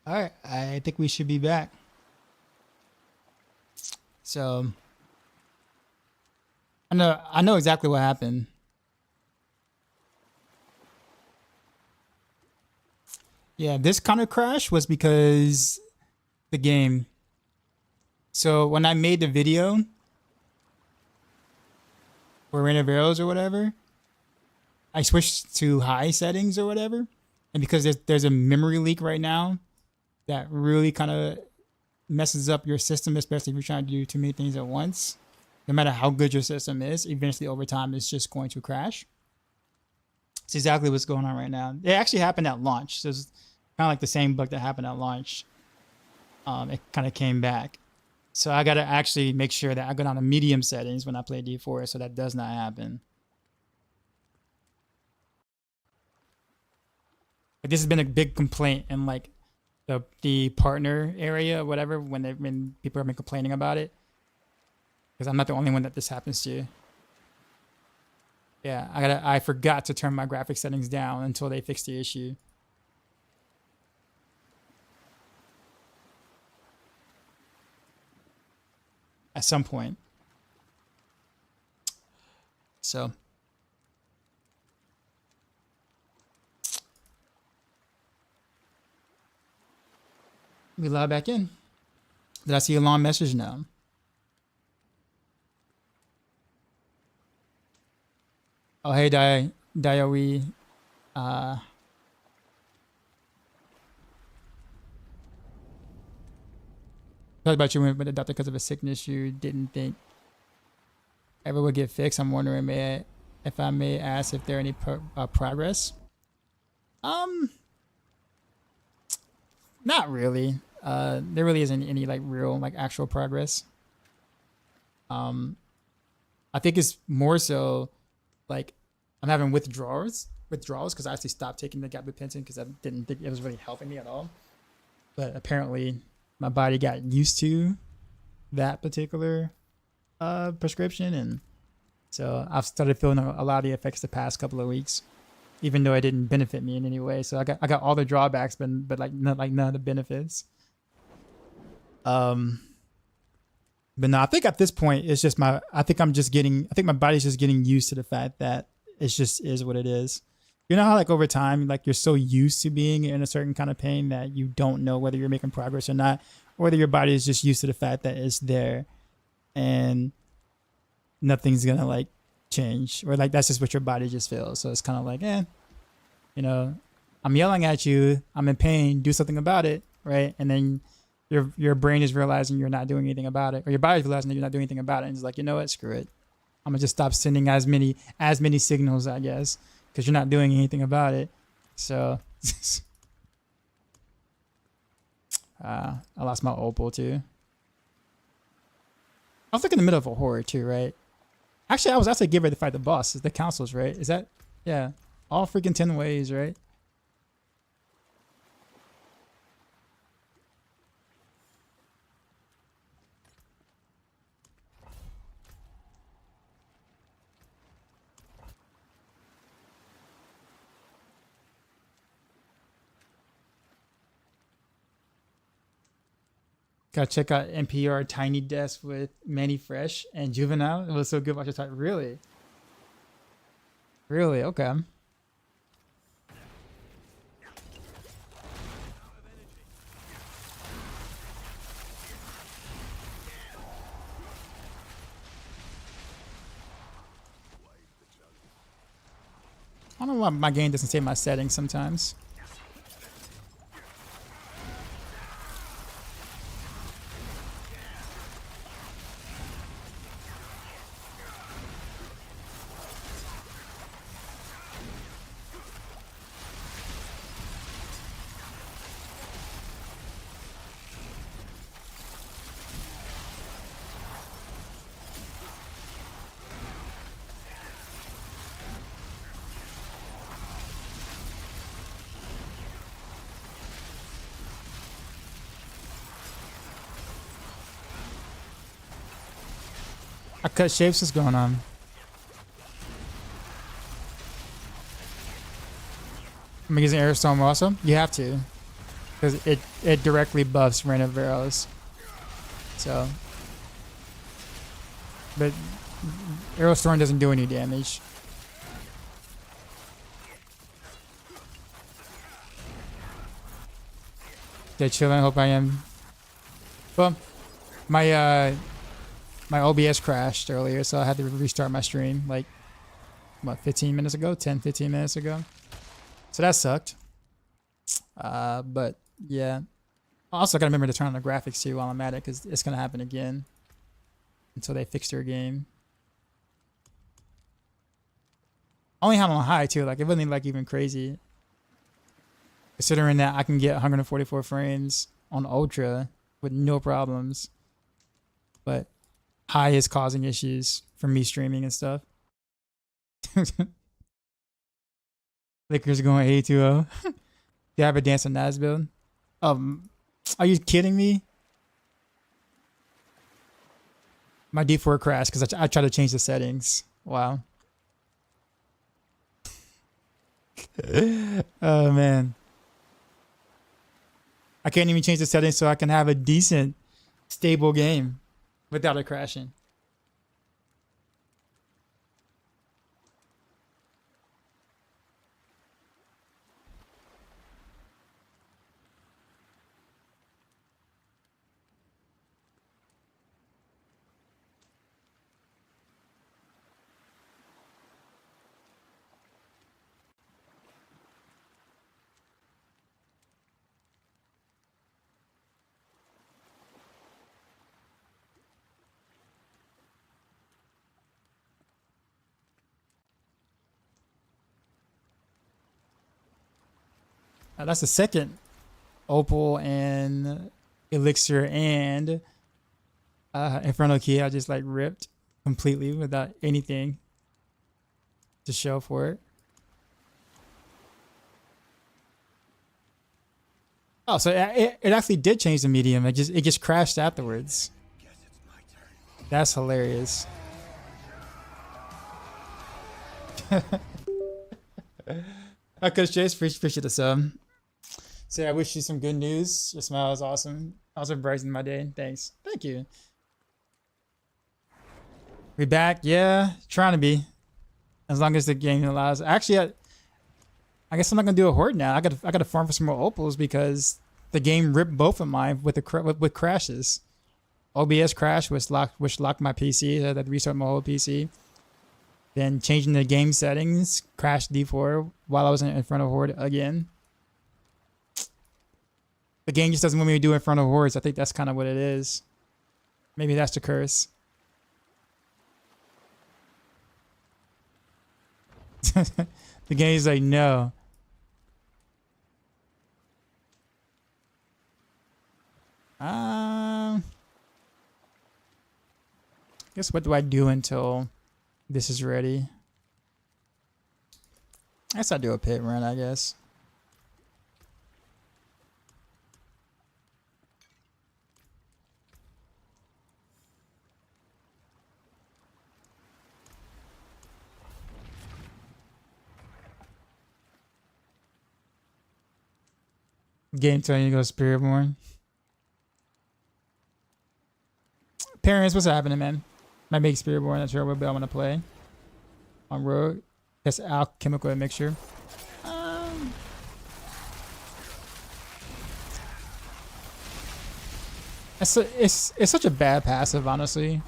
All right, I think we should be back. So I know exactly what happened. Yeah, this kind of crash was because the game. So when I made the video for Rain of Arrows or whatever, I switched to high settings or whatever, and because there's a memory leak right now that really kind of messes up your system, especially if you're trying to do too many things at once. No matter how good your system is, eventually over time it's just going to crash. It's exactly what's going on right now. It actually happened at launch. So it's kind of like the same bug that happened at launch. It kind of came back. So I got to actually make sure that I go down to medium settings when I play D4 so that does not happen. But this has been a big complaint in like the partner area or whatever when people have been complaining about it. Because I'm not the only one that this happens to. Yeah, I forgot to turn my graphic settings down until they fix the issue. At some point. So we log back in. Did I see a long message now? Oh, hey, Dioe. Thought about you went with the doctor because of a sickness you didn't think ever would get fixed. I'm wondering if I may ask if there any progress. Not really. There really isn't any like real like actual progress. I think it's more so like I'm having withdrawals because I actually stopped taking the gabapentin because I didn't think it was really helping me at all. But apparently my body got used to that particular prescription, and so I've started feeling a lot of the effects the past couple of weeks, even though it didn't benefit me in any way. So I got all the drawbacks, but like none of the benefits. But no, I think at this point it's just I think my body's just getting used to the fact that it just is what it is. You know how like over time, like you're so used to being in a certain kind of pain that you don't know whether you're making progress or not, or whether your body is just used to the fact that it's there and nothing's gonna like change, or like that's just what your body just feels. So it's kind of like, you know, I'm yelling at you, I'm in pain, do something about it, right? And then your brain is realizing you're not doing anything about it, or your body's realizing that you're not doing anything about it, and it's like, you know what, screw it, I'm gonna just stop sending as many signals, I guess, because you're not doing anything about it. So I lost my opal too. I was like in the middle of a horror too, right? Actually, I was actually getting ready to fight the boss. It's the councils, right? Is that, yeah, all freaking 10 ways, right? Gotta check out NPR Tiny Desk with Manny Fresh and Juvenile. It was so good watching time. Really? Really? Okay. I don't know why my game doesn't save my settings sometimes. I cut shapes. What's going on? I'm using Airstone also. You have to. because it directly buffs random of arrows. So, but Arrow Storm doesn't do any damage. Okay, chilling. Hope I am. Well, my my OBS crashed earlier, so I had to restart my stream like what 15 minutes ago, 10-15 minutes ago. So that sucked. But yeah. I also gotta remember to turn on the graphics too while I'm at it, because it's gonna happen again until they fix their game. I only had on high too, like it wasn't like even crazy. Considering that I can get 144 frames on ultra with no problems. But high is causing issues for me streaming and stuff. Liquor's going 820. Do you have a dance on Naz build? Are you kidding me? My D4 crashed because I tried to change the settings. Wow. Oh man. I can't even change the settings so I can have a decent, stable game without it crashing. That's the second opal and elixir and inferno key I just like ripped completely without anything to show for it. Oh, so it actually did change the medium. It just crashed afterwards. That's hilarious. Because Chase, appreciate the sub. So I wish you some good news. Your smile is awesome. Also brightening my day. Thanks. Thank you. We back? Yeah, trying to be. As long as the game allows. Actually, I guess I'm not gonna do a horde now. I gotta farm for some more opals because the game ripped both of mine with with crashes. OBS crash which locked my PC. I had to restart my whole PC. Then changing the game settings, crashed D4 while I was in front of horde again. The game just doesn't want me to do it in front of hordes. I think that's kind of what it is. Maybe that's the curse. The game's like, no. Guess what do I do until this is ready? I guess I'll do a pit run, I guess. Game telling you to go Spiritborn. Parents, what's happening, man? My big Spiritborn, not sure what build I want to play. On Rogue. That's alchemical mixture. It's such a bad passive, honestly.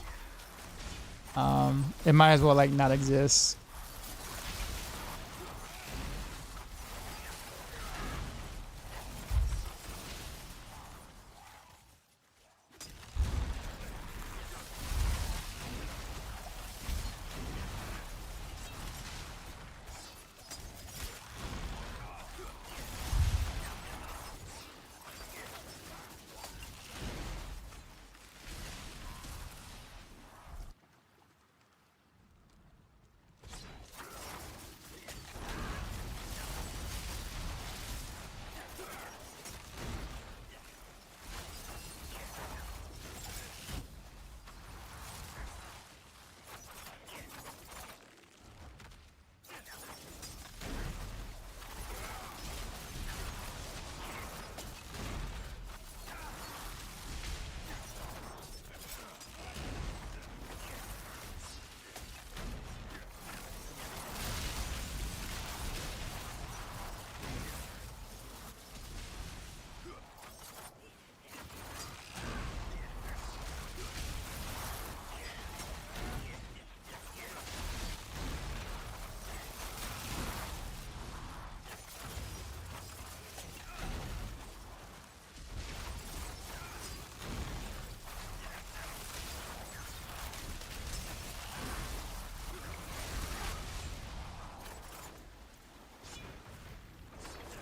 It might as well like not exist.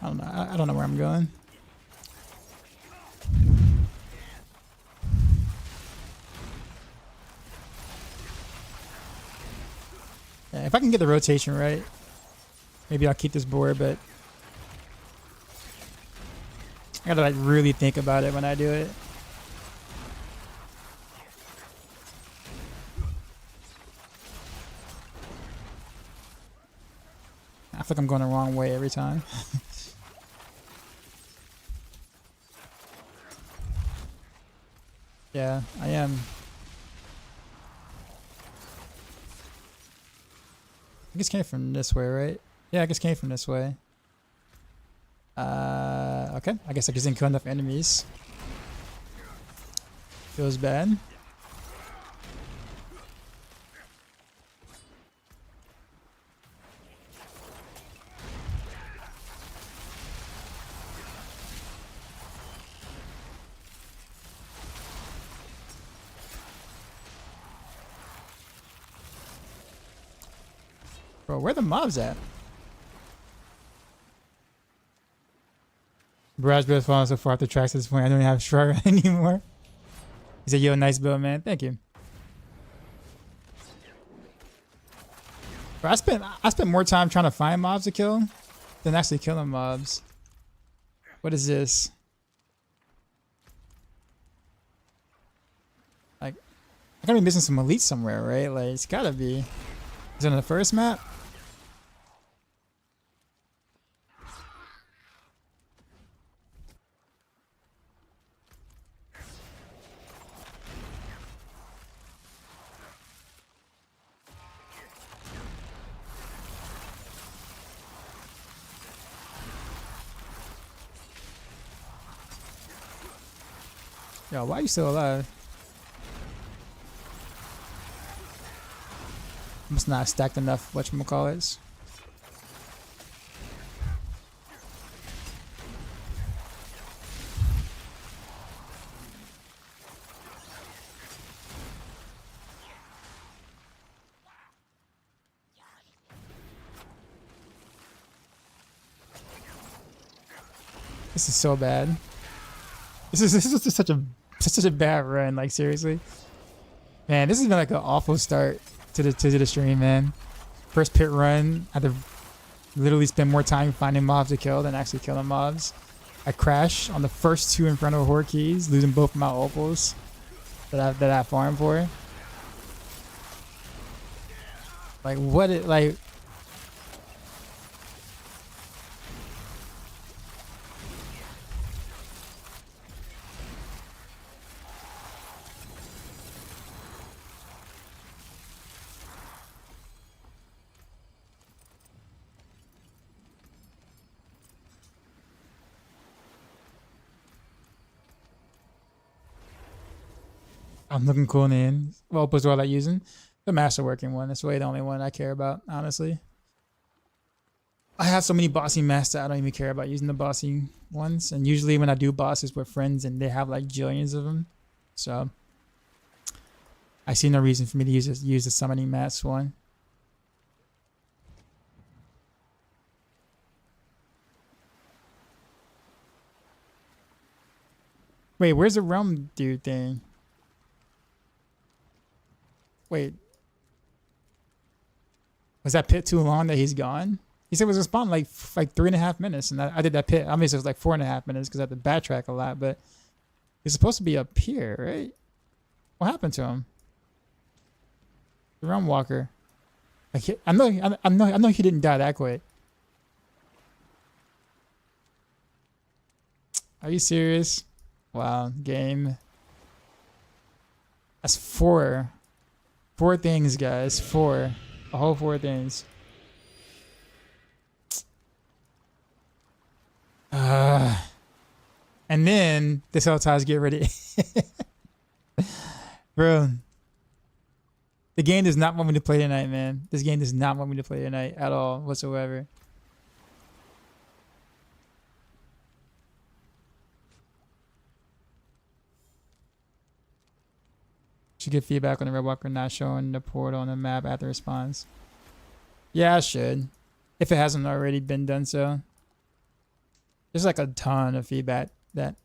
I don't know. I don't know where I'm going. Yeah, if I can get the rotation right, maybe I'll keep this board, but I gotta like really think about it when I do it. I feel like I'm going the wrong way every time. Yeah, I am. I guess came from this way, right? Yeah, I guess came from this way. Okay. I guess I just didn't kill enough enemies. Feels bad. Bro, where the mobs at? Barrage build's falling so far off the tracks at this point. I don't even have Shrug anymore. He said, yo, nice build, man. Thank you. Bro, I spent more time trying to find mobs to kill than actually killing mobs. What is this? Like, I gotta be missing some elites somewhere, right? Like, it's gotta be. Is it on the first map? Yo, why are you still alive? Must not have stacked enough whatchamacallits. This is so bad. This is just such a bad run. Like seriously, man, this has been like an awful start to the stream, man. First pit run, I had to literally spend more time finding mobs to kill than actually killing mobs. I crashed on the first two in front of Horde keys, losing both my opals that I farmed for. Like what it like. I'm looking cool in the end. What opals do I like using? The masterworking one. That's really the only one I care about, honestly. I have so many bossy masks that I don't even care about using the bossy ones. And usually when I do bosses with friends and they have like jillions of them. So I see no reason for me to use the summoning mask one. Wait, where's the realm dude thing? Wait. Was that pit too long that he's gone? He said it was a spawn like 3.5 minutes, and I did that pit. I mean, it was like 4.5 minutes because I had to backtrack a lot, but he's supposed to be up here, right? What happened to him? The realm walker. Like, I know he didn't die that quick. Are you serious? Wow, game. That's 4 things, guys. 4. A whole 4 things. And then this whole ties get ready. Bro. The game does not want me to play tonight, man. This game does not want me to play tonight at all, whatsoever. Should get feedback on the Red Walker not showing the portal on the map after response. Yeah, I should. If it hasn't already been done so. there's like a ton of feedback that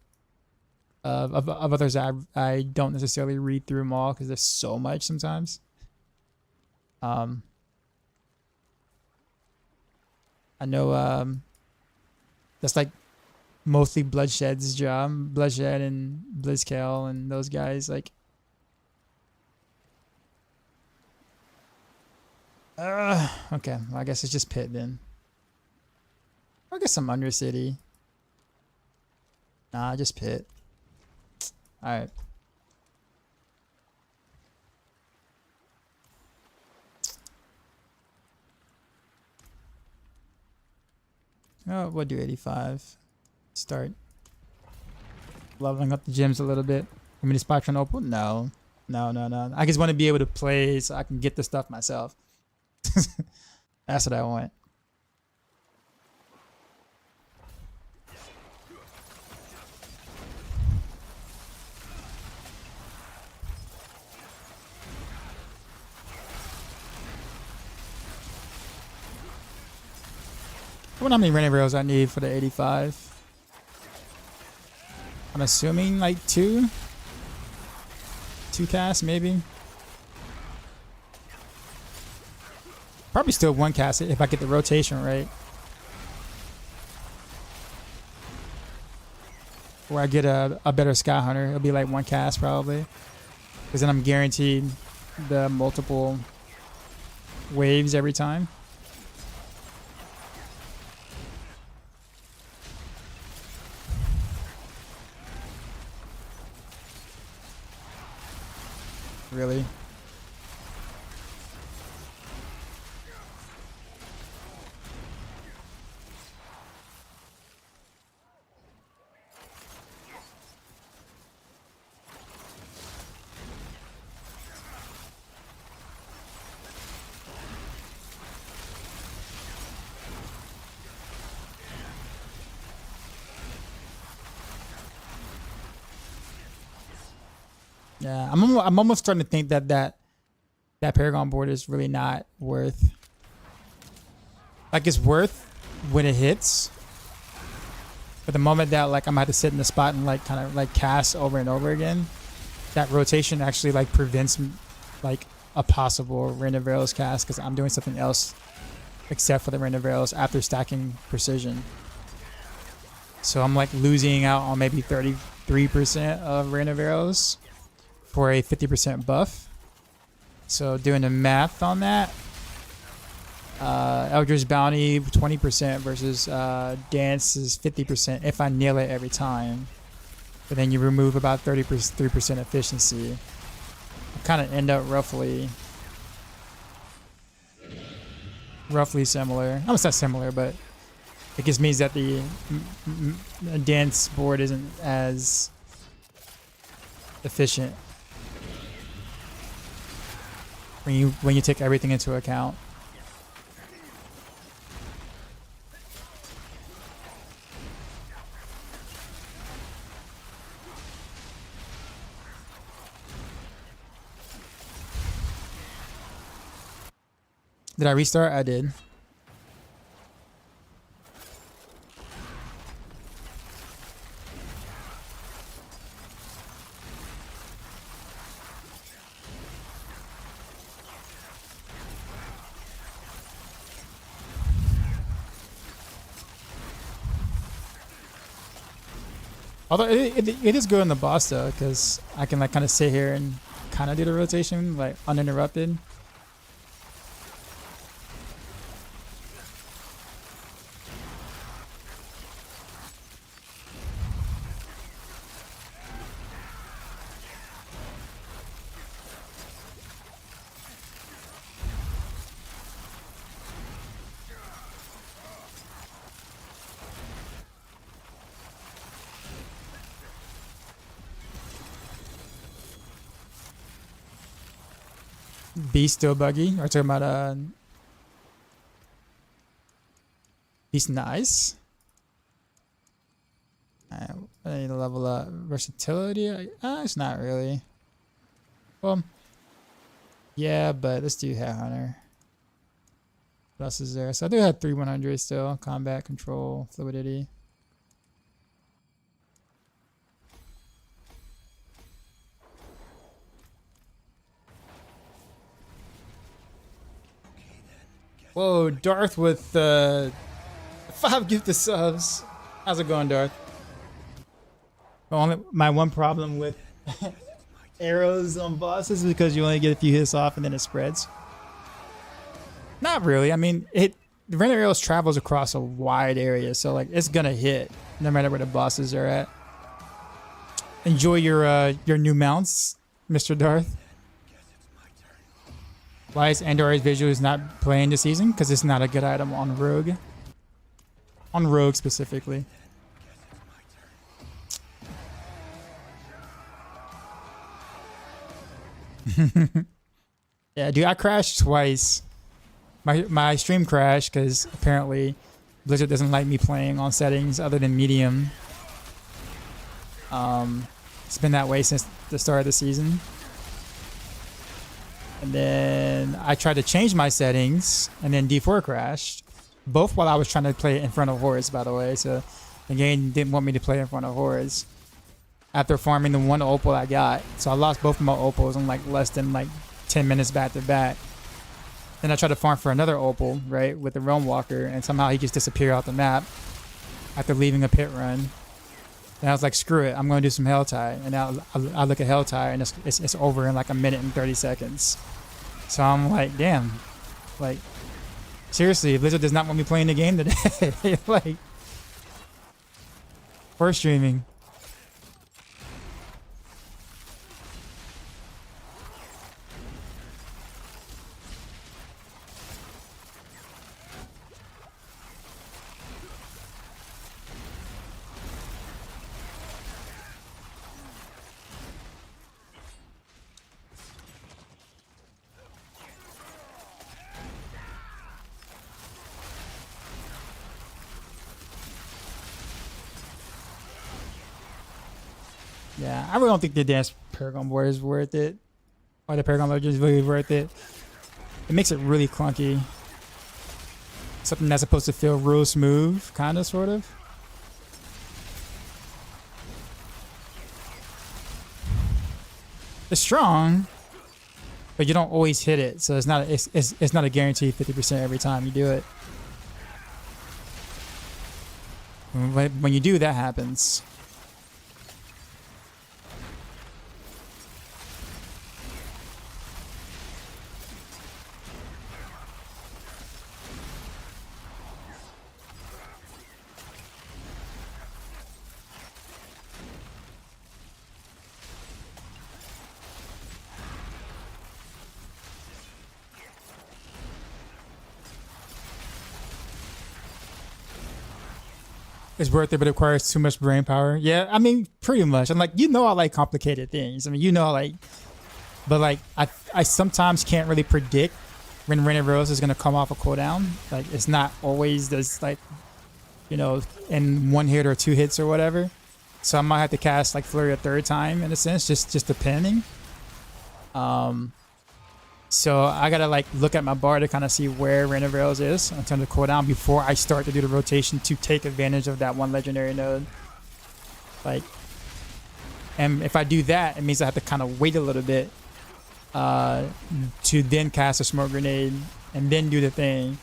of others I don't necessarily read through them all because there's so much sometimes. I know that's like mostly Bloodshed's job. Bloodshed and Blizzcon and those guys like. Okay, well, I guess it's just Pit then. I guess some Undercity. Nah, just Pit. Alright. Oh, we'll do 85. Start leveling up the gyms a little bit. I mean, the spot trying to open? No. No. I just want to be able to play so I can get the stuff myself. That's what I want. I wonder how many Renner Rails I need for the 85. I'm assuming like 2 casts maybe. Probably still 1 cast if I get the rotation right. Or I get a better Sky Hunter. It'll be like 1 cast probably. Because then I'm guaranteed the multiple waves every time. Really? Yeah, I'm almost starting to think that Paragon board is really not worth. Like it's worth when it hits, but the moment that like I'm gonna have to sit in the spot and like kind of like cast over and over again, that rotation actually like prevents like a possible Random Veils cast because I'm doing something else except for the Random Veils after stacking precision. So I'm like losing out on maybe 33% of Random Veils for a 50% buff. So doing the math on that, Eldritch Bounty 20% versus Dance is 50% if I nail it every time. But then you remove about 33% efficiency. I kind of end up roughly similar. Almost not similar, but it just means that the Dance board isn't as efficient when you take everything into account. Did I restart? I did. Although it is good in the boss though, because I can like kind of sit here and kind of do the rotation like uninterrupted. Beast still buggy. We're talking about Beast nice. I need to level up versatility. It's not really. Well, yeah, but let's do Headhunter. What else is there? So I do have 3 100 still. Combat, control, fluidity. Whoa, Darth with 5 gifted subs. How's it going, Darth? My one problem with arrows on bosses is because you only get a few hits off and then it spreads. Not really. I mean, the random arrows travels across a wide area, so like it's gonna hit no matter where the bosses are at. Enjoy your new mounts, Mr. Darth. Why is Andor's Visuals not playing this season? Because it's not a good item on Rogue. On Rogue specifically. Yeah, dude, I crashed twice. My stream crashed because apparently Blizzard doesn't like me playing on settings other than medium. It's been that way since the start of the season. And then I tried to change my settings and then D4 crashed. Both while I was trying to play it in front of hordes, by the way. So the game didn't want me to play in front of hordes. After farming the one opal I got. So I lost both of my opals in like less than like 10 minutes back to back. Then I tried to farm for another opal, right, with the Realm Walker, and somehow he just disappeared off the map after leaving a pit run. And I was like, screw it, I'm going to do some Helltide. And now I look at Helltide and it's over in like a minute and 30 seconds. So I'm like, damn. Like, seriously, Blizzard does not want me playing the game today. Like, for streaming. Yeah, I really don't think the Dance Paragon board is worth it. Or the Paragon Legend is really worth it. It makes it really clunky. Something that's supposed to feel real smooth, kind of, sort of. It's strong, but you don't always hit it, so it's not a guaranteed 50% every time you do it. When you do, that happens. It's worth it, but it requires too much brain power. Yeah, I mean, pretty much. I'm like, I like complicated things. I mean, I like, but like, I sometimes can't really predict when Rain of Rose is gonna come off a cooldown. Like, it's not always this like, in one hit or 2 hits or whatever. So I might have to cast like Flurry a 3rd time in a sense, just depending. So I gotta like look at my bar to kind of see where Rain of Rails is in terms of cooldown before I start to do the rotation to take advantage of that one legendary node. Like, and if I do that, it means I have to kind of wait a little bit to then cast a smoke grenade and then do the thing,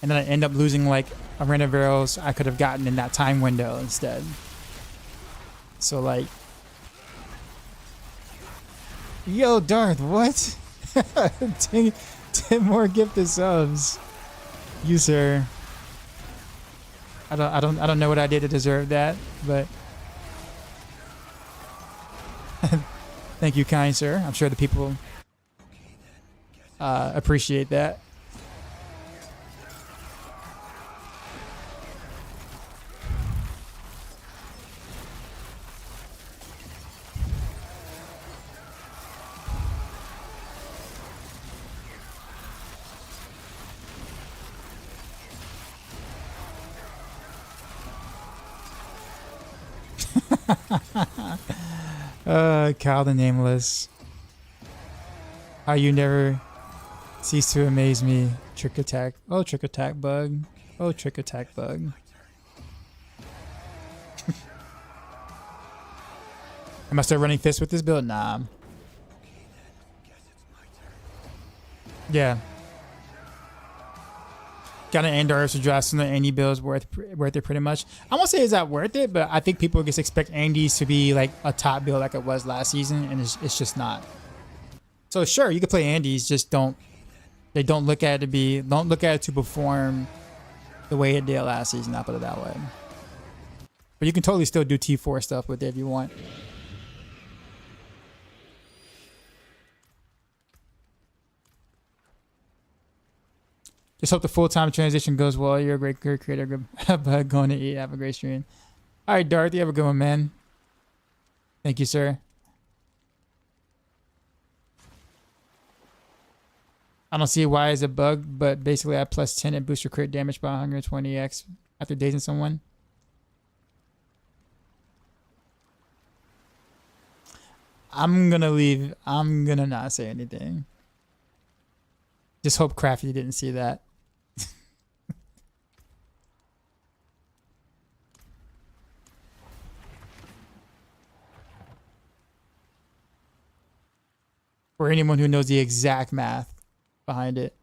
and then I end up losing like a Rain of Rails I could have gotten in that time window instead. So like, yo, Darth, what? 10 more gifted subs. You, sir. I don't know what I did to deserve that, but thank you, kind sir. I'm sure the people appreciate that. Cal the Nameless. How you never cease to amaze me. Trick attack. Oh, trick attack bug. Oh, trick attack bug. Am I still running fists with this build? Nah. Yeah. Got an Andar to draft some of the Andy builds worth it pretty much. I won't say it's not worth it, but I think people just expect Andy's to be like a top build like it was last season, and it's just not. So sure, you can play Andy's, just don't look at it to perform the way it did last season. I'll put it that way. But you can totally still do T4 stuff with it if you want. Just hope the full-time transition goes well. You're a great creator. Good going to eat. Have a great stream. All right, Darth, you have a good one, man. Thank you, sir. I don't see why it's a bug, but basically I plus 10 and boost your crit damage by 120x after dazing someone. I'm gonna not say anything. Just hope Crafty didn't see that. For anyone who knows the exact math behind it.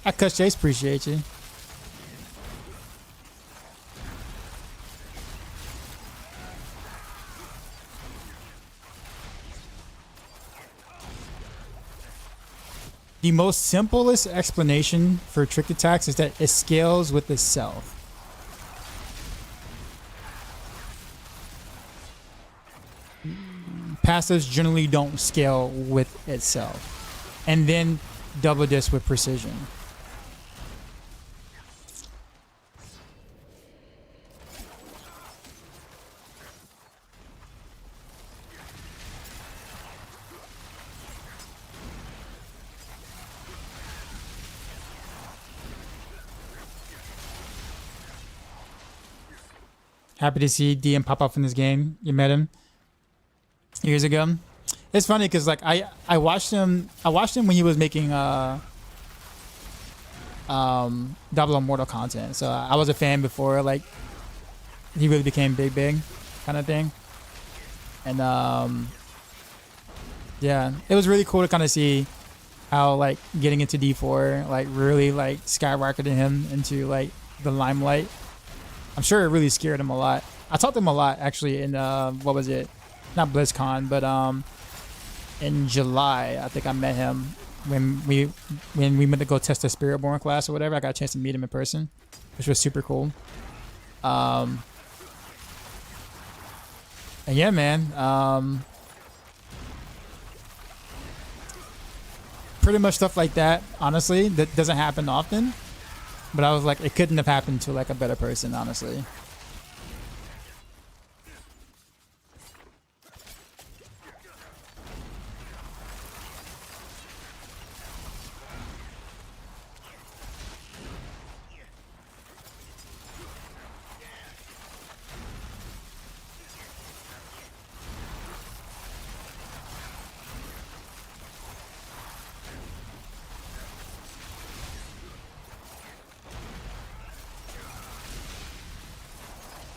I cut Chase, appreciate you. The most simplest explanation for trick attacks is that it scales with itself. Passives generally don't scale with itself. And then double this with precision. Happy to see DM pop up in this game. You met him years ago. It's funny because like I watched him when he was making Diablo Immortal content. So I was a fan before like he really became big kind of thing. And yeah, it was really cool to kind of see how like getting into D4 like really like skyrocketed him into like the limelight. I'm sure it really scared him a lot. I talked to him a lot actually in what was it? Not BlizzCon, but in July I think I met him when we went to go test the Spiritborn class or whatever. I got a chance to meet him in person, which was super cool. And yeah, man. Pretty much stuff like that. Honestly, that doesn't happen often. But I was like, it couldn't have happened to like a better person, honestly.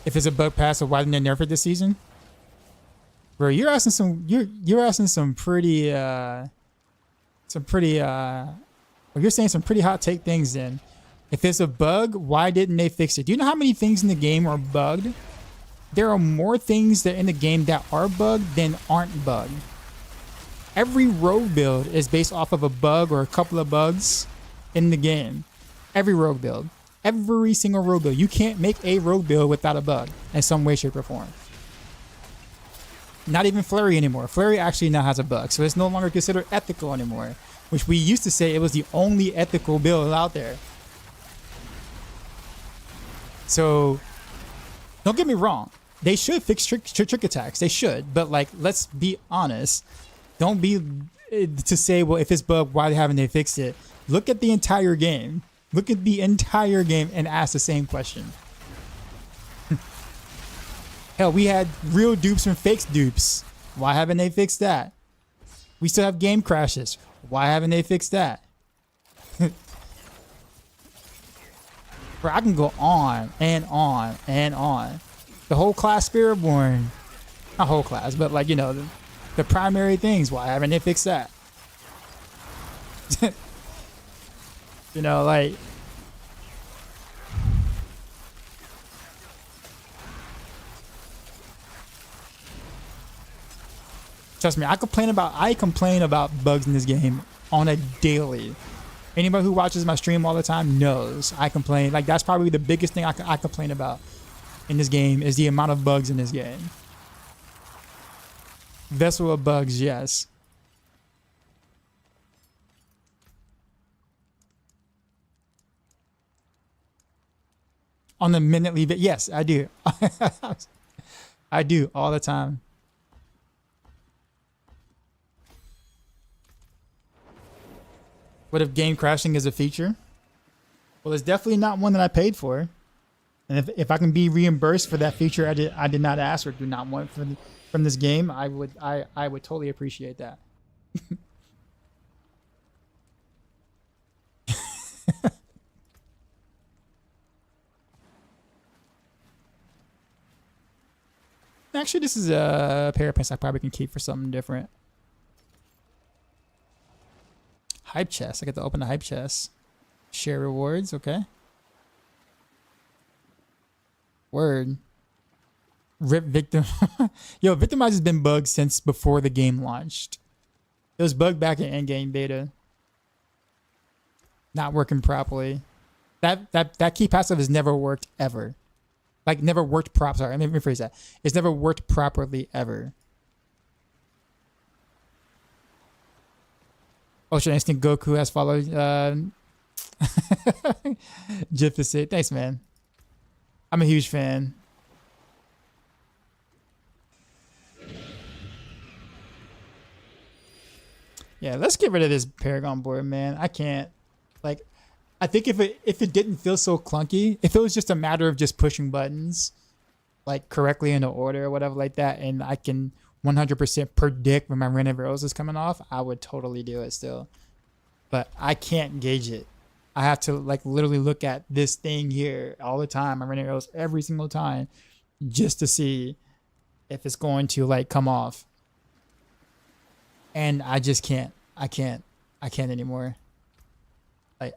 If it's a bug pass, why didn't they nerf it this season? Bro, you're asking some pretty well, you're saying some pretty hot take things then. If it's a bug, why didn't they fix it? Do you know how many things in the game are bugged? There are more things that in the game that are bugged than aren't bugged. Every rogue build is based off of a bug or a couple of bugs in the game. Every rogue build. Every single rogue build. You can't make a rogue build without a bug in some way, shape, or form. Not even Flurry anymore. Flurry actually now has a bug, so it's no longer considered ethical anymore, which we used to say it was the only ethical build out there. So, don't get me wrong. They should fix trick attacks. They should, but like, let's be honest. Don't be to say, well, if it's bugged, why haven't they fixed it? Look at the entire game. Look at the entire game and ask the same question. Hell, we had real dupes and fake dupes. Why haven't they fixed that? We still have game crashes. Why haven't they fixed that? Bro, I can go on and on and on. The whole class Spiritborn. Not whole class, but like, you know, the primary things. Why haven't they fixed that? You know, like... Trust me, I complain about bugs in this game on a daily. Anybody who watches my stream all the time knows I complain. Like, that's probably the biggest thing I complain about in this game is the amount of bugs in this game. Vessel of bugs, yes. On the minutely, yes, I do. I do all the time. What if game crashing is a feature? Well, it's definitely not one that I paid for. And if I can be reimbursed for that feature I did not ask or do not want from this game, I would totally appreciate that. Actually, this is a pair of pants I probably can keep for something different. Hype chest. I get to open the hype chest. Share rewards. Okay. Word. Rip victim. Yo, Victimize has been bugged since before the game launched. It was bugged back in in-game beta. Not working properly. That key passive has never worked ever. Like never worked sorry, let me rephrase that. It's never worked properly ever. Ultra Instinct Goku has followed Jif to say thanks, man. I'm a huge fan. Yeah, let's get rid of this Paragon board, man. I can't. Like, I think if it didn't feel so clunky, if it was just a matter of just pushing buttons, like correctly in the order or whatever like that, and I can 100% predict when my Rain of Arrows is coming off, I would totally do it still. But I can't gauge it. I have to like literally look at this thing here all the time. My Rain of Arrows every single time just to see if it's going to like come off. And I just can't. I can't anymore. Like,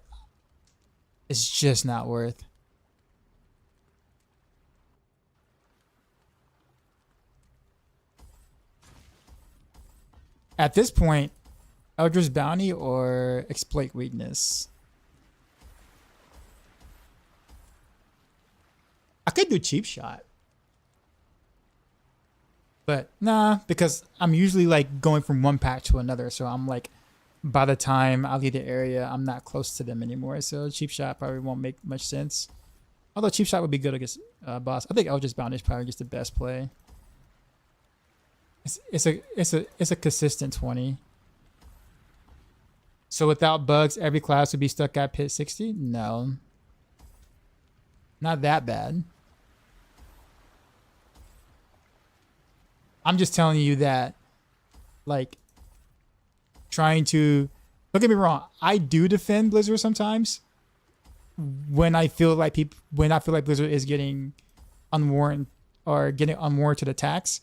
it's just not worth. At this point, Eldritch Bounty or Exploit Weakness? I could do Cheap Shot. But nah, because I'm usually like going from one patch to another. So I'm like, by the time I leave the area, I'm not close to them anymore. So Cheap Shot probably won't make much sense. Although Cheap Shot would be good against boss. I think Eldritch Bounty is probably just the best play. It's a consistent 20. So without bugs, every class would be stuck at pit 60? No. Not that bad. I'm just telling you that, like, trying to... Don't get me wrong. I do defend Blizzard sometimes when I feel like Blizzard is getting unwarranted attacks.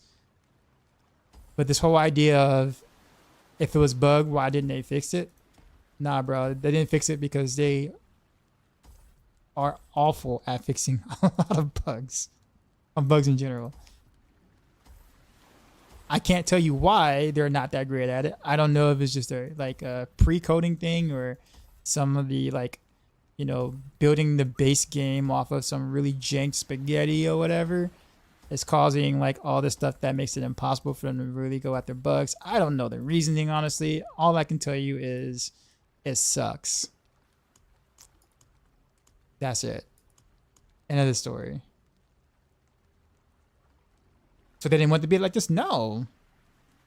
But this whole idea of if it was bugged, why didn't they fix it? Nah, bro. They didn't fix it because they are awful at fixing a lot of bugs. Of bugs in general. I can't tell you why they're not that great at it. I don't know if it's just a pre-coding thing or some of the building the base game off of some really jank spaghetti or whatever. It's causing like all this stuff that makes it impossible for them to really go after bugs. I don't know the reasoning, honestly. All I can tell you is it sucks. That's it. End of the story. So they didn't want to be like this? No.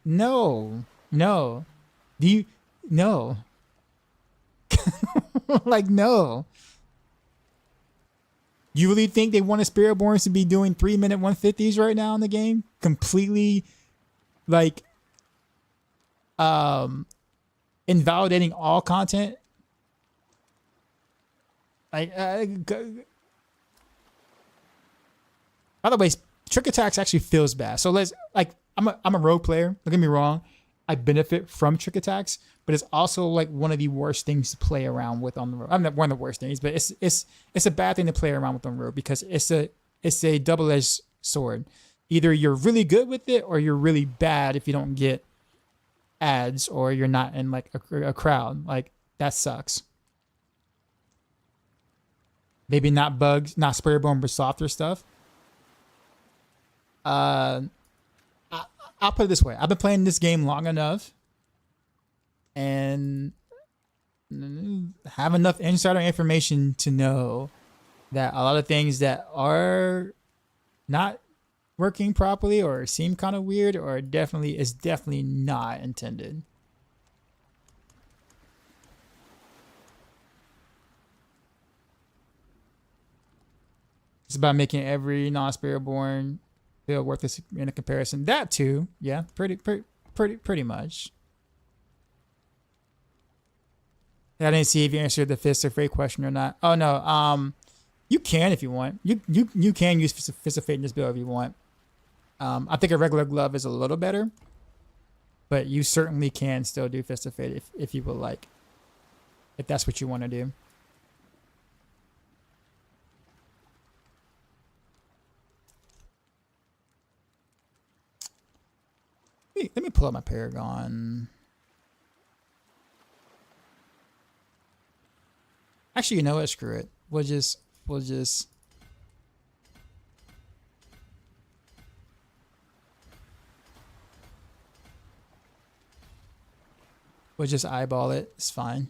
No. Do you... No. Like, no. You really think they want Spiritborns to be doing 3-minute 150s right now in the game? Completely, like, invalidating all content? Like, by the way, trick attacks actually feels bad. So let's, like, I'm a rogue player. Don't get me wrong. I benefit from trick attacks, but it's also like one of the worst things to play around with on the road. I'm not one of the worst things, but it's a bad thing to play around with on the road because it's a double-edged sword. Either you're really good with it or you're really bad if you don't get ads or you're not in like a crowd. Like, that sucks. Maybe not bugs, not Spiritborn, but softer stuff. I'll put it this way. I've been playing this game long enough and have enough insider information to know that a lot of things that are not working properly or seem kind of weird or is definitely not intended. It's about making every non-Spiritborn feel worthless in a comparison. That too, yeah, pretty much. I didn't see if you answered the Fist of Fate question or not. Oh no, you can if you want. You can use Fist of Fate in this build if you want. I think a regular glove is a little better, but you certainly can still do Fist of Fate if you would like, if that's what you want to do. Let me pull up my Paragon. Actually, you know what? Screw it. We'll just eyeball it. It's fine.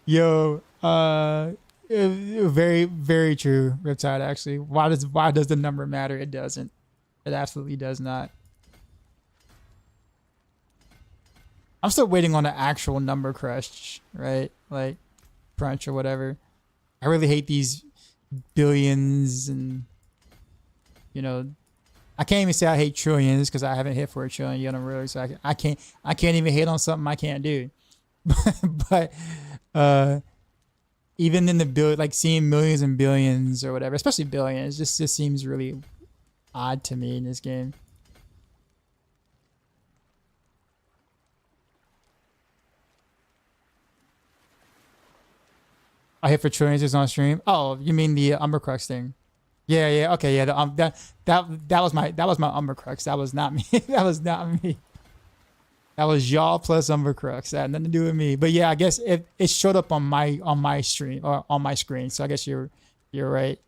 Yo, very, very true, Riptide. Actually, why does the number matter? It doesn't. It absolutely does not. I'm still waiting on the actual number crush, right? Like crunch or whatever. I really hate these billions and, you know, I can't even say I hate trillions because I haven't hit for a trillion yet on Rogue, so I can't even hate on something I can't do. But even in the build, like seeing millions and billions or whatever, especially billions, just seems really odd to me in this game. I hit for trillions is on stream. Oh, you mean the Umbercrux thing? Yeah, okay, yeah. That was my Umbercrux. That was not me. That was not me. That was y'all plus Umbercrux. That had nothing to do with me. But yeah, I guess it showed up on my stream or on my screen. So I guess you're right.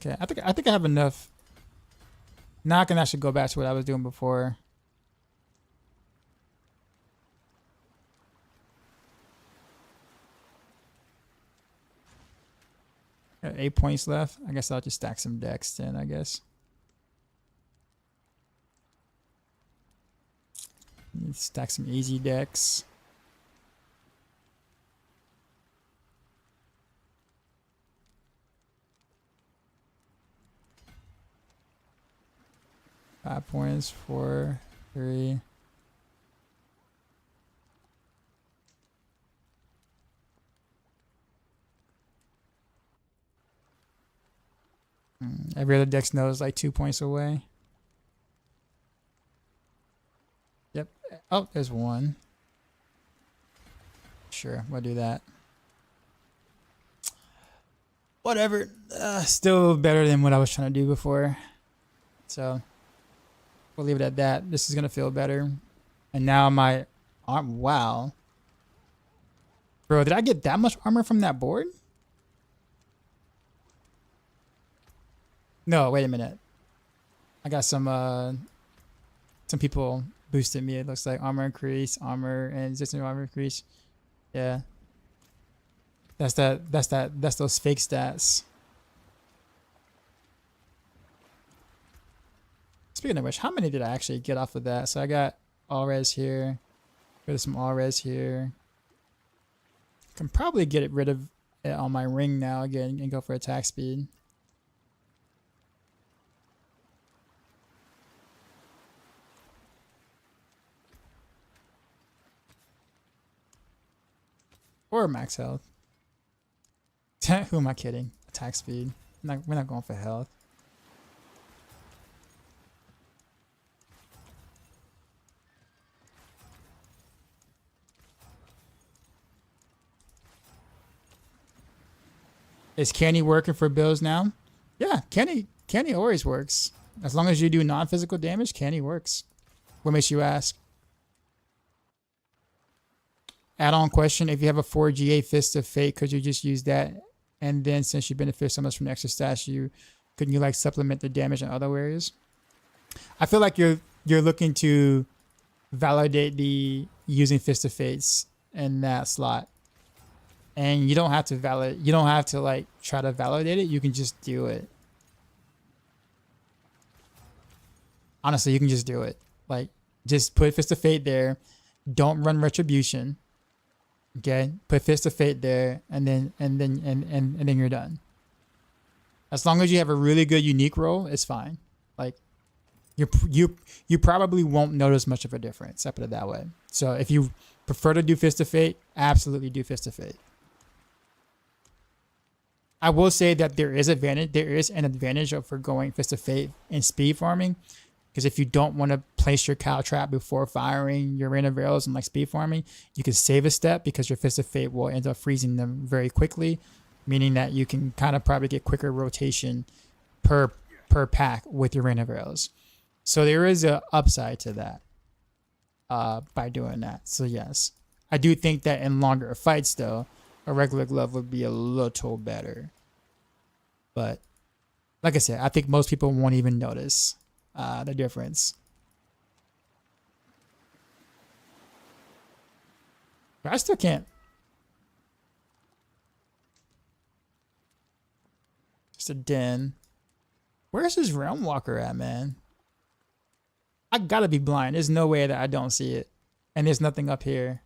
Okay, I think I have enough. Now I can actually go back to what I was doing before. Got 8 points left. I guess I'll just stack some decks then, I guess. Stack some easy decks. Five points, 4, 3. Every other deck's node is like 2 points away. Yep. Oh, there's one. Sure, we'll do that. Whatever. Still better than what I was trying to do before. So We'll leave it at that. This is gonna feel better. And now my arm. Wow, bro, did I get that much armor from that board? No, wait a minute. I got some people boosted me. It looks like armor increase, armor and existing armor increase. Yeah. That's those fake stats. Speaking of which, how many did I actually get off of that? So I got all res here. Rid of some all res here. Can probably get rid of it on my ring now again and go for attack speed. Or max health. Who am I kidding? Attack speed. We're not going for health. Is Canny working for builds now? Yeah, Canny always works. As long as you do non-physical damage, Canny works. What makes you ask? Add-on question, if you have a 4GA Fist of Fate, could you just use that? And then since you benefit so much from the extra stats, couldn't you like supplement the damage in other areas? I feel like you're looking to validate the using Fist of Fates in that slot. And you don't have to like try to validate it, you can just do it. Honestly, you can just do it. Like just put Fist of Fate there. Don't run Retribution. Okay, put Fist of Fate there, and then you're done. As long as you have a really good unique roll, it's fine. Like you probably won't notice much of a difference. I put it that way. So if you prefer to do Fist of Fate, absolutely do Fist of Fate. I will say that there is an advantage for going Fist of Fate in speed farming. Because if you don't want to place your cow trap before firing your rain of arrows and like speed farming, you can save a step because your Fist of Fate will end up freezing them very quickly, meaning that you can kind of probably get quicker rotation per pack with your rain of arrows. So there is a upside to that by doing that. So yes, I do think that in longer fights though, a regular glove would be a little better. But like I said, I think most people won't even notice the difference. But I still can't. Just a den. Where's his Realm Walker at, man? I gotta be blind. There's no way that I don't see it. And there's nothing up here.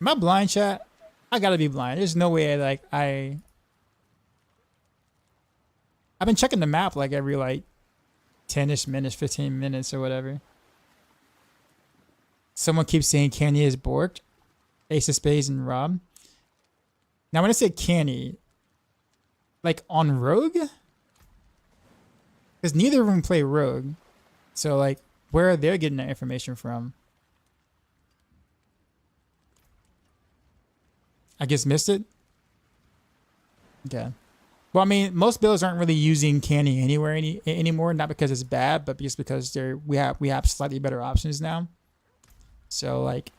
Am I blind, chat? I gotta be blind. There's no way like I've been checking the map like every like 10-ish minutes, 15 minutes or whatever. Someone keeps saying Canny is borked. Ace of Spades and Rob. Now when I say Canny, like on Rogue? Because neither of them play Rogue. So like where are they getting that information from? I guess missed it? Okay. Well, I mean, most builds aren't really using Canny anywhere anymore, not because it's bad, but just because we have slightly better options now. So like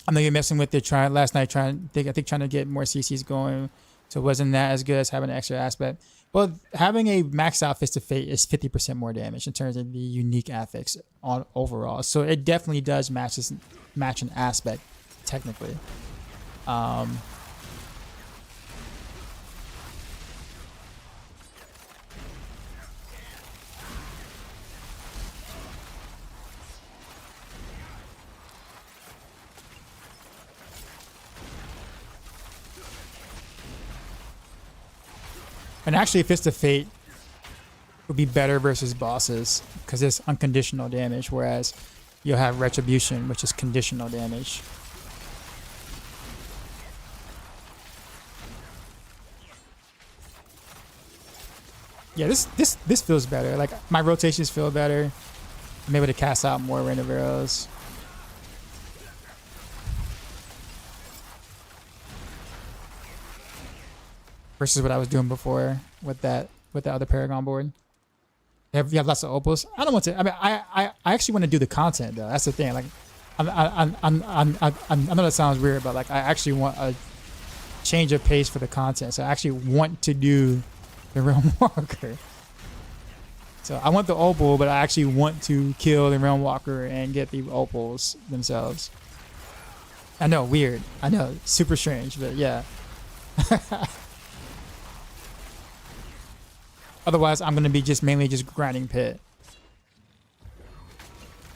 I know you're messing with it last night trying to get more CCs going. So it wasn't that as good as having an extra aspect. Well, having a maxed out Fist of Fate is 50% more damage in terms of the unique affix on overall. So it definitely does match an aspect, technically. And actually, Fist of Fate would be better versus bosses because it's unconditional damage, whereas you'll have Retribution, which is conditional damage. Yeah, this feels better. Like my rotations feel better. I'm able to cast out more rain of arrows. versus what I was doing before with the other Paragon board. You have lots of opals. I don't want to. I mean, I actually want to do the content though. That's the thing. Like, I know that sounds weird, but like I actually want a change of pace for the content. So I actually want to do the Realm Walker. So I want the opal, but I actually want to kill the Realm Walker and get the opals themselves. I know, weird. I know, super strange, but yeah. Otherwise, I'm gonna be mainly just grinding pit.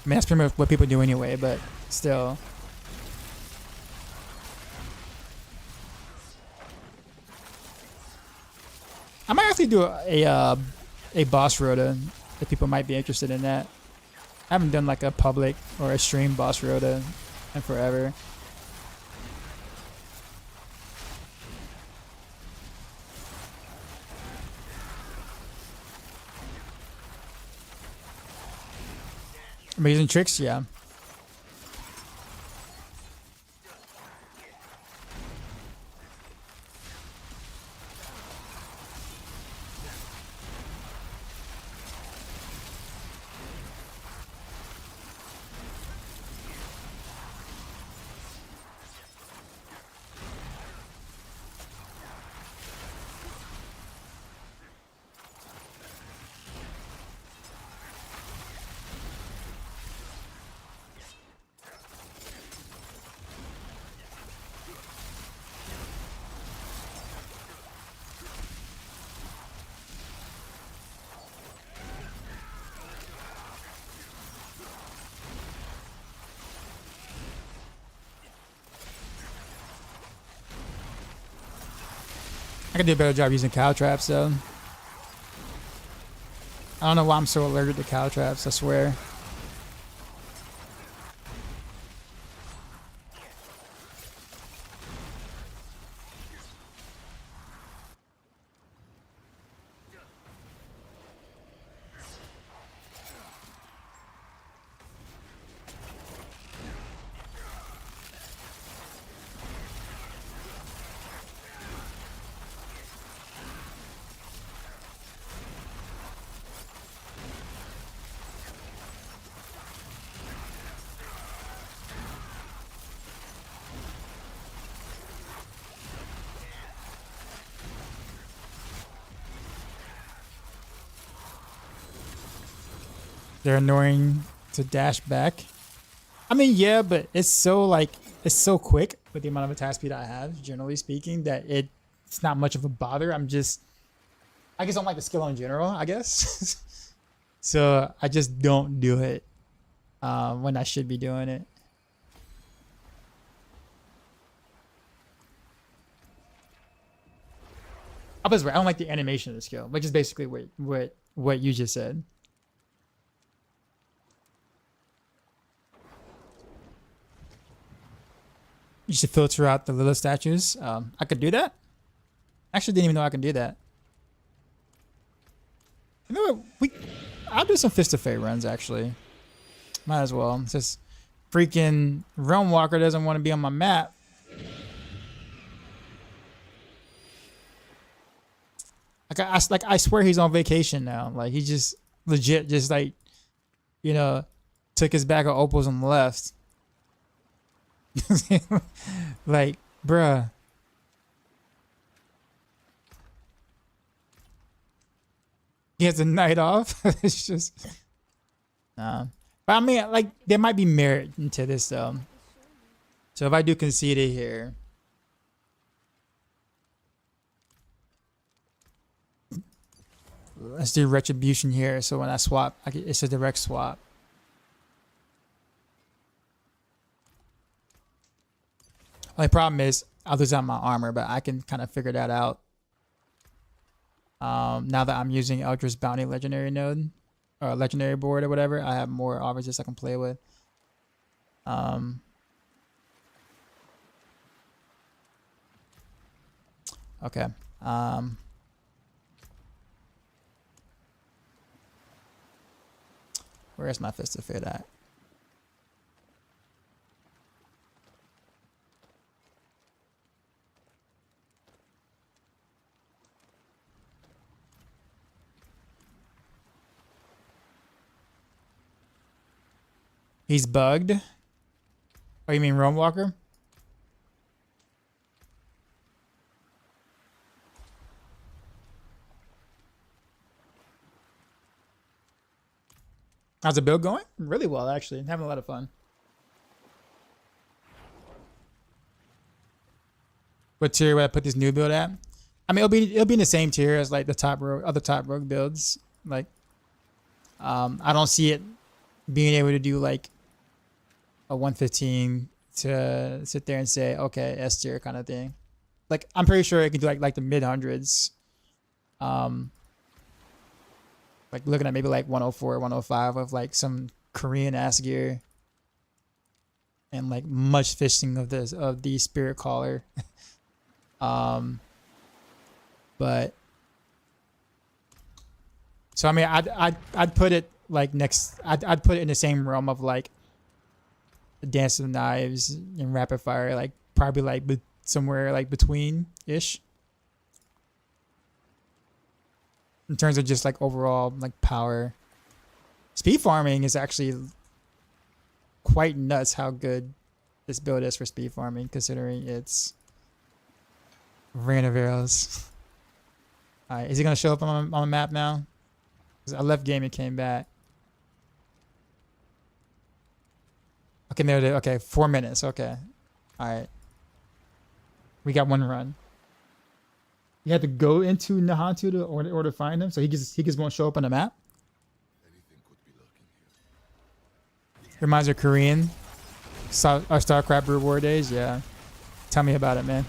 I mean, that's pretty much what people do anyway, but still. I might actually do a boss rota if people might be interested in that. I haven't done like a public or a stream boss rota in forever. Amazing tricks, yeah. I could do a better job using cow traps though. I don't know why I'm so allergic to cow traps, I swear. They're annoying to dash back. I mean, yeah, but it's so quick with the amount of attack speed I have, generally speaking, that it's not much of a bother. I guess I don't like the skill in general, I guess. So I just don't do it when I should be doing it. I was right. I don't like the animation of the skill, which is basically what you just said. You should filter out the Lilith statues. I could do that. Actually, didn't even know I could do that. You know what? I'll do some Fist of Fate runs actually. Might as well. It's just freaking Realm Walker doesn't want to be on my map. I swear he's on vacation now. Like he just legit just like, you know, took his bag of opals and left. Like, bruh. He has a night off. It's just, but I mean, like, there might be merit into this though. So if I do concede it here, let's do retribution here. So when I swap, it's a direct swap. Only problem is I'll lose out my armor, but I can kind of figure that out. Now that I'm using Eldritch Bounty legendary node or legendary board or whatever, I have more offers I can play with. Okay. Where's my Fist of Fate at? He's bugged. Oh, you mean Realm Walker? How's the build going? Really well, actually. Having a lot of fun. What tier would I put this new build at? I mean, it'll be in the same tier as like the top rogue, other top rogue builds. Like, I don't see it being able to do like a 115 to sit there and say, okay, S tier kind of thing. Like, I'm pretty sure it can do like the mid hundreds. Like looking at maybe like 104, 105 of like some Korean ass gear. And like much fishing of the spirit caller. But so I mean I'd put it like next I'd put it in the same realm of like Dance of Knives and Rapid Fire, like probably like somewhere like between ish in terms of just like overall like power. Speed farming is actually quite nuts how good this build is for speed farming, considering it's Rain of Arrows. Alright, is he gonna show up on the map now? 'Cause I left game and came back. Okay, there it is. Okay, 4 minutes. Okay. Alright. We got one run. You had to go into Nahantu to order find him, so he just won't show up on the map. Reminds me of Korean. Our StarCraft Brew War days, yeah. Tell me about it, man.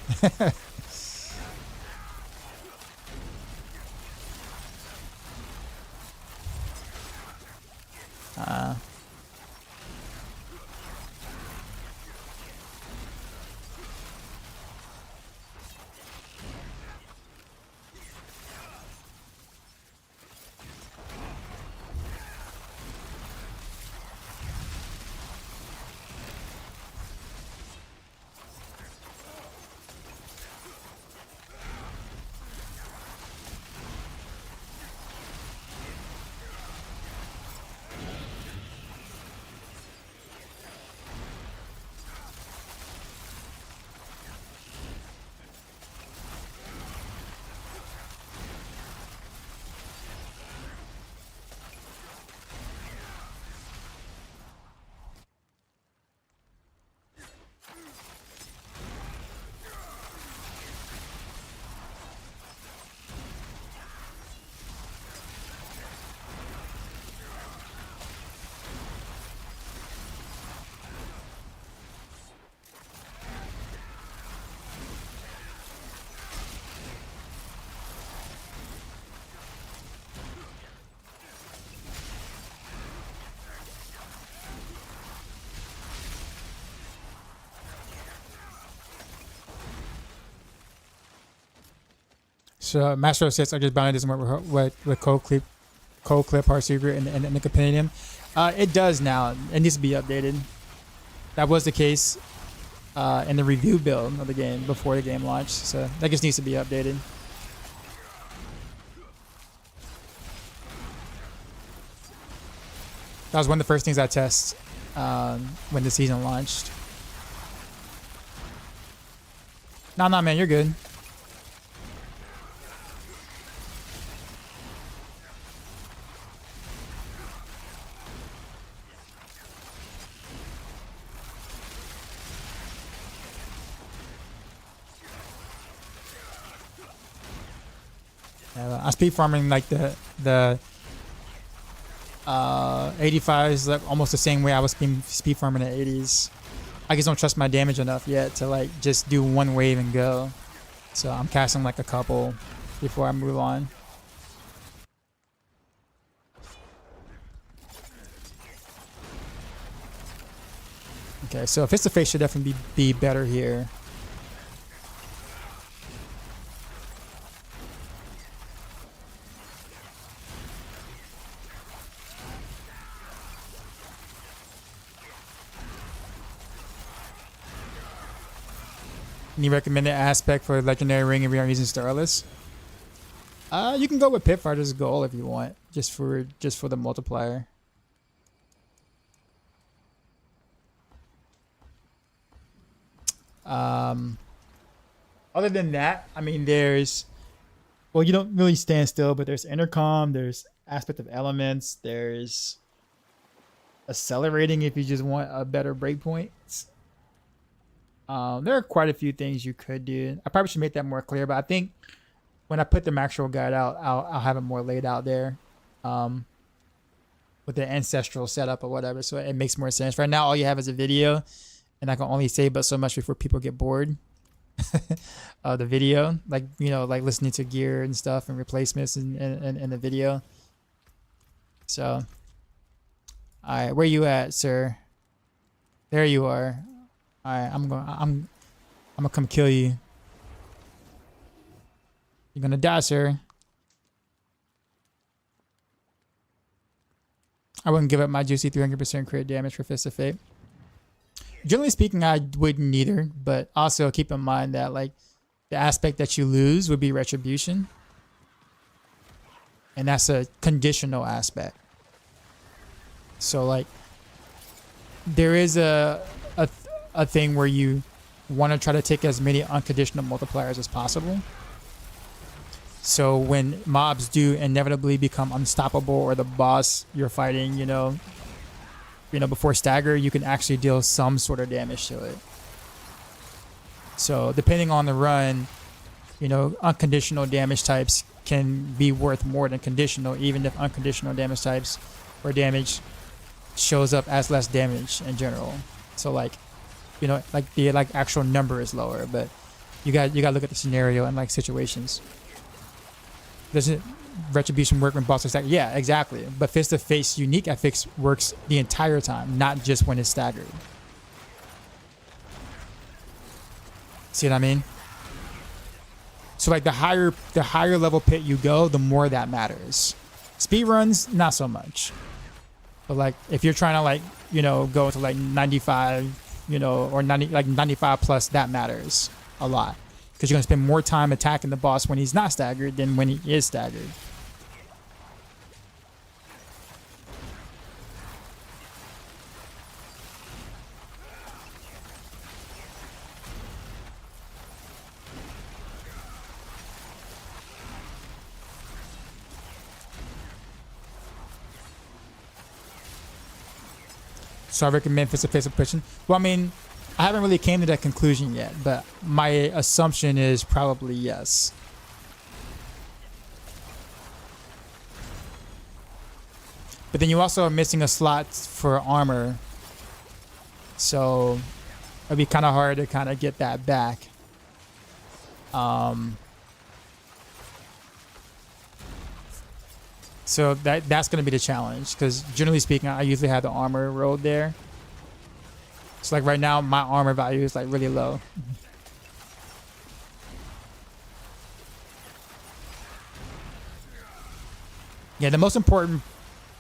So Maxroll says I just bound doesn't work with cold clip Heartseeker and the companion. It does now. It needs to be updated. That was the case in the review build of the game before the game launched. So that just needs to be updated. That was one of the first things I tested when the season launched. Nah, man, you're good. I'm speed farming like the 85 is like almost the same way I was speed farming the 80s. I just don't trust my damage enough yet to like just do one wave and go. So I'm casting like a couple before I move on. Okay, so face to face should definitely be better here. Any recommended aspect for Legendary Ring if we aren't using Starless? You can go with Pitfighter's Goal if you want, just for the multiplier. Other than that, I mean, there's, well, you don't really stand still, but there's intercom, there's aspect of elements, there's accelerating if you just want a better breakpoint. There are quite a few things you could do. I probably should make that more clear, but I think when I put the Maxroll guide out, I'll have it more laid out there, with the ancestral setup or whatever, so it makes more sense. Right now, all you have is a video, and I can only say but so much before people get bored of the video, like, you know, like listening to gear and stuff and replacements in the video. So, all right, where you at, sir? There you are. All right, I'm gonna come kill you. You're gonna die, sir. I wouldn't give up my juicy 300% crit damage for Fist of Fate. Generally speaking, I wouldn't either, but also keep in mind that, like, the aspect that you lose would be retribution, and that's a conditional aspect. So, like, there is a thing where you want to try to take as many unconditional multipliers as possible. So when mobs do inevitably become unstoppable, or the boss you're fighting, you know, before stagger, you can actually deal some sort of damage to it. So depending on the run, you know, unconditional damage types can be worth more than conditional, even if unconditional damage types or damage shows up as less damage in general. So, like, you know, like the actual number is lower, but you got to look at the scenario and, like, situations. Doesn't retribution work when bosses stagger? Yeah, exactly. But Fist of Fate's unique affix works the entire time, not just when it's staggered. See what I mean? So, like, the higher level pit you go, the more that matters. Speed runs, not so much. But, like, if you're trying to, like, you know, go to, like, 95, you know, or 90, like 95 plus, that matters a lot. Because you're going to spend more time attacking the boss when he's not staggered than when he is staggered. So I recommend Fist of Face pushing. Well, I mean, I haven't really came to that conclusion yet, but my assumption is probably yes. But then you also are missing a slot for armor, so it'd be kind of hard to kind of get that back. So that's going to be the challenge, because generally speaking, I usually have the armor rolled there. So, like, right now, my armor value is, like, really low. Yeah, the most important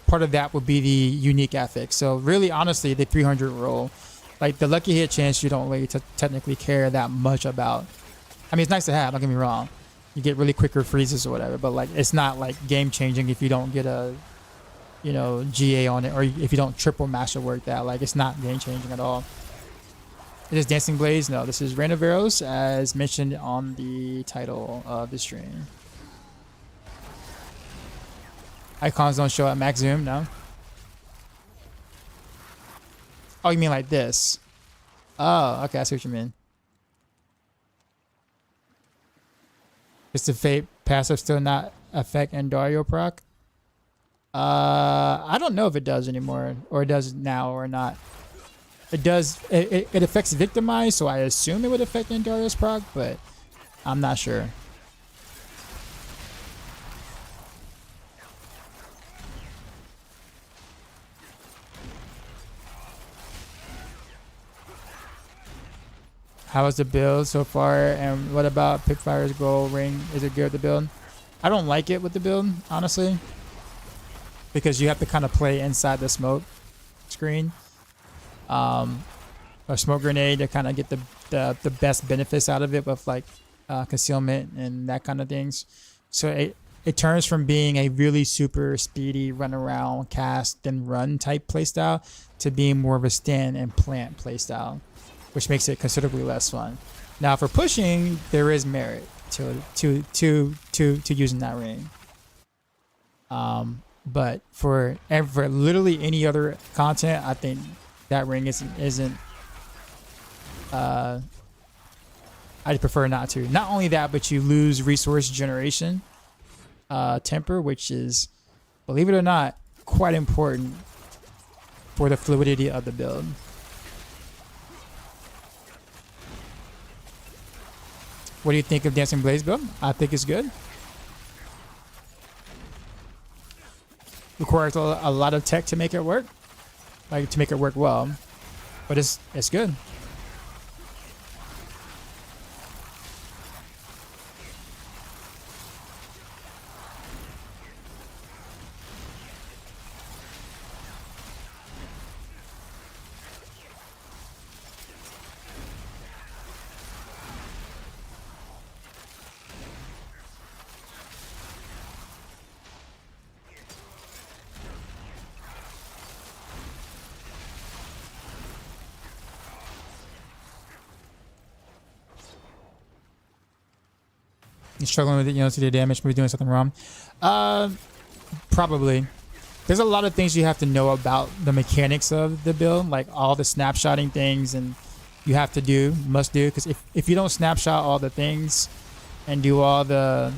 part of that would be the unique affix. So really, honestly, the 300 roll, like, the lucky hit chance, you don't really technically care that much about. I mean, it's nice to have, don't get me wrong. You get really quicker freezes or whatever, but, like, it's not, like, game changing if you don't get a, you know, GA on it, or if you don't triple masterwork that. Like, it's not game changing at all. It is Dancing Blaze. No, this is Rain of Arrows, as mentioned on the title of the stream. Icons don't show at max zoom, no? Oh, you mean like this? Oh, okay, I see what you mean. Is the Fate passive still not affect Endario proc? I don't know if it does anymore, or it does now or not. It does. It affects Victimize, so I assume it would affect Endario's proc, but I'm not sure. How is the build so far, and what about Pickfire's gold ring? Is it good with the build? I don't like it with the build, honestly, because you have to kind of play inside the smoke screen. A smoke grenade to kind of get the best benefits out of it with, like, concealment and that kind of things. So it turns from being a really super speedy run around, cast and run type playstyle to being more of a stand and plant playstyle. which makes it considerably less fun. Now for pushing, there is merit to using that ring. But for literally any other content, I think that ring isn't. I'd prefer not to. Not only that, but you lose resource generation, temper, which is, believe it or not, quite important for the fluidity of the build. What do you think of Dancing Blaze build? I think it's good. Requires a lot of tech to make it work, like to make it work well, but it's good. You're struggling with it, to the damage, maybe doing something wrong. Probably. There's a lot of things you have to know about the mechanics of the build, like all the snapshotting things, and you have to must do, because if you don't snapshot all the things and do all the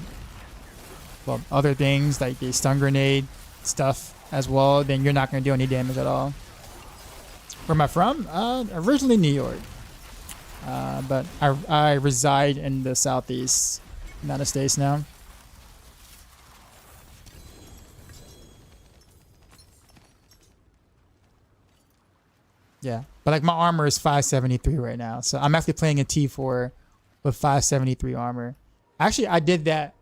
other things like the stun grenade stuff as well, then you're not going to do any damage at all. Where am I from? Originally New York, but I reside in the Southeast United States now. Yeah, but like my armor is 573 right now, so I'm actually playing a T4 with 573 armor. Actually, I did that.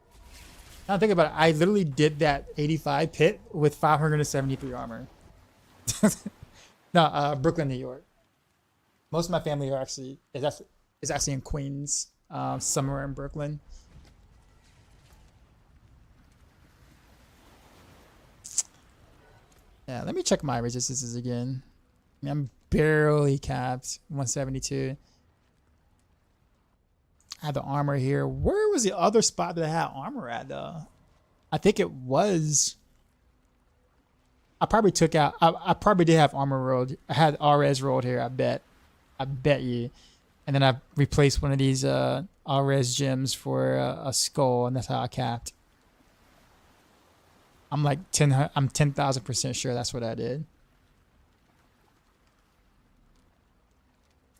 Now think about it. I literally did that 85 pit with 573 armor. No, Brooklyn, New York. Most of my family is actually in Queens, somewhere in Brooklyn. Yeah, let me check my resistances again. I'm barely capped 172. I have the armor here. Where was the other spot that I had armor at though? I think it was. I probably took out. I probably did have armor rolled. I had RS rolled here. I bet you. And then I replaced one of these RS gems for a skull, and that's how I capped. I'm like 10,000% sure that's what I did.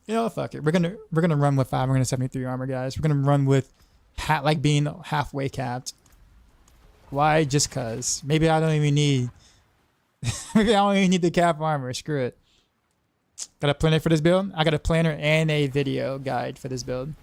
Fuck it. We're gonna run with 573 armor, guys. We're gonna run with being halfway capped. Why? Just cause. Maybe I don't even need. Maybe I don't even need the cap armor. Screw it. Got a planner for this build? I got a planner and a video guide for this build.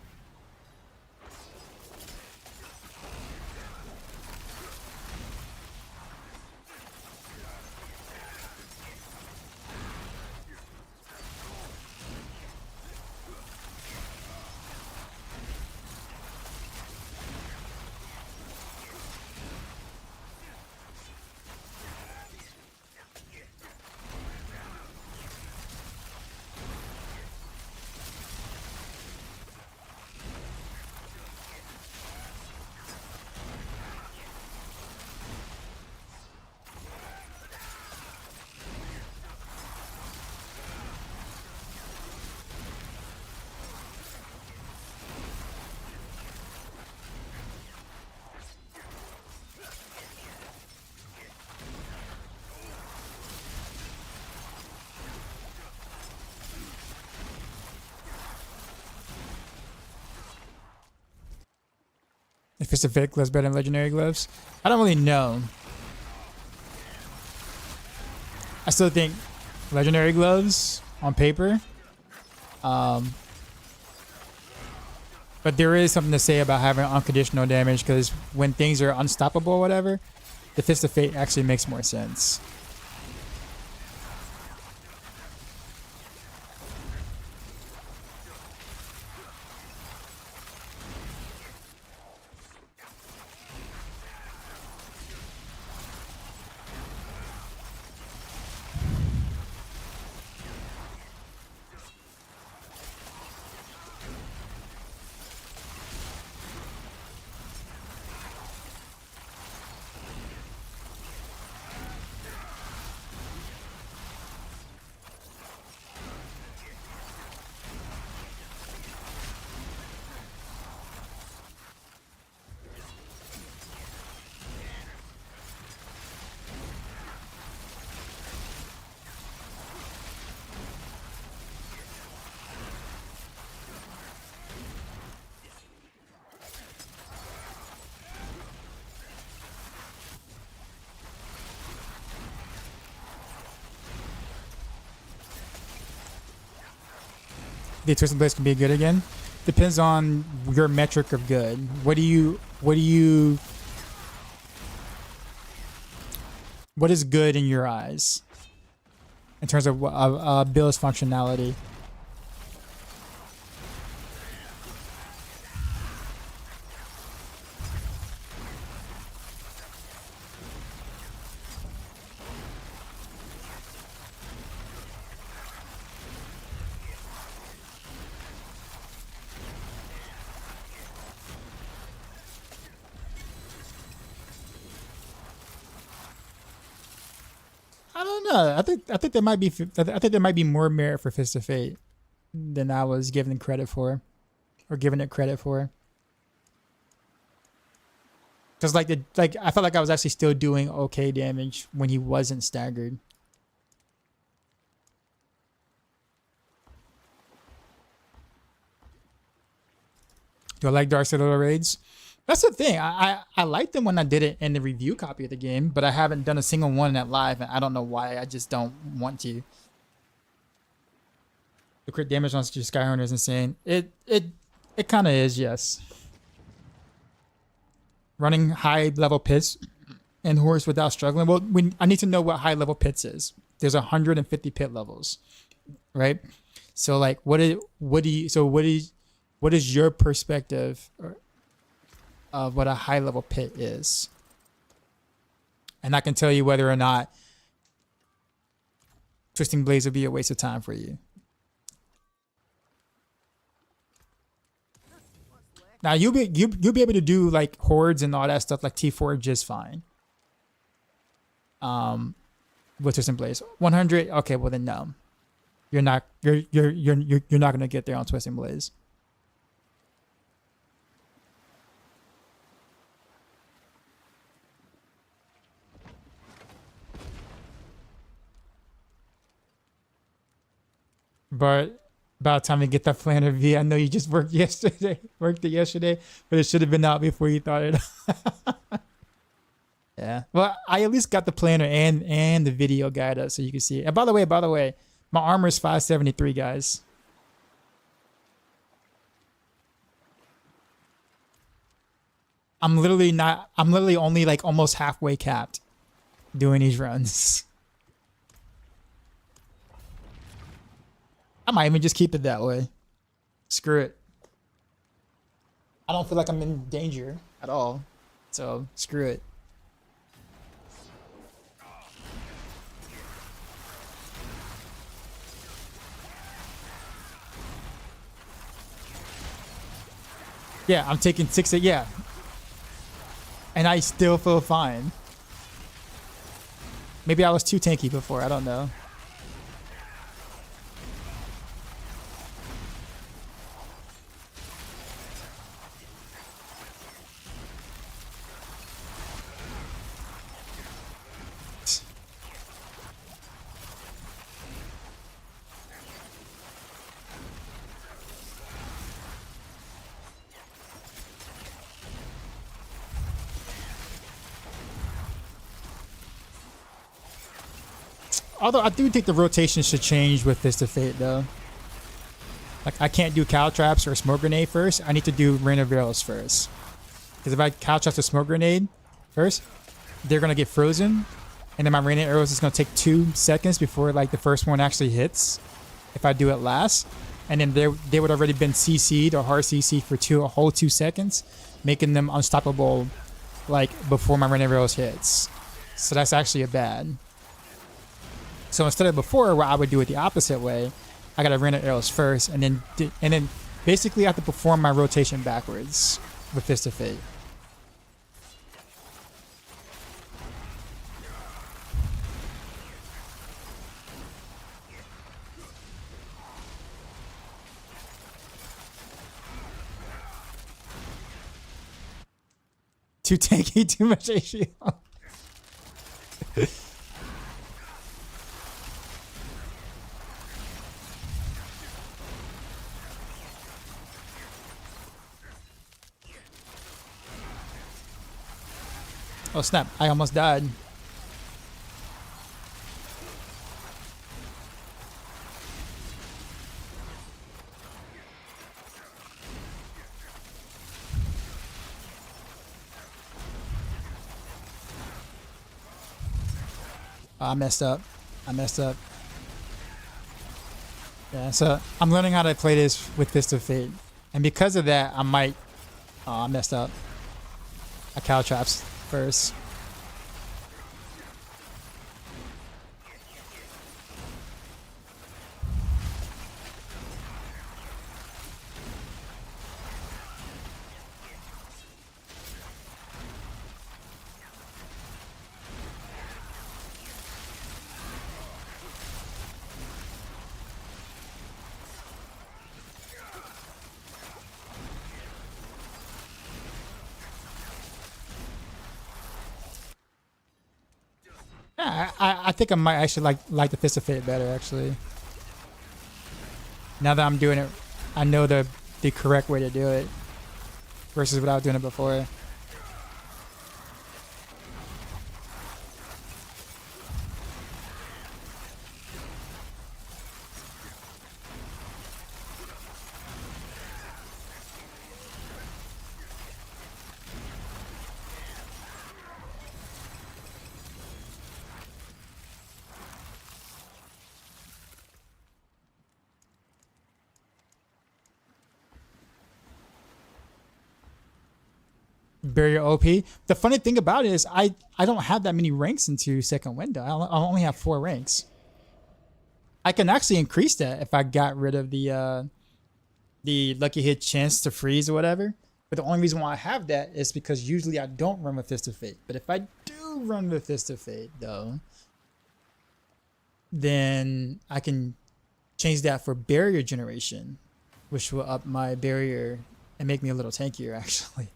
If it's a Vic gloves better than legendary gloves, I don't really know. I still think legendary gloves on paper. But there is something to say about having unconditional damage, because when things are unstoppable or whatever, the Fist of Fate actually makes more sense. the Twisting Blades can be good again? Depends on your metric of good. What is good in your eyes in terms of build's functionality? I don't know. I think there might be more merit for Fist of Fate than I was giving credit for, or giving it credit for. Because I felt like I was actually still doing okay damage when he wasn't staggered. Do I like Dark Citadel raids? That's the thing. I liked them when I did it in the review copy of the game, but I haven't done a single one at live, and I don't know why. I just don't want to. The crit damage on Skyhorner is insane. It kind of is, yes. Running high level pits and horse without struggling. Well, I need to know what high level pits is. There's 150 pit levels, right? So like, what is your perspective of what a high level pit is? And I can tell you whether or not Twisting Blades would be a waste of time for you. Now you'll be able to do like hordes and all that stuff like T4 just fine. With Twisting Blades 100. Okay, well then no, you're not gonna get there on Twisting Blades. But by the time you get that planner V, I know you just worked it yesterday, but it should have been out before you thought it. Yeah. Well, I at least got the planner and the video guide up so you can see it. And by the way, my armor is 573, guys. I'm literally only like almost halfway capped doing these runs. I might even just keep it that way. Screw it. I don't feel like I'm in danger at all. So screw it. Yeah, I'm taking 6. Yeah. And I still feel fine. Maybe I was too tanky before. I don't know. Although I do think the rotation should change with Fist of Fate, though. Like, I can't do cow traps or smoke grenade first. I need to do rain of arrows first. Because if I cow traps a smoke grenade first, they're going to get frozen. And then my rain of arrows is going to take 2 seconds before, like, the first one actually hits. If I do it last. And then they would already been CC'd or hard CC'd for a whole 2 seconds. Making them unstoppable, like, before my rain of arrows hits. So that's actually a bad. So instead of before, where I would do it the opposite way, I gotta run arrows first, and then basically I have to perform my rotation backwards with Fist of Fate. Too tanky, too much HP. Oh snap, I almost died. I messed up. I messed up. Yeah, so I'm learning how to play this with Fist of Fate. And because of that, I might... Oh, I messed up. I cow traps first. Yeah, I think I might actually like the Fist of Fate better, actually. Now that I'm doing it, I know the correct way to do it versus without doing it before. Barrier OP. The funny thing about it is I don't have that many ranks into second window. I only have 4 ranks. I can actually increase that if I got rid of the lucky hit chance to freeze or whatever. But the only reason why I have that is because usually I don't run with Fist of Fate. But if I do run with Fist of Fate though, then I can change that for barrier generation, which will up my barrier and make me a little tankier actually.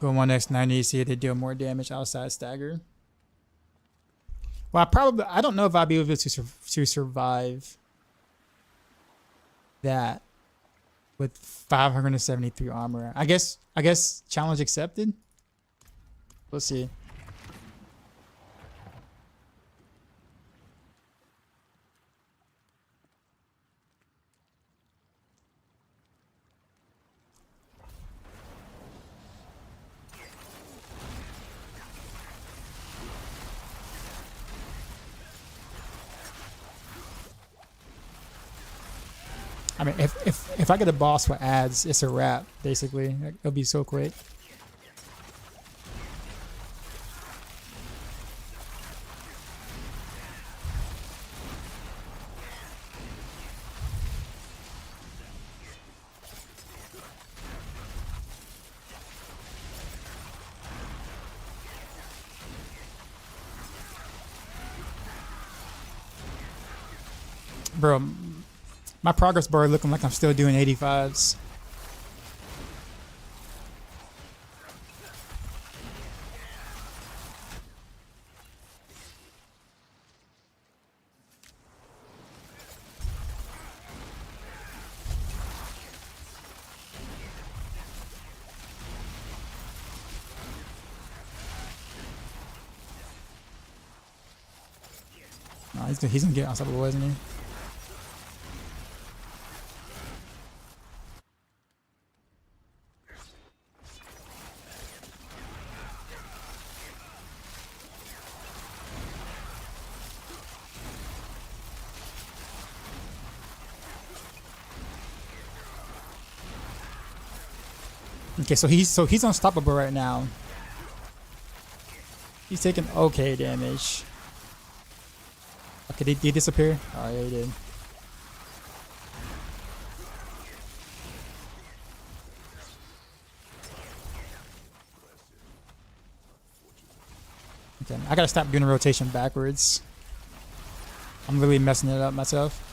Go 1x90, see if they deal more damage outside stagger. Well, I don't know if I'll be able to survive that with 573 armor. I guess challenge accepted. We'll see. I mean, if I get a boss with ads, it's a wrap, basically. It'll be so quick. Bro, my progress bar looking like I'm still doing 85s. No, he's gonna get unstoppable, isn't he? Okay, so he's unstoppable right now. He's taking okay damage. Okay, did he disappear? Oh yeah, he did. Okay, I gotta stop doing the rotation backwards. I'm really messing it up myself.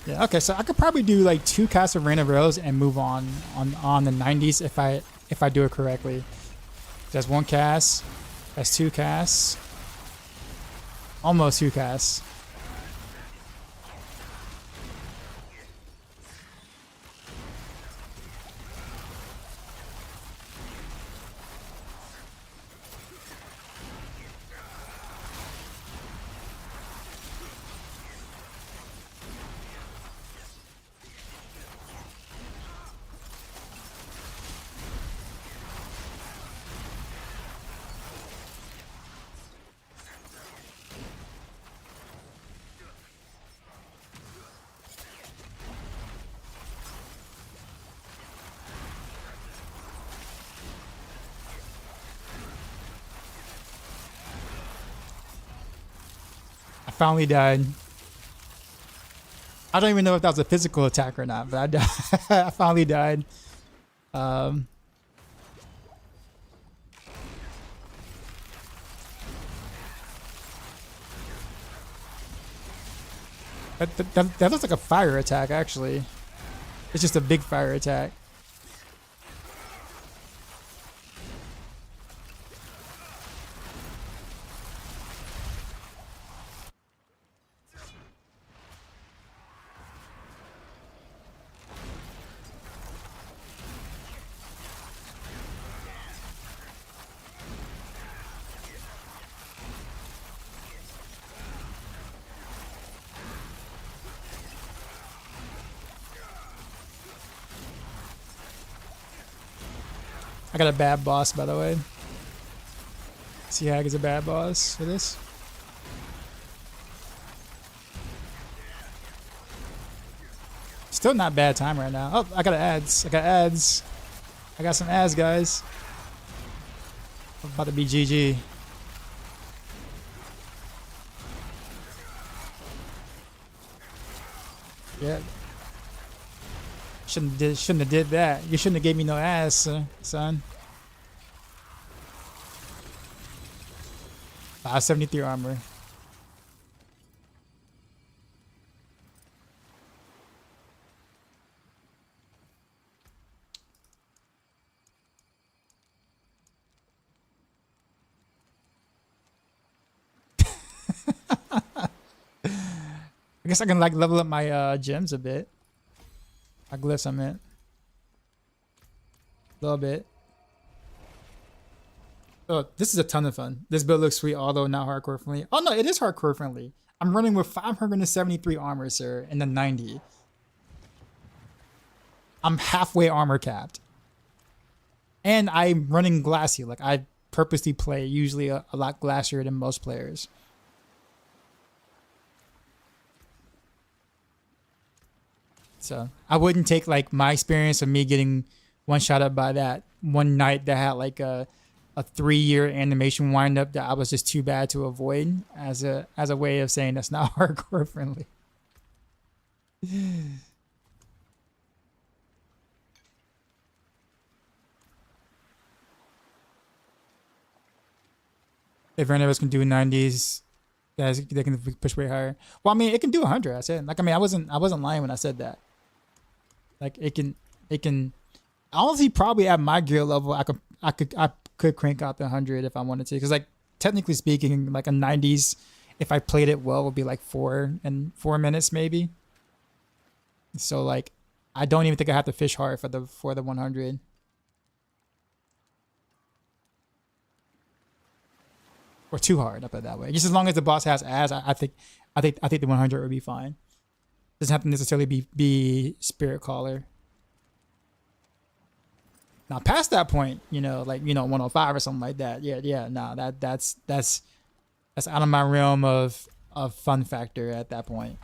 Yeah, okay, so I could probably do like 2 casts of Rain of Arrows and move on the 90s if I do it correctly. That's 1 cast. That's 2 casts. Almost 2 casts. I finally died. I don't even know if that was a physical attack or not, but I died. I finally died. That looks like a fire attack, actually. It's just a big fire attack. I got a bad boss, by the way. Heartseeker is a bad boss for this. Still not bad time right now. Oh, I got ads. I got ads. I got some ads, guys. I'm about to be GG. Yeah. Shouldn't have did that. You shouldn't have gave me no ass, son. 573 armor. I guess I can like level up my gems a bit. My glyphs, I meant. A little bit. Oh, this is a ton of fun. This build looks sweet, although not hardcore friendly. Oh no, it is hardcore friendly. I'm running with 573 armor, sir, and then 90. I'm halfway armor capped. And I'm running glassy. Like, I purposely play usually a lot glassier than most players. So I wouldn't take like my experience of me getting one-shotted by that one knight that had like a 3-year animation windup that I was just too bad to avoid as a way of saying that's not hardcore friendly. If any of us can do 90s, guys, they can push way higher. Well, I mean, it can do 100. I said, like, I mean, I wasn't lying when I said that. Like, it can. Honestly, probably at my gear level, I could crank out the 100 if I wanted to. Because, like, technically speaking, like a 90s, if I played it well, would be like 4 minutes maybe. So like, I don't even think I have to fish hard for the 100. Or too hard, I put it that way. Just as long as the boss has ads, I think the 100 would be fine. Doesn't have to necessarily be Spirit Caller. Now past that point, like 105 or something like that. Yeah, no, that's out of my realm of fun factor at that point.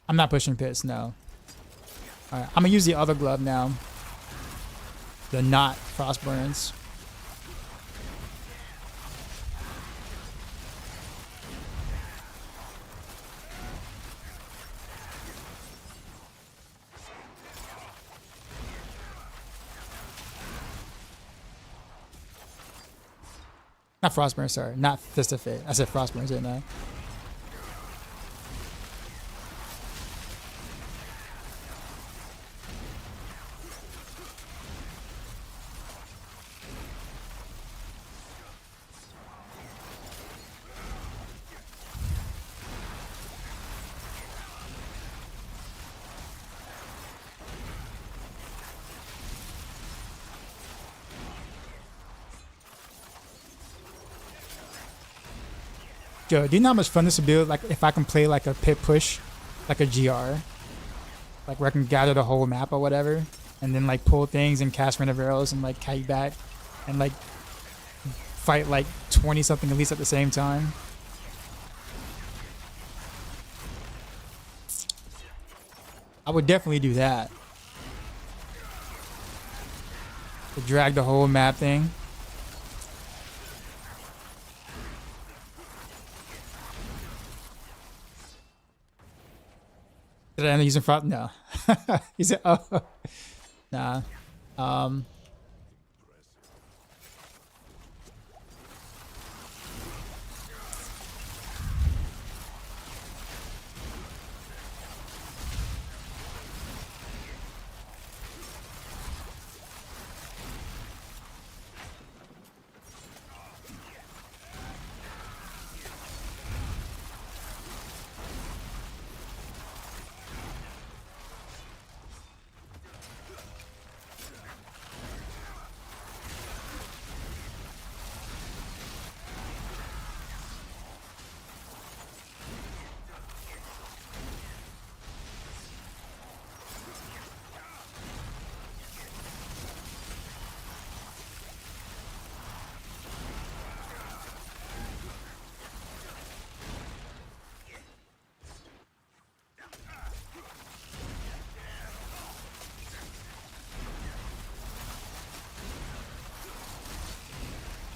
I'm not pushing pits, no. Alright, I'm gonna use the other glove now. The not Frostburns. Not Frostburn, sorry. Not Fist of Fate. I said Frostburn, didn't I? Yo, do you know how much fun this would be? Like if I can play like a pit push, like a GR, like where I can gather the whole map or whatever, and then like pull things and cast random arrows and like kite back, and like fight like 20 something at least at the same time. I would definitely do that. To drag the whole map thing. Did I end up using Frost? No. He said, oh. Nah.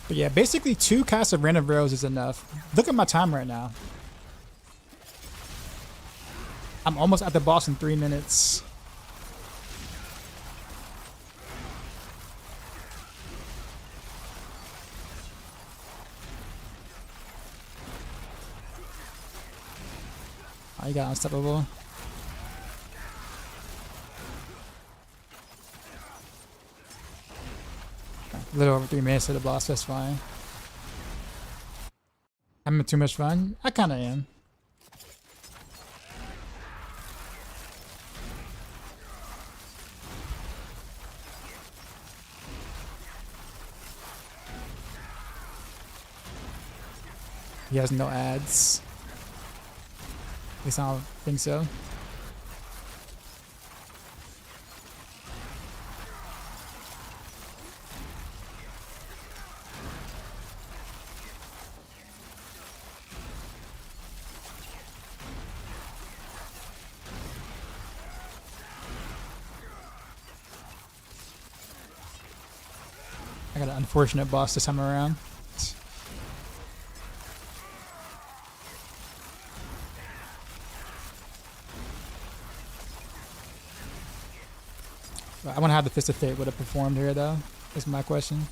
But yeah, basically 2 casts of random arrows is enough. Look at my time right now. I'm almost at the boss in 3 minutes. Oh, you got unstoppable. A little over 3 minutes to the boss, that's fine. Having too much fun? I kinda am. He has no ads. At least I don't think so. I got an unfortunate boss this time around. I wonder how the Fist of Fate would have performed here, though. Is my question.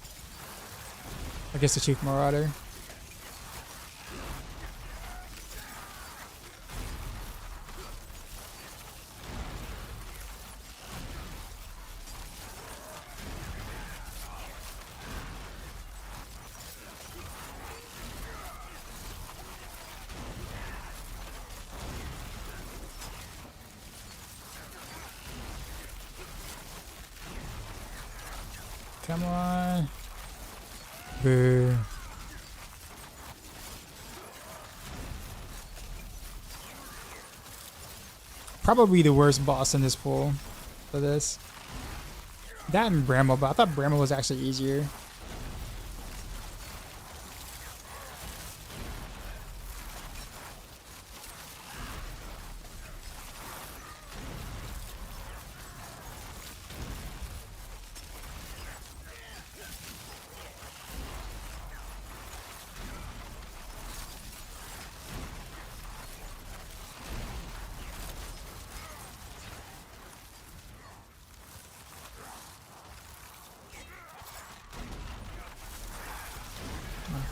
I guess the Chief Marauder. Come on. Boo. Probably the worst boss in this pool for this. That and Bramble, but I thought Bramble was actually easier.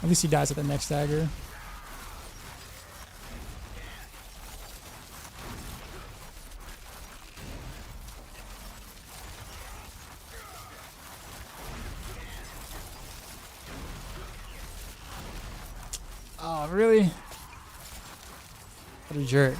At least he dies at the next dagger. Oh, really? What a jerk.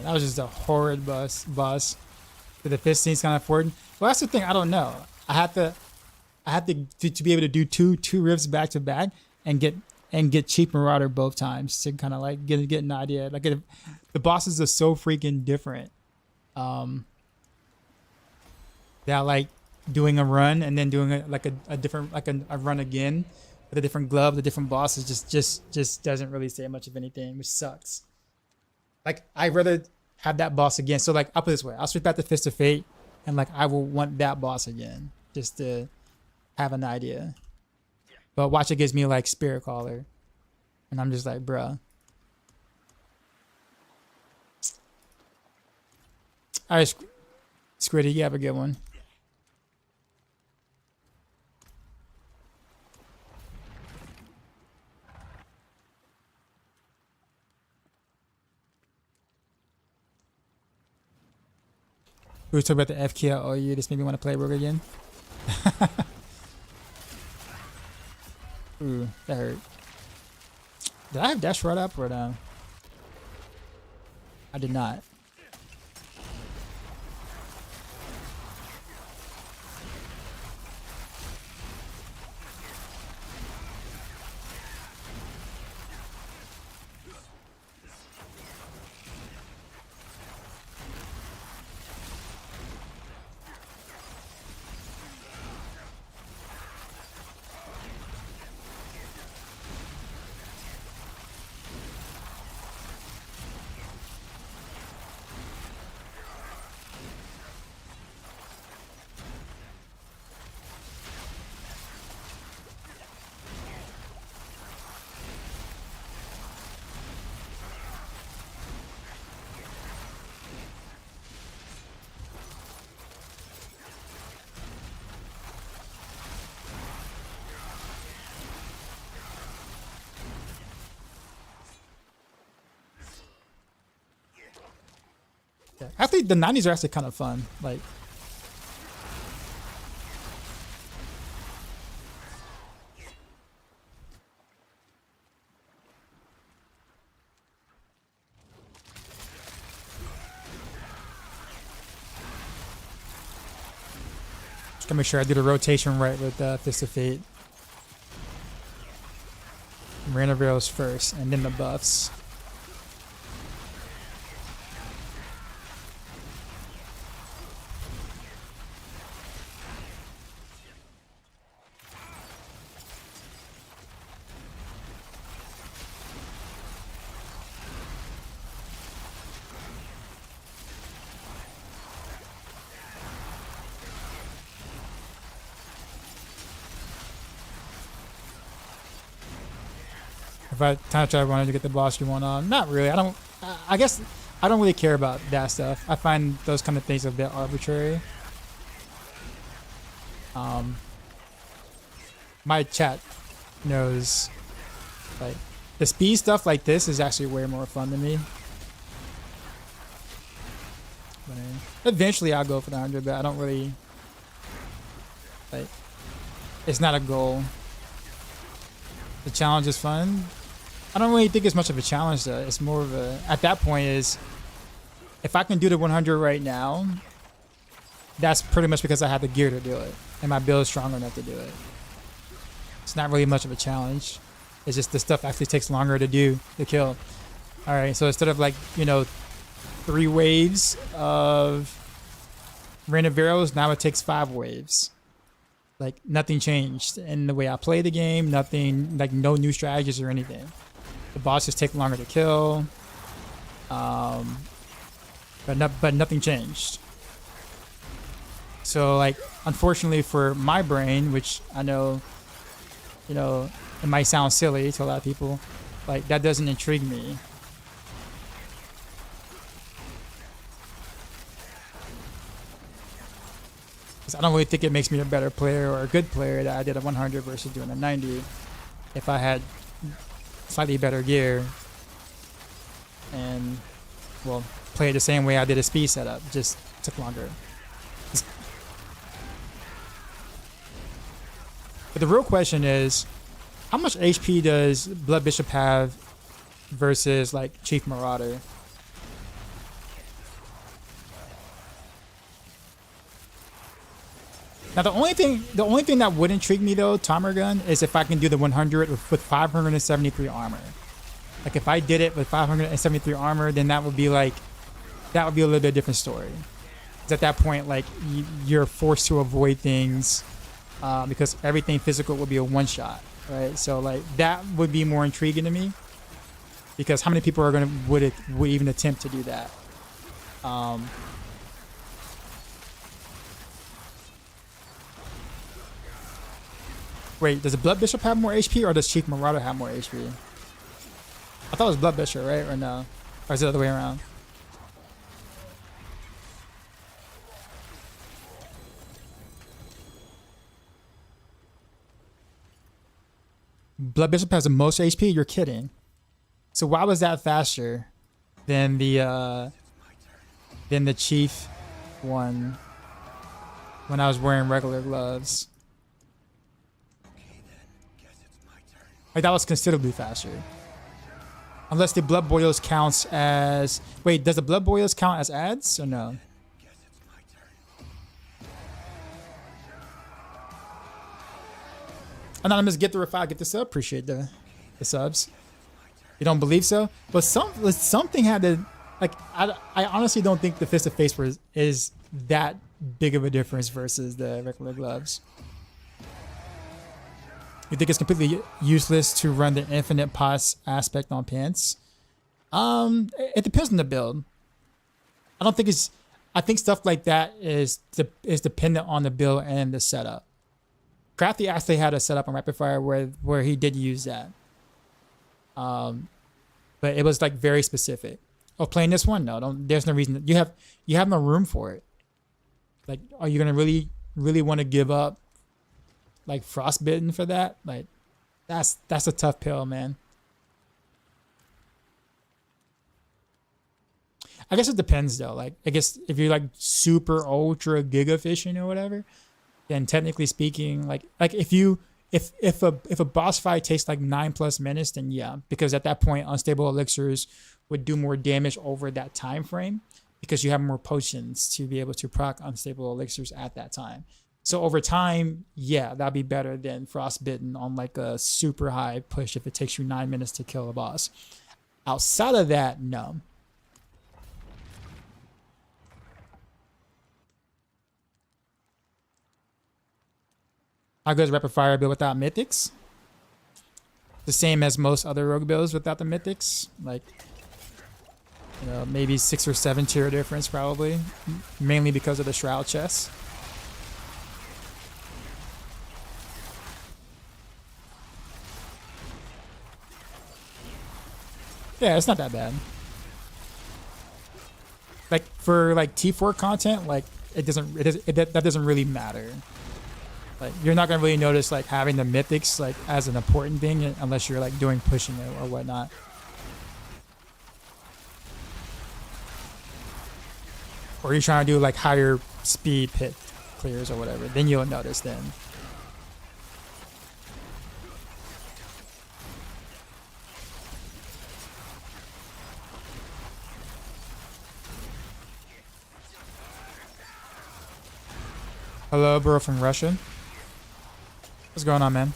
That was just a horrid boss. The 15's kind of important. Well, that's the thing. I don't know. I have to be able to do two rifts back to back and get Cheap Marauder both times to kind of like get an idea. Like the bosses are so freaking different. That like doing a run and then doing a different a run again with a different glove, the different bosses just doesn't really say much of anything, which sucks. Like, I'd rather have that boss again. So, like, I'll put it this way. I'll switch back to Fist of Fate, and, like, I will want that boss again, just to have an idea. But watch, it gives me, like, Spirit Caller. And I'm just like, bruh. All right, Squiddy, you have a good one. We were talking about the FK. Oh, you just made me want to play Rogue again. Ooh, that hurt. Did I have dash right up or no? I did not. Yeah. Actually, the 90s are actually kind of fun. Like, just to make sure I do the rotation right with Fist of Fate. Marina Rails first, and then the buffs. If I time trial wanted to get the boss you want on, not really. I guess I don't really care about that stuff. I find those kind of things a bit arbitrary. My chat knows, like, the speed stuff like this is actually way more fun to me. But eventually I'll go for the 100, but I don't really, like, it's not a goal. The challenge is fun. I don't really think it's much of a challenge though. It's more of a, at that point is, if I can do the 100 right now, that's pretty much because I have the gear to do it. And my build is strong enough to do it. It's not really much of a challenge. It's just the stuff actually takes longer to do, to kill. All right, so instead of like, you know, 3 waves of Rain of Arrows, now it takes 5 waves. Like nothing changed in the way I play the game, nothing, like no new strategies or anything. The bosses take longer to kill, but nothing changed. So like, unfortunately for my brain, which I know, you know, it might sound silly to a lot of people, like that doesn't intrigue me. I don't really think it makes me a better player or a good player that I did a 100 versus doing a 90 if I had slightly better gear and, well, play it the same way I did a speed setup, just took longer. But the real question is, how much HP does Blood Bishop have versus like Chief Marauder? Now the only thing that would intrigue me though, Timer Gun, is if I can do the 100 with 573 armor. Like if I did it with 573 armor, then that would be a little bit different story. Because at that point, like you're forced to avoid things because everything physical would be a one shot, right? So like that would be more intriguing to me. Because how many people are would even attempt to do that? Wait, does the Blood Bishop have more HP or does Chief Marauder have more HP? I thought it was Blood Bishop, right? Or no? Or is it the other way around? Blood Bishop has the most HP? You're kidding. So why was that faster than the Chief one when I was wearing regular gloves? Like that was considerably faster. Unless the Blood Boils counts as... Wait, does the Blood Boils count as ads or no? Anonymous, get the refi, get the sub. Appreciate the subs. You don't believe so? But something had to... Like, I honestly don't think the Fist of Face is that big of a difference versus the regular gloves. You think it's completely useless to run the infinite pos aspect on pants? It depends on the build. I don't think it's... I think stuff like that is dependent on the build and the setup. Crafty actually had a setup on Rapid Fire where he did use that. But it was like very specific. Oh, playing this one? No, don't. There's no reason. You have no room for it. Like, are you gonna really want to give up like Frostbitten for that? Like, that's a tough pill, man. I guess it depends though. Like, I guess if you're like super ultra giga fishing or whatever, then technically speaking, like if a boss fight takes like 9+ minutes, then yeah, because at that point unstable elixirs would do more damage over that time frame because you have more potions to be able to proc unstable elixirs at that time. So over time, yeah, that'd be better than Frostbitten on like a super high push if it takes you 9 minutes to kill a boss. Outside of that, no. How good is Rapid Fire build without mythics? The same as most other rogue builds without the mythics. Like, you know, maybe 6 or 7 tier difference probably. Mainly because of the shroud chest. Yeah, it's not that bad. Like for like T4 content, like that doesn't really matter. Like, you're not gonna really notice like having the mythics like as an important thing unless you're like doing pushing it or whatnot. Or you're trying to do like higher speed pit clears or whatever. Then you'll notice then. Hello, bro from Russia. What's going on, man?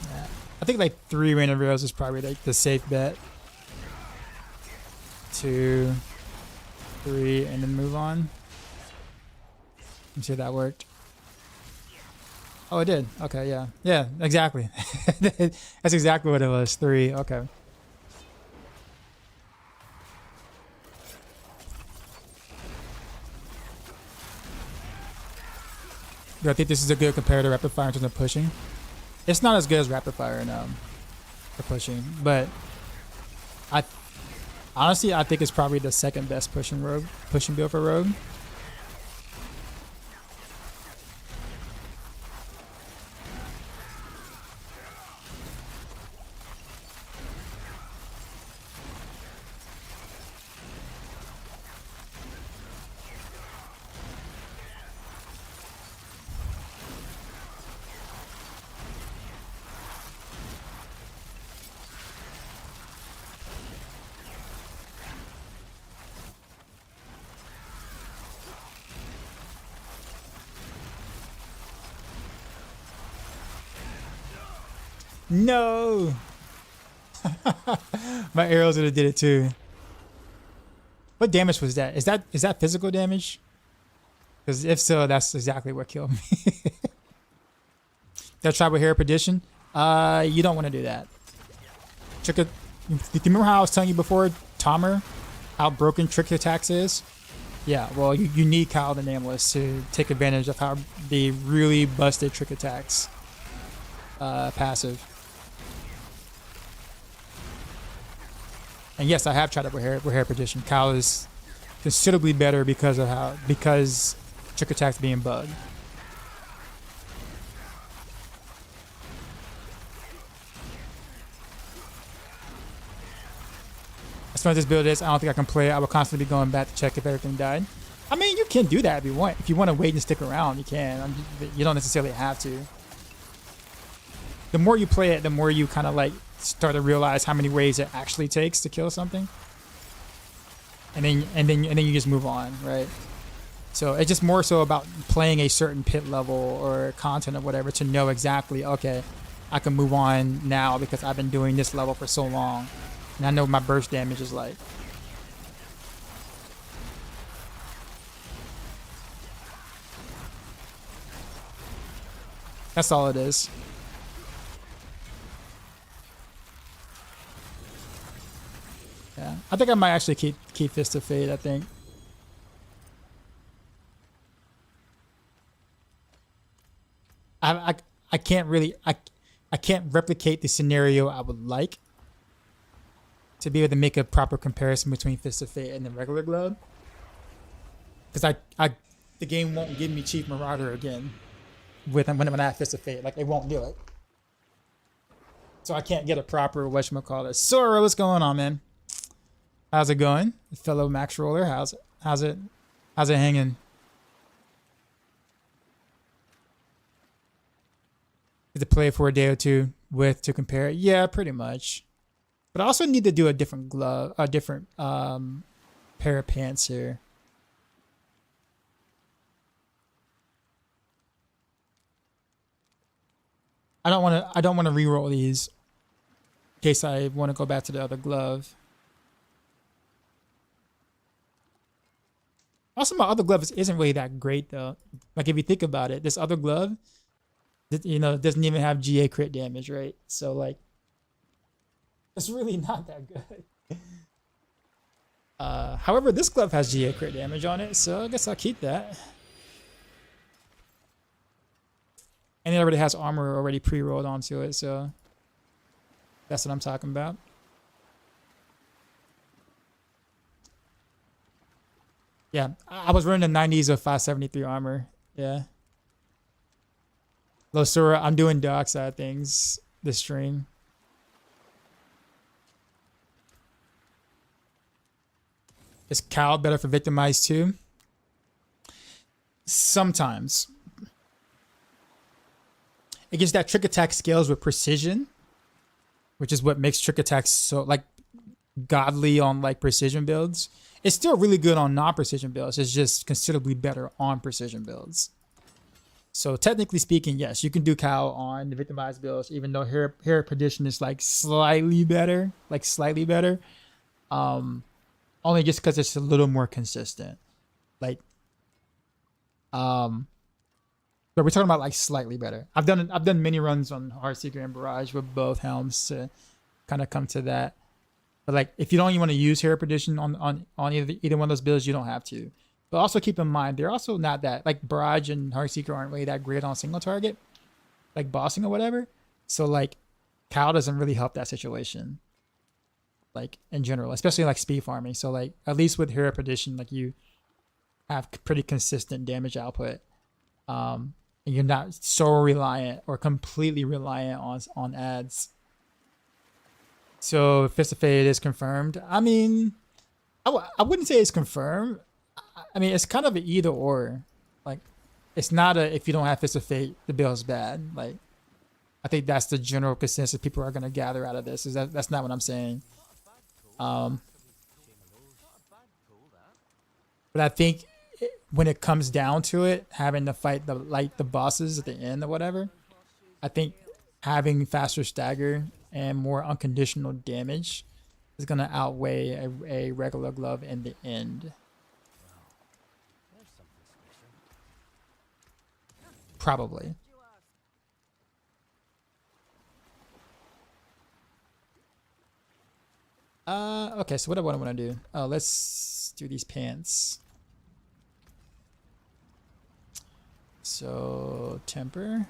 Yeah. I think like 3 rain of arrows is probably like the safe bet. 2, 3, and then move on. Let me see if that worked. Oh, it did. Okay, yeah. Yeah, exactly. That's exactly what it was. 3. Okay. Do I think this is a good comparator to Rapid Fire in terms of pushing? It's not as good as Rapid Fire for pushing, but honestly I think it's probably the second best pushing build for Rogue. No! My arrows would have did it too. What damage was that? Is that physical damage? Because if so, that's exactly what killed me. That tribal hair perdition? You don't want to do that. Trick. You remember how I was telling you before, Tomer, how broken trick attacks is? Yeah, well, you need Kyle the Nameless to take advantage of how the really busted trick attacks passive. And yes, I have tried it with hair perdition. Kyle is considerably better because trick attacks being bugged. As far as this build is, I don't think I can play it. I will constantly be going back to check if everything died. I mean, you can do that if you want. If you want to wait and stick around, you can. You don't necessarily have to. The more you play it, the more you kind of like start to realize how many ways it actually takes to kill something, and then you just move on, right? So it's just more so about playing a certain pit level or content or whatever to know exactly, okay, I can move on now because I've been doing this level for so long, and I know what my burst damage is like. That's all it is. Yeah, I think I might actually keep Fist of Fate. I think. I can't really I can't replicate the scenario I would like to be able to make a proper comparison between Fist of Fate and the regular glove, because the game won't give me Chief Marauder again when I have Fist of Fate. Like, it won't do it. So I can't get a proper whatchamacallit. Sora, what's going on, man? How's it going, fellow Maxroller? How's it hanging? To play for a day or two to compare it? Yeah, pretty much. But I also need to do a different glove, a different pair of pants here. I don't want to re-roll these in case I want to go back to the other glove. Also, my other glove isn't really that great though. Like, if you think about it, this other glove, you know, doesn't even have GA crit damage, right? So like, it's really not that good. However, this glove has GA crit damage on it, so I guess I'll keep that. And it already has armor already pre-rolled onto it, so that's what I'm talking about. Yeah, I was running the 90s of 573 armor. Yeah. Losura, I'm doing dark side things this stream. Is Cal better for Victimize too? Sometimes. It gives that trick attack scales with precision, which is what makes trick attacks so like godly on like precision builds. It's still really good on non-precision builds. It's just considerably better on precision builds. So technically speaking, yes, you can do cow on the victimized builds, even though here perdition is like slightly better, only just because it's a little more consistent. Like, but we're talking about like slightly better. I've done many runs on Heartseeker and Barrage with both helms to kind of come to that. But like, if you don't even want to use hero perdition on either one of those builds, you don't have to. But also keep in mind, they're also not that, like Barrage and Heartseeker aren't really that great on single target, like bossing or whatever. So like, cow doesn't really help that situation, like in general, especially like speed farming. So like, at least with hero perdition, like you have pretty consistent damage output. And you're not so reliant or completely reliant on ads. So Fist of Fate is confirmed. I mean, I wouldn't say it's confirmed. I mean, it's kind of an either or. Like, it's not a if you don't have Fist of Fate, the build's bad. Like, I think that's the general consensus people are going to gather out of this. That's not what I'm saying. But I think when it comes down to it, having to fight the bosses at the end or whatever, I think having faster stagger and more unconditional damage is going to outweigh a regular glove in the end. Probably. Okay, so what do I want to do? Let's do these pants. So temper.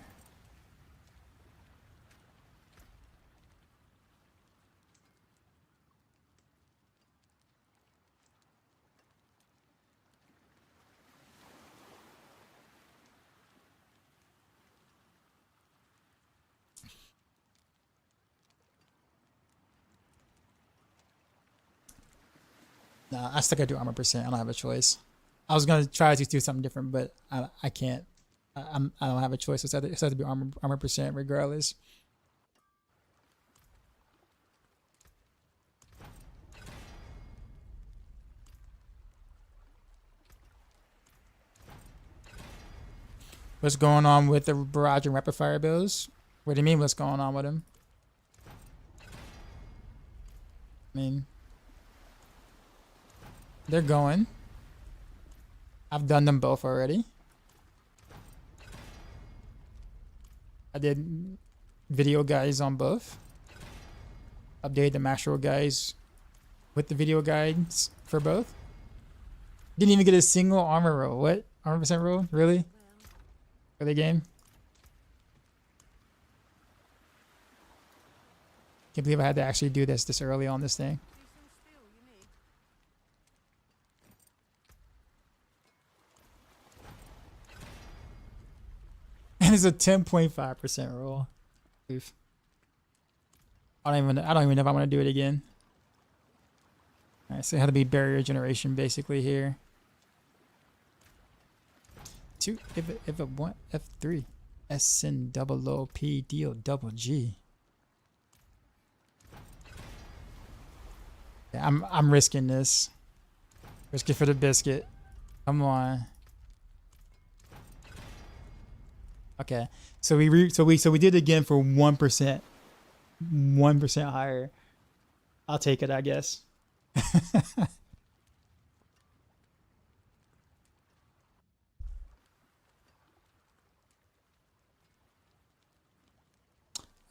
Nah, I still gotta do armor percent. I don't have a choice. I was gonna try to do something different, but I can't. I don't have a choice. It's have to be armor percent regardless. What's going on with the Barrage and rapid fire builds? What do you mean? What's going on with them? I mean, they're going. I've done them both already. I did video guides on both. Updated the Maxroll guys with the video guides for both. Didn't even get a single armor roll. What? Armor percent roll? Really? For the game? Can't believe I had to actually do this early on this thing. And it's a 10.5% roll. Oof. I don't even know if I want to do it again. Alright, so it had to be barrier generation basically here. Two if it want F3. SN double O P deal double G. Yeah, I'm risking this. Risk it for the biscuit. Come on. Okay, so we did it again for 1%, 1% higher. I'll take it, I guess.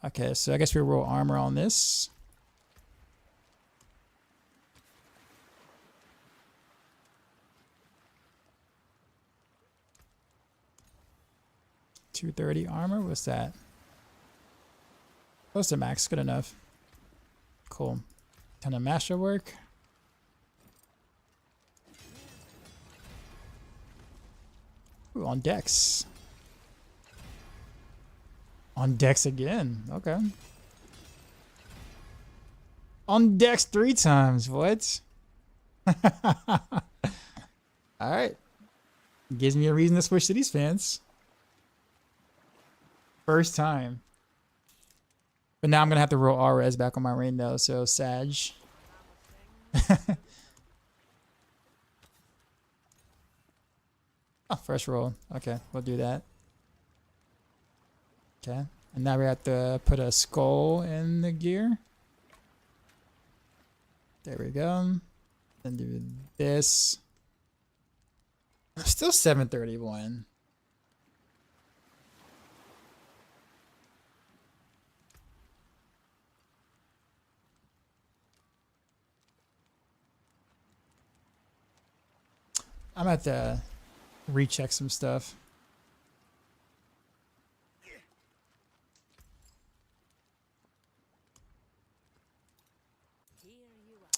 Okay, so I guess we roll armor on this. $230 armor. What's that? Close to max. Good enough. Cool. Ton of masterwork. Ooh, on decks. On decks again. Okay. On decks 3 times. What? Alright. Gives me a reason to switch to these fans. First time. But now I'm gonna have to roll RS back on my rain though, so Sag. Oh, fresh roll. Okay, we'll do that. Okay. And now we have to put a skull in the gear. There we go. Then do this. Still 731. I'm gonna have to recheck some stuff.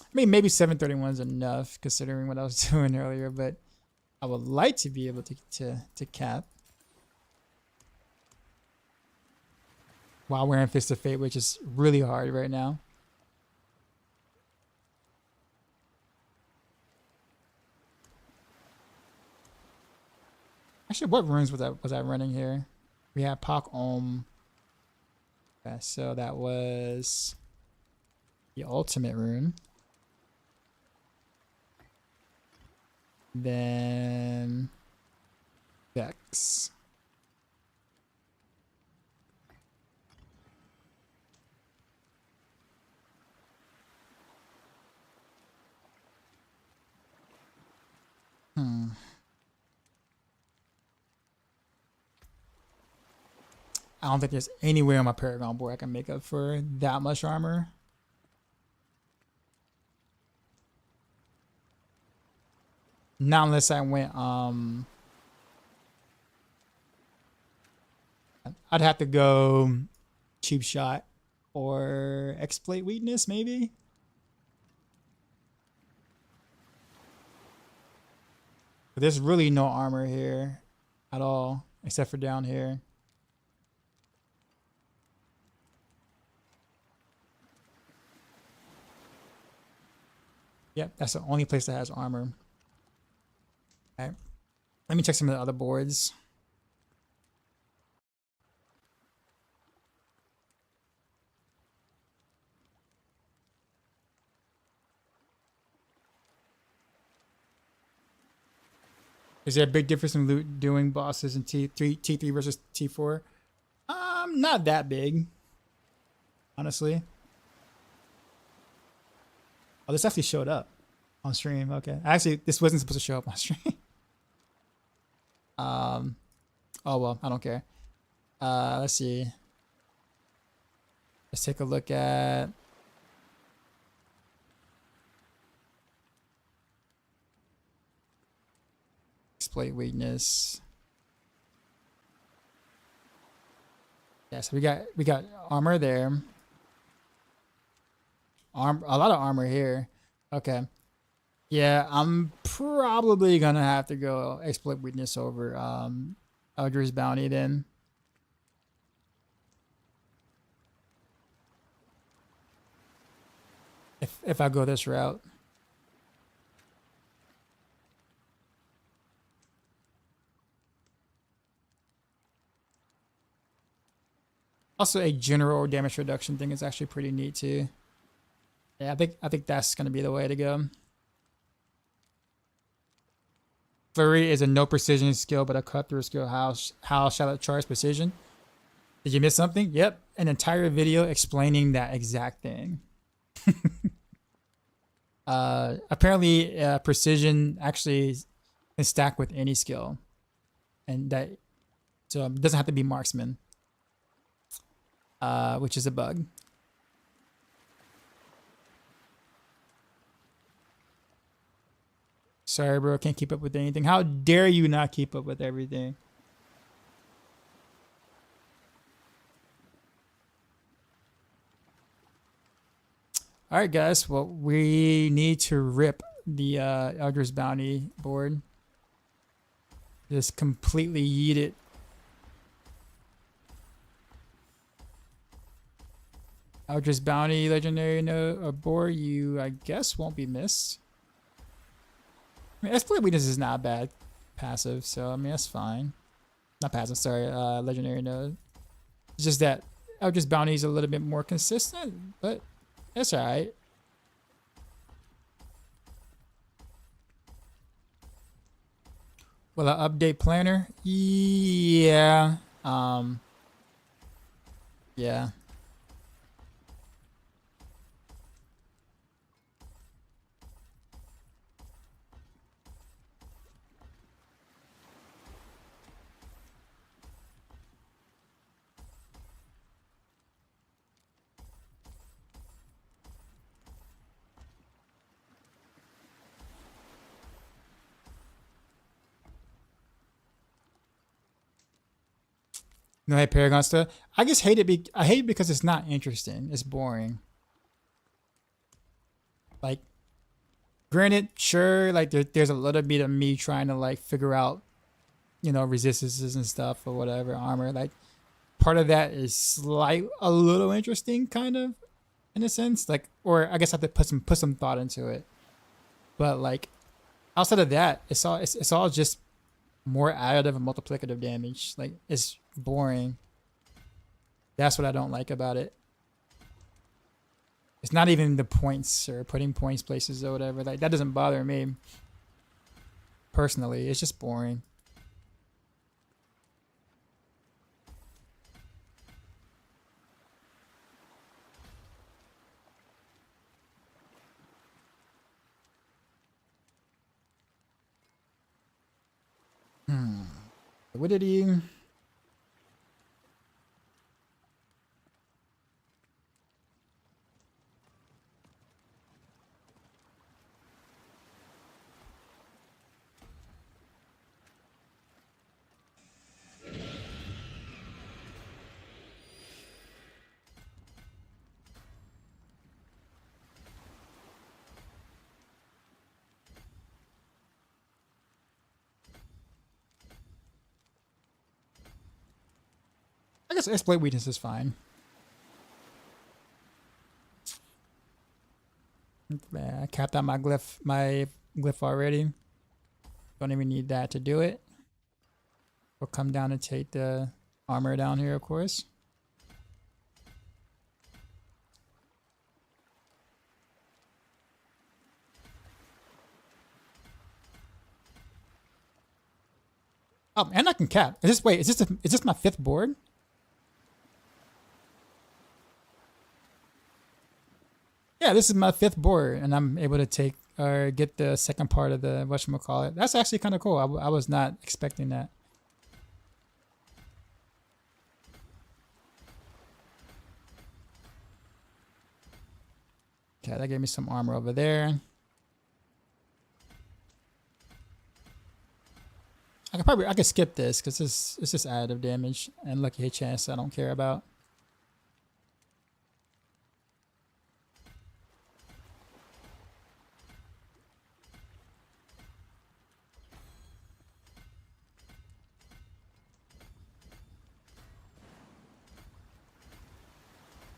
I mean, maybe 731 is enough considering what I was doing earlier, but I would like to be able to cap while wearing Fist of Fate, which is really hard right now. Actually, what runes was I running here? We had Pak Om. Okay, so that was the ultimate rune. Then Vex. I don't think there's anywhere on my Paragon board I can make up for that much armor. Not unless I went, I'd have to go Cheap Shot or Exploit Weakness, maybe. But there's really no armor here at all, except for down here. Yep, that's the only place that has armor. Okay. Let me check some of the other boards. Is there a big difference in loot doing bosses in T3 versus T4? Not that big, honestly. Oh, this actually showed up on stream. Okay, actually, this wasn't supposed to show up on stream. Oh well, I don't care. Let's see. Let's take a look at Exploit Weakness. Yeah, so we got armor there. A lot of armor here. Okay. Yeah, I'm probably gonna have to go Exploit Weakness over Eldritch Bounty then. If I go this route. Also, a general damage reduction thing is actually pretty neat too. Yeah, I think that's gonna be the way to go. Flurry is a no precision skill, but a cut through skill. How shall it charge precision? Did you miss something? Yep, an entire video explaining that exact thing. Apparently, precision actually can stack with any skill, and that so it doesn't have to be marksman, which is a bug. Sorry, bro, can't keep up with anything. How dare you not keep up with everything? All right, guys. Well, we need to rip the Eldritch Bounty board. Just completely yeet it. Eldritch Bounty legendary board, you I guess won't be missed. I mean, Exploit Weakness is not bad passive, so I mean that's fine. Not passive, sorry, legendary node. It's just that Eldritch Bounty is a little bit more consistent, but that's alright. Will I update planner? Yeah. Yeah. No, hey, Paragon stuff. I just hate it. I hate it because it's not interesting. It's boring. Like, granted, sure, like there's a little bit of me trying to like figure out, you know, resistances and stuff or whatever, armor. Like, part of that is a little interesting, kind of, in a sense. Like, or I guess I have to put some thought into it. But like, outside of that, it's all just more additive and multiplicative damage. Like, it's boring. That's what I don't like about it. It's not even the points or putting points places or whatever. Like, that doesn't bother me personally. It's just boring. What did he? I guess exploit weakness is fine. I capped out my glyph already. Don't even need that to do it. We'll come down and take the armor down here, of course. Oh, and I can cap. Is this my 5th board? Yeah, this is my 5th board, and I'm able to take or get the second part of the whatchamacallit. That's actually kind of cool. I was not expecting that. Okay, that gave me some armor over there. I could skip this because it's just additive damage and lucky hit chance I don't care about.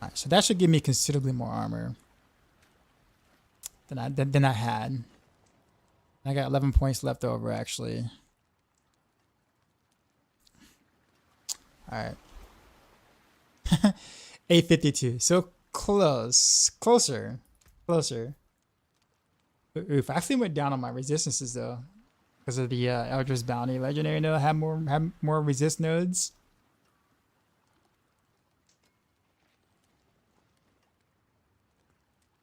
Alright, so that should give me considerably more armor than I had. I got 11 points left over actually. All right. 852. So closer. Oof, I actually went down on my resistances though, because of the Eldritch Bounty legendary node have more resist nodes.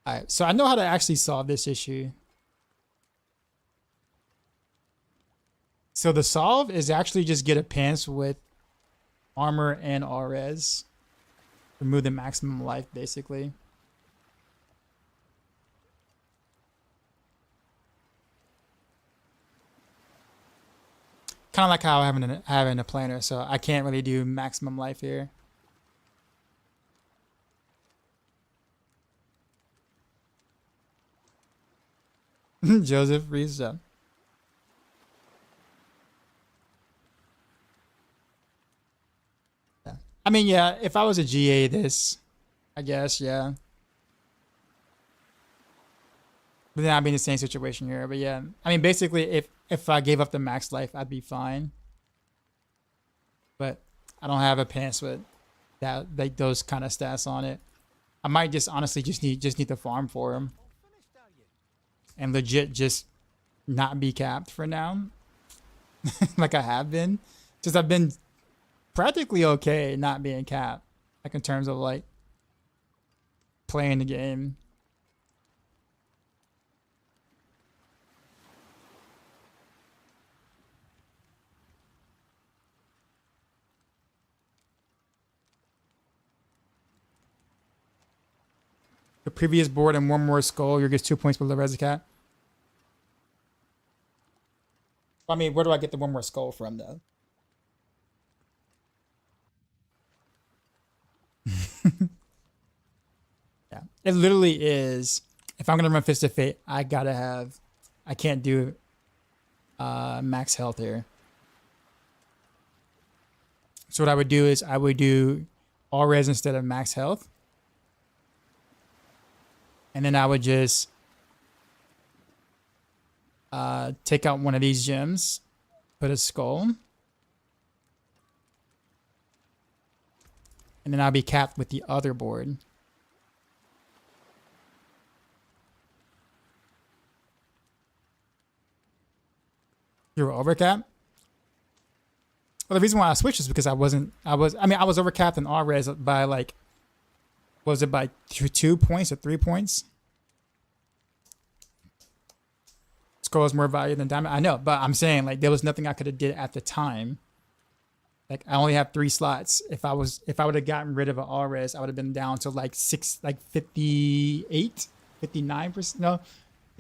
All right, so I know how to actually solve this issue. So the solve is actually just get a pants with armor and RS. Remove the maximum life, basically. Kind of like how I'm having a planner, so I can't really do maximum life here. Joseph reads up. Yeah. I mean, yeah, if I was a GA this, I guess, yeah. But then I'd be in the same situation here. But yeah, I mean, basically, if I gave up the max life, I'd be fine. But I don't have a pants with that, like those kind of stats on it. I might just honestly just need to farm for him. And legit just not be capped for now. Like I have been. Because I've been practically okay not being capped. like in terms of like playing the game. The previous board and one more skull, you get 2 points below Rezicat. I mean, where do I get the one more skull from, though? Yeah, it literally is. If I'm gonna run Fist of Fate, I gotta have. I can't do max health here. So what I would do is I would do all res instead of max health, and then I would just take out one of these gems, put a skull, and then I'll be capped with the other board. You were overcapped? Well, the reason why I switched is because I was overcapped in all res by like, was it by 2 points or 3 points? Skull is more value than diamond. I know, but I'm saying like there was nothing I could have did at the time. Like I only have 3 slots. If I would have gotten rid of an all res, I would have been down to like 58, 59%. No,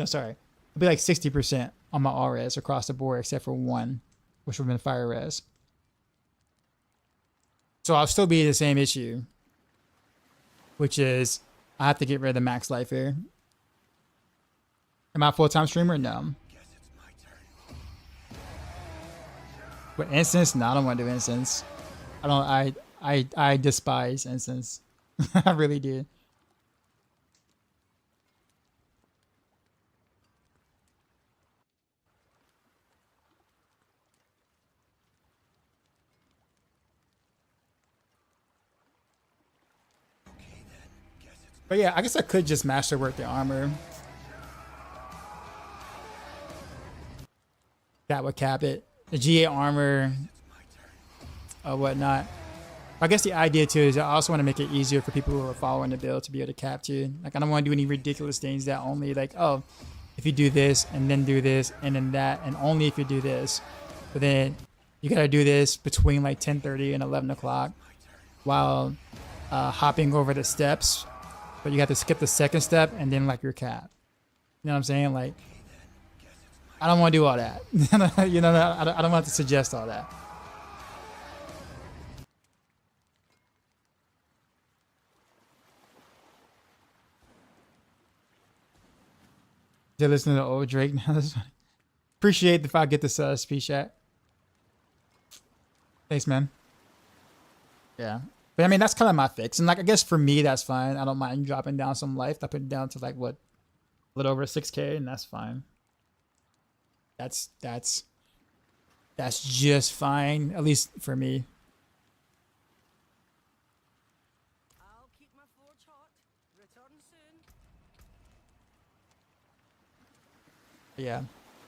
sorry. It'd be like 60% on my all res across the board, except for one, which would have been fire res. So I'll still be the same issue, which is I have to get rid of the max life here. Am I a full-time streamer? No. But instance? No, I don't want to do instance. I despise instance. I really do. But yeah, I guess I could just masterwork the armor. That would cap it. The GA armor or whatnot. I guess the idea too is I also want to make it easier for people who are following the build to be able to cap too. Like I don't want to do any ridiculous things that only like, oh, if you do this and then do this and then that and only if you do this. But then you gotta do this between like 10:30 and 11 o'clock while hopping over the steps. But you have to skip the second step and then like your cap. You know what I'm saying? Like, I don't want to do all that. You know, I don't want to suggest all that. They're listening to old Drake now. That's funny. Appreciate if I get this speech chat. Thanks, man. Yeah. But I mean, that's kind of my fix. And like, I guess for me, that's fine. I don't mind dropping down some life. I put it down to like, what, a little over 6K, and that's fine. That's just fine, at least for me. I'll keep my forge hot. Return soon. Yeah.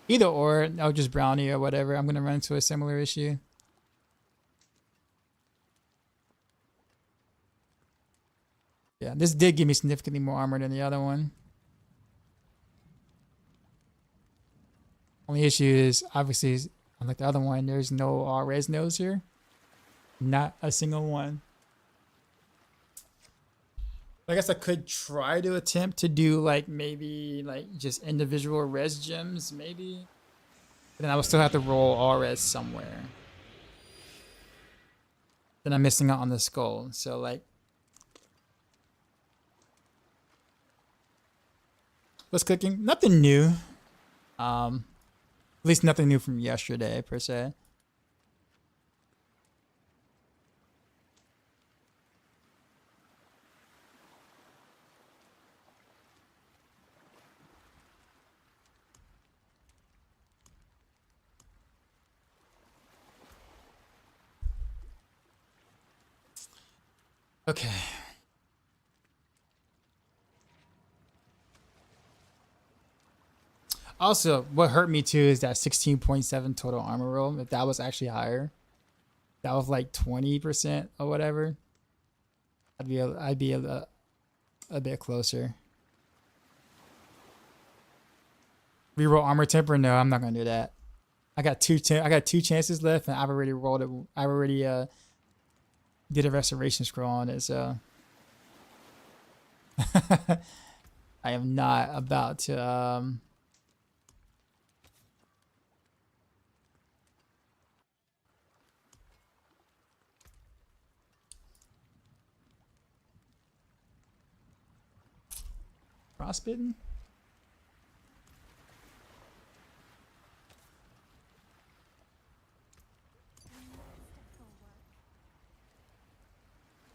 Either or, I'll just brownie or whatever. I'm going to run into a similar issue. Yeah, this did give me significantly more armor than the other one. Only issue is, obviously, unlike the other one, there's no res nodes here. Not a single one. I guess I could try to attempt to do like maybe like just individual res gems, maybe. But then I would still have to roll all res somewhere. Then I'm missing out on the skull. So like, what's cooking? Nothing new. At least nothing new from yesterday, per se. Okay. Also, what hurt me too is that 16.7 total armor roll. If that was actually higher, that was like 20% or whatever. I'd be a bit closer. Reroll armor temper? No, I'm not gonna do that. I got two chances left, and I've already rolled it. I already did a restoration scroll on it, so I am not about to frostbitten.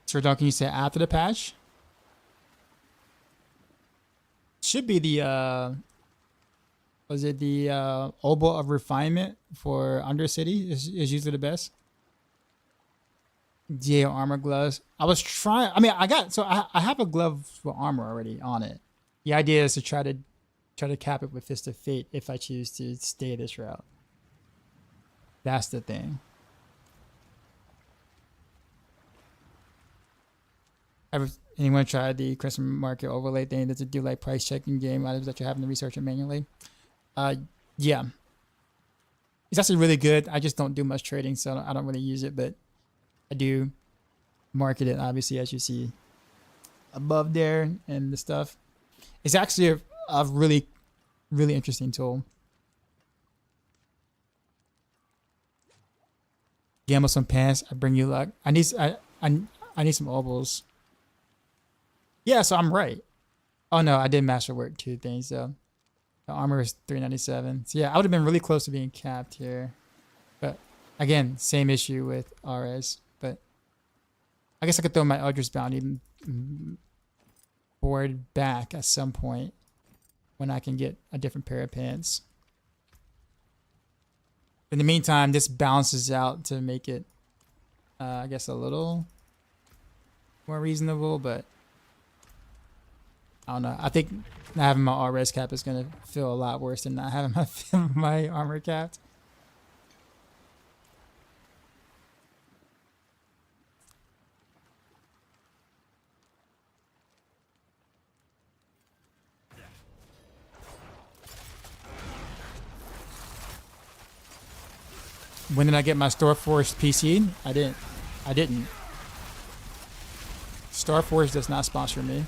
Sir Duncan, you said after the patch? Should be the was it the Obol of Refinement for Undercity is usually the best. GA armor gloves. I was trying, I mean, I have a glove with armor already on it. The idea is to try to cap it with Fist of Fate if I choose to stay this route. That's the thing. Anyone tried the Christmas market overlay thing? Does it do like price checking game items that you're having to research it manually? Yeah. It's actually really good. I just don't do much trading, so I don't really use it, but I do market it, obviously, as you see above there and the stuff. It's actually a really, really interesting tool. Gamble some pants. I bring you luck. I need some obols. Yeah, so I'm right. Oh no, I did masterwork 2 things though. The armor is 397. So yeah, I would have been really close to being capped here. But again, same issue with RS. But I guess I could throw my Eldritch Bounty board back at some point when I can get a different pair of pants. In the meantime, this balances out to make it, I guess, a little more reasonable, but I don't know. I think not having my RS cap is going to feel a lot worse than not having my armor capped. When did I get my Starforce PC? I didn't. Starforce does not sponsor me.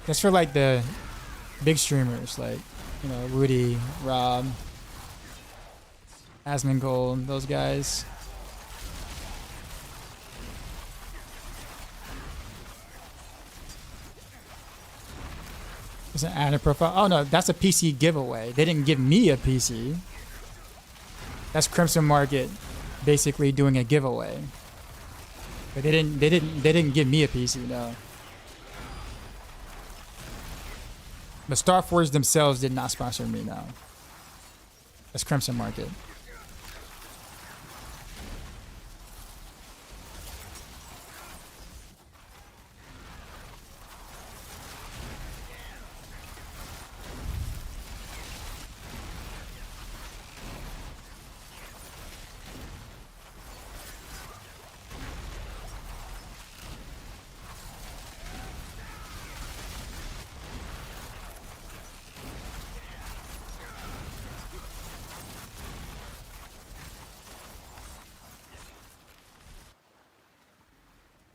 That's for like the big streamers, like, you know, Rudy, Rob, Asmongold, those guys. There's an added profile. Oh no, that's a PC giveaway. They didn't give me a PC. That's Crimson Market basically doing a giveaway. But they didn't give me a PC, no. The Starforge themselves did not sponsor me, no. That's Crimson Market.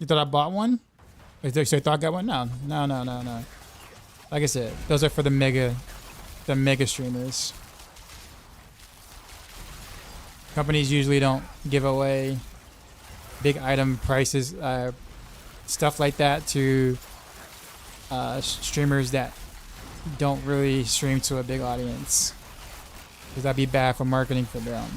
You thought I bought one? So you thought I got one? No. Like I said, those are for the mega streamers. Companies usually don't give away big item prices, stuff like that to streamers that don't really stream to a big audience, because that'd be bad for marketing for them.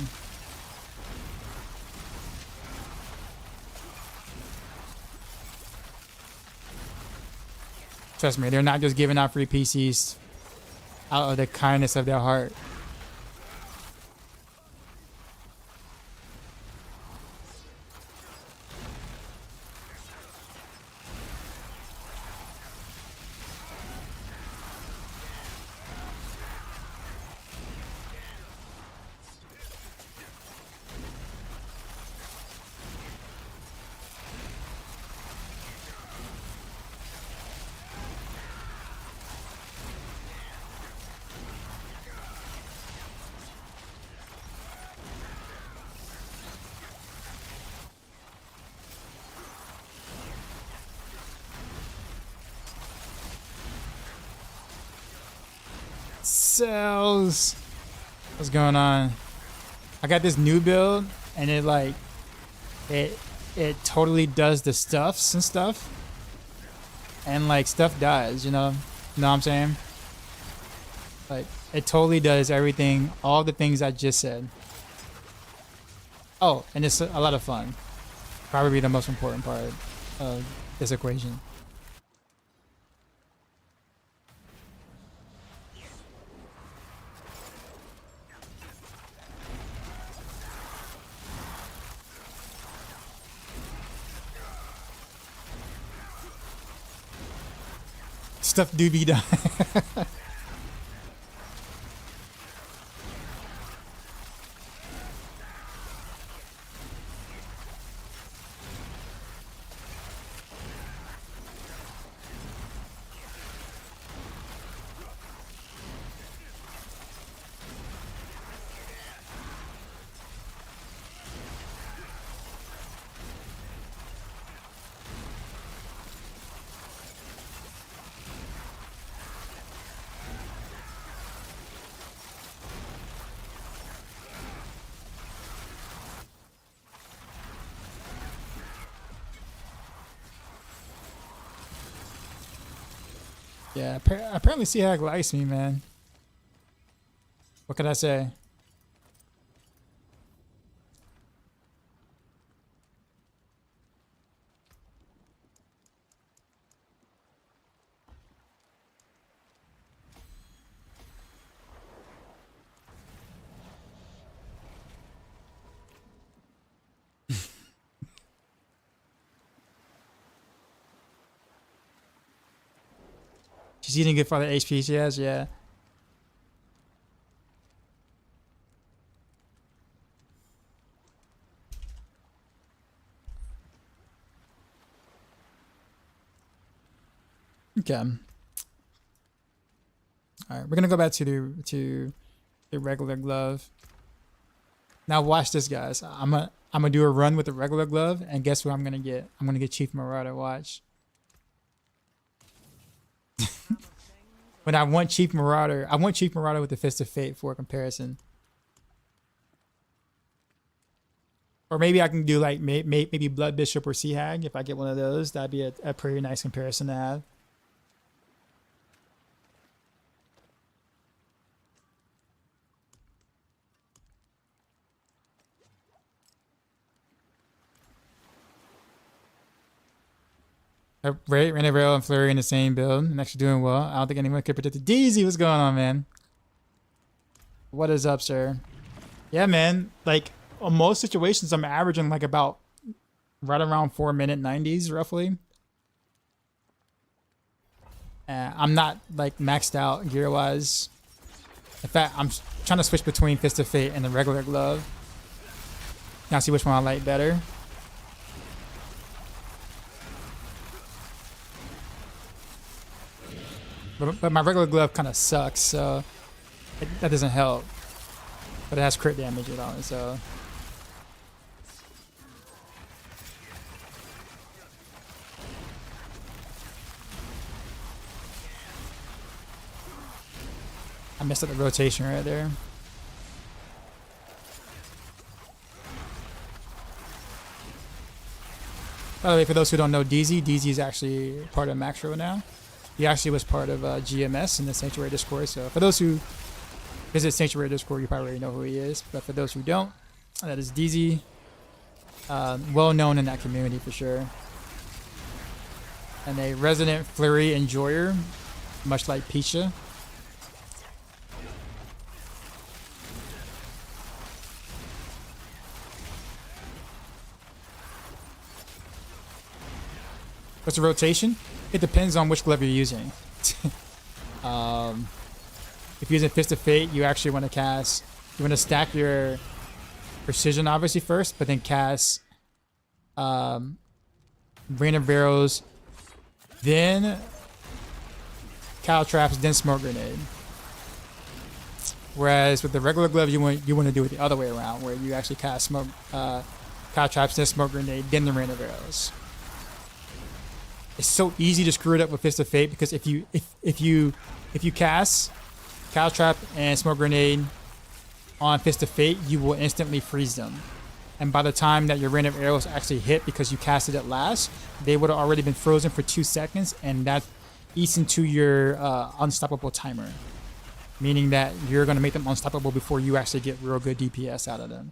Trust me, they're not just giving out free PCs out of the kindness of their heart. cells. What's going on? I got this new build, and it like it totally does the stuffs and stuff, and like stuff dies. You know what I'm saying? Like it totally does everything, all the things I just said. Oh, and it's a lot of fun. Probably the most important part of this equation. Stuff do be done. Yeah, apparently Heartseeker likes me, man. What can I say? She's eating good for the HP she has, yeah. Okay. All right, we're gonna go back to the regular glove. Now watch this, guys. I'm gonna do a run with the regular glove, and guess what I'm gonna get? I'm gonna get Chief Marauder. Watch. But I want Chief Marauder. I want Chief Marauder with the Fist of Fate for a comparison. Or maybe I can do like maybe Blood Bishop or Sea Hag. If I get one of those, that'd be a pretty nice comparison to have. Right, Reneville and Flurry in the same build and actually doing well. I don't think anyone could predict it. DZ, what's going on, man? What is up, sir? Yeah, man. Like, on most situations, I'm averaging like about right around 4-minute 90s, roughly. I'm not like maxed out gear-wise. In fact, I'm trying to switch between Fist of Fate and the regular glove. Now see which one I like better. But my regular glove kind of sucks, so that doesn't help. But it has crit damage on it, so. I messed up the rotation right there. By the way, for those who don't know DZ is actually part of Maxroll now. He actually was part of GMS in the Sanctuary Discord. So for those who visit Sanctuary Discord, you probably already know who he is. But for those who don't, that is DZ. Well known in that community for sure. And a resident Flurry enjoyer, much like Pisha. What's the rotation? It depends on which glove you're using. If you're using Fist of Fate, you actually want to cast. You want to stack your precision, obviously, first, but then cast Rain of Arrows, then Cow Traps, then Smoke Grenade. Whereas with the regular glove, you want to do it the other way around, where you actually cast Cow Traps, then Smoke Grenade, then the Rain of Arrows. It's so easy to screw it up with Fist of Fate because if you cast Cow Trap and Smoke Grenade on Fist of Fate, you will instantly freeze them. And by the time that your random arrows actually hit because you casted it last, they would have already been frozen for 2 seconds, and that eats into your unstoppable timer. Meaning that you're going to make them unstoppable before you actually get real good DPS out of them.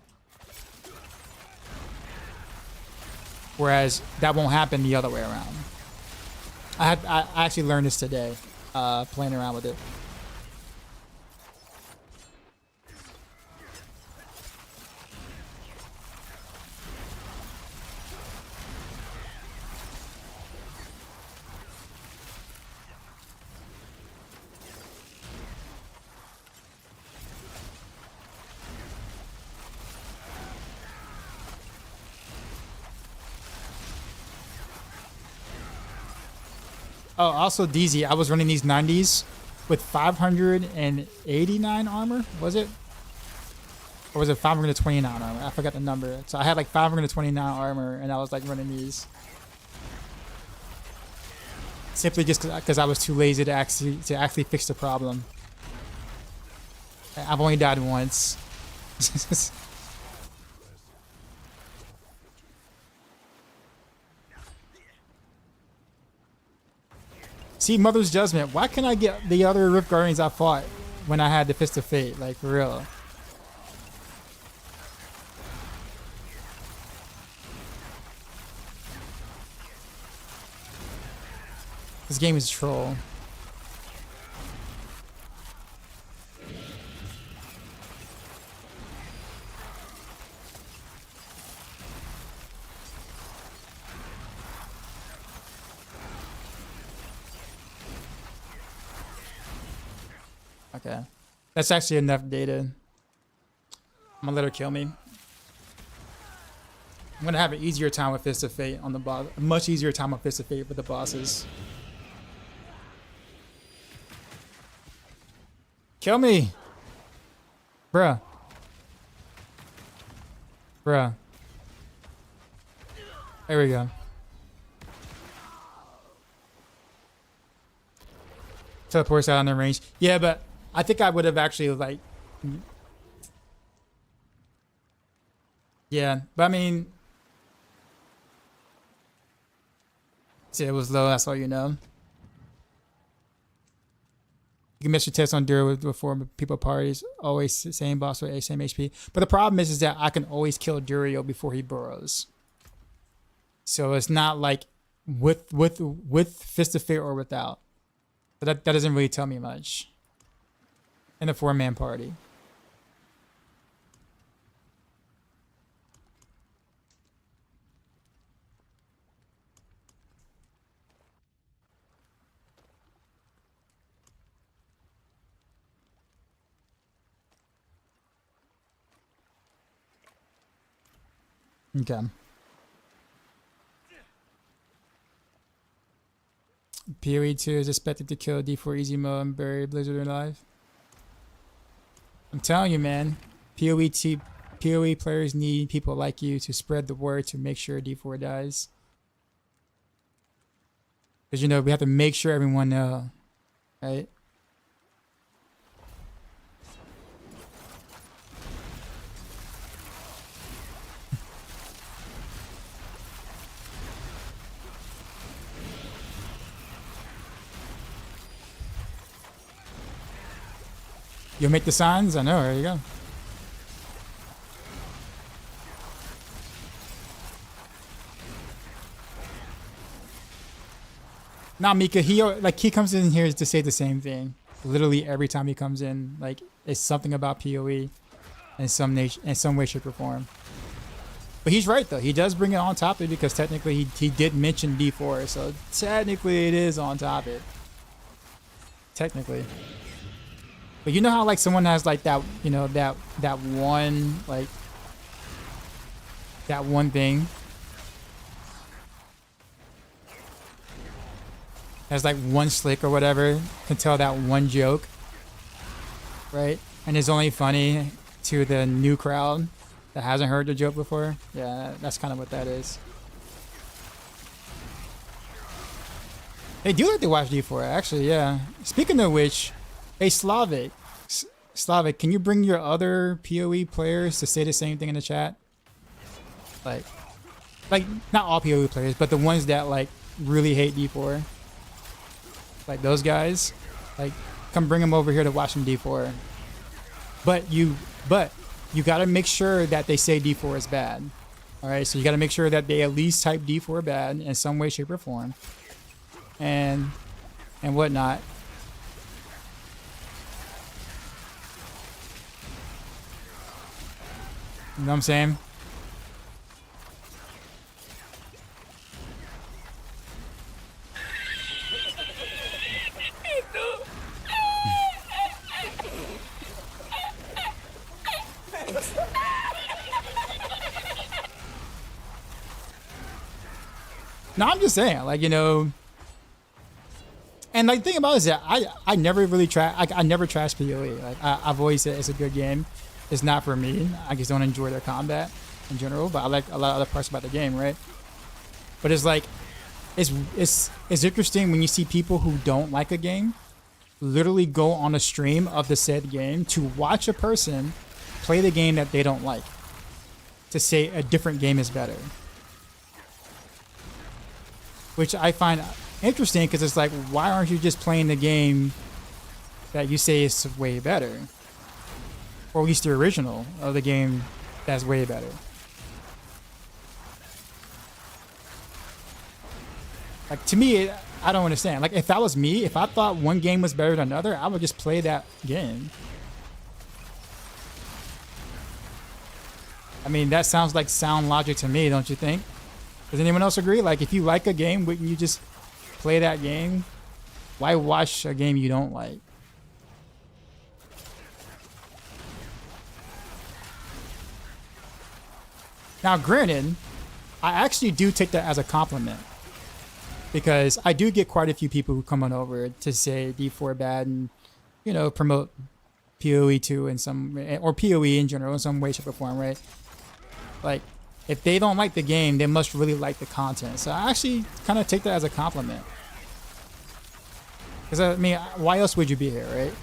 Whereas that won't happen the other way around. I actually learned this today, playing around with it. Oh, also DZ, I was running these 90s with 589 armor, was it? Or was it 529 armor? I forgot the number. So I had like 529 armor, and I was like running these. Simply just because I was too lazy to actually fix the problem. I've only died once. See, Mother's Judgment. Why can't I get the other Rift Guardians I fought when I had the Fist of Fate? Like, for real. This game is troll. Okay. That's actually enough data. I'm gonna let her kill me. I'm gonna have an easier time with Fist of Fate on the boss. A much easier time with Fist of Fate with the bosses. Kill me! Bruh. Bruh. There we go. Teleports out on the range. Yeah, but I think I would have actually, like... Yeah, but I mean... See, it was low, that's all you know. You can miss your test on Dura with 4 people parties. Always same boss with same HP. But the problem is that I can always kill Durio before he burrows. So it's not like with Fist of Fate or without. But that doesn't really tell me much. In a 4-man party. Okay. PoE 2 is expected to kill D4 easy mode and bury Blizzard alive. I'm telling you, man. PoE players need people like you to spread the word to make sure D4 dies. Because, you know, we have to make sure everyone knows. Right? You'll make the signs? I know, there you go. Nah, Mika, he comes in here to say the same thing. Literally every time he comes in, like, it's something about PoE in some way, shape, or form. But he's right though. He does bring it on topic because technically he did mention D4, so technically it is on topic. Technically. But you know how like someone has like that, you know, that one like that one thing has like one slick or whatever, can tell that one joke, right? And it's only funny to the new crowd that hasn't heard the joke before. Yeah, that's kind of what that is. They do like to watch D4 actually, yeah. Speaking of which, hey Slavic, Slavic, can you bring your other PoE players to say the same thing in the chat? Like not all PoE players, but the ones that like really hate D4. Like those guys, like come bring them over here to watch them D4. But you got to make sure that they say D4 is bad. All right, so you got to make sure that they at least type D4 bad in some way, shape, or form, and whatnot. You know what I'm saying? No, I'm just saying, like, you know, and like the thing about it is that I never really I never trash PoE. Like I've always said it's a good game. It's not for me. I just don't enjoy their combat in general, but I like a lot of other parts about the game, right? But it's like, it's interesting when you see people who don't like a game literally go on a stream of the said game to watch a person play the game that they don't like to say a different game is better. Which I find interesting because it's like, why aren't you just playing the game that you say is way better? Or at least the original of the game that's way better. Like, to me, I don't understand. Like, if that was me, if I thought one game was better than another, I would just play that game. I mean, that sounds like sound logic to me, don't you think? Does anyone else agree? Like, if you like a game, wouldn't you just play that game? Why watch a game you don't like? Now, granted, I actually do take that as a compliment because I do get quite a few people who come on over to say D4 bad and, you know, promote PoE 2 in some, or PoE in general in some way, shape, or form, right? Like, if they don't like the game, they must really like the content. So I actually kind of take that as a compliment. Because, I mean, why else would you be here, right?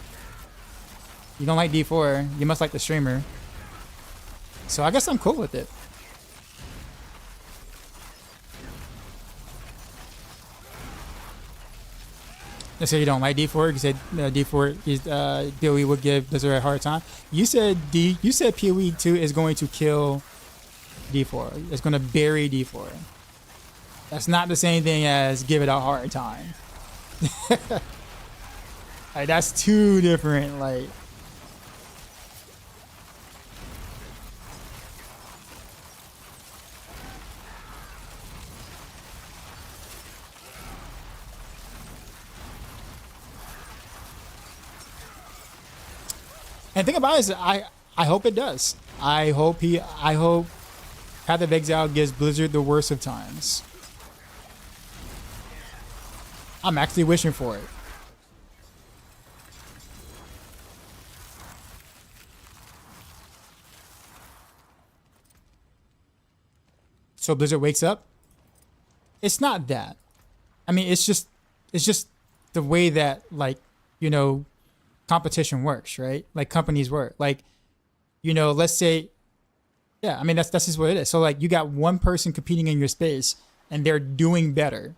You don't like D4, you must like the streamer. So I guess I'm cool with it. Let's say you don't like D4 because D4 is PoE would give Blizzard a hard time. You said PoE 2 is going to kill D4. It's going to bury D4. That's not the same thing as give it a hard time. Like, that's two different, like. And the thing about it is I hope it does. I hope Path of Exile gives Blizzard the worst of times. I'm actually wishing for it. So Blizzard wakes up? It's not that. I mean, it's just the way that, like, you know, competition works, right? Like, companies work. Like, you know, let's say, yeah, I mean, that's just what it is. So, like, you got one person competing in your space and they're doing better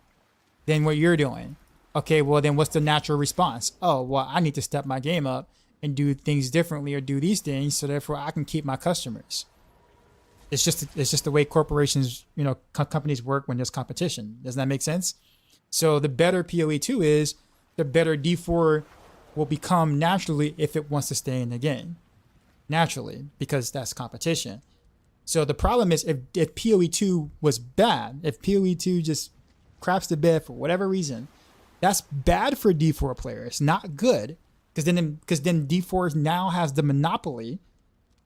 than what you're doing. Okay, well, then what's the natural response? Oh, well, I need to step my game up and do things differently or do these things so therefore I can keep my customers. It's just the way corporations, you know, companies work when there's competition. Doesn't that make sense? So the better PoE 2 is, the better D4 will become naturally if it wants to stay in the game. Naturally, because that's competition. So the problem is if PoE 2 was bad, if PoE 2 just craps the bed for whatever reason, that's bad for D4 players, not good. Because then D4 now has the monopoly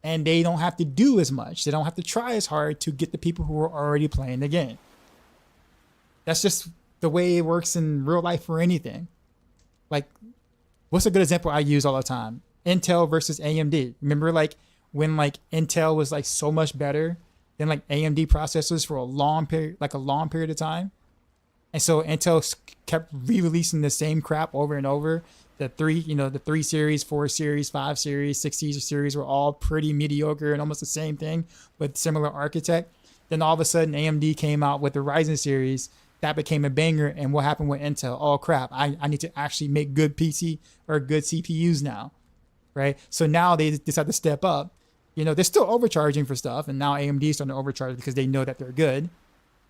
and they don't have to do as much. They don't have to try as hard to get the people who are already playing the game. That's just the way it works in real life for anything. Like, what's a good example I use all the time? Intel versus AMD. Remember, like, when like Intel was like so much better than like AMD processors for a long period of time, and so Intel kept re-releasing the same crap over and over the the 3 series, 4 series, 5 series, 6 series were all pretty mediocre and almost the same thing with similar architect. Then all of a sudden AMD came out with the Ryzen series. That became a banger. And what happened with Intel? Oh crap, I need to actually make good PC or good CPUs now, right? So now they decide to step up. They're still overcharging for stuff, and now AMD is starting to overcharge because they know that they're good.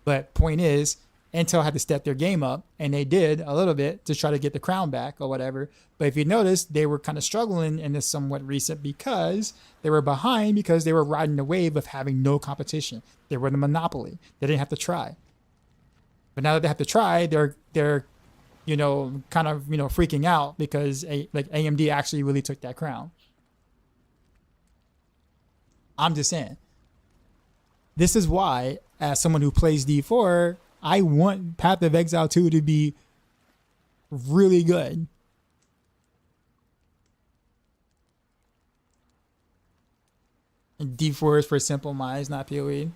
But point is, Intel had to step their game up, and they did a little bit to try to get the crown back or whatever. But if you notice, they were kind of struggling in this somewhat recent because they were behind because they were riding the wave of having no competition. They were the monopoly. They didn't have to try. But now that they have to try, they're kind of freaking out because AMD actually really took that crown. I'm just saying. This is why, as someone who plays D4, I want Path of Exile 2 to be really good. And D4 is for simple minds, not PoE.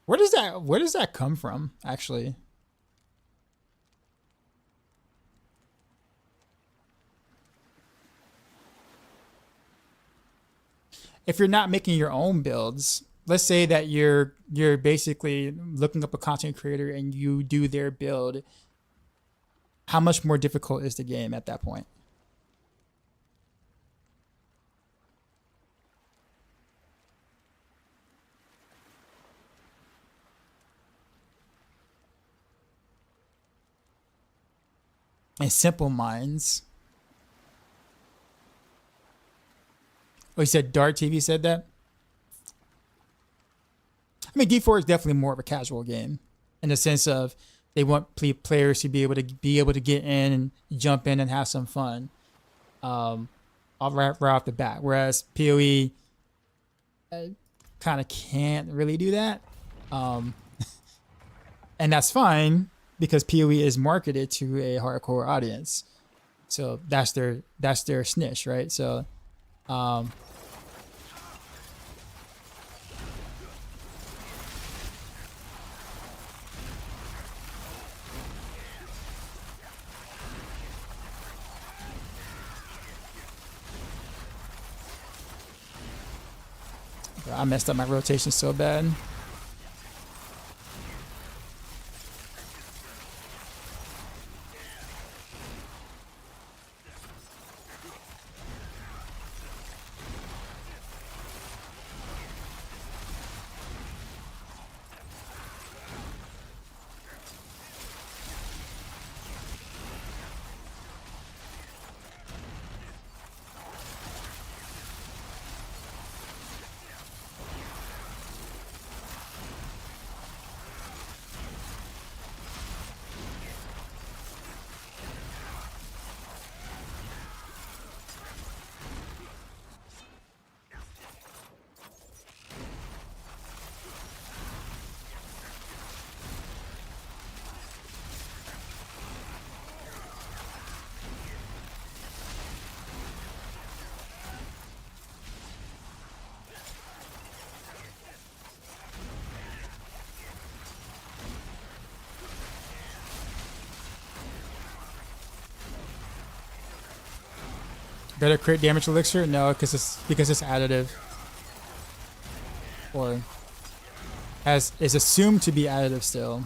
Where does that come from, actually? If you're not making your own builds, let's say that you're basically looking up a content creator and you do their build, how much more difficult is the game at that point? And Simple Minds. Oh, you said Dart TV said that? I mean, D4 is definitely more of a casual game in the sense of they want players to be able to get in and jump in and have some fun, right off the bat. Whereas PoE kind of can't really do that, and that's fine because PoE is marketed to a hardcore audience, so that's their niche, right? So. I messed up my rotation so bad. Better crit damage elixir? No, because it's additive, or is assumed to be additive still.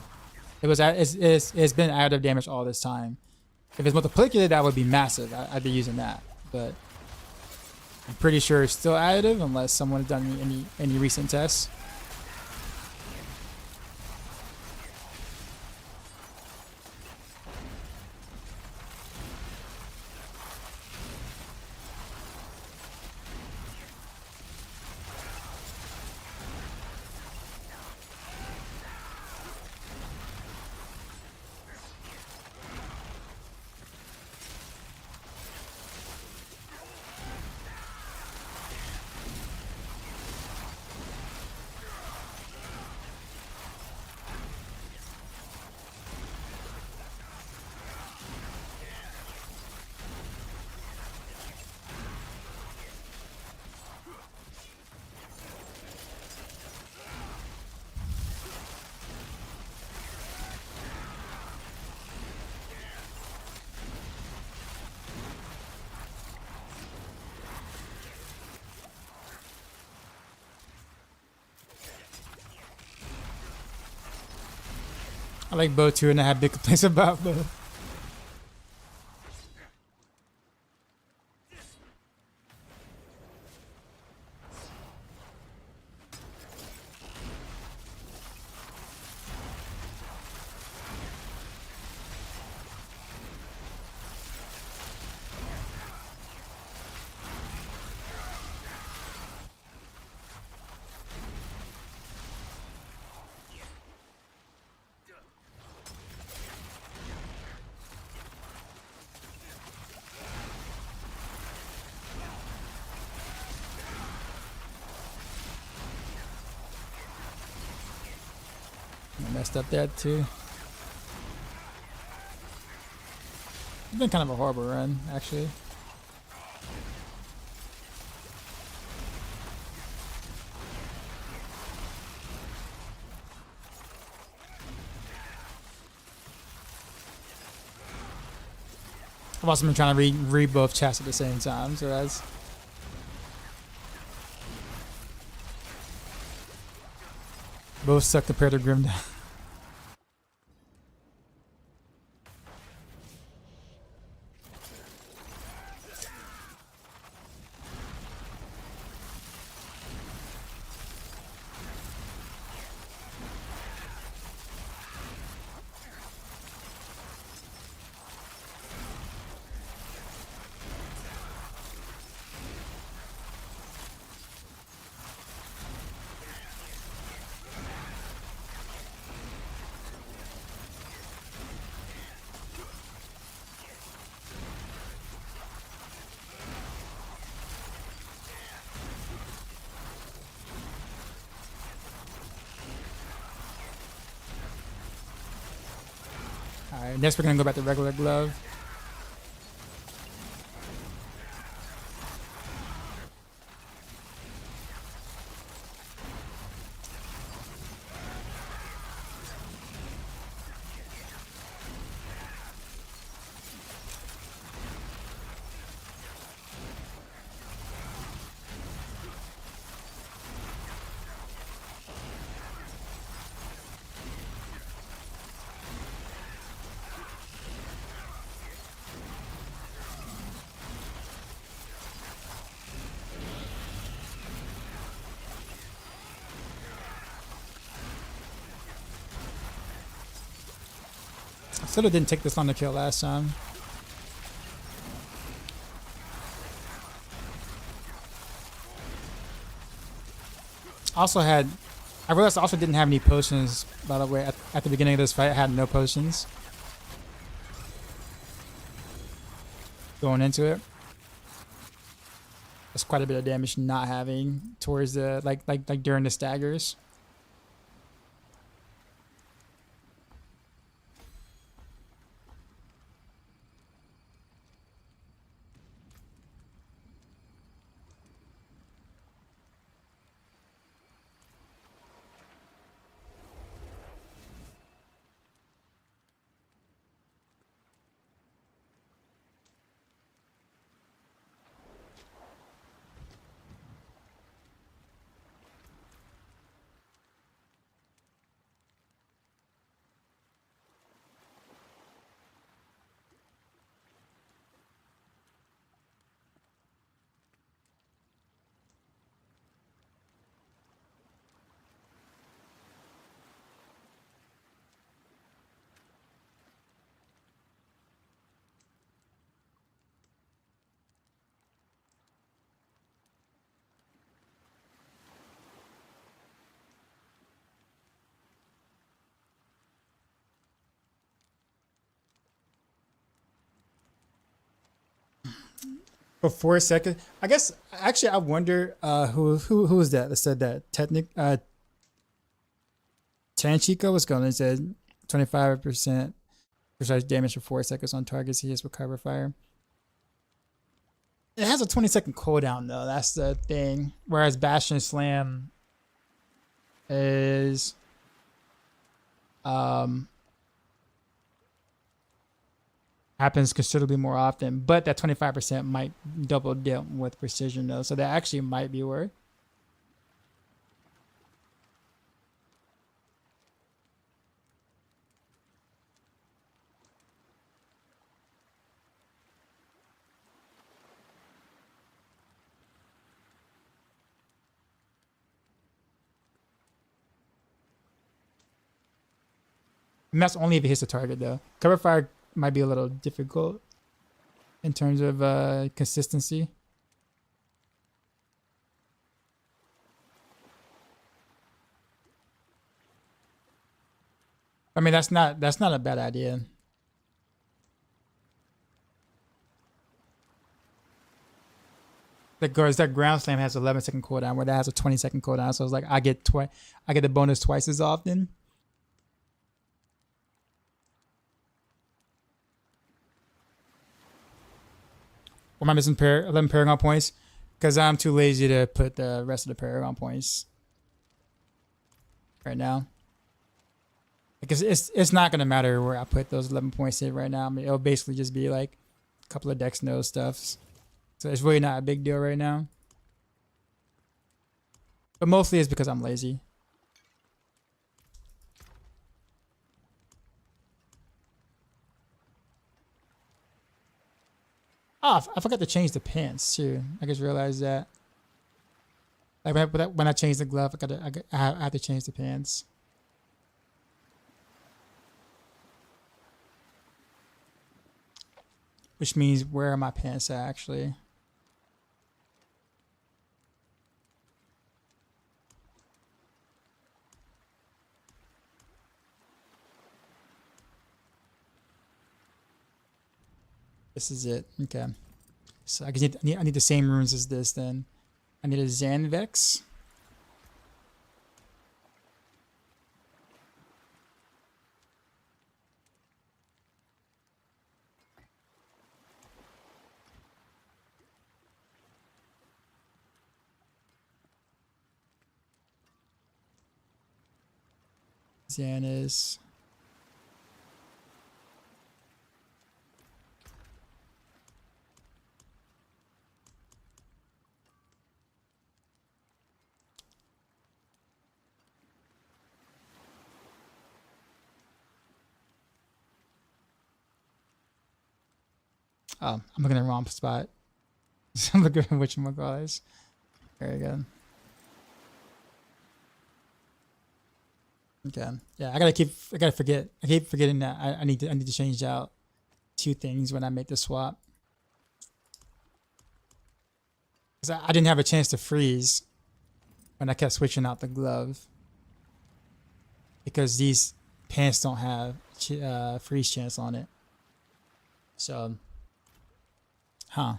It's been additive damage all this time. If it's multiplicative, that would be massive. I'd be using that, but I'm pretty sure it's still additive unless someone has done any recent tests. I like both too, and I have big complaints about both. I messed up that too. It's been kind of a horrible run, actually. I've also been trying to read both chests at the same time, so that's... Both suck compared to Grim. Alright, next we're gonna go back to regular glove. Still didn't take this long to kill last time. I realized I also didn't have any potions, by the way. At the beginning of this fight, I had no potions going into it. That's quite a bit of damage not having towards the like during the staggers. For 4 seconds, I guess. Actually, I wonder who was that said that Tanchika was going to say 25% precise damage for 4 seconds on targets he hits with Kyber Fire. It has a 20-second cooldown though. That's the thing. Whereas Bastion Slam is happens considerably more often, but that 25% might double dip with precision though, so that actually might be worth. And that's only if it hits the target though. Cover fire might be a little difficult in terms of consistency. I mean, that's not a bad idea. That ground slam has 11-second cooldown, where that has a 20-second cooldown. So it's like I get the bonus twice as often. Why am I missing 11 Paragon points? Because I'm too lazy to put the rest of the Paragon points right now. Because it's not gonna matter where I put those 11 points in right now. I mean, it'll basically just be like a couple of Dex node stuffs. So it's really not a big deal right now. But mostly it's because I'm lazy. Oh, I forgot to change the pants too. I just realized that. Like when I change the glove, I have to change the pants. Which means where are my pants at actually? This is it. Okay. So I need the same runes as this then. I need a Zanvex. Zan is oh, I'm looking at the wrong spot. I'm looking at whatchamacallit. There you go. Okay. Yeah, I keep forgetting that I need to change out 2 things when I make the swap. Because I didn't have a chance to freeze when I kept switching out the glove. Because these pants don't have freeze chance on it. So, huh.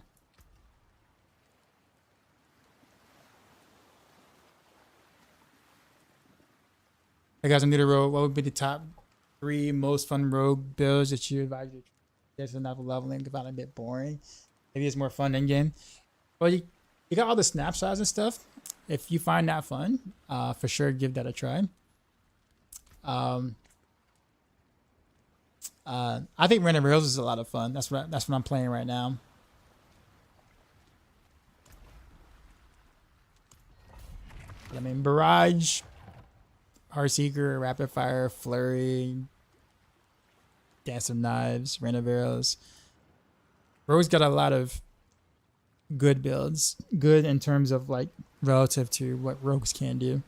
Hey guys, I'm new to Rogue. What would be the top 3 most fun Rogue builds that you advise you guys to not leveling? I found it a bit boring. Maybe it's more fun in game. Well, you got all the snapshots and stuff. If you find that fun, for sure give that a try. I think Random Rails is a lot of fun. That's what I'm playing right now. I mean, Barrage, Heartseeker, Rapid Fire, Flurry, Dance of Knives, Random Rails. Rogue's got a lot of good builds. Good in terms of like relative to what rogues can do.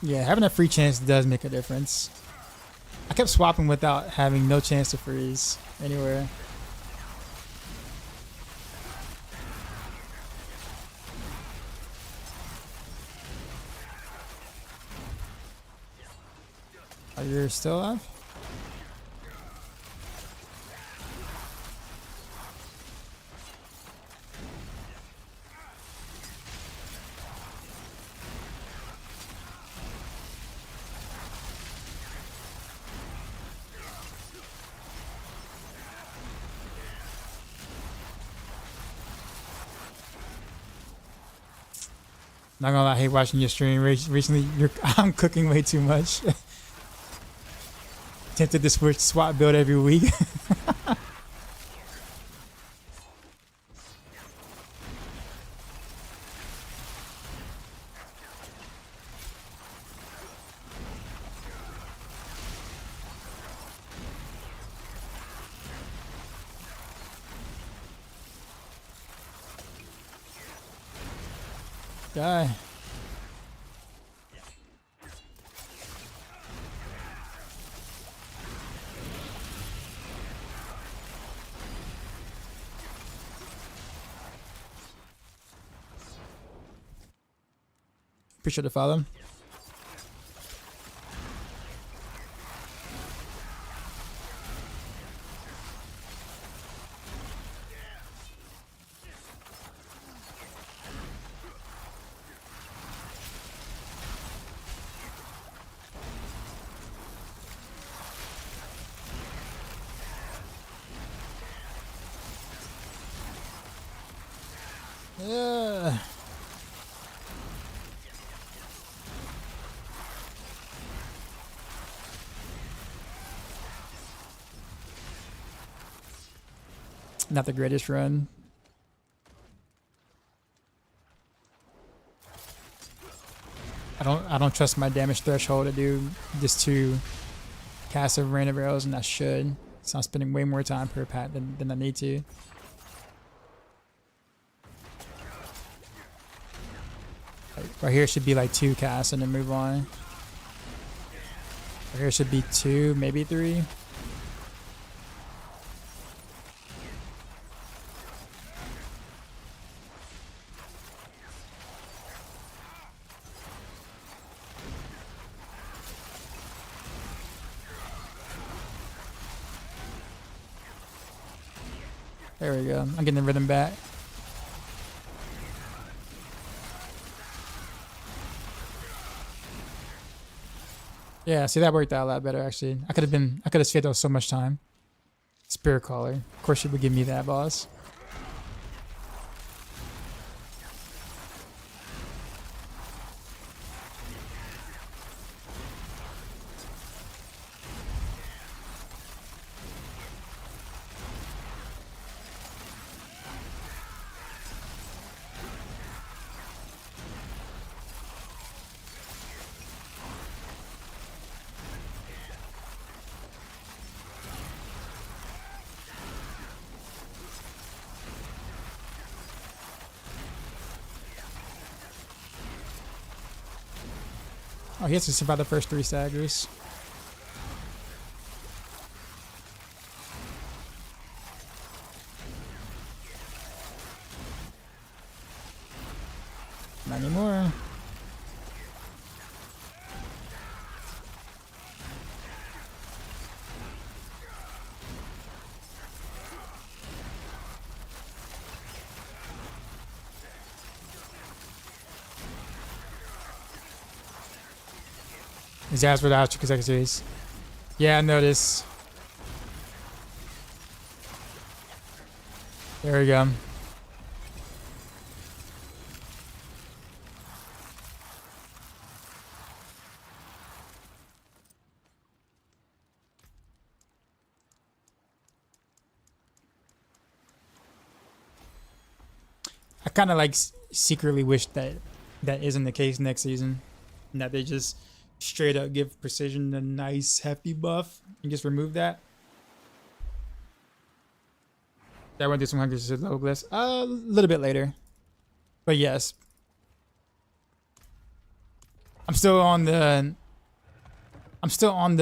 Yeah, having a free chance does make a difference. I kept swapping without having no chance to freeze anywhere. Are you still alive? Not gonna lie, I hate watching your stream recently. I'm cooking way too much. Tempted to switch swap build every week. Die. Appreciate the follow. Yeah. Not the greatest run. I don't trust my damage threshold to do just 2 casts of rain of arrows, and I should. So I'm spending way more time per pat than I need to. Right here should be like 2 casts and then move on. Right here should be 2, maybe 3. There we go. I'm getting the rhythm back. Yeah, see, that worked out a lot better actually. I could have saved out so much time. Spirit Caller. Of course, she would give me that, boss. Oh, he has to survive the first 3 staggers. Not anymore. His ass without consecutive. Yeah, I noticed. There we go. I kind of like secretly wish that that isn't the case next season, and that they just straight up give precision a nice hefty buff and just remove that. I went through some hundreds of low glyphs a little bit later, but yes, I'm still on the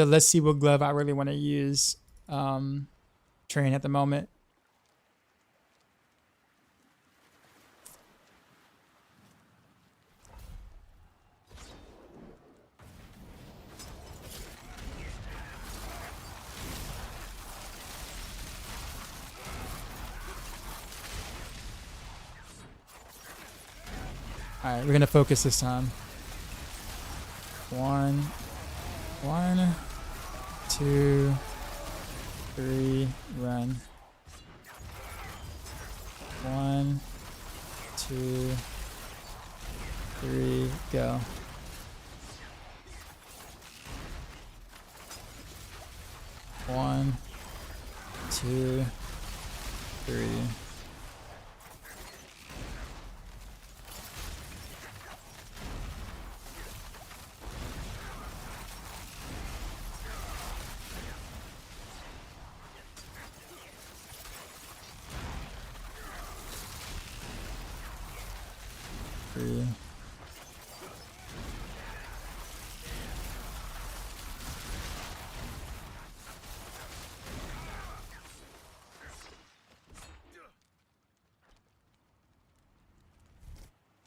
let's see what glove I really want to use train at the moment. Alright, we're gonna focus this time. 1, 2, 3, run. 1, 2, 3, go. 1, 2, 3.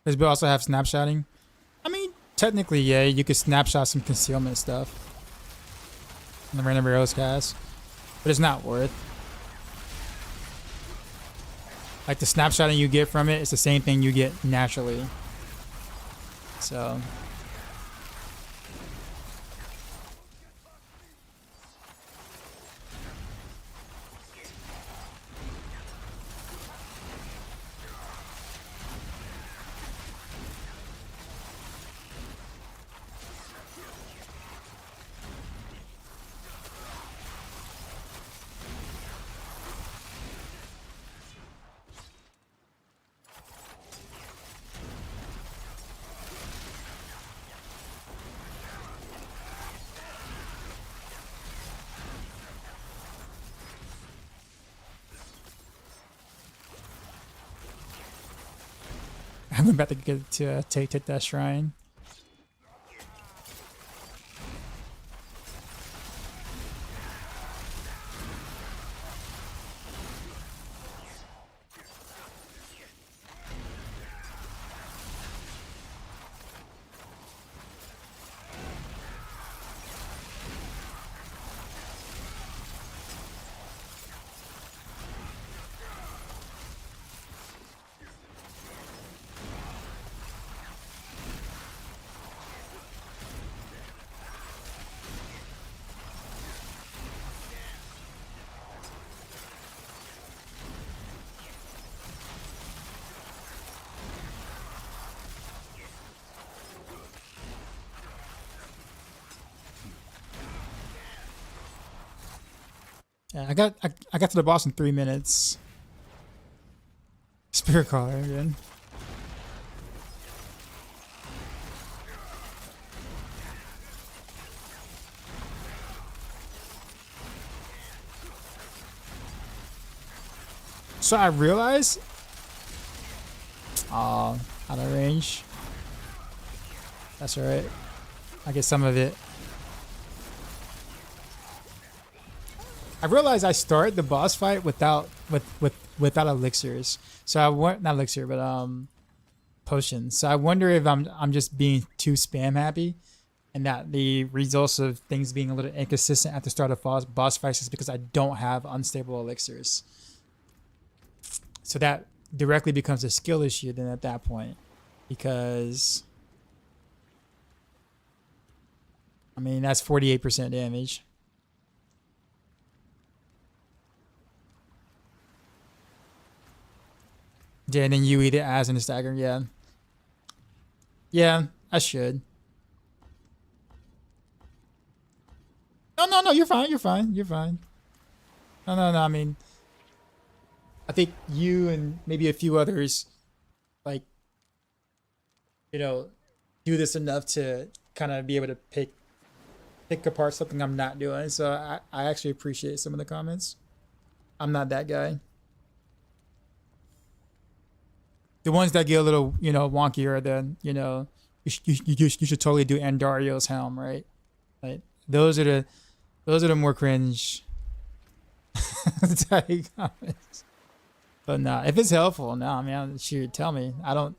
Does Bill also have snapshotting? I mean, technically, yeah, you could snapshot some concealment stuff in the random arrows cast, but it's not worth. Like the snapshotting you get from it, it's the same thing you get naturally. So. I'm about to get to take that shrine. Yeah, I got to the boss in 3 minutes. Spirit Caller again. So I realized, out of range. That's alright. I get some of it. I realized I started the boss fight without elixirs. So I want not elixir, but potions. So I wonder if I'm just being too spam happy, and that the results of things being a little inconsistent at the start of boss fights is because I don't have unstable elixirs. So that directly becomes a skill issue then at that point, because I mean that's 48% damage. Yeah, and then you eat it as in a stagger. Yeah. Yeah, I should. No, you're fine. You're fine. You're fine. No. I mean, I think you and maybe a few others, like, you know, do this enough to kind of be able to pick apart something I'm not doing. So I actually appreciate some of the comments. I'm not that guy. The ones that get a little, wonky are the, you should totally do Andario's helm, right? Like those are the more cringe type comments. But nah, if it's helpful, no, I mean, shoot, tell me. I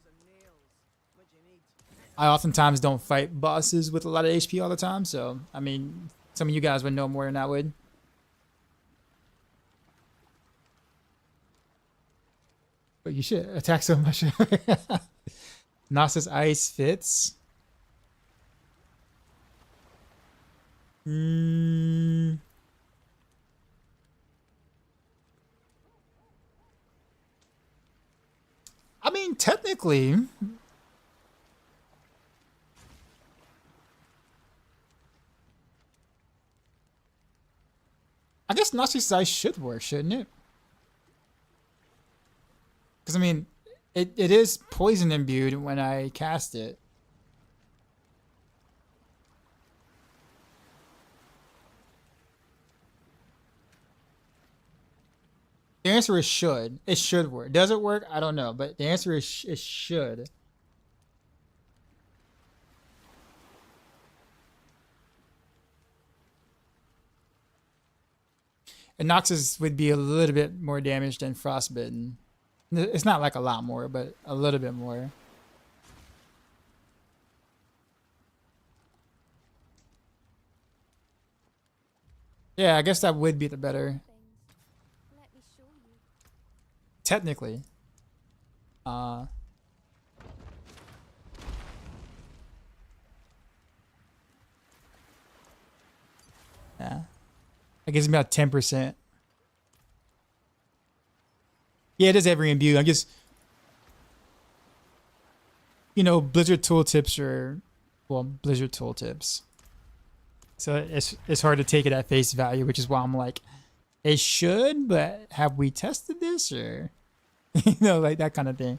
oftentimes don't fight bosses with a lot of HP all the time, so I mean, some of you guys would know more than I would. But you should attack so much. Gnosis Ice fits. I mean, technically, I guess Nazi's Size should work, shouldn't it? Because, I mean, it is poison imbued when I cast it. The answer is should. It should work. Does it work? I don't know. But the answer is it should. And Noxus would be a little bit more damage than Frostbitten. It's not like a lot more, but a little bit more. Yeah, I guess that would be the better. Let me show you. Technically. Yeah. That gives me about 10%. Yeah, it is every imbue. I guess, you know, Blizzard tooltips are, well, Blizzard tooltips. So it's hard to take it at face value, which is why I'm like, it should, but have we tested this or, you know, like that kind of thing.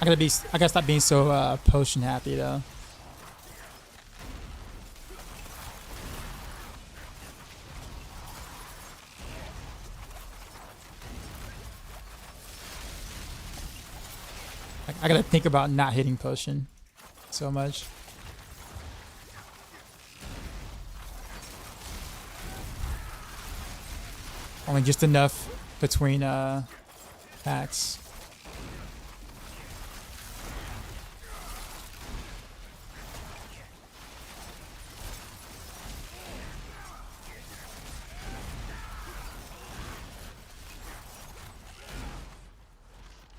I gotta stop being so potion happy though. I gotta think about not hitting potion so much. Only just enough between packs.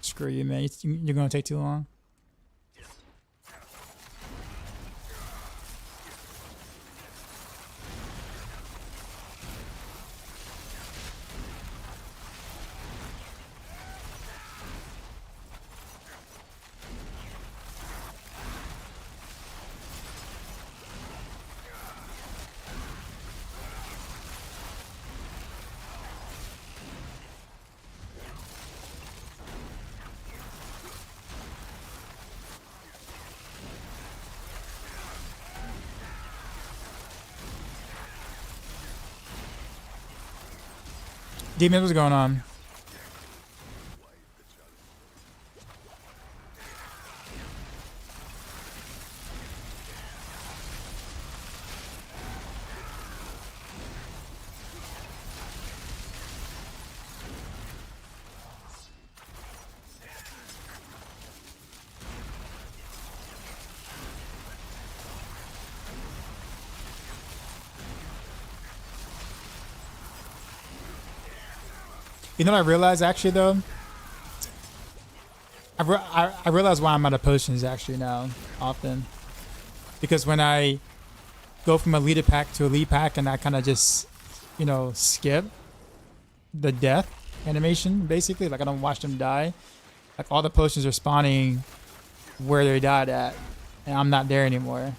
Screw you, man. You're gonna take too long. Demon, what's going on? You know what I realized actually though? I realize why I'm out of potions actually now, often. Because when I go from elite pack to elite pack and I kind of just, you know, skip the death animation, basically, like I don't watch them die, like all the potions are spawning where they died at, and I'm not there anymore.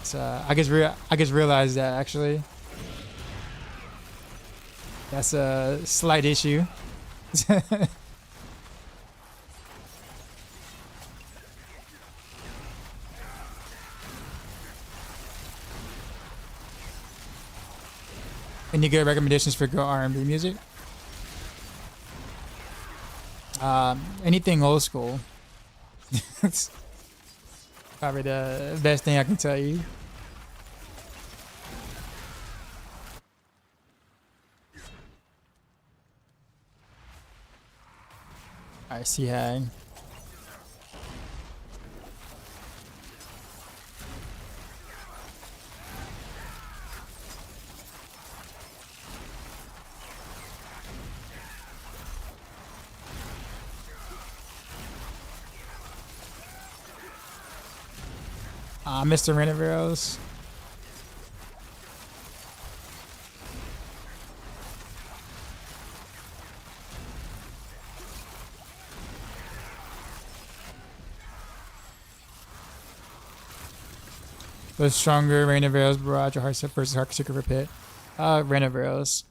So I just realized that actually. That's a slight issue. Any good recommendations for girl R&B music? Anything old school. That's probably the best thing I can tell you. Alright, see hang. Mr. Rain of Arrows. The stronger Rain of Arrows, Barrage, or Heartseeker versus Heartseeker for Pit. Rain of Arrows.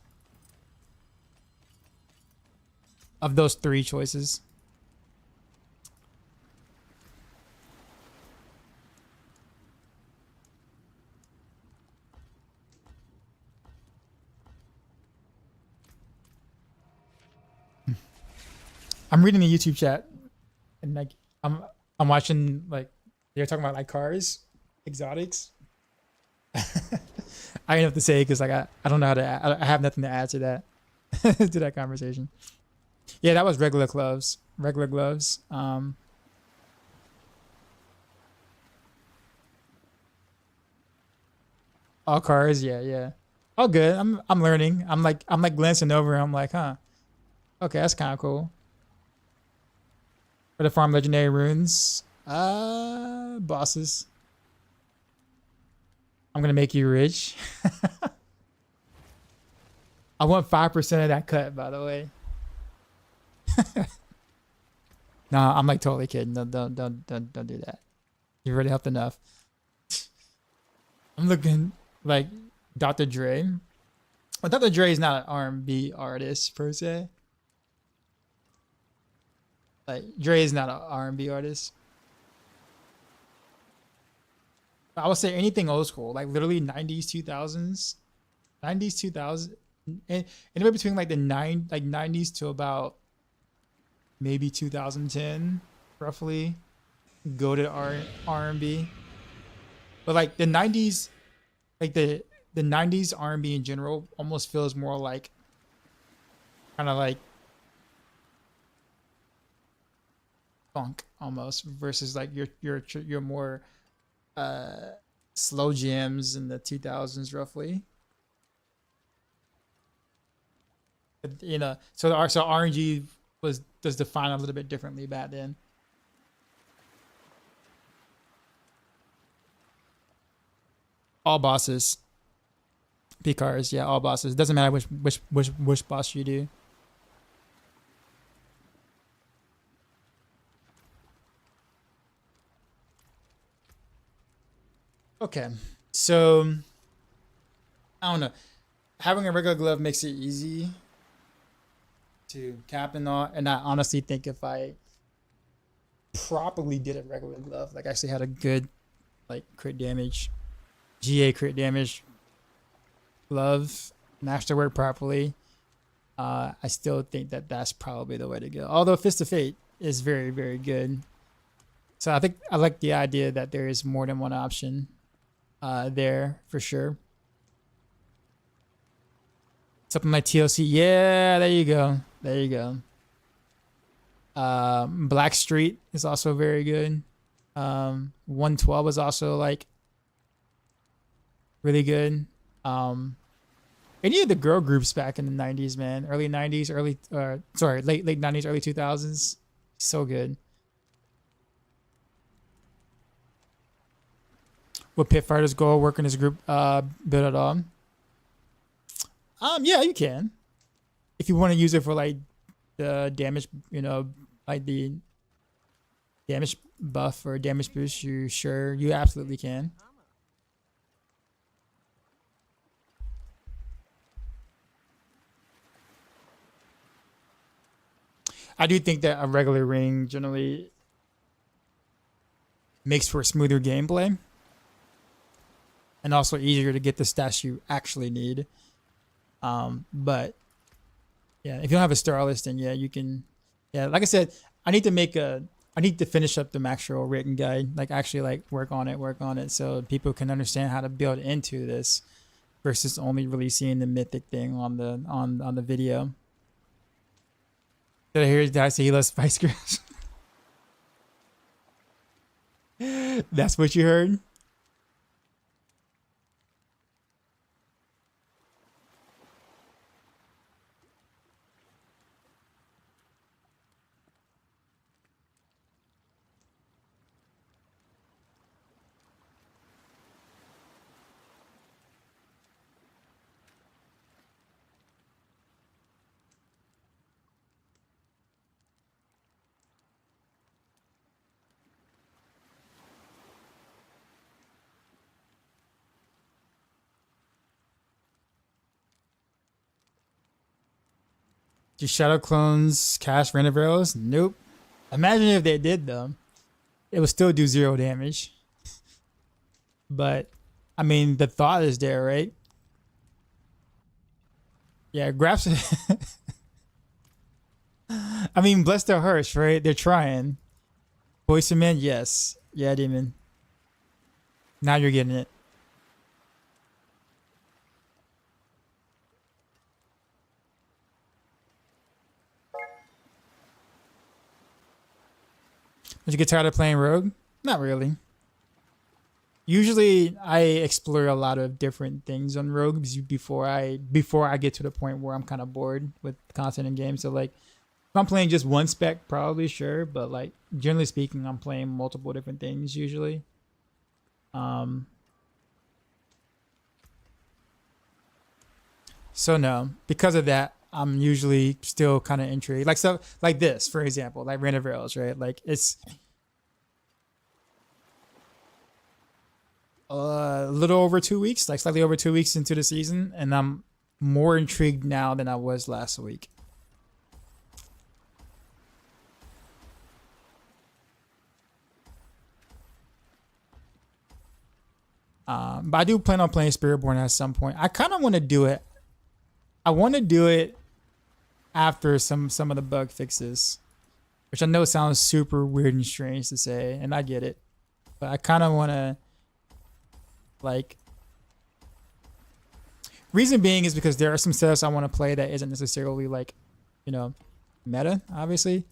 Of those three choices. I'm reading the YouTube chat, and like I'm watching, like they're talking about like cars, exotics. I don't have to say because like I don't know how to. I have nothing to add to that to that conversation. Yeah, that was regular gloves. Regular gloves. All cars. Yeah, yeah. All good. I'm learning. I'm like glancing over. I'm like, huh. Okay, that's kind of cool. For the farm legendary runes, bosses. I'm gonna make you rich. I want 5% of that cut, by the way. Nah, I'm like totally kidding. No, don't do that. You already helped enough. I'm looking like Dr. Dre. Well, Dr. Dre is not an R&B artist per se. Like Dre is not an R&B artist. I would say anything old school, like literally 90s, 2000s, 90s, 2000, and anywhere between like the 90s to about maybe 2010, roughly. Go to R&B, but like the 90s, like the 90s R&B in general almost feels more like kind of like funk almost versus like your more slow jams in the 2000s roughly. You know, so RNG does define a little bit differently back then. All bosses, PCARs, yeah, all bosses. Doesn't matter which boss you do. Okay, so I don't know. Having a regular glove makes it easy to cap and all, and I honestly think if I properly did a regular glove, like actually had a good like crit damage, GA crit damage glove, masterwork properly, I still think that that's probably the way to go. Although Fist of Fate is very, very good. So I think I like the idea that there is more than one option there for sure. Something like TLC. Yeah, there you go. There you go. Black Street is also very good. 112 is also like really good. Any of the girl groups back in the 90s, man. Early 90s, late 90s, early 2000s. So good. Would Pit Fighters go work in this group build at all? Yeah, you can. If you want to use it for like the damage, you know, like the damage buff or damage boost, you absolutely can. I do think that a regular ring generally makes for smoother gameplay and also easier to get the stats you actually need. But yeah, if you don't have a star list, then yeah, you can. Yeah, like I said, I need to finish up the Maxroll written guide, like actually like work on it so people can understand how to build into this versus only really seeing the mythic thing on the video. Did I hear I say he loves Spice Girls? That's what you heard? Do shadow clones cast random arrows? Nope. Imagine if they did though. It would still do 0 damage. But I mean, the thought is there, right? Yeah, grabs. I mean, bless their hearts, right? They're trying. Poison Man, yes. Yeah, Demon. Now you're getting it. Did you get tired of playing Rogue? Not really. Usually, I explore a lot of different things on Rogue before I get to the point where I'm kind of bored with content in games. So like, if I'm playing just one spec, probably sure, but like generally speaking, I'm playing multiple different things usually. So no, because of that, I'm usually still kind of intrigued. Like stuff like this, for example, like Random Rails, right? Like it's a little over 2 weeks, like slightly over 2 weeks into the season, and I'm more intrigued now than I was last week. But I do plan on playing Spiritborn at some point. I kind of want to do it. I want to do it after some of the bug fixes, which I know sounds super weird and strange to say, and I get it. But I kind of want to, like, reason being is because there are some setups I want to play that isn't necessarily like, you know, meta, obviously.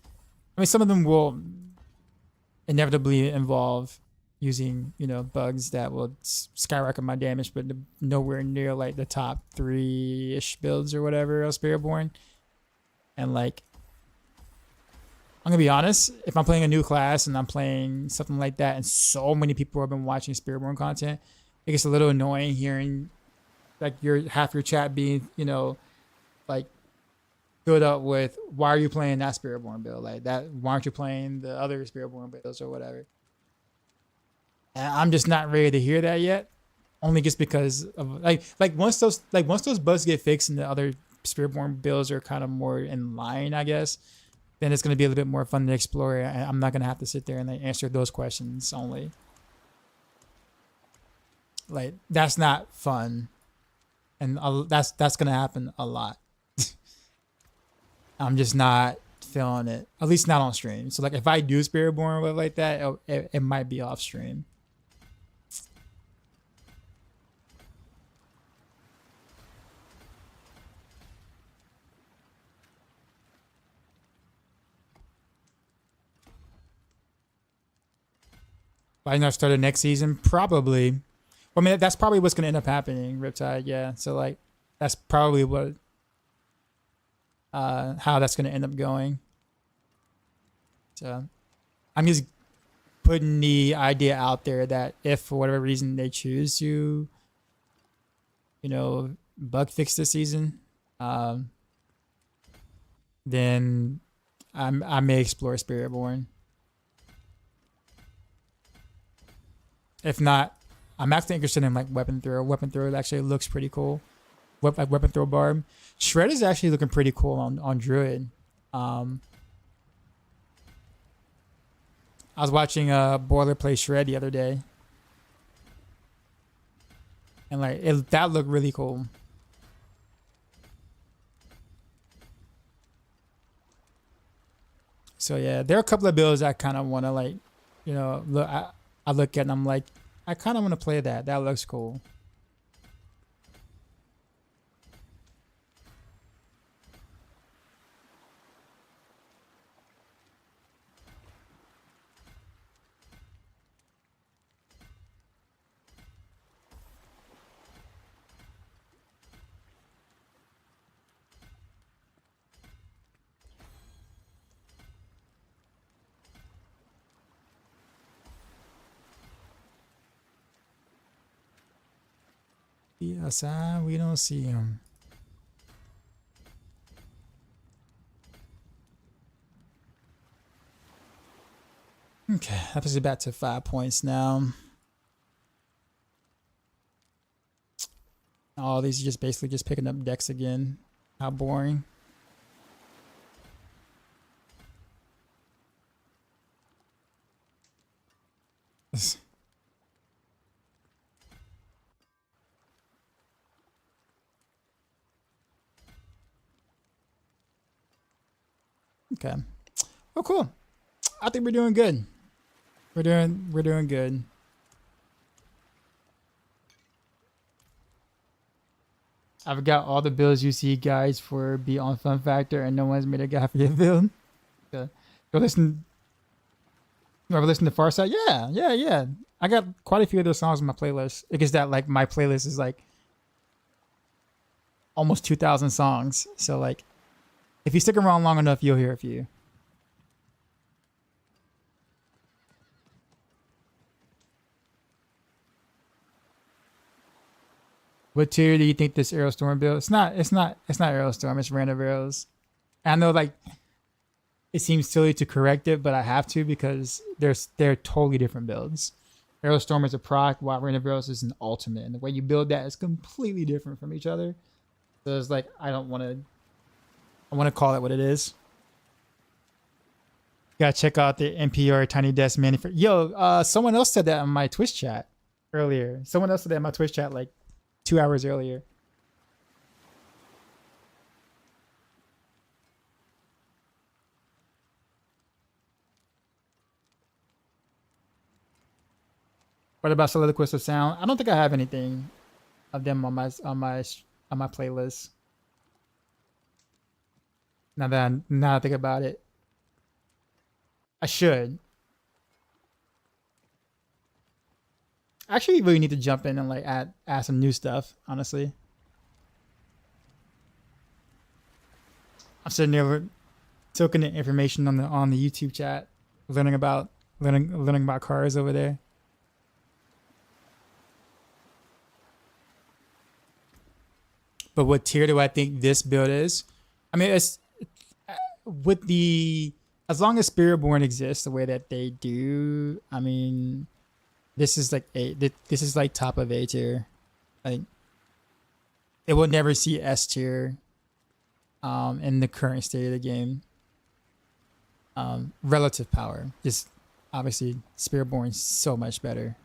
I mean, some of them will inevitably involve using, you know, bugs that will skyrocket my damage, but nowhere near like the top 3-ish builds or whatever of Spiritborn. And like, I'm gonna be honest, if I'm playing a new class and I'm playing something like that, and so many people have been watching Spiritborn content, it gets a little annoying hearing like your half your chat being, you know, like filled up with why are you playing that Spiritborn build like that? Why aren't you playing the other Spiritborn builds or whatever? And I'm just not ready to hear that yet. Only just because of like once those bugs get fixed and the other Spiritborn builds are kind of more in line, I guess, then it's gonna be a little bit more fun to explore. And I'm not gonna have to sit there and like answer those questions only. Like that's not fun, and that's gonna happen a lot. I'm just not feeling it, at least not on stream. So like if I do Spiritborn or like that, it might be off stream. Might not start next season, probably. Well, I mean, that's probably what's gonna end up happening, Riptide. Yeah, so like, that's probably what, how that's gonna end up going. So, I'm just putting the idea out there that if for whatever reason they choose to, you know, bug fix this season, then I may explore Spiritborn. If not, I'm actually interested in like weapon throw. Weapon throw actually looks pretty cool. Like weapon throw barb. Shred is actually looking pretty cool on Druid. I was watching Boiler play Shred the other day, and like that looked really cool. So yeah, there are a couple of builds I kind of want to like, you know, look. I look at and I'm like, I kind of want to play that. That looks cool. Outside, we don't see him. Okay, that puts it back to 5 points now. All these are just basically just picking up decks again. How boring. Okay. Oh, cool. I think we're doing good. We're doing good. I've got all the builds you see guys for be on Fun Factor, and no one's made a guy for your build. Go listen. You ever listen to Farside? Yeah. I got quite a few of those songs on my playlist. Because that like my playlist is like almost 2,000 songs. So like, if you stick around long enough, you'll hear a few. What tier do you think this Aerostorm build? It's not Aerostorm. It's Random Arrows. I know like it seems silly to correct it, but I have to because they're totally different builds. Aerostorm is a proc, while Random Arrows is an ultimate, and the way you build that is completely different from each other. So it's like I want to call it what it is. Gotta check out the NPR Tiny Desk Manufacturer. Yo, someone else said that on my Twitch chat earlier. Someone else said that in my Twitch chat like 2 hours earlier. What about Soliloquist of Sound? I don't think I have anything of them on my playlist. Now that I think about it, I should. I actually really need to jump in and like add some new stuff. Honestly, I'm sitting there soaking the information on the YouTube chat, learning about cars over there. But what tier do I think this build is? I mean, it's with the as long as Spiritborn exists the way that they do. I mean, this is like this is like top of A tier. Like it will never see S tier. In the current state of the game. Relative power, just obviously Spiritborn so much better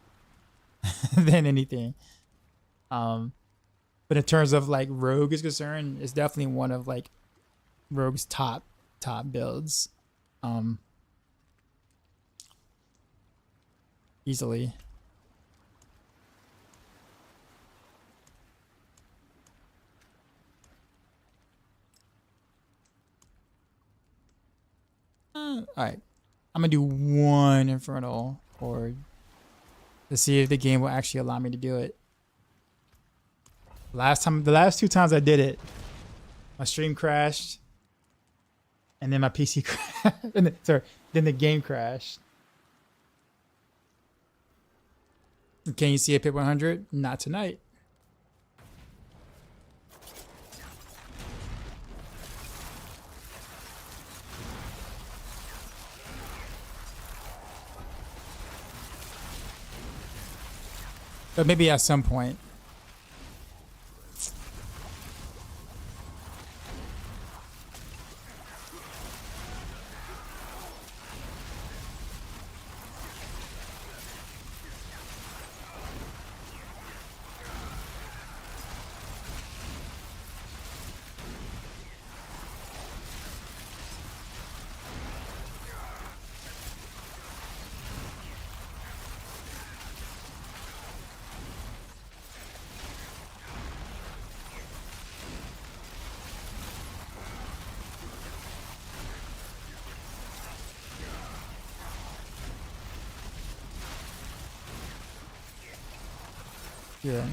than anything. But in terms of like Rogue is concerned, it's definitely one of like Rogue's top builds. Easily. All right, I'm gonna do one Infernal or to see if the game will actually allow me to do it. The last 2 times I did it, my stream crashed, and then my PC crashed. Then the game crashed. Can you see a Pit 100? Not tonight. But maybe at some point. Yeah.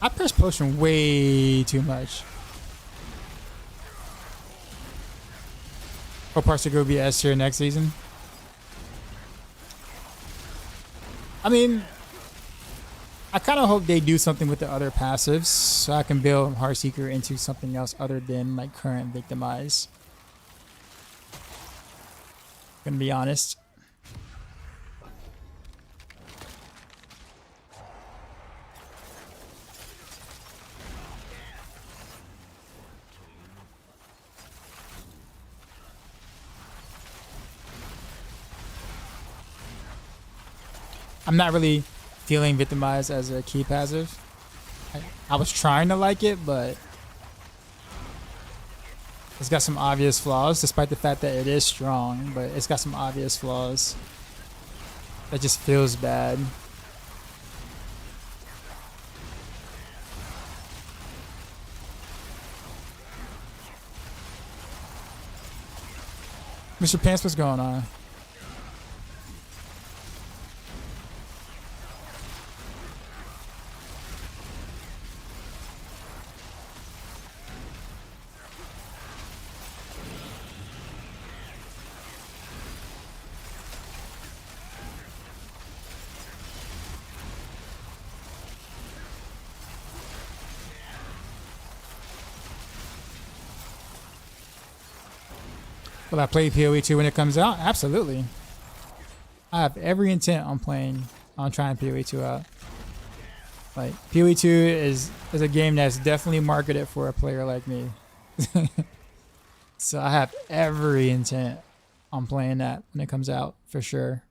I press potion way too much. Hope Heartseeker will be S tier next season. I mean, I kind of hope they do something with the other passives so I can build Heartseeker into something else other than like current Victimize. Gonna be honest. I'm not really feeling victimized as a key passive. I was trying to like it, but it's got some obvious flaws, despite the fact that it is strong, but it's got some obvious flaws. That just feels bad. Mr. Pants, what's going on? Will I play PoE 2 when it comes out? Absolutely. I have every intent on trying PoE 2 out. Like, PoE 2 is a game that's definitely marketed for a player like me. So I have every intent on playing that when it comes out, for sure.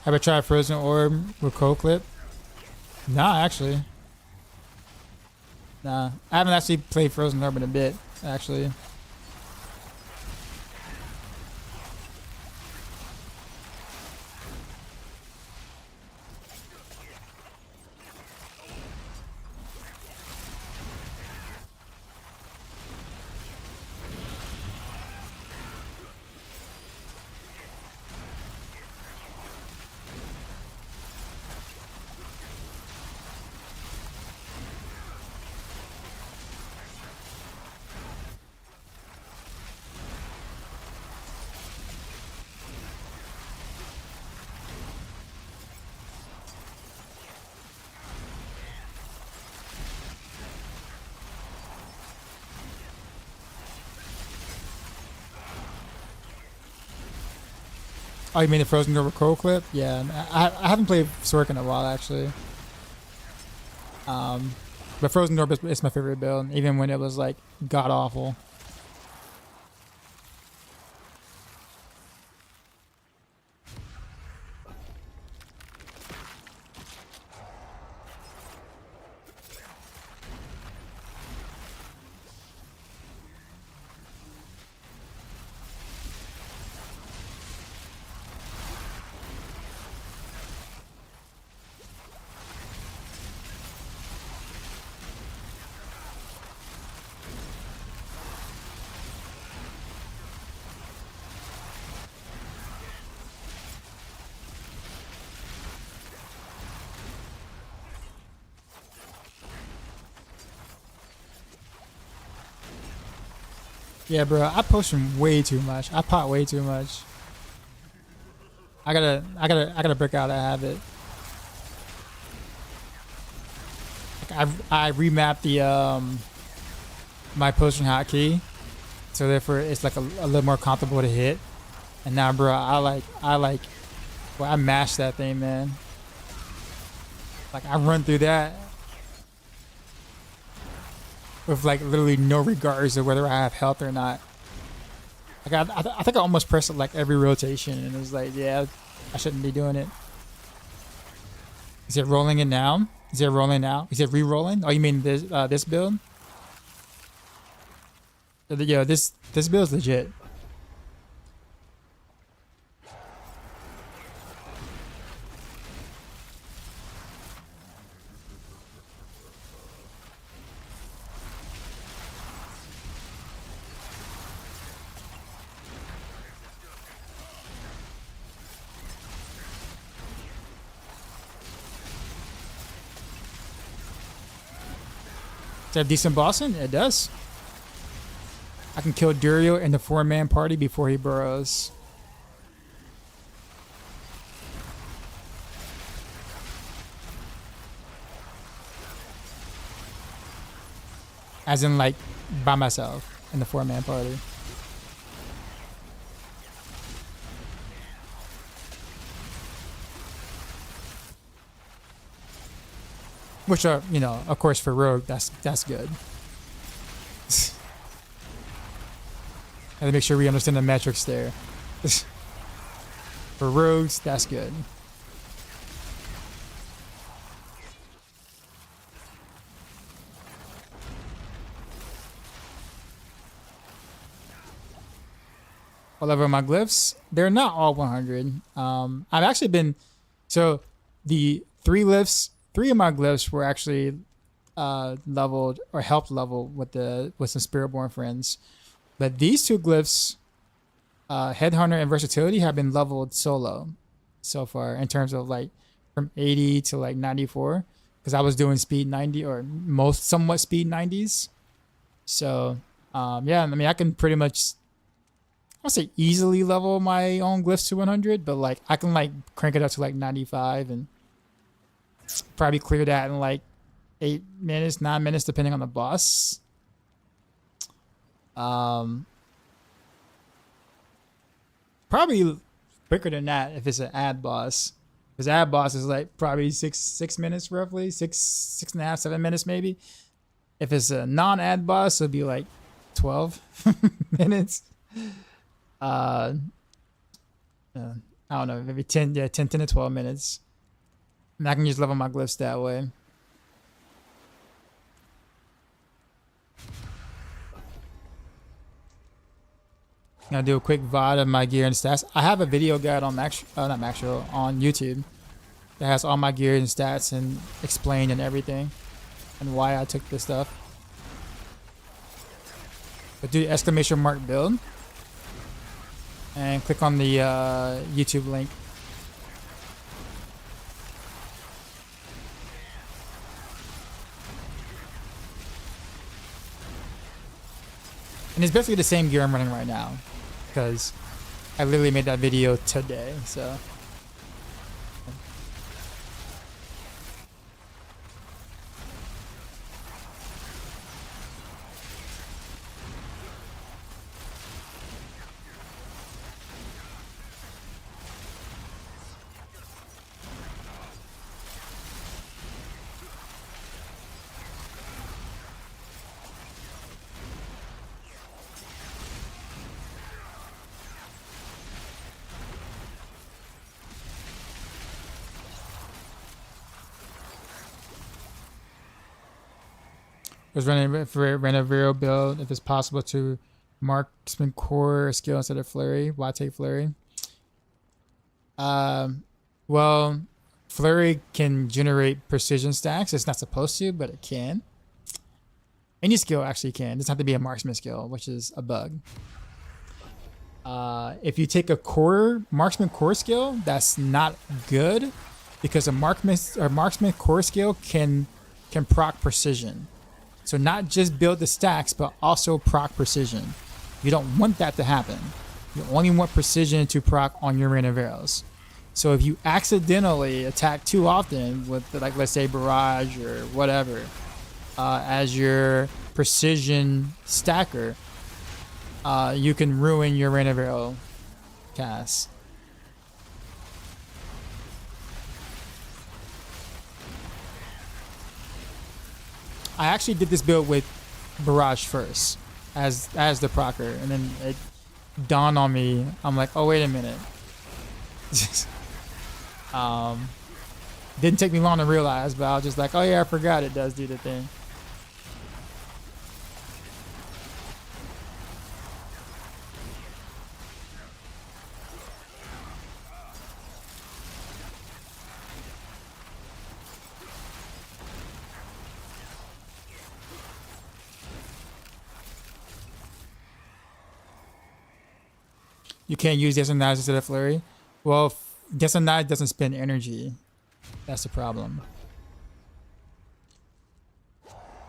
Have I tried Frozen Orb with Cold Clip? Nah, actually. Nah. I haven't actually played Frozen Orb in a bit, actually. Oh, you mean the Frozen Orb with Cold Clip? Yeah, I haven't played Sork in a while, actually. But Frozen Orb is my favorite build, even when it was like god awful. Yeah, bro, I potion way too much. I pot way too much. I gotta break out that habit. Like I remapped the my potion hotkey, so therefore it's like a little more comfortable to hit. And now, bro, I mash that thing, man. Like I run through that with like literally no regards of whether I have health or not. Like I think I almost pressed it like every rotation, and it was like, yeah, I shouldn't be doing it. Is it rolling it now? Is it rolling now? Is it re-rolling? Oh, you mean this build? Yo, this build's legit. Does that have decent bossing? It does. I can kill Durio in the 4-man party before he burrows. As in, like, by myself in the 4-man party. Which are, you know, of course for Rogue, that's good. Gotta make sure we understand the metrics there. For rogues, that's good. What level are my glyphs? They're not all 100. I've actually been, so the three of my glyphs were actually leveled or helped level with some Spiritborn friends. But these two glyphs, Headhunter and Versatility, have been leveled solo so far in terms of like from 80 to like 94, because I was doing speed 90 or somewhat speed 90s. So yeah, I mean, I can pretty much, I won't say easily level my own glyphs to 100, but like I can like crank it up to like 95 and probably clear that in like 8 minutes, 9 minutes, depending on the boss. Probably quicker than that if it's an ad boss. Because ad boss is like probably six minutes roughly, six and a half, 7 minutes maybe. If it's a non-ad boss, it'll be like 12 minutes. I don't know, maybe 10 to 12 minutes. And I can just level my glyphs that way. I'm gonna do a quick VOD of my gear and stats. I have a video guide on Maxroll on YouTube that has all my gear and stats and explained and everything and why I took this stuff. But do !mark build and click on the YouTube link. And it's basically the same gear I'm running right now, because I literally made that video today, so. Was running for Renovero build if it's possible to marksman core skill instead of Flurry. Why take Flurry? Well, Flurry can generate precision stacks. It's not supposed to, but it can. Any skill actually can. It doesn't have to be a marksman skill, which is a bug. If you take a marksman core skill, that's not good, because a marksman core skill can proc precision. So not just build the stacks, but also proc precision. You don't want that to happen. You only want precision to proc on your rain of arrows. So if you accidentally attack too often with, like, let's say Barrage or whatever, as your precision stacker, you can ruin your rain of arrow cast. I actually did this build with Barrage first as the procer, and then it dawned on me. I'm like, oh, wait a minute. Didn't take me long to realize, but I was just like, oh yeah, I forgot it does do the thing. You can't use Destinage instead of Flurry. Well, Destinage doesn't spend energy. That's the problem.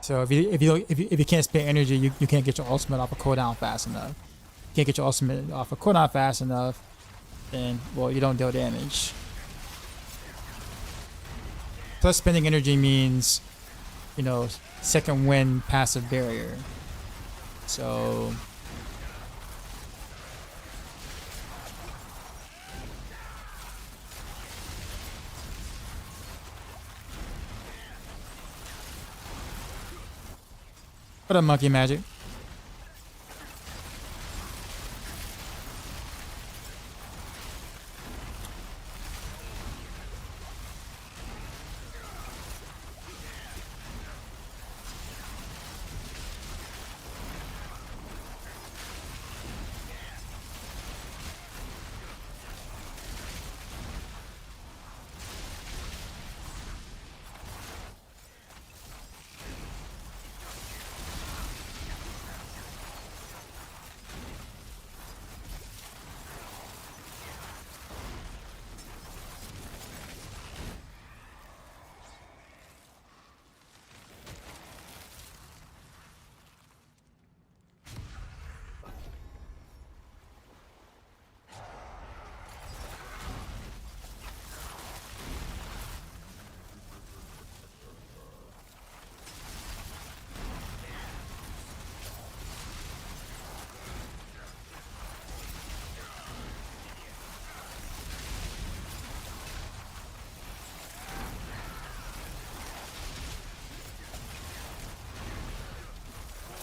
So if you can't spend energy, you can't get your ultimate off a cooldown fast enough. You can't get your ultimate off a cooldown fast enough, then, well, you don't deal damage. Plus, spending energy means, you know, second wind passive barrier. So what up, Monkey Magic?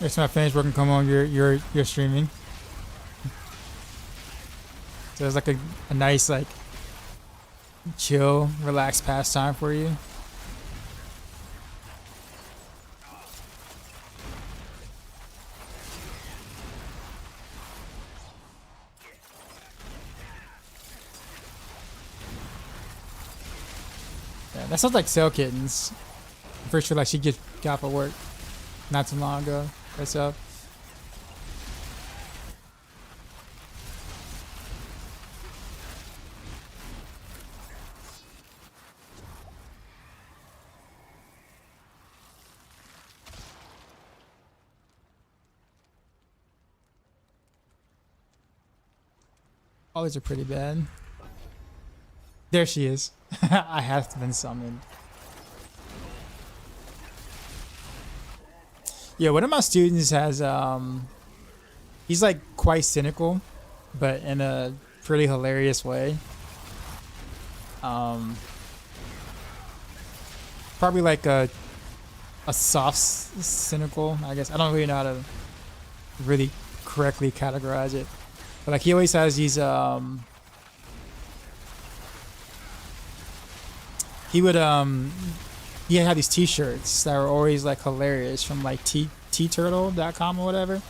Next time I finish working, come on, you're streaming. So it's like a nice like chill, relaxed pastime for you. Yeah, that sounds like Cell Kittens. I'm pretty sure like she just got for work not too long ago. What's up? All these are pretty bad. There she is. I have been summoned. Yeah, one of my students has he's like quite cynical, but in a pretty hilarious way. Probably like a soft cynical, I guess. I don't really know how to really correctly categorize it. But like he always has these he had these t-shirts that were always like hilarious from like tturtle.com or whatever.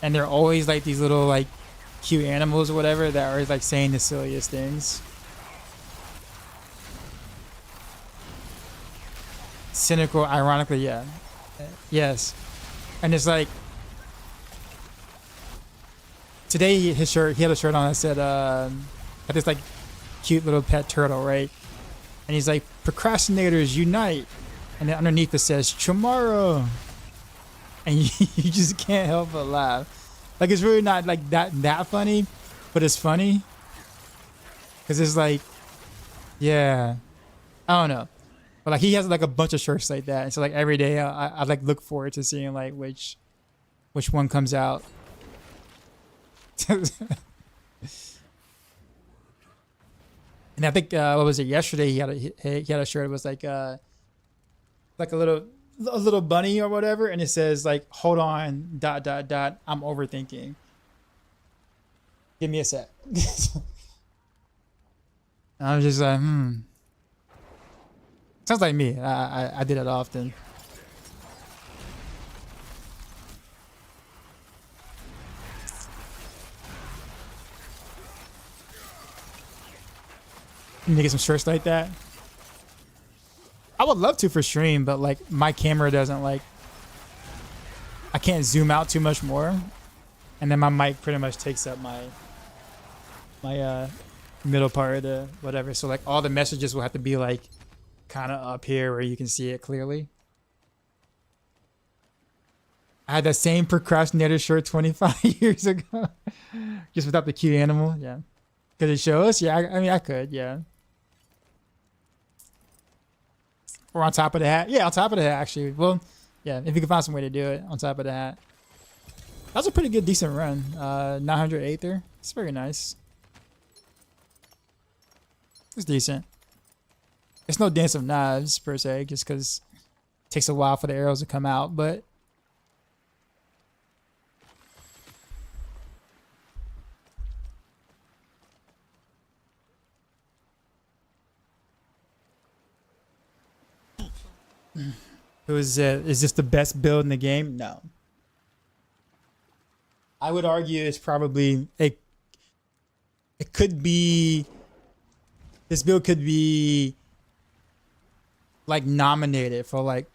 And they're always like these little like cute animals or whatever that are like saying the silliest things. Cynical, ironically, yeah. Yes. And it's like today he had a shirt on that said had this like cute little pet turtle, right? And he's like, procrastinators unite. And then underneath it says tomorrow. And you just can't help but laugh. Like it's really not like that funny, but it's funny. Cause it's like, yeah. I don't know. But like he has like a bunch of shirts like that. And so like every day I like look forward to seeing like which one comes out. And I think what was it yesterday? He had a shirt. It was like a little bunny or whatever, and it says like, "Hold on, ... I'm overthinking. Give me a sec." I was just like, Sounds like me. I did it often. You need to get some shirts like that. I would love to for stream, but like my camera doesn't like. I can't zoom out too much more, and then my mic pretty much takes up my middle part of the whatever. So like all the messages will have to be like kind of up here where you can see it clearly. I had that same procrastinator shirt 25 years ago, just without the cute animal. Yeah, could it show us? Yeah, I mean I could. Yeah. Or on top of the hat. Yeah, on top of the hat, actually. Well, yeah, if you can find some way to do it on top of the hat. That was a pretty good, decent run. 908 there. It's very nice. It's decent. It's no Dance of Knives, per se, just because it takes a while for the arrows to come out, but... is this the best build in the game? No. I would argue it's probably it could be, this build could be like nominated for like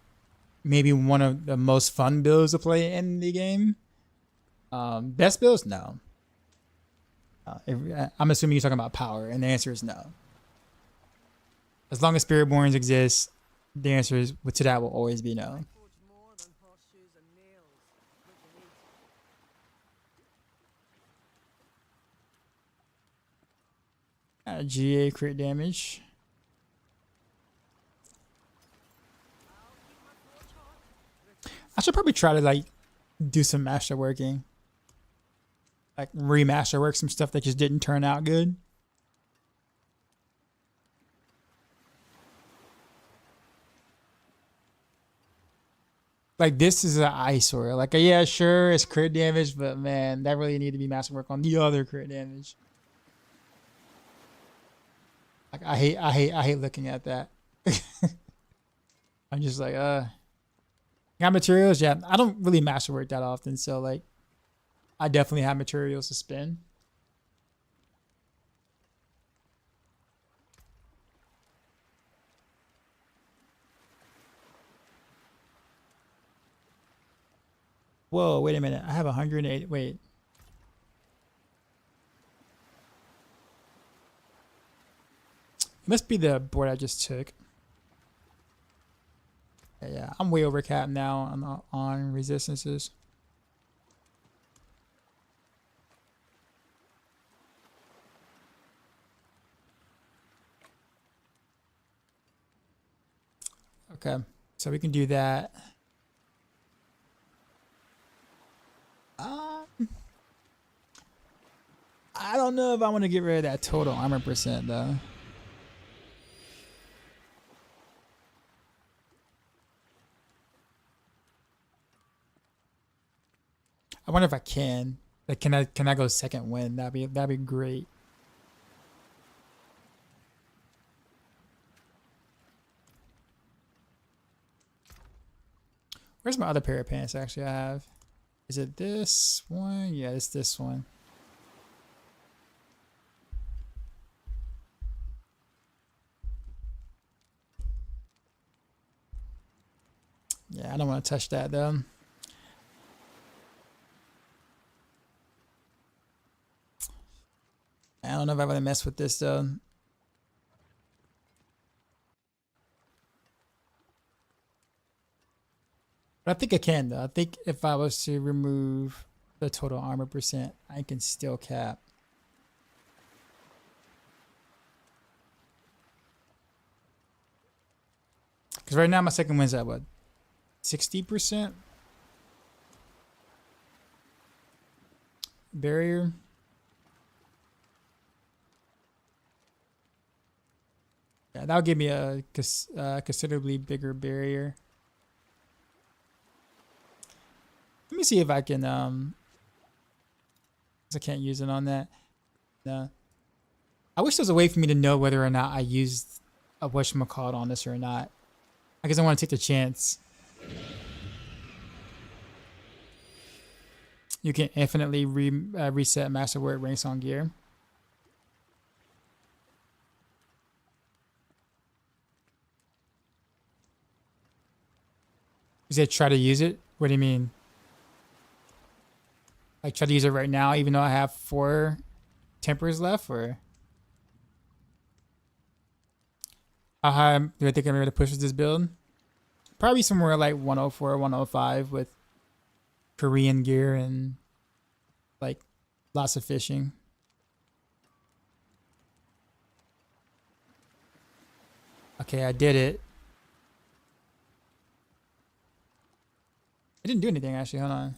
maybe one of the most fun builds to play in the game. Best builds? No. I'm assuming you're talking about power, and the answer is no. As long as Spiritborns exist, the answer is to that will always be no. GA crit damage. I should probably try to like do some masterworking, like remasterwork some stuff that just didn't turn out good. Like this is an eyesore. Like yeah, sure, it's crit damage, but man, that really need to be masterwork on the other crit damage. Like I hate looking at that. I'm just like got materials. Yeah, I don't really masterwork that often, so like I definitely have materials to spend. Whoa, wait a minute. I have 108. Wait. It must be the board I just took. Yeah, I'm way over cap now on resistances. Okay, so we can do that. I don't know if I want to get rid of that total armor percent though. I wonder if I can. Like, can I go second win? That'd be great. Where's my other pair of pants? Actually, I have. Is it this one? Yeah, it's this one. Yeah, I don't want to touch that though. I don't know if I want to mess with this though. But I think I can though. I think if I was to remove the total armor percent, I can still cap. Because right now my second win's at what? 60%? Barrier. Yeah, that'll give me a considerably bigger barrier. Let me see if I can, I can't use it on that. No. I wish there was a way for me to know whether or not I used a whatchamacallit on this or not. I guess I want to take the chance. You can infinitely reset masterwork ranks on gear. You said try to use it? What do you mean? Like try to use it right now even though I have 4 tempers left, or how high do I think I'm going to push with this build? Probably somewhere like 104, 105 with Korean gear and like lots of fishing. Okay, I did it. It didn't do anything actually. Hold on.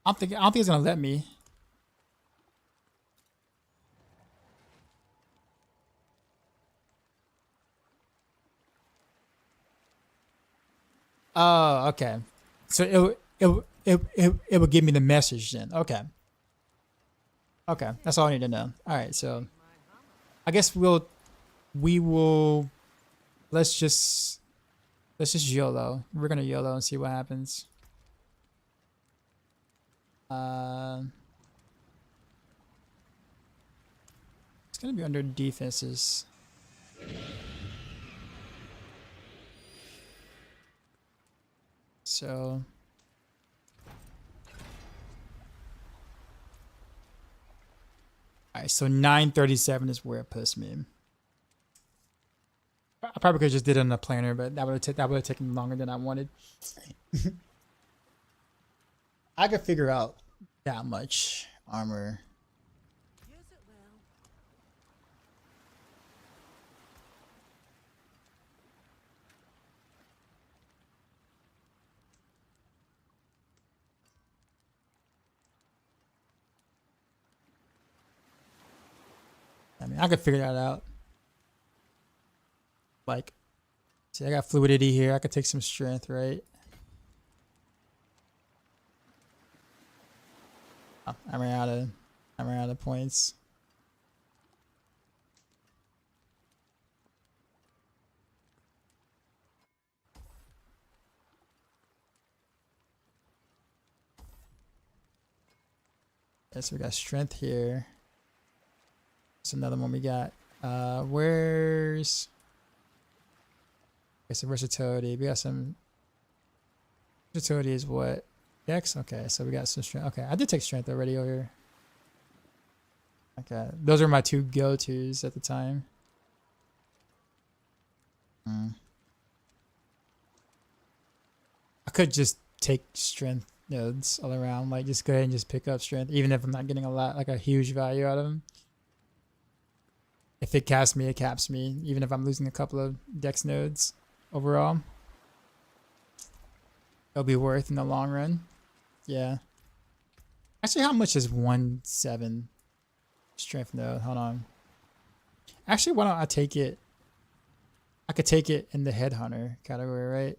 I don't think it's gonna let me. Oh, okay. So it will give me the message then. Okay. Okay, that's all I need to know. All right, so I guess we will let's just YOLO. We're gonna YOLO and see what happens. It's gonna be under defenses. So all right, so 937 is where it puts me. I probably could have just did it on the planner, but that would have taken longer than I wanted. I could figure out that much armor. Use it well. I mean, I could figure that out. Like, See, I got fluidity here. I could take some strength, right? Oh, I ran out of points. Okay, so we got strength here. That's another one we got. Where's... Okay, so versatility. We got some... Versatility is what? Dex? Okay, so we got some strength. Okay, I did take strength already over here. Okay, those are my two go-tos at the time. I could just take strength nodes all around. Like, just go ahead and just pick up strength, even if I'm not getting a lot, like a huge value out of them. If it caps me, it caps me, even if I'm losing a couple of dex nodes overall. It'll be worth in the long run. Yeah. Actually, how much is 1/7 strength node? Hold on. Actually, why don't I take it? I could take it in the headhunter category, right?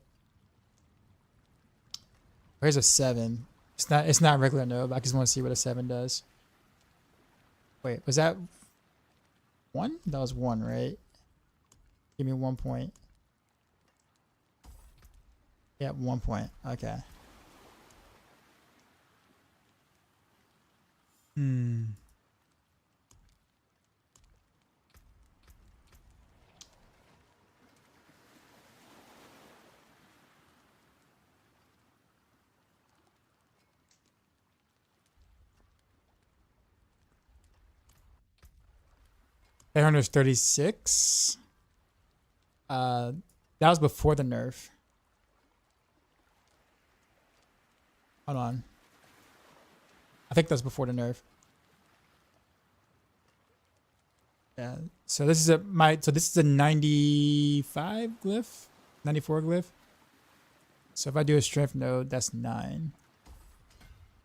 Where's a 7? It's not regular node, but I just want to see what a 7 does. Wait, was that 1? That was 1, right? Give me 1 point. Yeah, 1 point. Okay. 836. That was before the nerf. Hold on. I think that's before the nerf. Yeah. So this is a this is a 95 glyph, 94 glyph. So if I do a strength node, that's 9.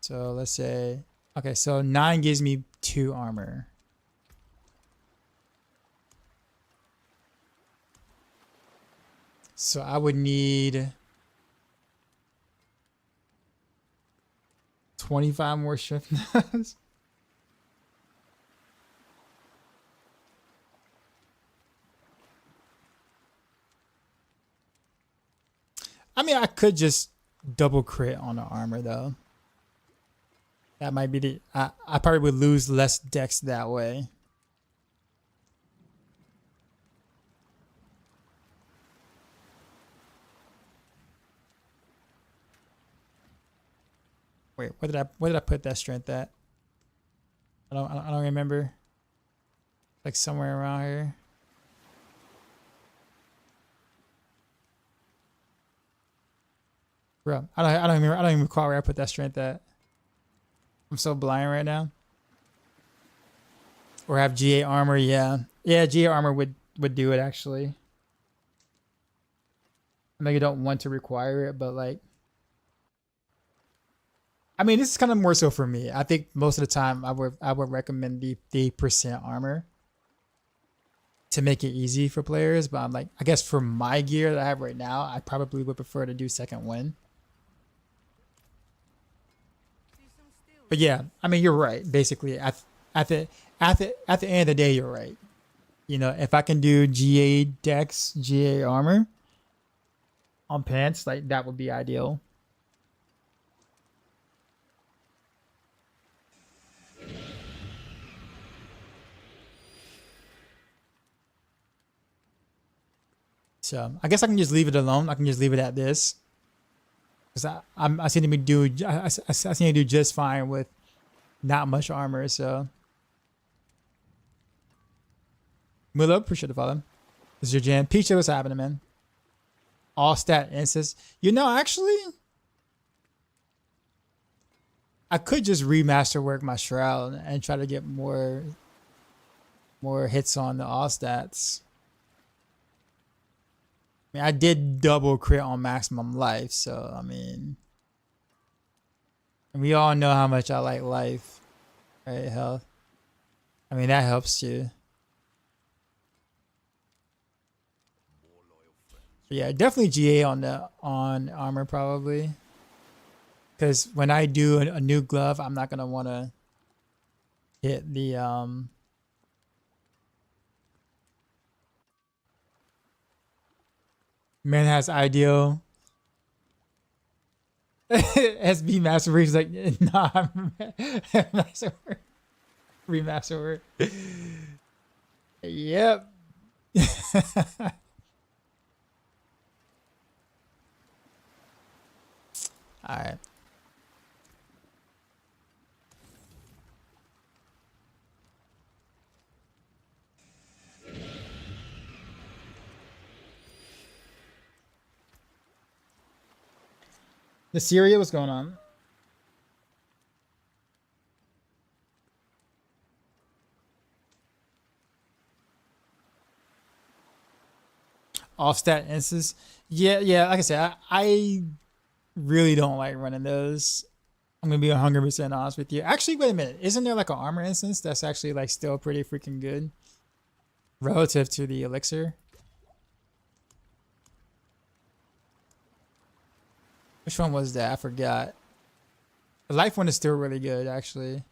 So let's say, okay, so 9 gives me 2 armor. So I would need 25 more strength nodes. I mean, I could just double crit on the armor though. That might be the... I probably would lose less dex that way. Wait, where did I put that strength at? I don't remember. Like somewhere around here. Bro, I don't remember. I don't even recall where I put that strength at. I'm so blind right now. Or have GA armor, yeah. Yeah, GA armor would do it actually. I know you don't want to require it, but like, I mean, this is kind of more so for me. I think most of the time I would recommend the percent armor to make it easy for players. But I'm like, I guess for my gear that I have right now, I probably would prefer to do second win. But yeah, I mean, you're right. Basically, at the end of the day, you're right. You know, if I can do GA dex, GA armor on pants, like that would be ideal. So I guess I can just leave it alone. I can just leave it at this, because I seem to do just fine with not much armor. So Mula, appreciate the follow. This is your jam. Peach, what's happening, man? All stat instance. You know, actually, I could just remaster work my shroud and try to get more hits on the all stats. I mean, I did double crit on maximum life, so I mean, and we all know how much I like life, right? Health. I mean, that helps too. Yeah, definitely GA on armor probably. Because when I do a new glove, I'm not gonna want to hit the man has ideal. SB Masterwork is like, nah, Masterwork. Remasterwork. Yep. Alright. The Syria, what's going on? Off stat instance. Yeah, like I said, I really don't like running those. I'm gonna be 100% honest with you. Actually, wait a minute. Isn't there like an armor instance that's actually like still pretty freaking good relative to the elixir? Which one was that? I forgot. The life one is still really good, actually.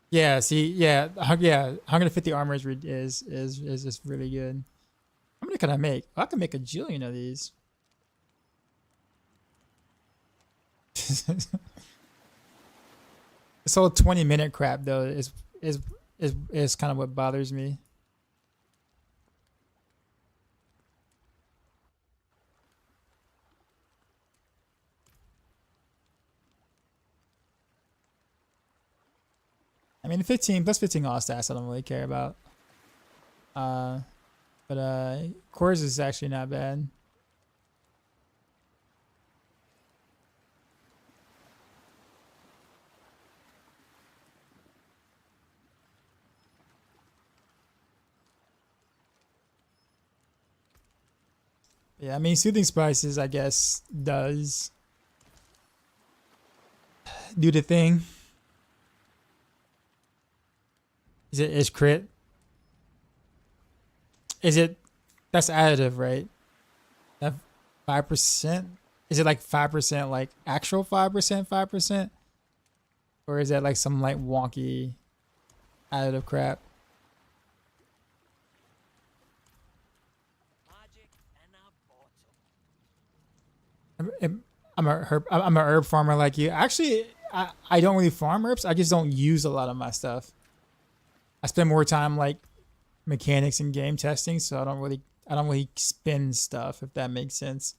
Yeah, see, yeah, 150 armor is just really good. How many can I make? I can make a jillion of these. This whole 20-minute crap though is kind of what bothers me. I mean, 15 plus 15 all stats I don't really care about. But cores is actually not bad. Yeah, I mean, Soothing Spices, I guess, does do the thing. Is crit? Is it? That's additive, right? That 5%? Is it like 5%, like actual 5%, or is that like some like wonky additive crap? I'm a herb farmer like you. Actually, I don't really farm herbs. I just don't use a lot of my stuff. I spend more time like mechanics and game testing, so I don't really spin stuff, if that makes sense.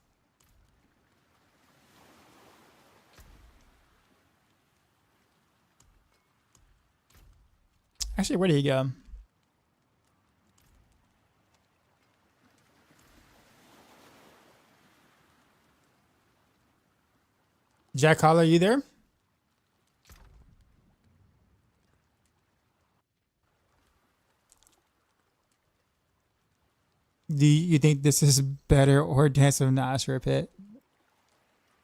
Actually, where did he go? Jack Holler, are you there? Do you think this is better or Dance of Knives Pit?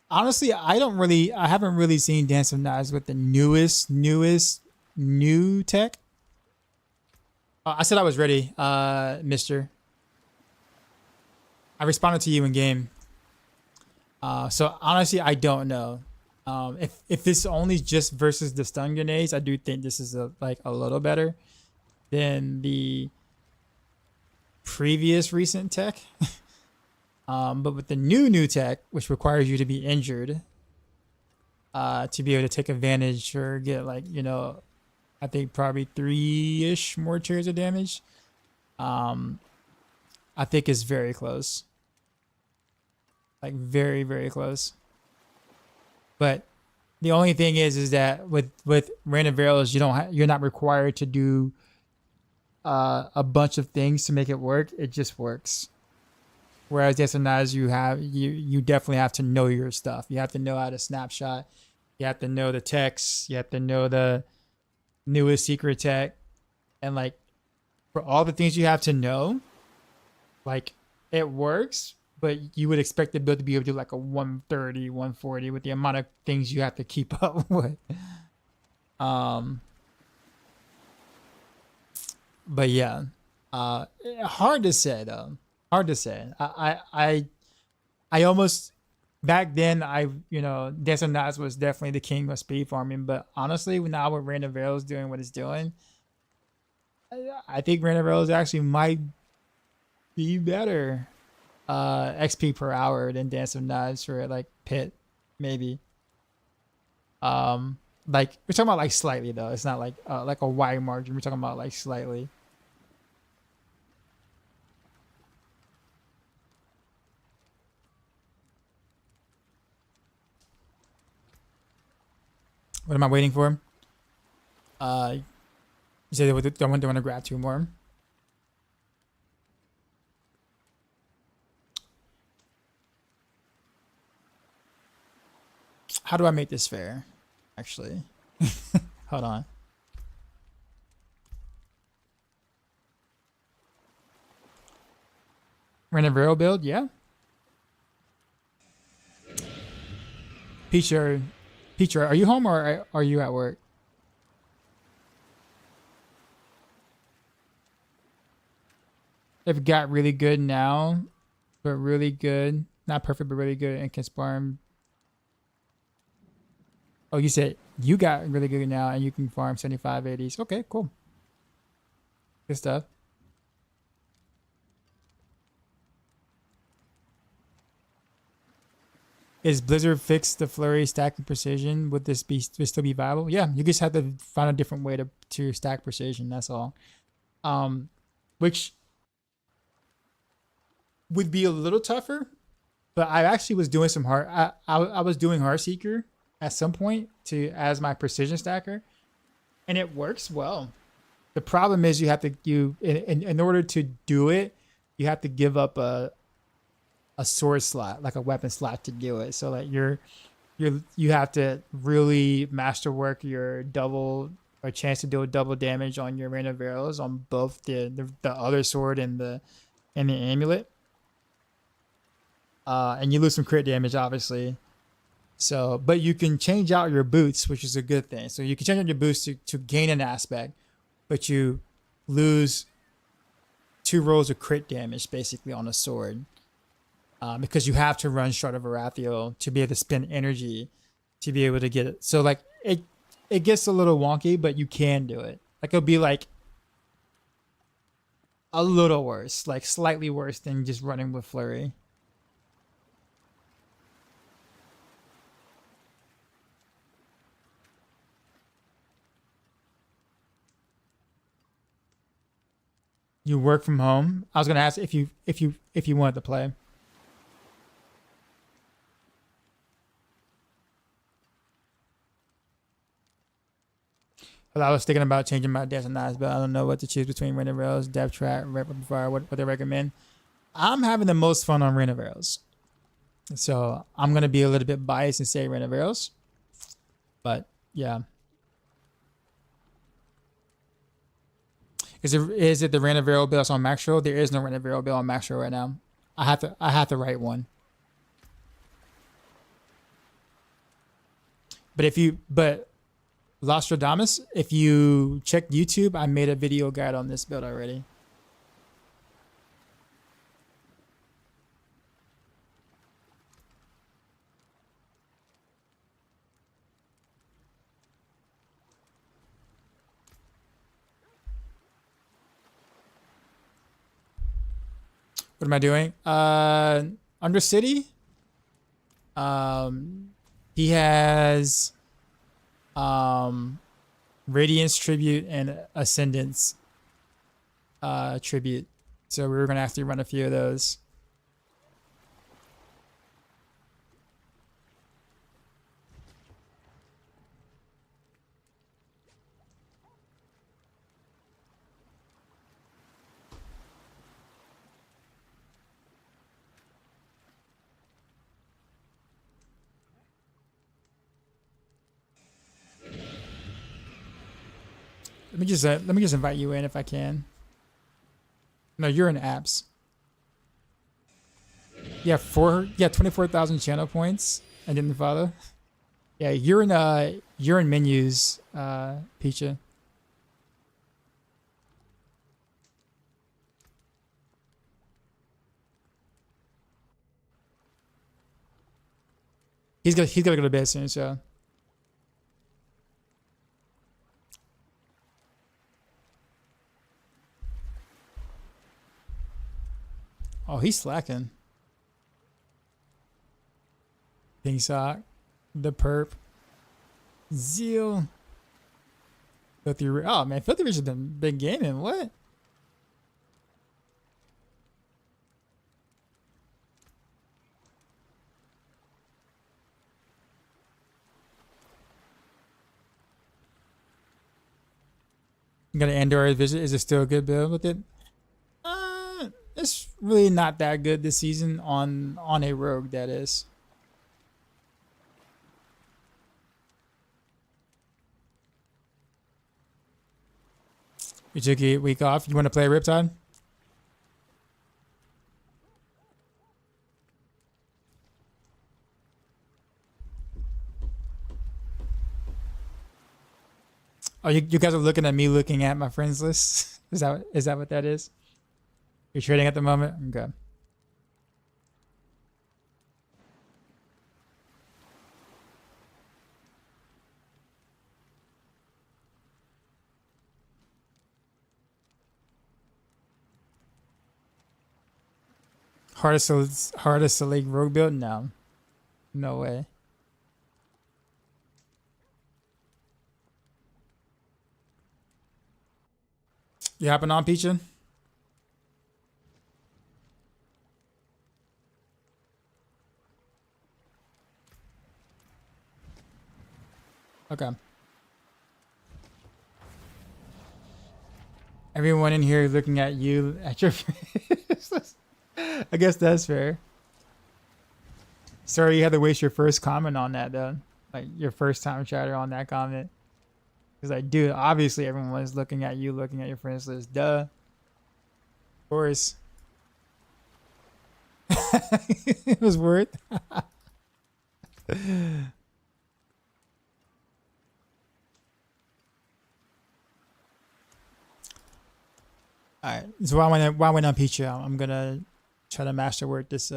Honestly, I haven't really seen Dance of Knives with the newest new tech. I said I was ready, mister. I responded to you in game. So honestly, I don't know. If this only just versus the stun grenades, I do think this is a little better than the previous recent tech. But with the new tech, which requires you to be injured to be able to take advantage or get I think probably 3-ish more tiers of damage. I think it's very close. Like very, very close. But the only thing is that with random barrels, you're not required to do a bunch of things to make it work. It just works. Whereas sometimes you definitely have to know your stuff. You have to know how to snapshot. You have to know the text. You have to know the newest secret tech. And like for all the things you have to know, like it works, but you would expect the build to be able to do like a 130, 140 with the amount of things you have to keep up with. But yeah, hard to say though. Hard to say. I almost back then Dance of Knives was definitely the king of speed farming. But honestly, now with Rain of Veils doing what it's doing, I think Rain of Veils actually might be better XP per hour than Dance of Knives for like Pit, maybe. Like we're talking about like slightly though. It's not like a wide margin. We're talking about like slightly. What am I waiting for? You said they want to grab 2 more. How do I make this fair? Actually, hold on. Rent a Vero build, yeah. Peacher, are you home or are you at work? They've got really good now, but really good. Not perfect, but really good and can farm. Oh, you said you got really good now and you can farm 75 80s. Okay, cool. Good stuff. Is Blizzard fix the Flurry stacking precision? Would this still be viable? Yeah, you just have to find a different way to stack precision. That's all. Which would be a little tougher, but I actually was doing some I was doing Heartseeker at some point as my precision stacker, and it works well. The problem is you have to in order to do it, you have to give up a sword slot, like a weapon slot to do it. So like you have to really masterwork your double or chance to do a double damage on your Rain of Arrows on both the other sword and the amulet. And you lose some crit damage, obviously. So, but you can change out your boots, which is a good thing. So you can change out your boots to gain an aspect, but you lose 2 rolls of crit damage basically on a sword. Because you have to run Shard of Arathio to be able to spend energy to be able to get it. So like it gets a little wonky, but you can do it. Like it'll be like a little worse, like slightly worse than just running with Flurry. You work from home. I was gonna ask if you wanted to play. I was thinking about changing my Dance of Knives, but I don't know what to choose between Rain of Arrows, Depth Trap, Rapid Fire, what they recommend. I'm having the most fun on Rain of Arrows. So I'm going to be a little bit biased and say Rain of Arrows. But yeah. Is it the Rain of Arrow build on Maxroll? There is no Rain of Arrow build on Maxroll right now. I have to write one. But Lostradamus, if you check YouTube, I made a video guide on this build already. What am I doing? Under City. He has Radiance Tribute and Ascendance Tribute. So we're gonna have to run a few of those. Let me just invite you in if I can. No, you're in apps. Yeah, 24,000 channel points. I didn't follow. Yeah, you're in menus, Peacha. He's gonna go to bed soon, so. Oh, he's slacking. Pink sock, the perp, Zeal. Filthy Rich. Oh man, Filthy Rich has been gaming. What? You got an Android visit. Is it still a good build with it? It's really not that good this season on a rogue, that is. You took a week off. You want to play Riptide? Oh, you guys are looking at me looking at my friends list. Is that what that is? You're trading at the moment? Okay. Hardest to league rogue build? No. No way. You hopping on, Peachin? Okay. Everyone in here looking at you at your face. I guess that's fair. Sorry you had to waste your first comment on that though. Like your first time chatter on that comment. Because like, dude, obviously everyone is looking at you, looking at your friends list. Duh. Of course. It was worth. Alright, so while we're on Peach, I'm gonna try to masterwork this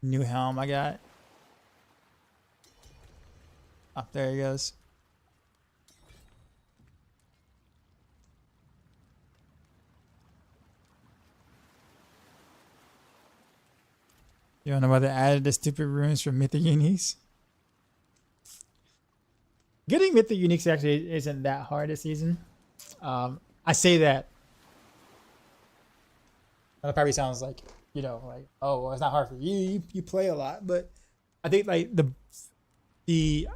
new helm I got. Oh, there he goes. You don't know whether added the stupid runes from Mythic Uniques? Getting Mythic Uniques actually isn't that hard this season. I say that. That probably sounds like, you know, like, oh, well, it's not hard for you. You play a lot, but I think like the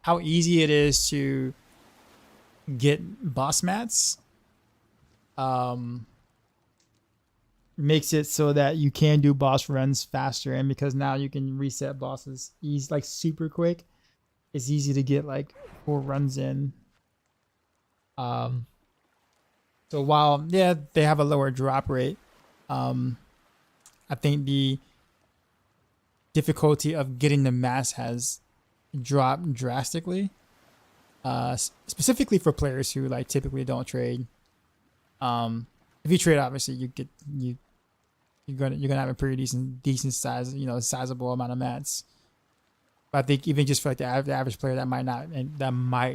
how easy it is to get boss mats makes it so that you can do boss runs faster, and because now you can reset bosses like super quick, it's easy to get like 4 runs in. So while yeah they have a lower drop rate, I think the difficulty of getting the mass has dropped drastically, specifically for players who like typically don't trade. If you trade, obviously you're gonna have a pretty decent size, you know, sizable amount of mats. But I think even just for like the average player that might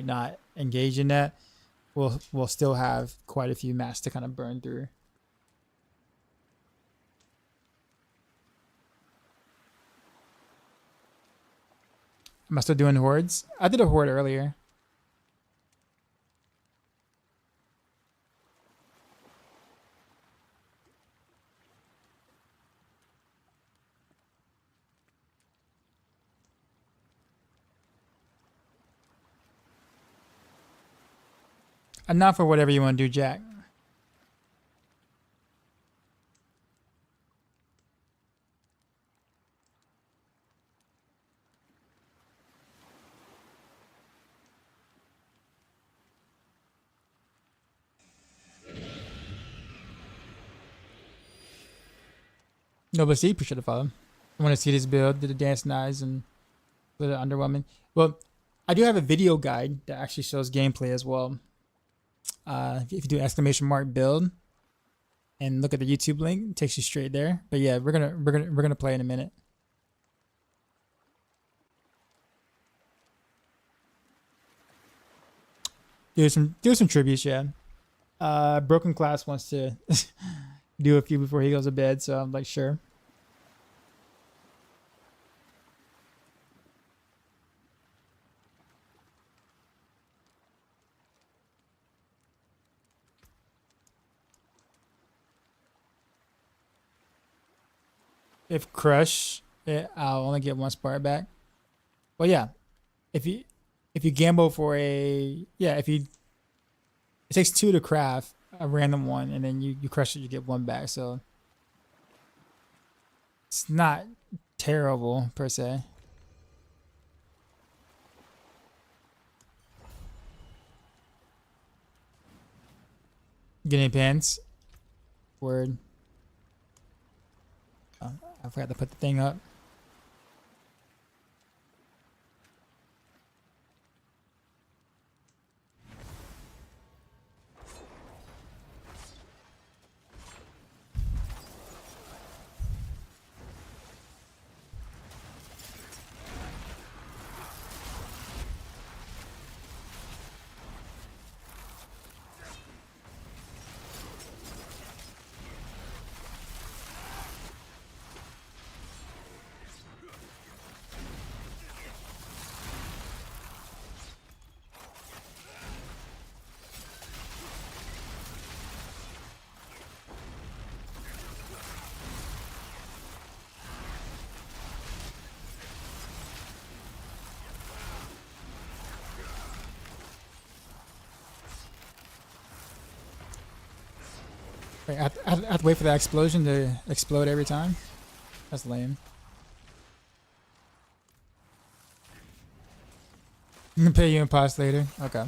not engage in that, we'll still have quite a few mats to kind of burn through. Am I still doing hordes? I did a horde earlier. Enough for whatever you want to do, Jack. No, but see, appreciate the follow. I want to see this build, did the dance nice and a little underwhelming. Well, I do have a video guide that actually shows gameplay as well. If you do !build and look at the YouTube link, it takes you straight there. But yeah, we're gonna play in a minute. do some tributes, yeah. Broken Class wants to do a few before he goes to bed, so I'm like, sure. If Crush, I'll only get one spark back. Well, yeah. If you gamble for if you it takes 2 to craft a random one, and then you crush it, you get 1 back. So it's not terrible per se. Guinea pants. Word. Oh, I forgot to put the thing up. Wait, I have to wait for that explosion to explode every time? That's lame. I'm gonna pay you in pots later. Okay.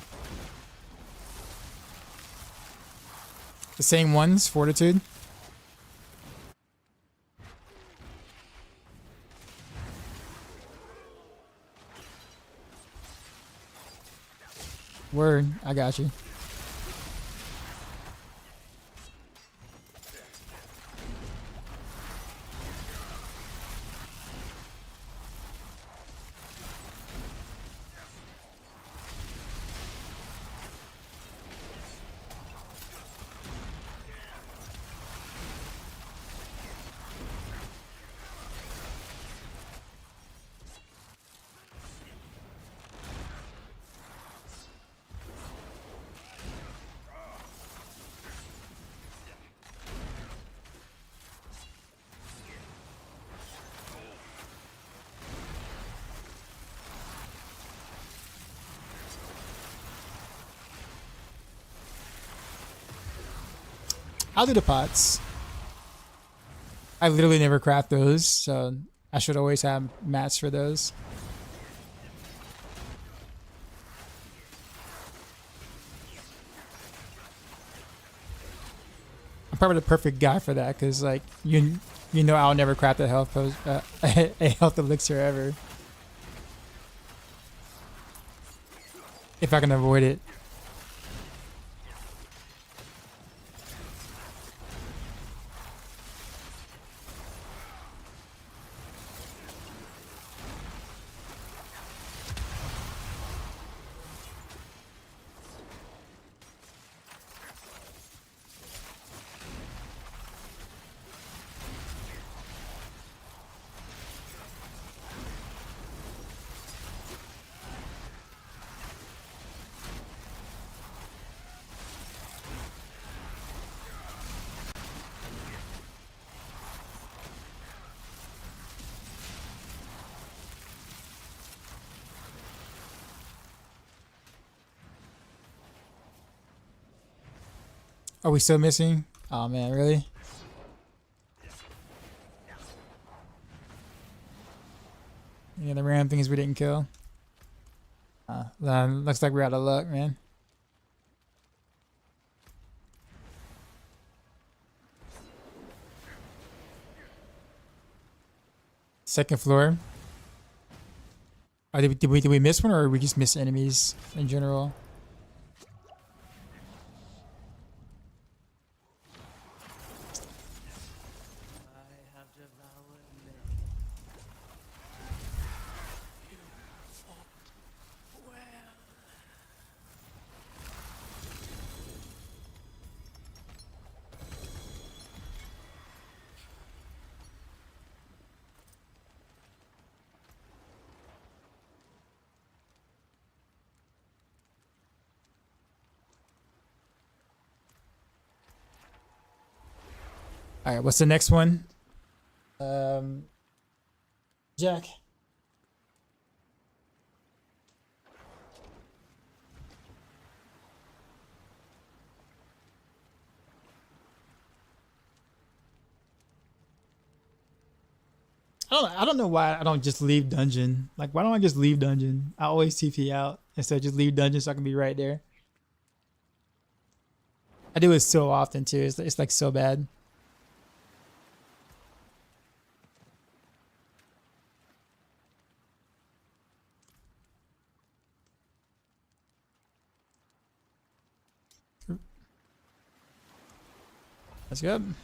The same ones, Fortitude? Word, I got you. I'll do the pots. I literally never craft those, so I should always have mats for those. I'm probably the perfect guy for that, because like you know I'll never craft a health a health elixir ever if I can avoid it. Are we still missing? Oh man, really? Yeah, the random things we didn't kill. Looks like we're out of luck, man. Second floor. Did we miss one, or we just miss enemies in general? All right, what's the next one? Jack. I don't know why I don't just leave dungeon. Like, why don't I just leave dungeon? I always TP out instead of just leave dungeon so I can be right there. I do it so often too. It's like so bad. That's good.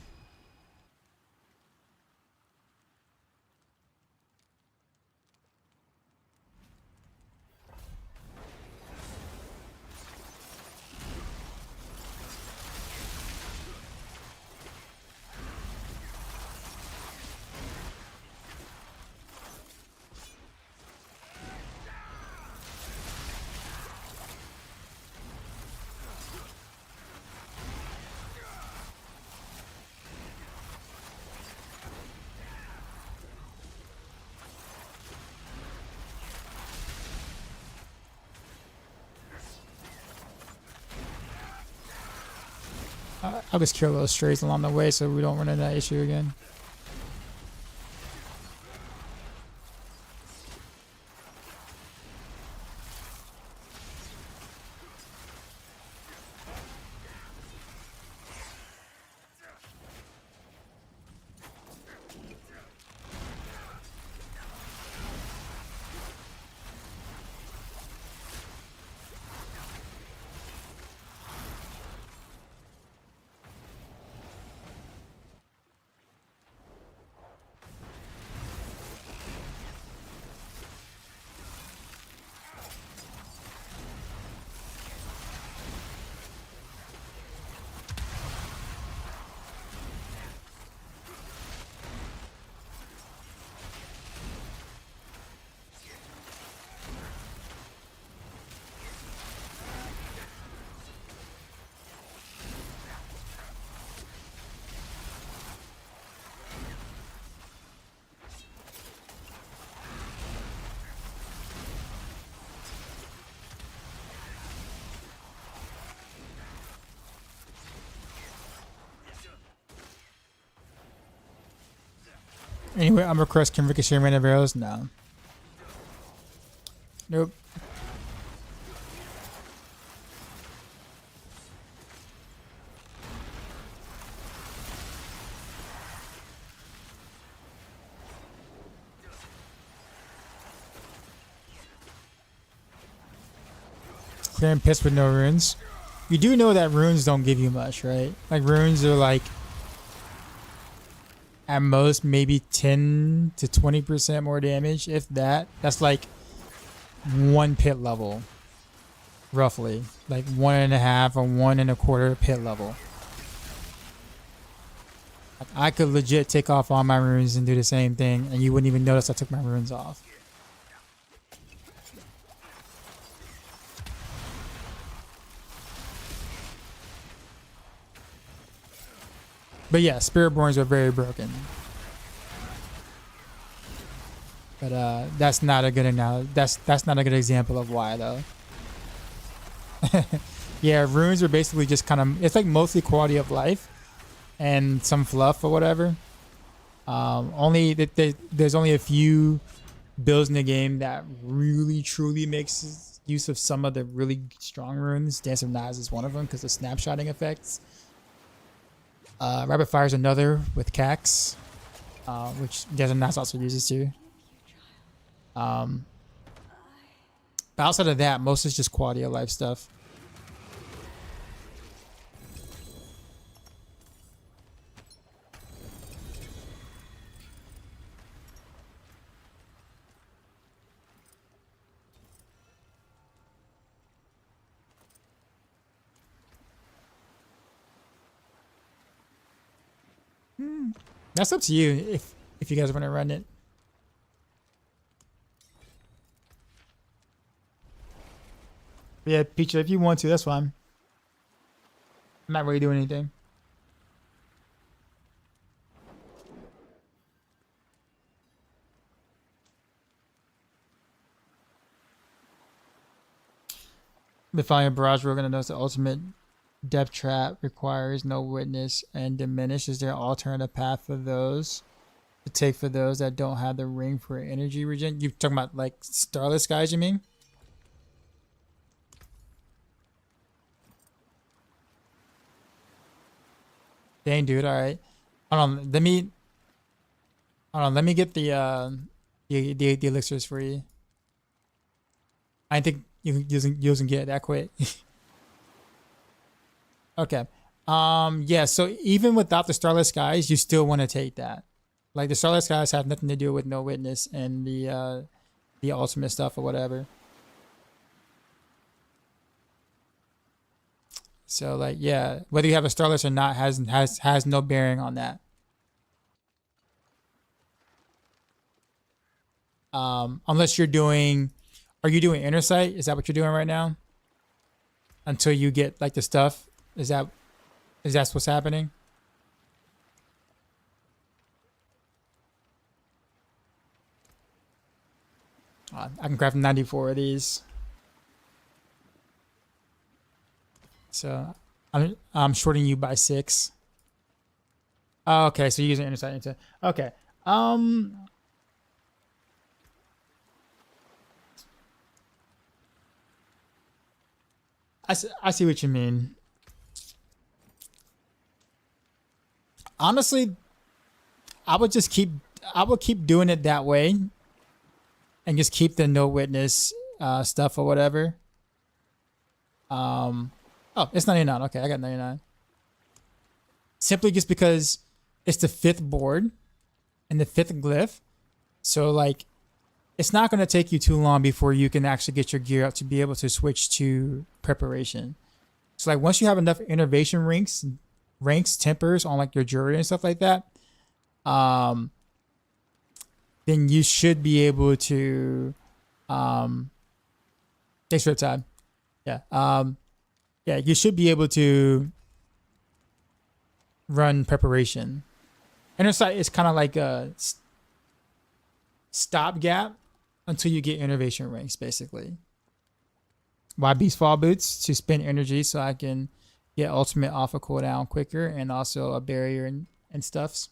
I'll just kill those strays along the way so we don't run into that issue again. Anyway, I'm request can ricochet random arrows? No. Nope. Clearing pits with no runes. You do know that runes don't give you much, right? Like runes are like at most maybe 10 to 20% more damage, if that. That's like one pit level, roughly, like 1.5 or 1.25 pit level. Like I could legit take off all my runes and do the same thing, and you wouldn't even notice I took my runes off. But yeah, Spiritborns are very broken. But that's not a good that's not a good example of why though. Yeah, runes are basically just kind of, it's like mostly quality of life and some fluff or whatever. There's only a few builds in the game that really truly makes use of some of the really strong runes. Dance of Nas is one of them because of snapshotting effects. Rapid Fire is another with Cax, which Dance of Nas also uses too. But outside of that, most is just quality of life stuff. That's up to you if you guys want to run it. Yeah, Peach, if you want to, that's fine. I'm not really doing anything. If I am Barrage, we're gonna notice the ultimate depth trap requires no witness and diminish. Is there an alternative path for those to take for those that don't have the ring for energy regen? You talking about like Starless guys, you mean? Dang, dude. All right. Hold on. Let me get the elixirs for you. I think you can get it that quick. Okay. Yeah. So even without the Starless Skies, you still want to take that. Like the Starless Skies have nothing to do with no witness and the ultimate stuff or whatever. So like, yeah, whether you have a Starless or not has no bearing on that. Unless you're doing, are you doing Inner Sight? Is that what you're doing right now? Until you get like the stuff, is that what's happening? I can craft 94 of these. So I'm shorting you by 6. Oh, okay, so you're using Inner Sight into, okay. I see what you mean. Honestly, I would keep doing it that way and just keep the no witness stuff or whatever. Oh, it's 99. Okay, I got 99. Simply just because it's the 5th board and the 5th glyph. So like it's not going to take you too long before you can actually get your gear up to be able to switch to preparation. So like once you have enough innovation ranks, tempers on like your jewelry and stuff like that, then you should be able to, thanks for the time. Yeah. Yeah, you should be able to run preparation. Inner Sight is kind of like a stopgap until you get innovation ranks, basically. Why Beastfall Boots? To spend energy so I can get ultimate off a cooldown quicker and also a barrier and stuffs.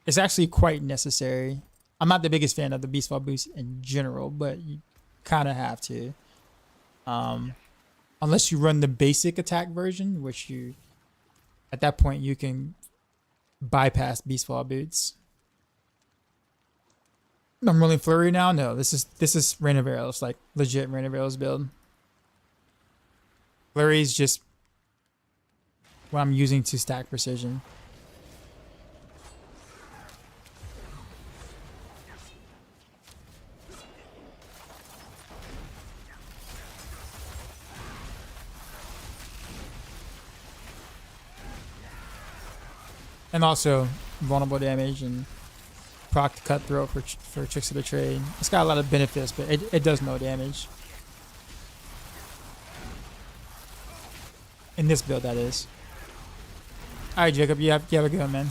It's actually quite necessary. I'm not the biggest fan of the Beastfall Boots in general, but you kind of have to. Unless you run the basic attack version, which you, at that point, you can bypass Beastfall Boots. I'm rolling Flurry now. No, this is Rain of Arrows, like legit Rain of Arrows build. Flurry is just what I'm using to stack precision. And also vulnerable damage and proc cutthroat for Tricks of the Trade. It's got a lot of benefits, but it does no damage. In this build, that is. Alright, Jacob, you have a good one, man.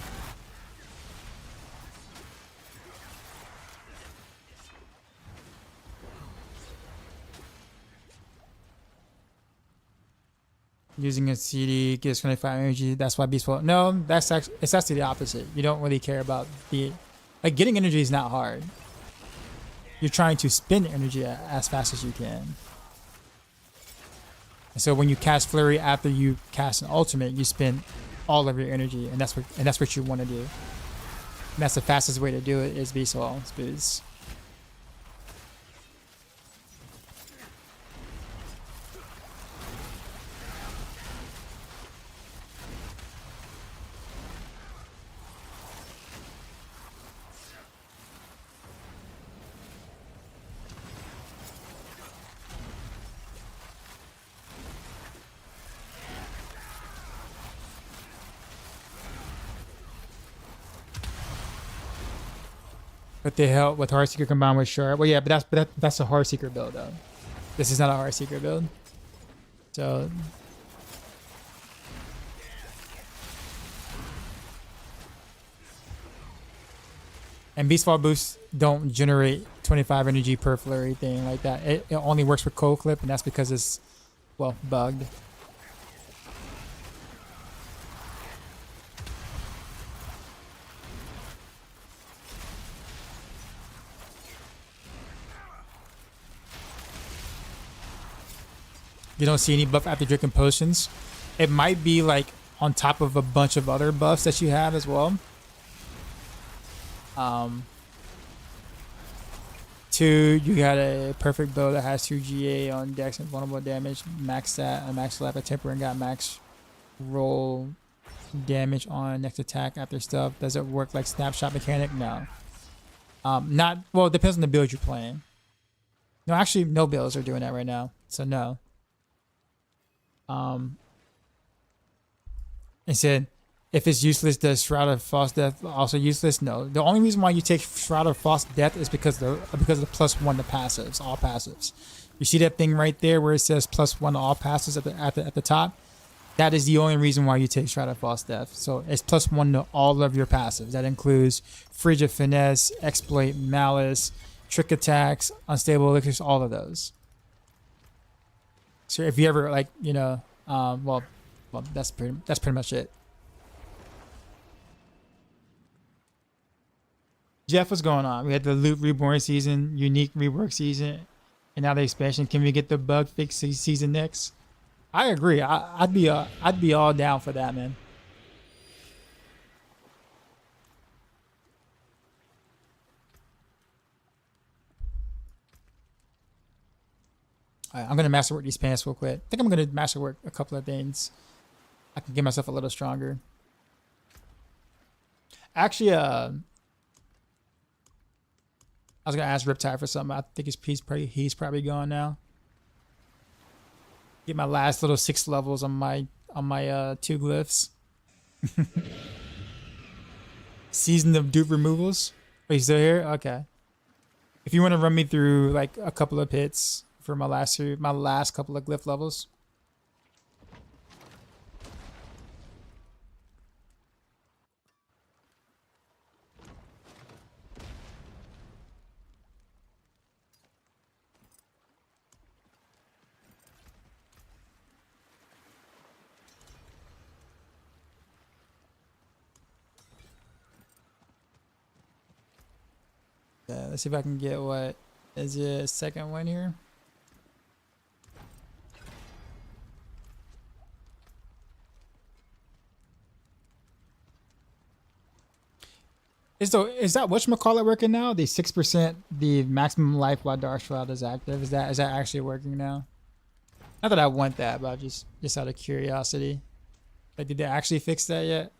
Using a CD gives 25 energy. That's why Beastfall. No, it's actually the opposite. You don't really care about like getting energy is not hard. You're trying to spend energy as fast as you can. And so when you cast Flurry after you cast an ultimate, you spend all of your energy, and that's what you want to do. And that's the fastest way to do it is Beastfall boots. But they help with Heartseeker combined with Sharp. Well, yeah, but that's a Heartseeker build though. This is not a Heartseeker build. So And beast fall boosts don't generate 25 energy per flurry thing like that. It only works for cold clip, and that's because it's, well, bugged. You don't see any buff after drinking potions. It might be like on top of a bunch of other buffs that you have as well. 2, you got a perfect bow that has 2 GA on dex and vulnerable damage, max stat, a max slap, a temper, and got max roll damage on next attack after stuff. Does it work like snapshot mechanic? No. Not, well, it depends on the build you're playing. No, actually, no builds are doing that right now, so no. It said, if it's useless, does Shroud of False Death also useless? No. The only reason why you take Shroud of False Death is because of the +1 to passives, all passives. You see that thing right there where it says +1 to all passives at the top? That is the only reason why you take Shroud of False Death. So it's +1 to all of your passives. That includes Frigid Finesse, Exploit, Malice, Trick Attacks, Unstable Elixirs, all of those. So if you ever, like, you know, well, that's pretty much it. Jeff, what's going on? We had the Loot Reborn season, Unique Rework season, and now the expansion. Can we get the bug fix season next? I agree. I'd be all down for that, man. All right, I'm gonna masterwork these pants real quick. I think I'm gonna masterwork a couple of things. I can get myself a little stronger. Actually, I was gonna ask Riptide for something. I think he's probably gone now. Get my last little 6 levels on my 2 glyphs. Season of dupe removals. Are you still here? Okay. If you want to run me through like a couple of pits for my last couple of glyph levels. Let's see if I can get what is it, second win here. Is that whatchamacallit working now? The 6%, the maximum life while Dark Shroud is active. Is that actually working now? Not that I want that, but just out of curiosity. Like, did they actually fix that yet?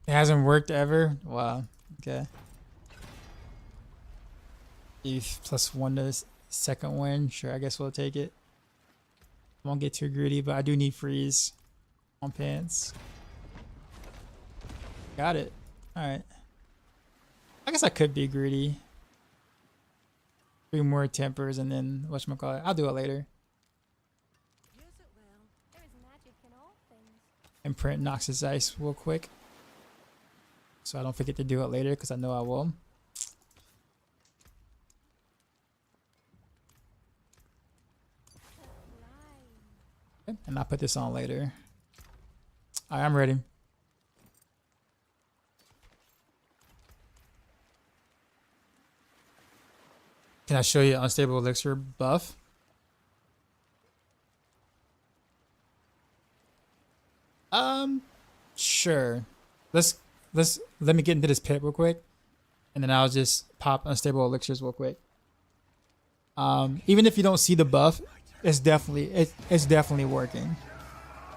It hasn't worked ever? Wow. Okay. Eve +1 to second win. Sure, I guess we'll take it. Won't get too greedy, but I do need freeze on pants. Got it. Alright. I guess I could be greedy. 3 more tempers and then whatchamacallit. I'll do it later. Use it well. There is magic in all things. And print Noxus Ice real quick, so I don't forget to do it later, because I know I will. Okay, and I'll put this on later. All right, I'm ready. Can I show you Unstable Elixir buff? Sure. Let me get into this pit real quick, and then I'll just pop Unstable Elixirs real quick. Even if you don't see the buff, it's definitely working.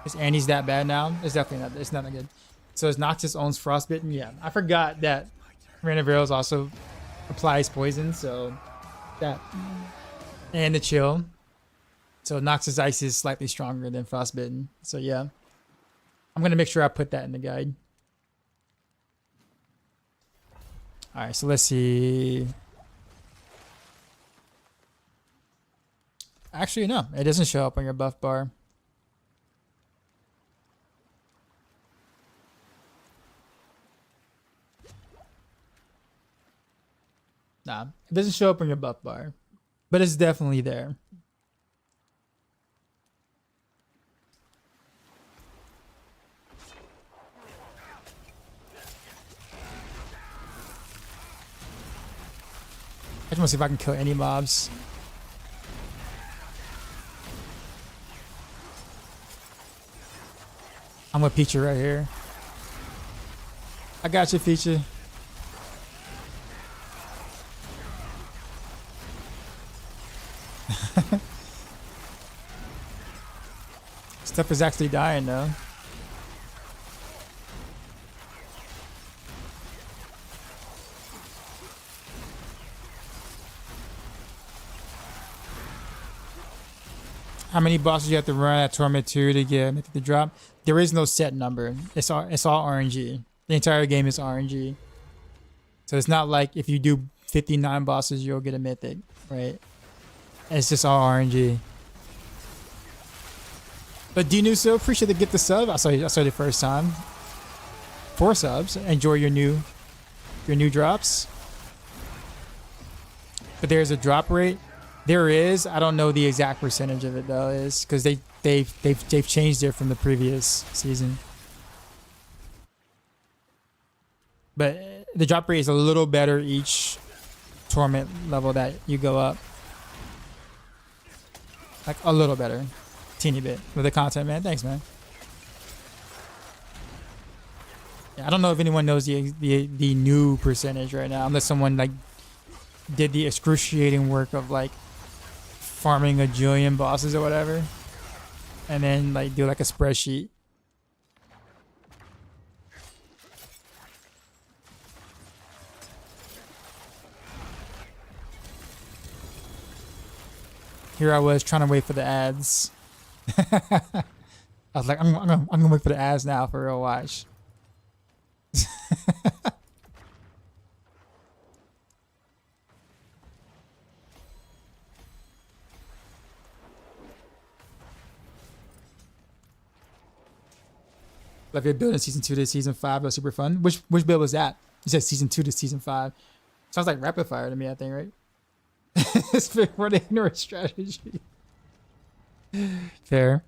Is Annie's that bad now? It's definitely not. It's not that good. So is Noxus owns Frostbitten? Yeah, I forgot that Rain of Arrows also applies poison, so that, and the chill. So Noxus Ice is slightly stronger than Frostbitten. So yeah, I'm gonna make sure I put that in the guide. All right, so let's see. Actually, no, it doesn't show up on your buff bar. Nah, it doesn't show up on your buff bar, but it's definitely there. I just want to see if I can kill any mobs. I'm gonna Peach right here. I got you, Feature. Stuff is actually dying though. How many bosses you have to run at Torment 2 to get the drop? There is no set number. It's all RNG. The entire game is RNG. So it's not like if you do 59 bosses, you'll get a mythic, right? It's just all RNG. But Dinuso, appreciate the gift the sub. I saw you the first time. 4 subs. Enjoy your new drops. But there's a drop rate. There is. I don't know the exact percentage of it though. Is because they've changed it from the previous season. But the drop rate is a little better each torment level that you go up. Like a little better. Teeny bit with the content, man. Thanks, man. Yeah, I don't know if anyone knows the new percentage right now, unless someone like did the excruciating work of like farming a jillion bosses or whatever, and then like do like a spreadsheet. Here I was trying to wait for the ads. I was like, I'm gonna wait for the ads now for real. Watch. Like you're building season 2 to season 5, was super fun. Which build was that? You said season 2 to season 5. Sounds like rapid fire to me, I think, right? It's for the ignorant strategy. Fair.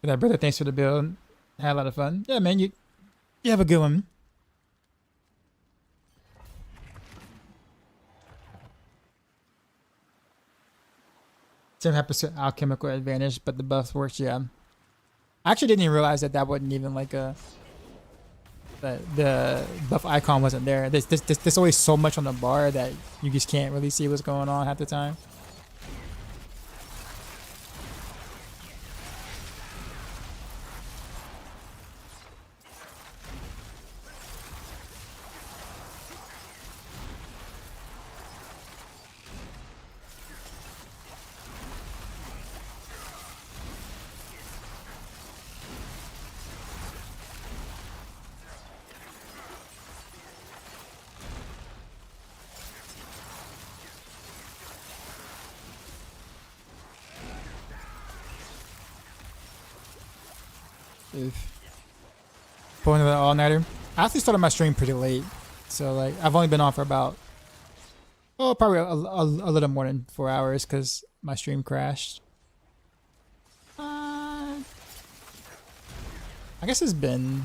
But that brother, thanks for the build. Had a lot of fun. Yeah, man, you have a good one. Same happens to alchemical advantage, but the buff works. Yeah, I actually didn't even realize that wasn't even like a the buff icon wasn't there. There's always so much on the bar that you just can't really see what's going on half the time. Pulling the all-nighter. I actually started my stream pretty late, so like I've only been on for about probably a little more than 4 hours because my stream crashed. I guess it's been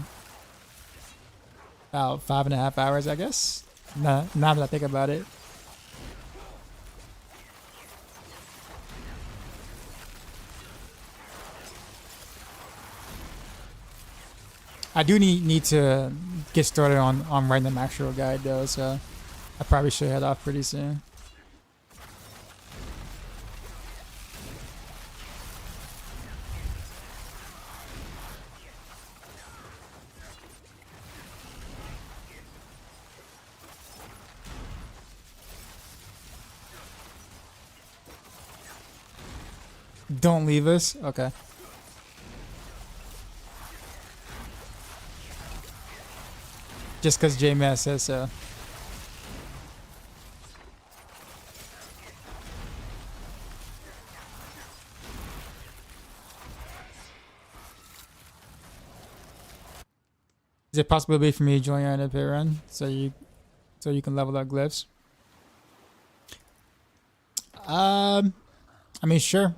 about 5.5 hours. I guess. Now that I think about it. I do need to get started on writing the Maxroll guide though, so I probably should head off pretty soon. Don't leave us? Okay. Just because J-Mass says so. Is it possible for me to join you on a pit run so you can level up glyphs? I mean, sure.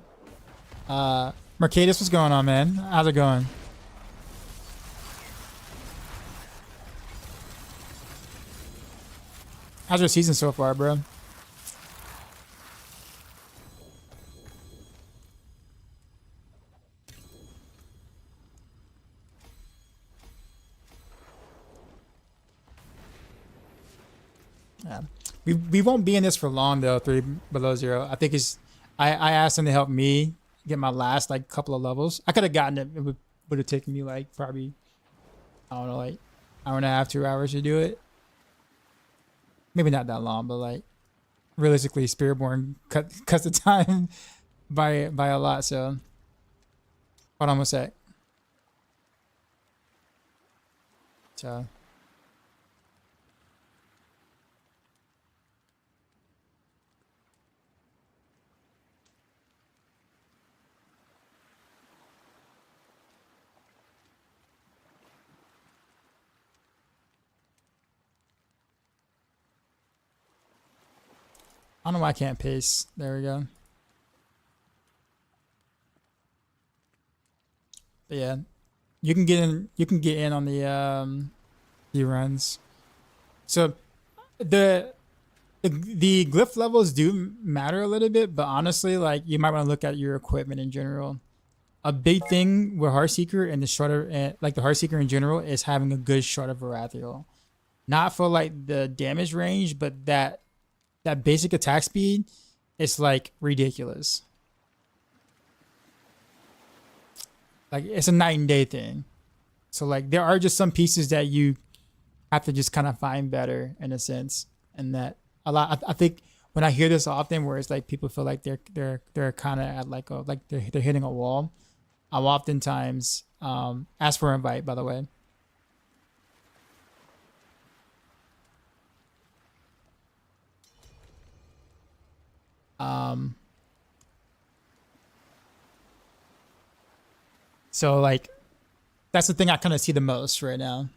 Mercatus, what's going on, man? How's it going? How's your season so far, bro? Yeah. We won't be in this for long though. 3 below 0. I think it's. I asked him to help me get my last like couple of levels. I could have gotten it. It would have taken me like probably, I don't know, like hour and a half, 2 hours to do it. Maybe not that long, but like realistically, Spiritborn cuts the time by a lot. So hold on one sec. So. I don't know why I can't paste. There we go. But yeah, you can get in. You can get in on the runs. So the glyph levels do matter a little bit, but honestly, like you might want to look at your equipment in general. A big thing with Heartseeker and the shorter, like the Heartseeker in general, is having a good short of Varathiel. Not for like the damage range, but that basic attack speed is like ridiculous. Like it's a night and day thing. So like there are just some pieces that you have to just kind of find better in a sense, and that a lot. I think when I hear this often, where it's like people feel like they're kind of at like they're hitting a wall. I'll oftentimes ask for an invite. By the way. So like that's the thing I kind of see the most right now.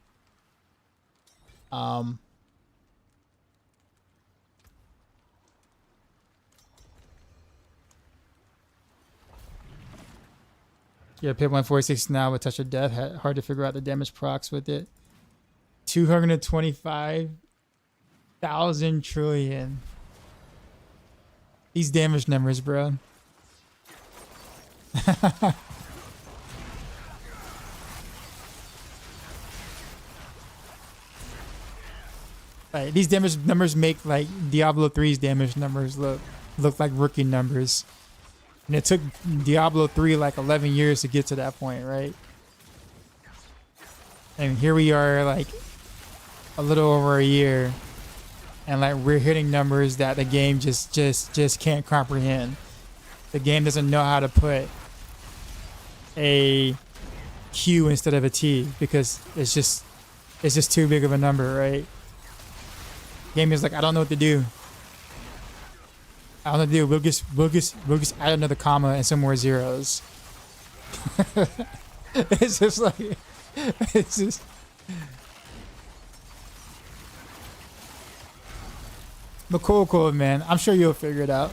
Yeah, pit 146 now with Touch of Death. Hard to figure out the damage procs with it. 225,000 trillion. These damage numbers, bro. Like, these damage numbers make like Diablo 3's damage numbers look like rookie numbers. And it took Diablo 3 like 11 years to get to that point, right? And here we are like a little over a year. And like we're hitting numbers that the game just can't comprehend. The game doesn't know how to put a Q instead of a T because it's just too big of a number, right? Game is like, I don't know what to do. I don't know what to do. We'll just add another comma and some more zeros. It's just like it's just. But cool, man. I'm sure you'll figure it out.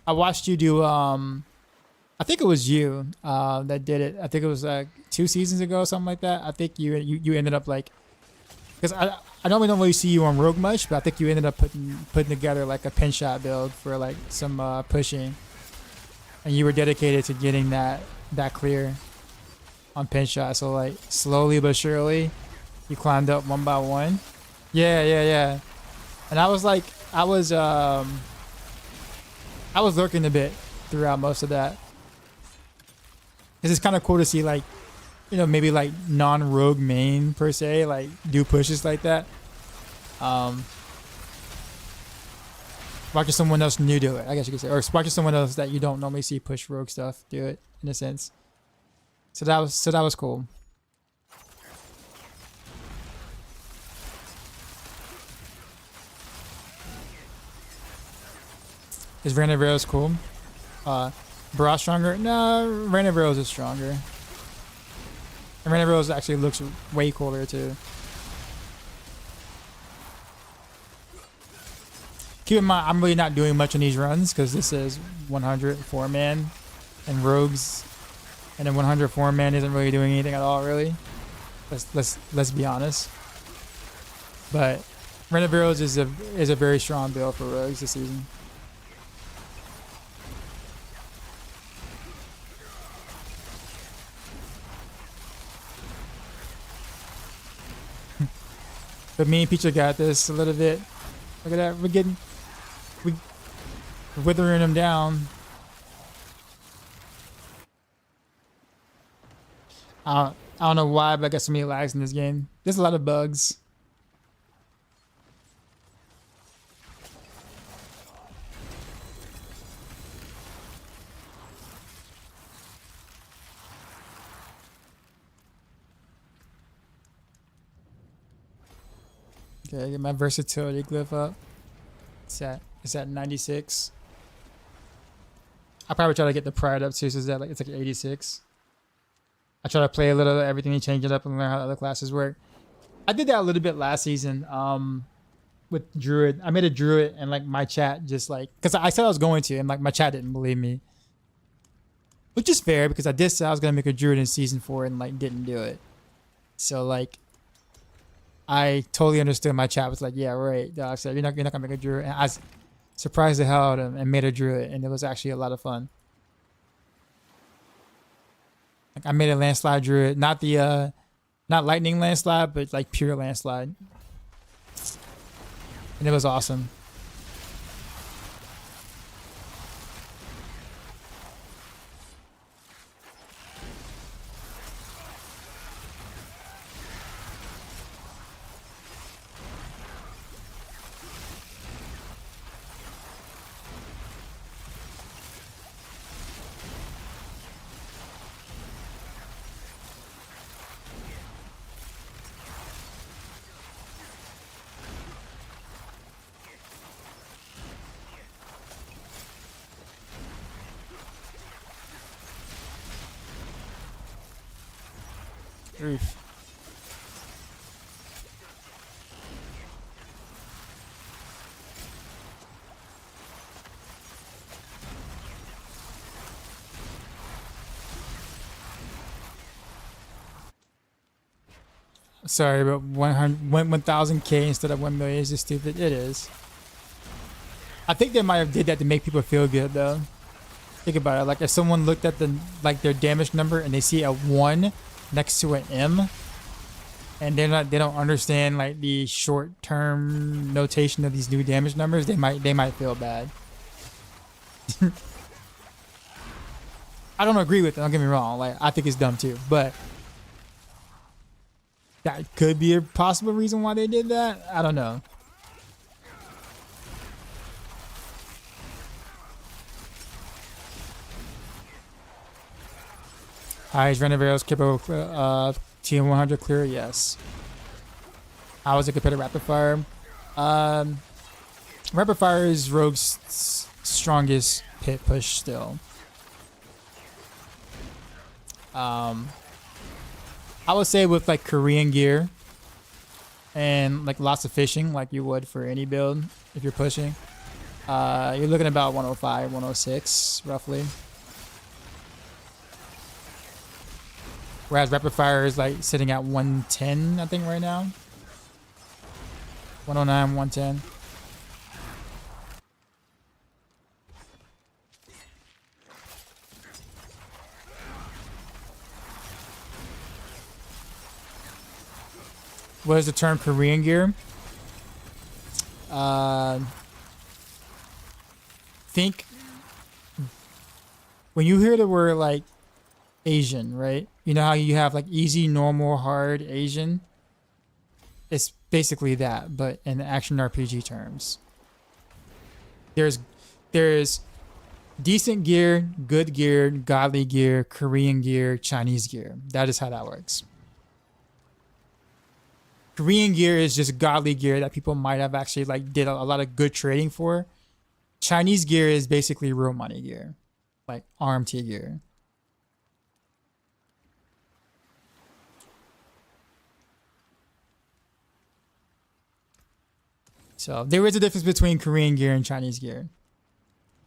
I watched you do. I think it was you that did it. I think it was like 2 seasons ago, something like that. I think you ended up like, because I normally don't really see you on Rogue much, but I think you ended up putting together like a pin shot build for like some pushing, and you were dedicated to getting that clear on pin shot. So like slowly but surely, you climbed up one by one. Yeah. And I was like, I was lurking a bit throughout most of that. It's kind of cool to see like, you know, maybe like non-rogue main per se, like do pushes like that. Watching someone else new do it, I guess you could say, or watching someone else that you don't normally see push rogue stuff do it in a sense. So that was cool. Is Ranaveros cool? Barrage stronger? No, Ranaveros is stronger. And Ranaveros actually looks way cooler too. Keep in mind, I'm really not doing much on these runs because this is 100 4-man and rogues, and then 100 4-man isn't really doing anything at all, really. Let's be honest. But Ranaveros is a very strong build for rogues this season. But me and Peach got this a little bit. Look at that. We're withering them down. I don't know why, but I got so many lags in this game. There's a lot of bugs. Okay, get my versatility glyph up. It's at 96. I probably try to get the pride up too, so it's like 86. I try to play a little of everything and change it up and learn how the other classes work. I did that a little bit last season with Druid. I made a Druid and like my chat just like, because I said I was going to and like my chat didn't believe me. Which is fair because I did say I was going to make a Druid in season 4 and like didn't do it. So like, I totally understood. My chat was like, yeah, right. Dog said, you're not going to make a Druid. And I was surprised the hell out of him and made a Druid. And it was actually a lot of fun. Like I made a landslide Druid. Not the, not lightning landslide, but like pure landslide. And it was awesome. Oof. Sorry, but 1,000K instead of 1 million is just stupid. It is. I think they might have did that to make people feel good though. Think about it. Like if someone looked at their damage number and they see a 1 next to an M, and they don't understand like the short-term notation of these new damage numbers, they might feel bad. I don't agree with it, don't get me wrong. Like I think it's dumb too, but that could be a possible reason why they did that. I don't know. Hi, is Renovaro's Kippo TM100 clear? Yes. How is it compared to Rapid Fire? Rapid Fire is Rogue's strongest pit push still. I would say with like Korean gear and like lots of fishing like you would for any build if you're pushing, you're looking about 105, 106 roughly. Whereas Rapid Fire is like sitting at 110, I think right now. 109, 110. What is the term Korean gear? Think when you hear the word like Asian, right? You know how you have like easy, normal, hard, Asian? It's basically that, but in action RPG terms. There's decent gear, good gear, godly gear, Korean gear, Chinese gear. That is how that works. Korean gear is just godly gear that people might have actually like did a lot of good trading for. Chinese gear is basically real money gear, like RMT gear. So there is a difference between Korean gear and Chinese gear.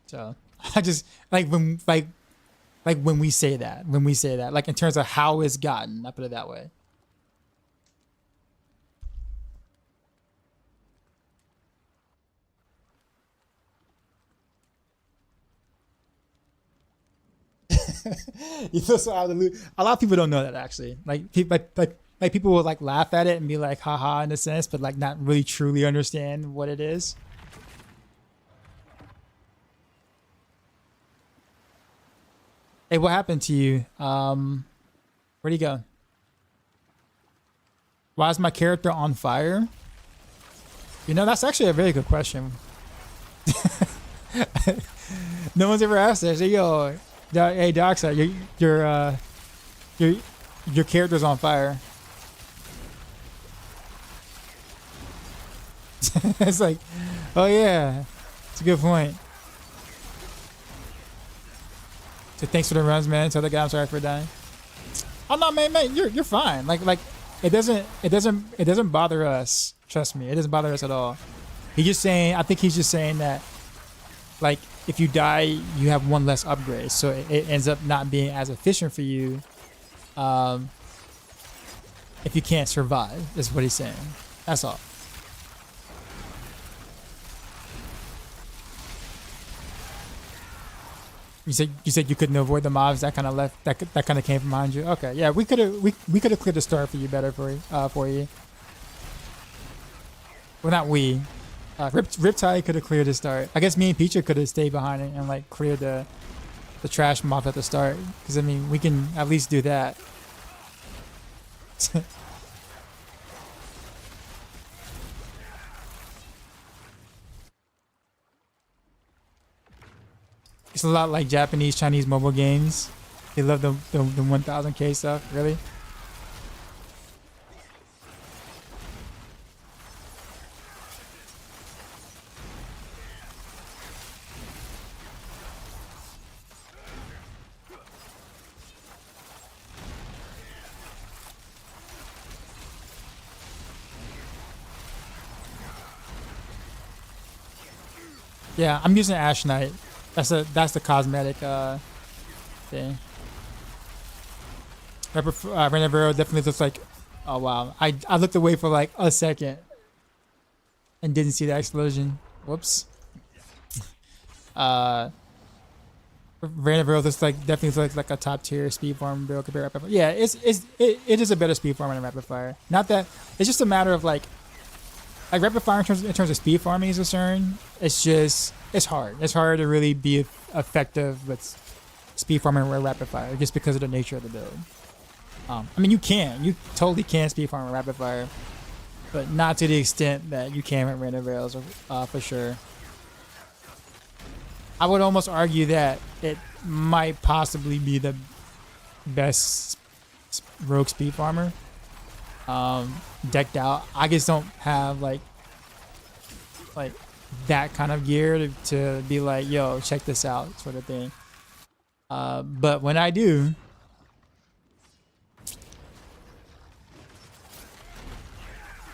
So I just like when we say that, like in terms of how it's gotten, I put it that way. You feel so out of the loop. A lot of people don't know that actually. Like people, like people will like laugh at it and be like, haha, in a sense, but like not really truly understand what it is. Hey, what happened to you? Where'd he go? Why is my character on fire? You know, that's actually a very good question. No one's ever asked that. So, yo, hey, Doxa, your character's on fire. It's like, oh yeah, it's a good point. So thanks for the runs, man. Tell the guy I'm sorry for dying. Oh no, man, you're fine. Like it doesn't bother us. Trust me, it doesn't bother us at all. I think he's just saying that, like, if you die, you have one less upgrade, so it ends up not being as efficient for you. If you can't survive, is what he's saying. That's all. You said you couldn't avoid the mobs that kind of left that kind of came from behind you. Okay, yeah, we could have cleared the start for you better for you. Well, not we. Riptide could have cleared the start. I guess me and Peacher could have stayed behind it and like cleared the trash mob at the start. Because I mean, we can at least do that. It's a lot like Japanese, Chinese mobile games. They love the 1000K stuff, really. Yeah, I'm using Ash Knight. That's the cosmetic thing. Renavero definitely looks like, oh wow. I looked away for like a second and didn't see the explosion. Whoops. Renavero definitely looks like a top tier speed farm build compared to Rapid Fire. Yeah, it is a better speed farm than Rapid Fire. Not that it's just a matter of like Rapid Fire in terms of speed farming is concerned, it's hard. It's hard to really be effective with speed farming with Rapid Fire just because of the nature of the build. I mean, you totally can speed farm with Rapid Fire, but not to the extent that you can with Random Rails, for sure. I would almost argue that it might possibly be the best rogue speed farmer. Decked out. I just don't have like that kind of gear to be like, yo, check this out, sort of thing. But when I do,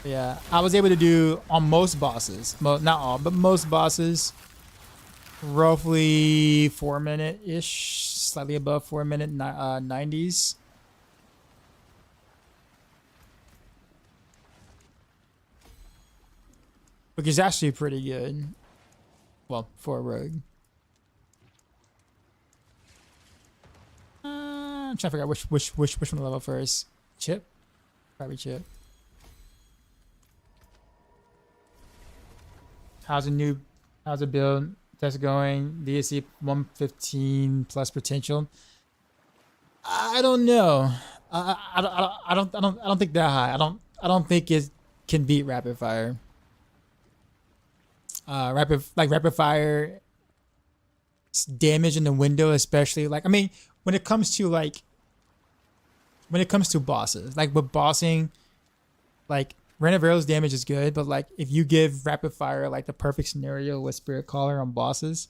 yeah, I was able to do on most bosses, not all, but most bosses, roughly 4 minute ish, slightly above 4 minute 90s. Which is actually pretty good. Well, for a rogue. I'm trying to figure out which one to level first. Chip? Probably Chip. How's the build test going? DSC 115 plus potential. I don't know. I don't think that high. I don't think it can beat Rapid Fire. Rapid Fire damage in the window, especially like, I mean, when it comes to bosses, like with bossing, like Rain of Arrows damage is good, but like if you give Rapid Fire like the perfect scenario with Spirit Caller on bosses,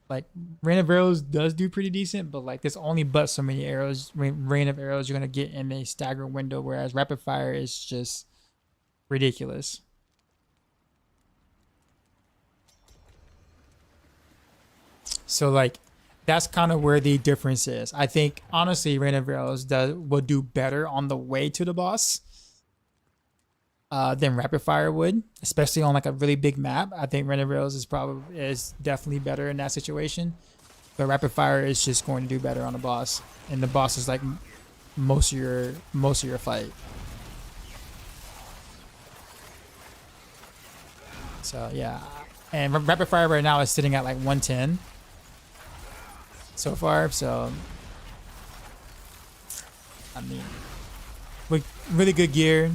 like Rain of Arrows does do pretty decent, but like there's only but so many arrows, Rain of Arrows you're gonna get in a stagger window, whereas Rapid Fire is just ridiculous. So like that's kind of where the difference is. I think honestly, Rain of Arrows will do better on the way to the boss than Rapid Fire would, especially on like a really big map. I think Rain of Arrows is definitely better in that situation, but Rapid Fire is just going to do better on the boss, and the boss is like most of your fight. So yeah, and Rapid Fire right now is sitting at like 110 so far. So I mean, with really good gear.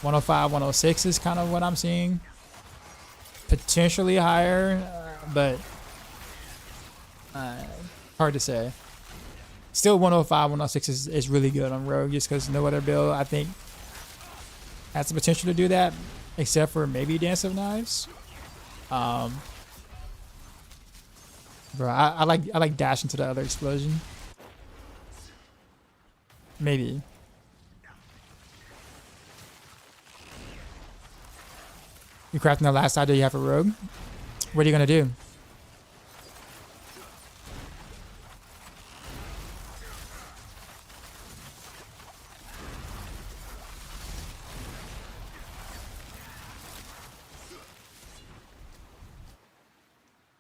105, 106 is kind of what I'm seeing. Potentially higher, but hard to say. Still 105, 106 is really good on Rogue, just because no other build I think has the potential to do that, except for maybe Dance of Knives. Bro, I like dash into the other explosion. Maybe. You crafting the last idea you have a Rogue? What are you gonna do?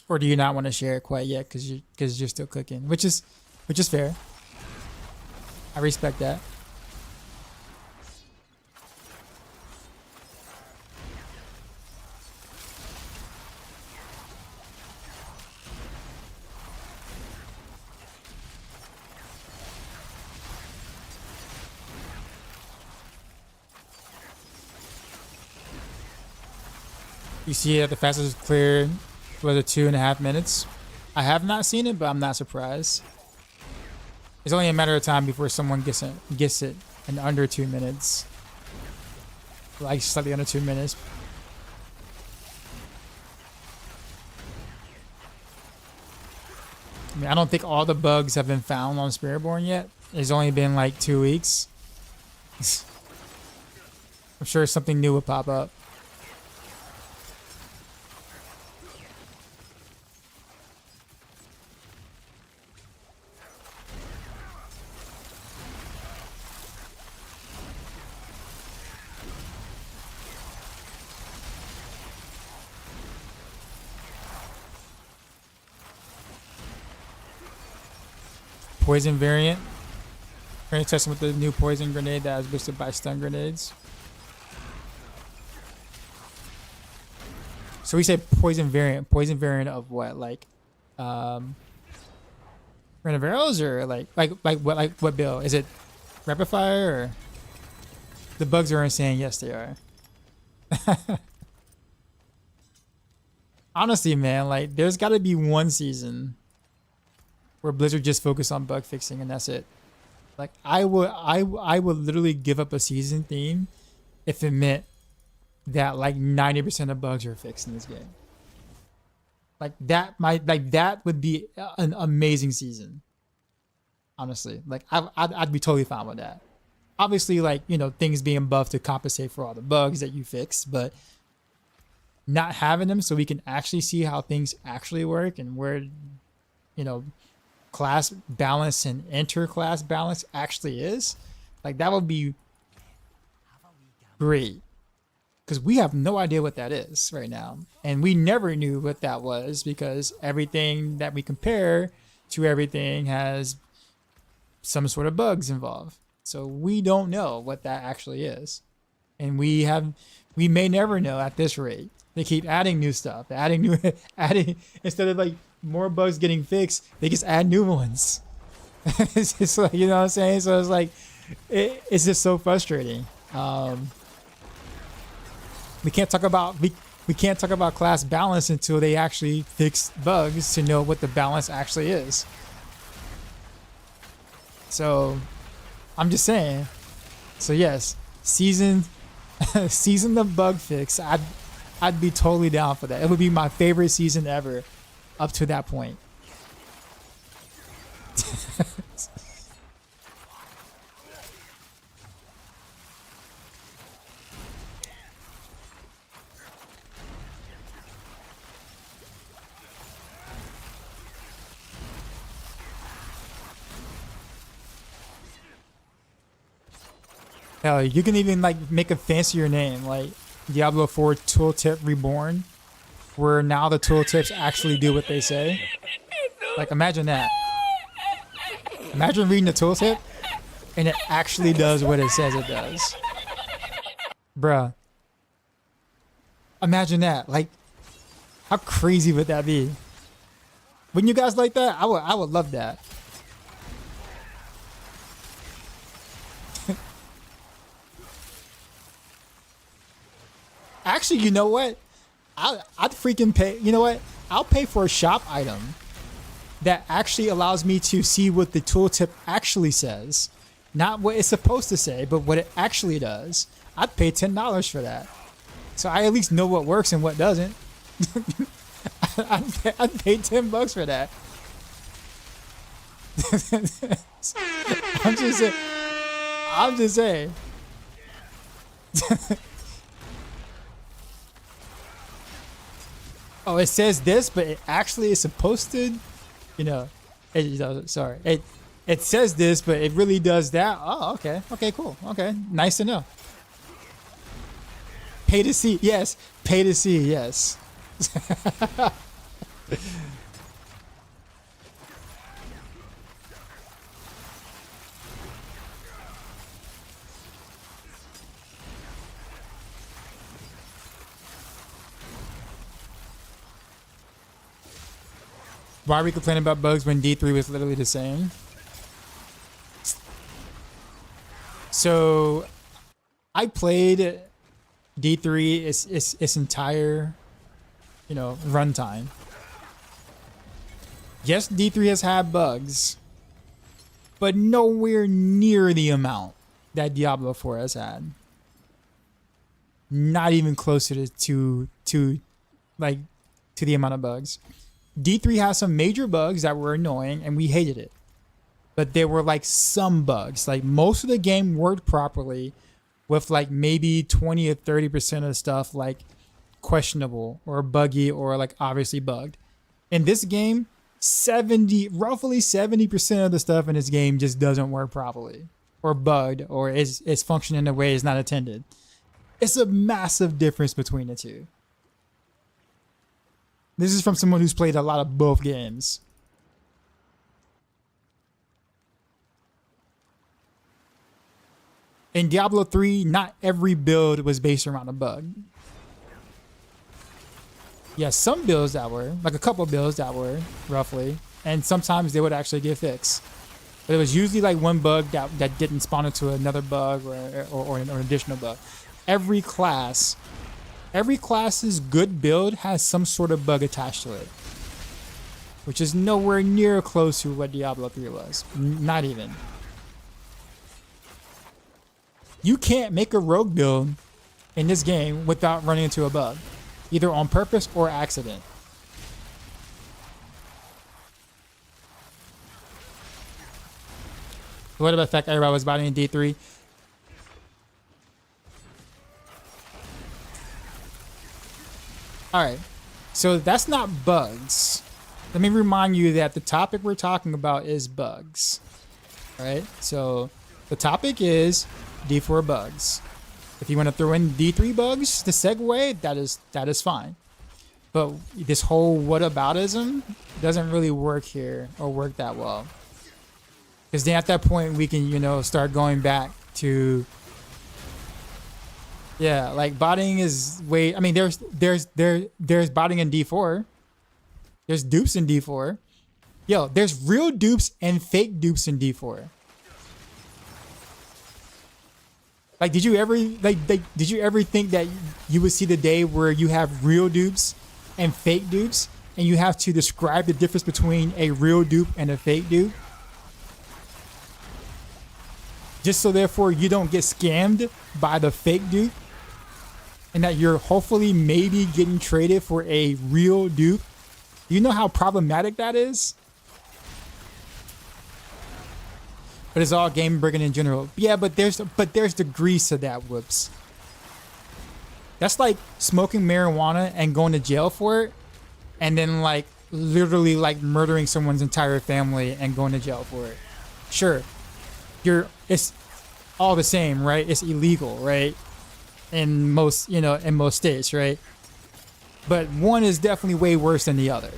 Or do you not want to share it quite yet because you're still cooking, which is fair. I respect that. You see it, the fastest cleared was it 2.5 minutes. I have not seen it, but I'm not surprised. It's only a matter of time before someone gets it in under 2 minutes, like slightly under 2 minutes. I mean, I don't think all the bugs have been found on Spiritborn yet. It's only been like 2 weeks. I'm sure something new will pop up. Poison variant. Currently testing with the new poison grenade that is boosted by stun grenades. So we say poison variant. Poison variant of what? Like, Rain of Arrows or like what build? Is it Rapid Fire or? The bugs are insane. Yes, they are. Honestly, man, like there's got to be one season where Blizzard just focus on bug fixing and that's it. Like I would literally give up a season theme if it meant that like 90% of bugs are fixed in this game. Like that would be an amazing season. Honestly, like I'd be totally fine with that. Obviously, like, you know, things being buffed to compensate for all the bugs that you fixed, but not having them so we can actually see how things actually work and where, you know, class balance and inter-class balance actually is, like that would be great, because we have no idea what that is right now, and we never knew what that was because everything that we compare to everything has some sort of bugs involved, so we don't know what that actually is, and we may never know at this rate. They keep adding new stuff, adding instead of like more bugs getting fixed, they just add new ones. It's just like, you know what I'm saying? So it's like, it's just so frustrating. We can't talk about class balance until they actually fix bugs to know what the balance actually is. So I'm just saying. So yes, season Season of bug fix. I'd be totally down for that. It would be my favorite season ever up to that point. Hell, you can even like make a fancier name, like Diablo 4 Tooltip Reborn, where now the tooltips actually do what they say. Like, imagine that. Imagine reading the tooltip, and it actually does what it says it does. Bruh. Imagine that. Like, how crazy would that be? Wouldn't you guys like that? I would love that. Actually, you know what? I'd freaking pay. You know what? I'll pay for a shop item that actually allows me to see what the tooltip actually says. Not what it's supposed to say, but what it actually does. I'd pay $10 for that. So I at least know what works and what doesn't. I'd pay $10 for that. I'm just saying. Oh, it says this, but it actually is supposed to, you know, sorry. It says this, but it really does that. Oh, okay. Okay, cool. Okay. Nice to know. Pay to see. Yes. Pay to see. Yes. Why are we complaining about bugs when D3 was literally the same? So, I played D3 its entire, you know, runtime. Yes, D3 has had bugs, but nowhere near the amount that Diablo 4 has had. Not even closer to the amount of bugs. D3 has some major bugs that were annoying and we hated it. But there were like some bugs. Like most of the game worked properly with like maybe 20 or 30% of the stuff like questionable or buggy or like obviously bugged. In this game, roughly 70% of the stuff in this game just doesn't work properly or bugged or is functioning in a way it's not intended. It's a massive difference between the two. This is from someone who's played a lot of both games. In Diablo 3, not every build was based around a bug. Yeah, some builds that were, like a couple builds that were, roughly, and sometimes they would actually get fixed. But it was usually like one bug that didn't spawn into another bug or an additional bug. Every class's good build has some sort of bug attached to it, which is nowhere near close to what Diablo 3 was. Not even. You can't make a rogue build in this game without running into a bug, either on purpose or accident. What about the fact everybody was buying in D3? All right, so that's not bugs. Let me remind you that the topic we're talking about is bugs. All right, so the topic is D4 bugs. If you want to throw in D3 bugs to segue, that is fine. But this whole whataboutism doesn't really work here or work that well. Because then at that point we can, you know, start going back to, yeah, like botting is way. I mean, there's botting in D4. There's dupes in D4. Yo, there's real dupes and fake dupes in D4. Like, did you ever think that you would see the day where you have real dupes and fake dupes, and you have to describe the difference between a real dupe and a fake dupe? Just so therefore you don't get scammed by the fake dupe and that you're hopefully maybe getting traded for a real dupe, do you know how problematic that is? But it's all game breaking in general. Yeah, but there's degrees to that, whoops. That's like smoking marijuana and going to jail for it, and then like literally like murdering someone's entire family and going to jail for it. Sure, it's all the same, right? It's illegal, right? In most states, right? But one is definitely way worse than the other.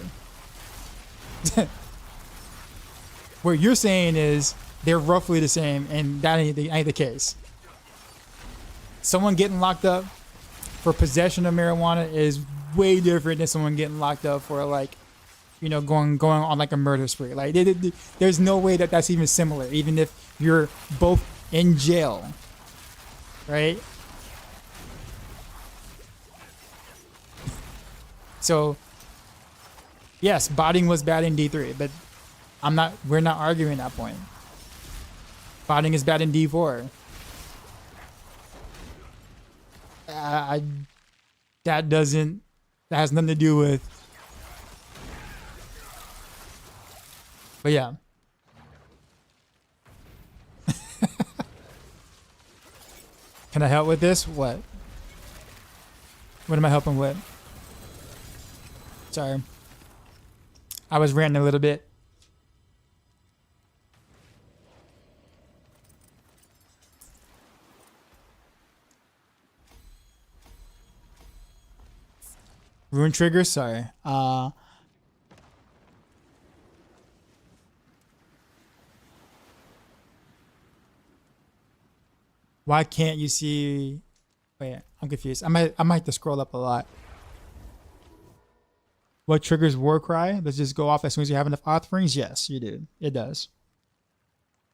What you're saying is they're roughly the same, and that ain't the case. Someone getting locked up for possession of marijuana is way different than someone getting locked up for like, going on like a murder spree. Like there's no way that that's even similar, even if you're both in jail, right? So yes, botting was bad in D3, but we're not arguing that point. Botting is bad in D4. That has nothing to do with. But yeah. Can I help with this? What? What am I helping with? Sorry. I was ranting a little bit. Rune triggers? Sorry. Why can't you see? Wait, I'm confused. I might have to scroll up a lot. What triggers Warcry? Does this go off as soon as you have enough offerings? Yes, you do. It does.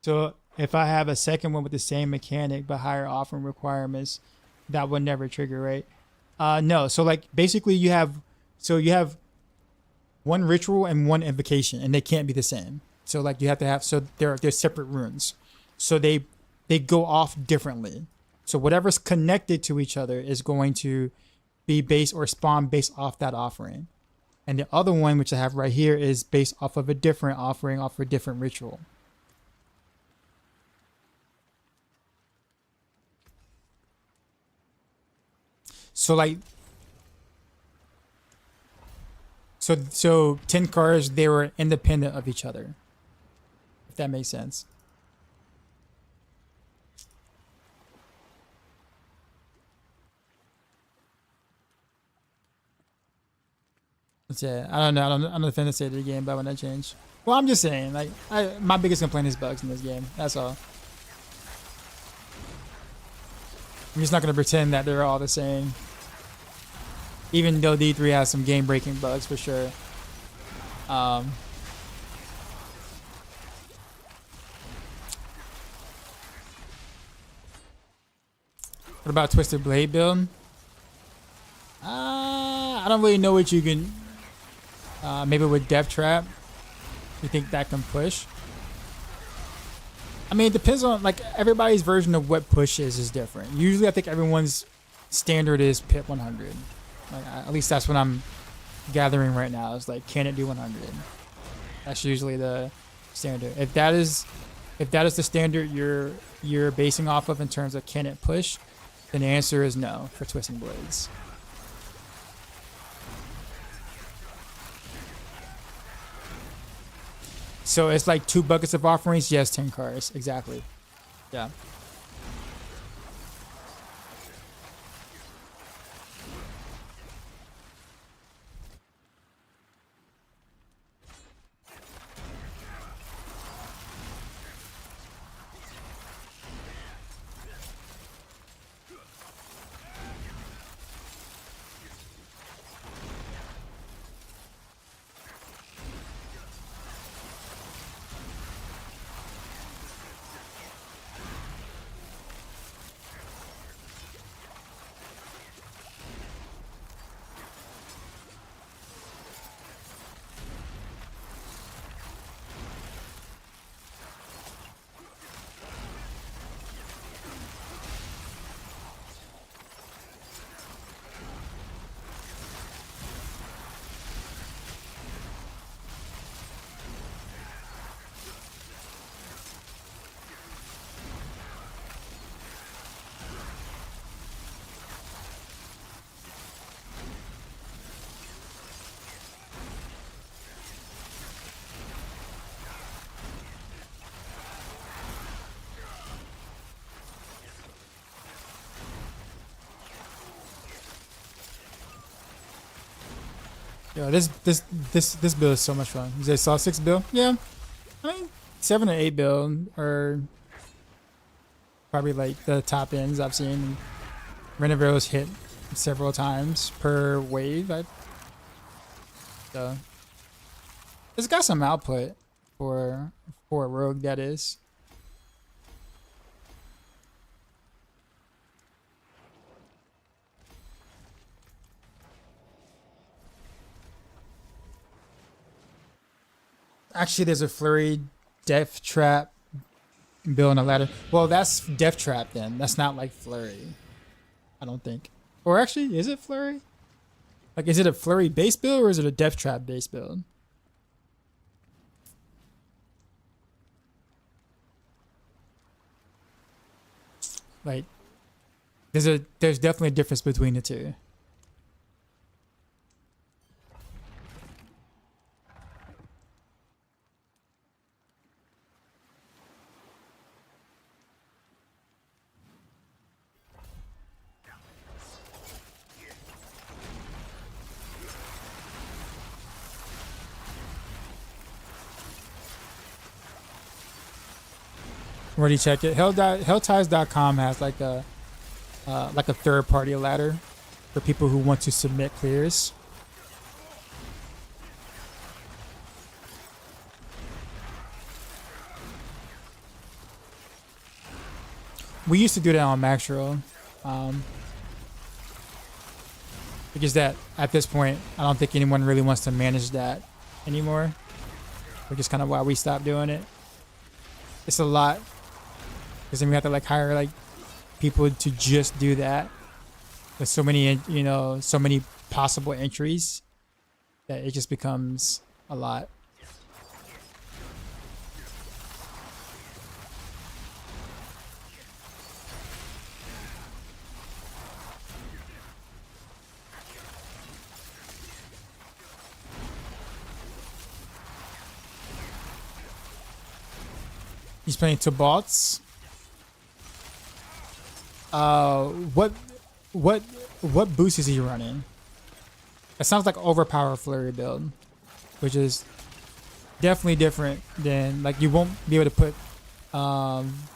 So if I have a second one with the same mechanic but higher offering requirements, that would never trigger, right? No. So like basically you have one ritual and one invocation, and they can't be the same. So like you have to have, so they're separate runes. So they go off differently. So whatever's connected to each other is going to be based or spawn based off that offering. And the other one, which I have right here, is based off of a different offering, off of a different ritual. So like, so 10 cards, they were independent of each other, if that makes sense. That's it. I don't know. I'm not a fan of state of the game, but when that changed. Well, I'm just saying, like, my biggest complaint is bugs in this game. That's all. I'm just not gonna pretend that they're all the same. Even though D3 has some game-breaking bugs for sure. What about Twisted Blade build? I don't really know what you can. Maybe with Death Trap, you think that can push? I mean, it depends on, like, everybody's version of what push is different. Usually, I think everyone's standard is pit 100. Like, at least that's what I'm gathering right now. Is like, can it do 100? That's usually the standard. If that is the standard you're basing off of in terms of can it push, then the answer is no for Twisting Blades. So it's like 2 buckets of offerings. Yes, 10 cards. Exactly. Yeah. Yo, this build is so much fun. You guys saw 6 build? Yeah. I mean 7 or 8 build are probably like the top ends I've seen. Renovaros hit several times per wave. So it's got some output for a rogue, that is. Actually, there's a Flurry Death Trap build on a ladder. Well, that's Death Trap then. That's not like Flurry, I don't think. Or actually, is it Flurry? Like, is it a Flurry base build or is it a Death Trap base build? Like, there's definitely a difference between the two. Already checked it. Hellties.com has like a third party ladder for people who want to submit clears. We used to do that on Maxroll, because that at this point I don't think anyone really wants to manage that anymore, which is kind of why we stopped doing it. It's a lot. Because then we have to like hire like people to just do that. There's so many, you know, so many possible entries that it just becomes a lot. He's playing two bots. What boost is he running? That sounds like overpower Flurry build, which is definitely different than, like, you won't be able to put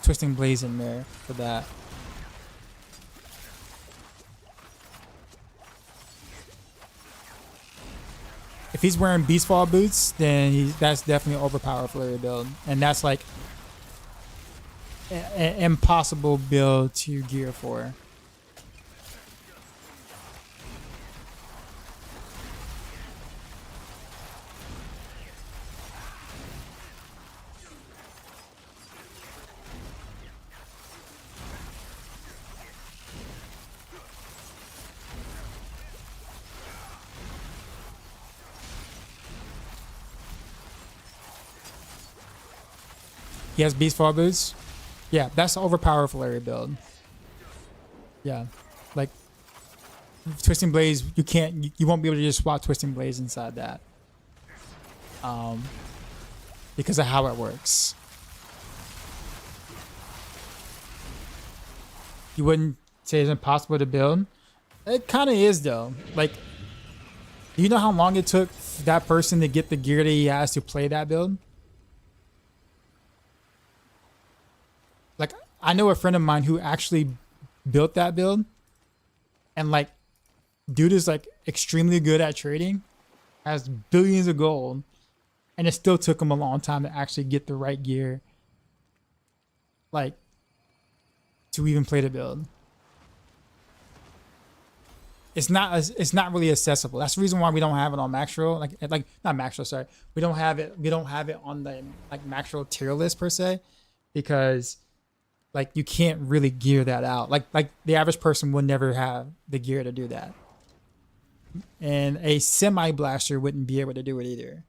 Twisting Blaze in there for that. If he's wearing Beastfall boots, then that's definitely an overpower Flurry build, and that's like an impossible build to gear for. He has Beastfall boots. Yeah, that's the overpower Flurry build. Yeah, like Twisting Blaze, you won't be able to just swap Twisting Blaze inside that, because of how it works. You wouldn't say it's impossible to build. It kind of is though. Like, do you know how long it took that person to get the gear that he has to play that build? Like, I know a friend of mine who actually built that build, and like, dude is like extremely good at trading, has billions of gold, and it still took him a long time to actually get the right gear, like, to even play the build. It's not really accessible. That's the reason why we don't have it on Maxroll. Like not Maxroll, sorry. We don't have it on the like Maxroll tier list per se, because like you can't really gear that out. Like the average person would never have the gear to do that. And a semi blaster wouldn't be able to do it either.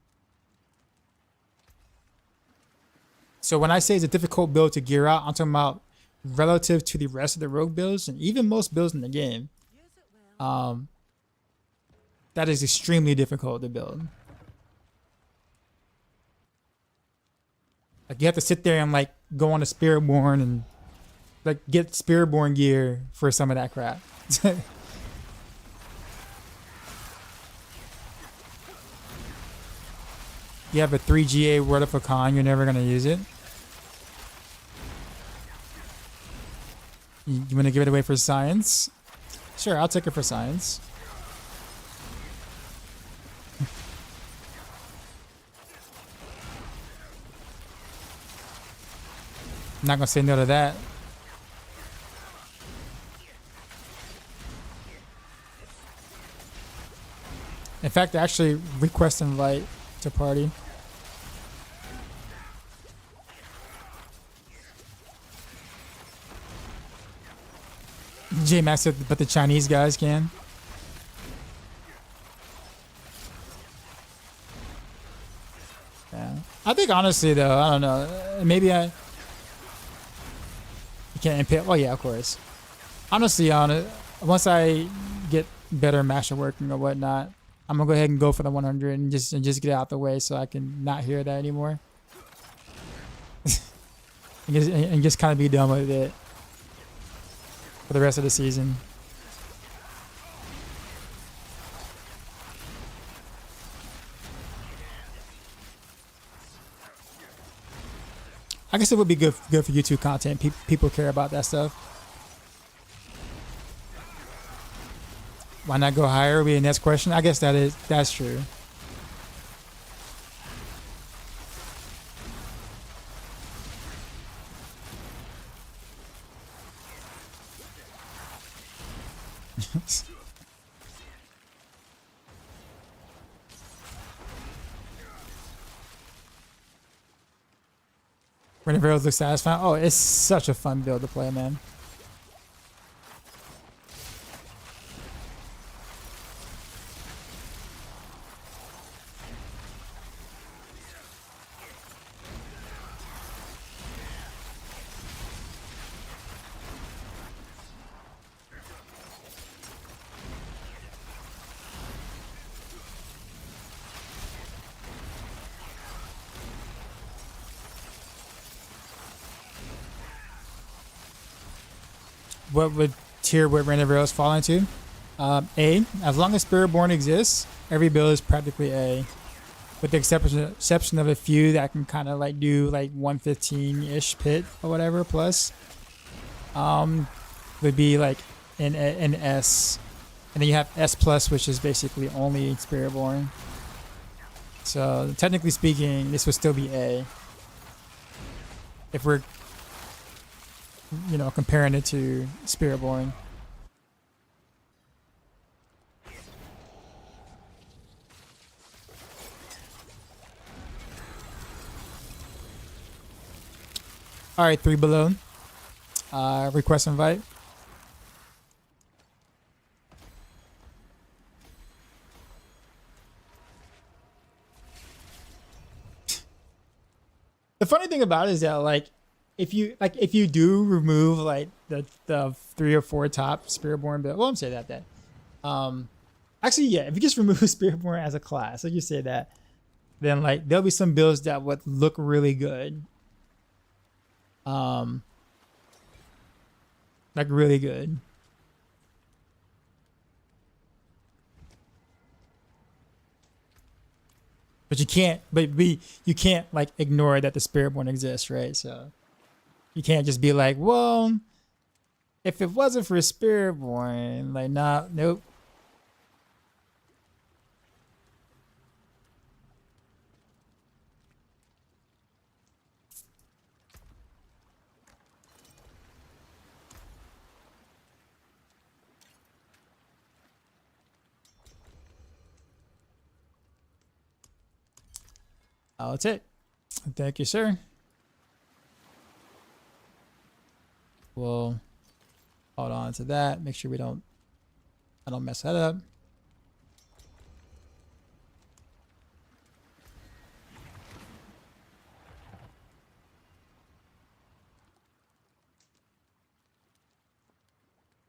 So when I say it's a difficult build to gear out, I'm talking about relative to the rest of the rogue builds and even most builds in the game. That is extremely difficult to build. Like, you have to sit there and like go on a Spiritborn and like get Spiritborn gear for some of that crap. You have a 3 GA Word of a Con, you're never gonna use it. You wanna give it away for science? Sure, I'll take it for science. I'm not gonna say no to that. In fact, actually request invite to party. J Max said, but the Chinese guys can. Yeah. I think honestly though, I don't know. Maybe you can't impale. Oh yeah, of course. Honestly, once I get better master working or whatnot, I'm gonna go ahead and go for the 100 and just get it out the way so I can not hear that anymore. and just kind of be done with it for the rest of the season. I guess it would be good for YouTube content. People care about that stuff. Why not go higher? Would be the next question. I guess that's true. Whenever it looks satisfying. Oh, it's such a fun build to play, man. What would tier would Rain of Arrows fall into? A. As long as Spiritborn exists, every build is practically A. With the exception of a few that can kind of like do like 115-ish pit or whatever plus. Would be like an S. And then you have S plus, which is basically only Spiritborn. So technically speaking, this would still be A. If we're comparing it to Spiritborn. All right, 3 below. Request invite. The funny thing about it is that like, if you do remove like the 3 or 4 top Spiritborn build, well, I'm saying that. Actually, yeah, if you just remove Spiritborn as a class, like you say that, then like there'll be some builds that would look really good, like really good. But you can't. You can't like ignore that the Spiritborn exists, right? So. You can't just be like, well, if it wasn't for Spiritborn, like, nah, nope. That's it. Thank you, sir. We'll hold on to that. Make sure I don't mess that up.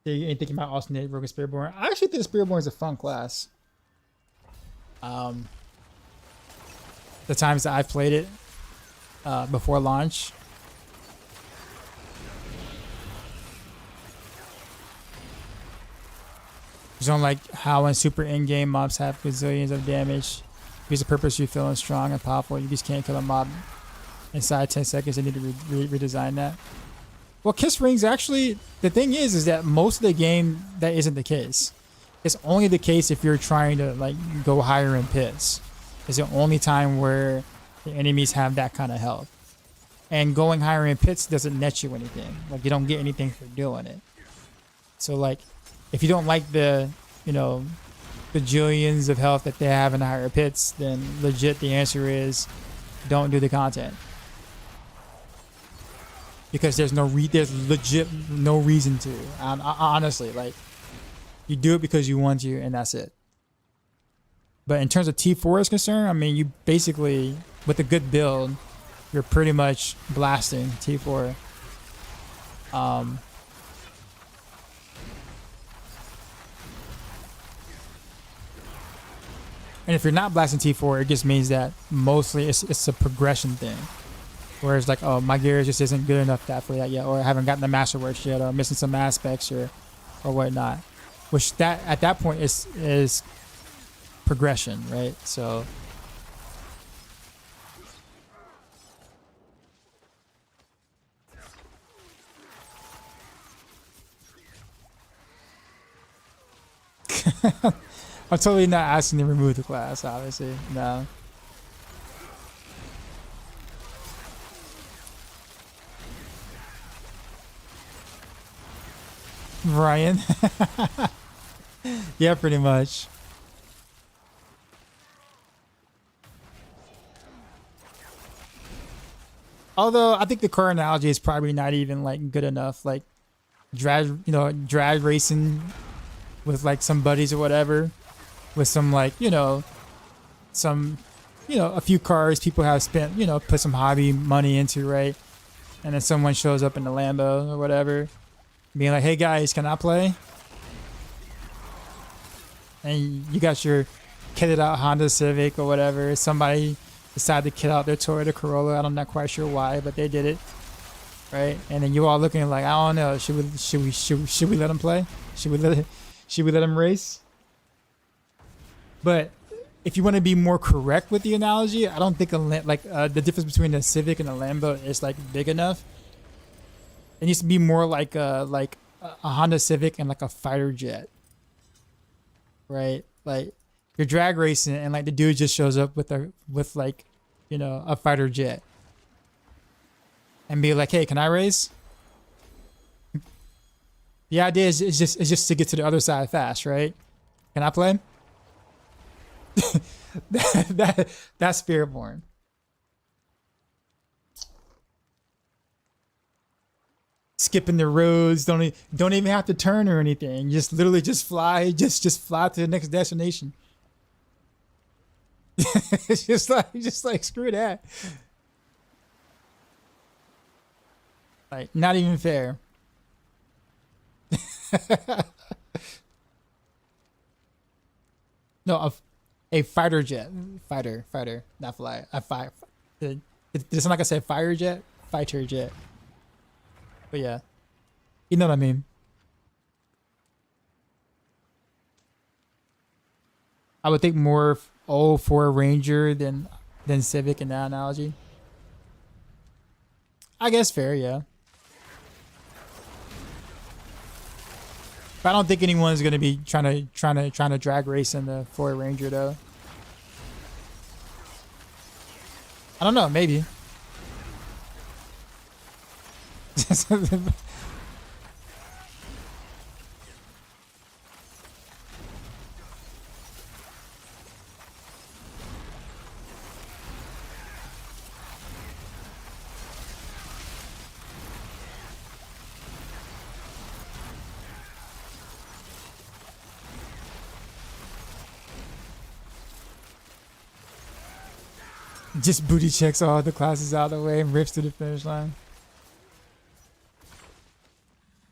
So you ain't thinking about alternate Rogue and Spiritborn? I actually think Spiritborn is a fun class. The times that I've played it before launch. Just don't like how in super in-game mobs have gazillions of damage Use a purpose you're feeling strong and powerful. You just can't kill a mob inside 10 seconds. They need to redesign that. Well, kiss rings actually, the thing is that most of the game that isn't the case. It's only the case if you're trying to like go higher in pits. It's the only time where the enemies have that kind of health. And going higher in pits doesn't net you anything. Like you don't get anything for doing it. So like if you don't like the, you know, bajillions of health that they have in the higher pits, then legit the answer is don't do the content. Because there's legit no reason to. Honestly, like you do it because you want to, and that's it. But in terms of T4 is concerned, I mean, you basically, with a good build, you're pretty much blasting T4. And if you're not blasting T4, it just means that mostly it's a progression thing. Whereas like, oh, my gear just isn't good enough for that yet, or I haven't gotten the masterworks yet, or I'm missing some aspects or whatnot. Which that at that point is progression, right? So I'm totally not asking to remove the class, obviously. No. Ryan. Yeah, pretty much. Although I think the car analogy is probably not even like good enough. Like drag racing with like some buddies or whatever, with some like, a few cars people have spent, put some hobby money into, right? And then someone shows up in the Lambo or whatever, being like, hey guys, can I play? And you got your kitted out Honda Civic or whatever. Somebody decided to kit out their Toyota Corolla. I'm not quite sure why, but they did it, right? And then you all looking like, I don't know, should we let them play? Should we let them race? But if you want to be more correct with the analogy, I don't think the difference between a Civic and a Lambo is like big enough. It needs to be more like a Honda Civic and like a fighter jet, right? Like you're drag racing and like the dude just shows up with a fighter jet and be like, hey, can I race? The idea is just to get to the other side fast, right? Can I play? That's Spiritborn. Skipping the roads, don't even have to turn or anything. Just literally just fly, just fly to the next destination. It's just like screw that. Like not even fair. No, a fighter jet, fighter, not fly. Did it sound like I said fire jet? Fighter jet. But yeah, you know what I mean. I would think more for a Ranger than Civic in that analogy. I guess fair, yeah. But I don't think anyone's gonna be trying to drag race in the Ford Ranger though. I don't know, maybe. Just booty checks all the classes out of the way and rips to the finish line.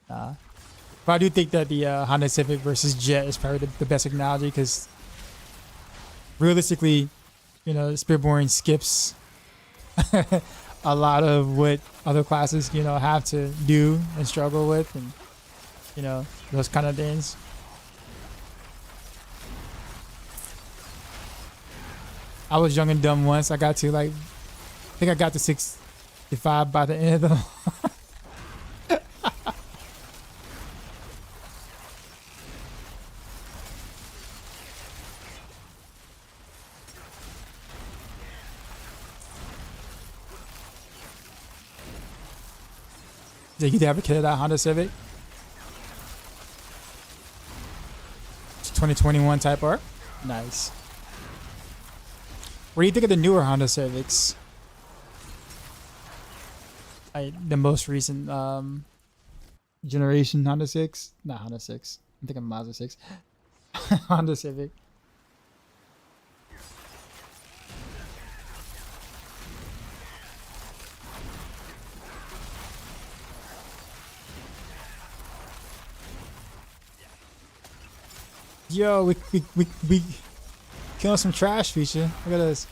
But I do think that the Honda Civic versus Jet is probably the best analogy because realistically, Spiritborn skips a lot of what other classes, have to do and struggle with, and those kind of things. I was young and dumb once. I got to like, I think I got to 65 by the end of the. Did you ever kill that Honda Civic? 2021 Type R. Nice. What do you think of the newer Honda Civics? The most recent generation Honda 6? Not Honda 6. I'm thinking Mazda 6. Honda Civic. Yo, we killing some trash feature. Look at this.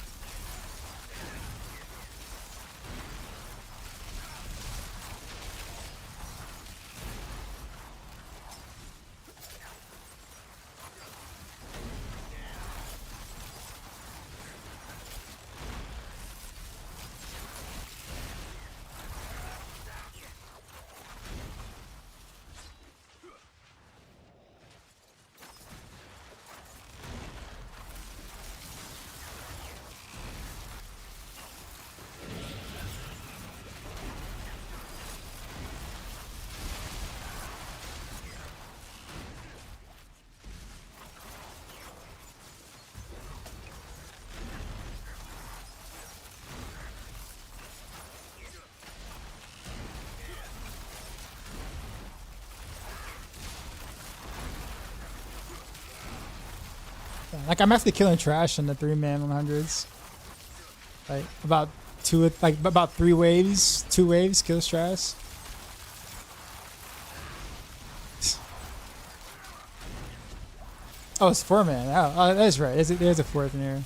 Like I'm actually killing trash in the 3-man 100s. Like about 3 waves, 2 waves kills trash. Oh, it's 4-man. Oh, that is right. There's a 4th in here.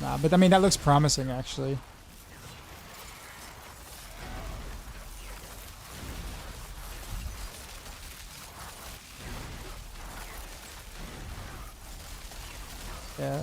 Nah, but I mean that looks promising actually. Yeah.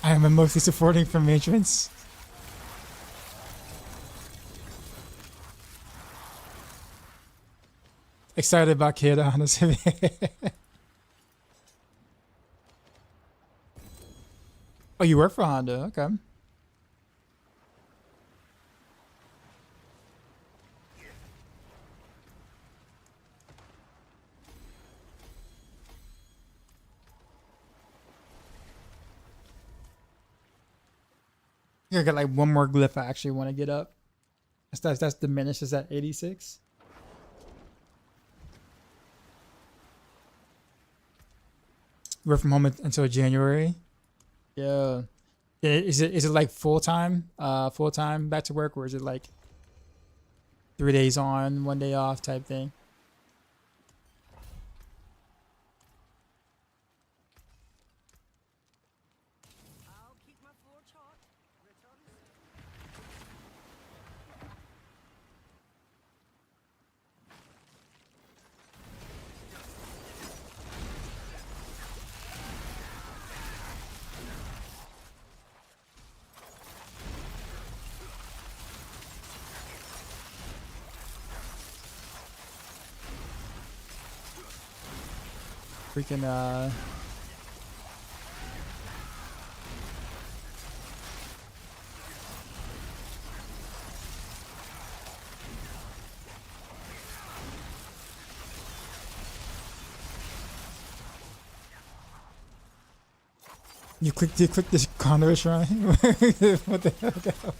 I am mostly supporting from entrance. Excited about Kid, honestly. Oh, you work for Honda? Okay. I got like one more glyph I actually want to get up. That's diminished. Is that 86? Work from home until January. Yeah. Is it like full time back to work, or is it like 3 days on, 1 day off type thing? I'll keep my floor chart. Freaking You click this Condor Shrine? What the hell?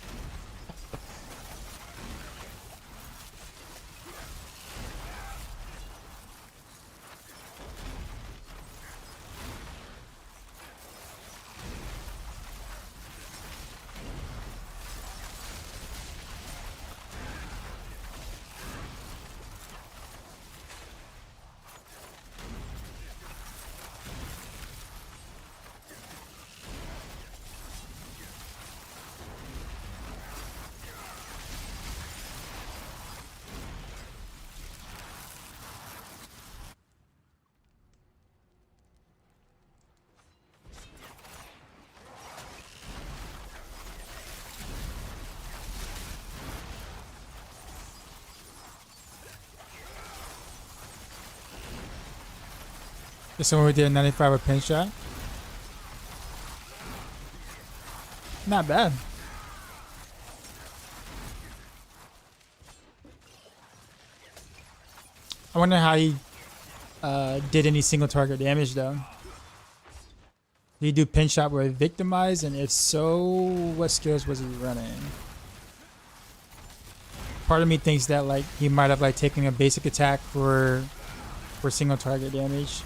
There's someone who did a 95 with pin shot. Not bad. I wonder how he did any single target damage though. Did he do pin shot with victimize? And if so, what skills was he running? Part of me thinks that like he might have like taken a basic attack for single target damage.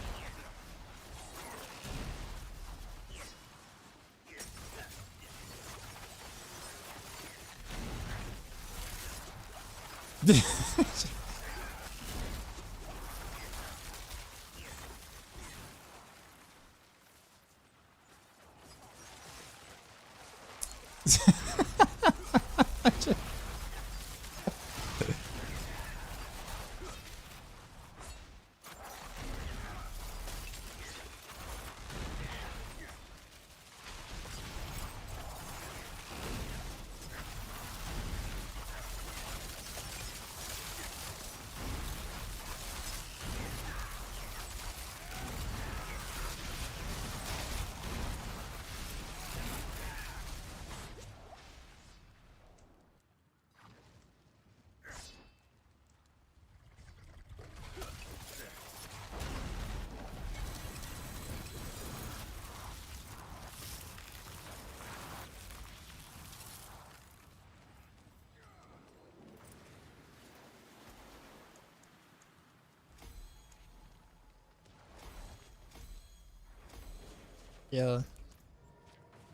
Yeah.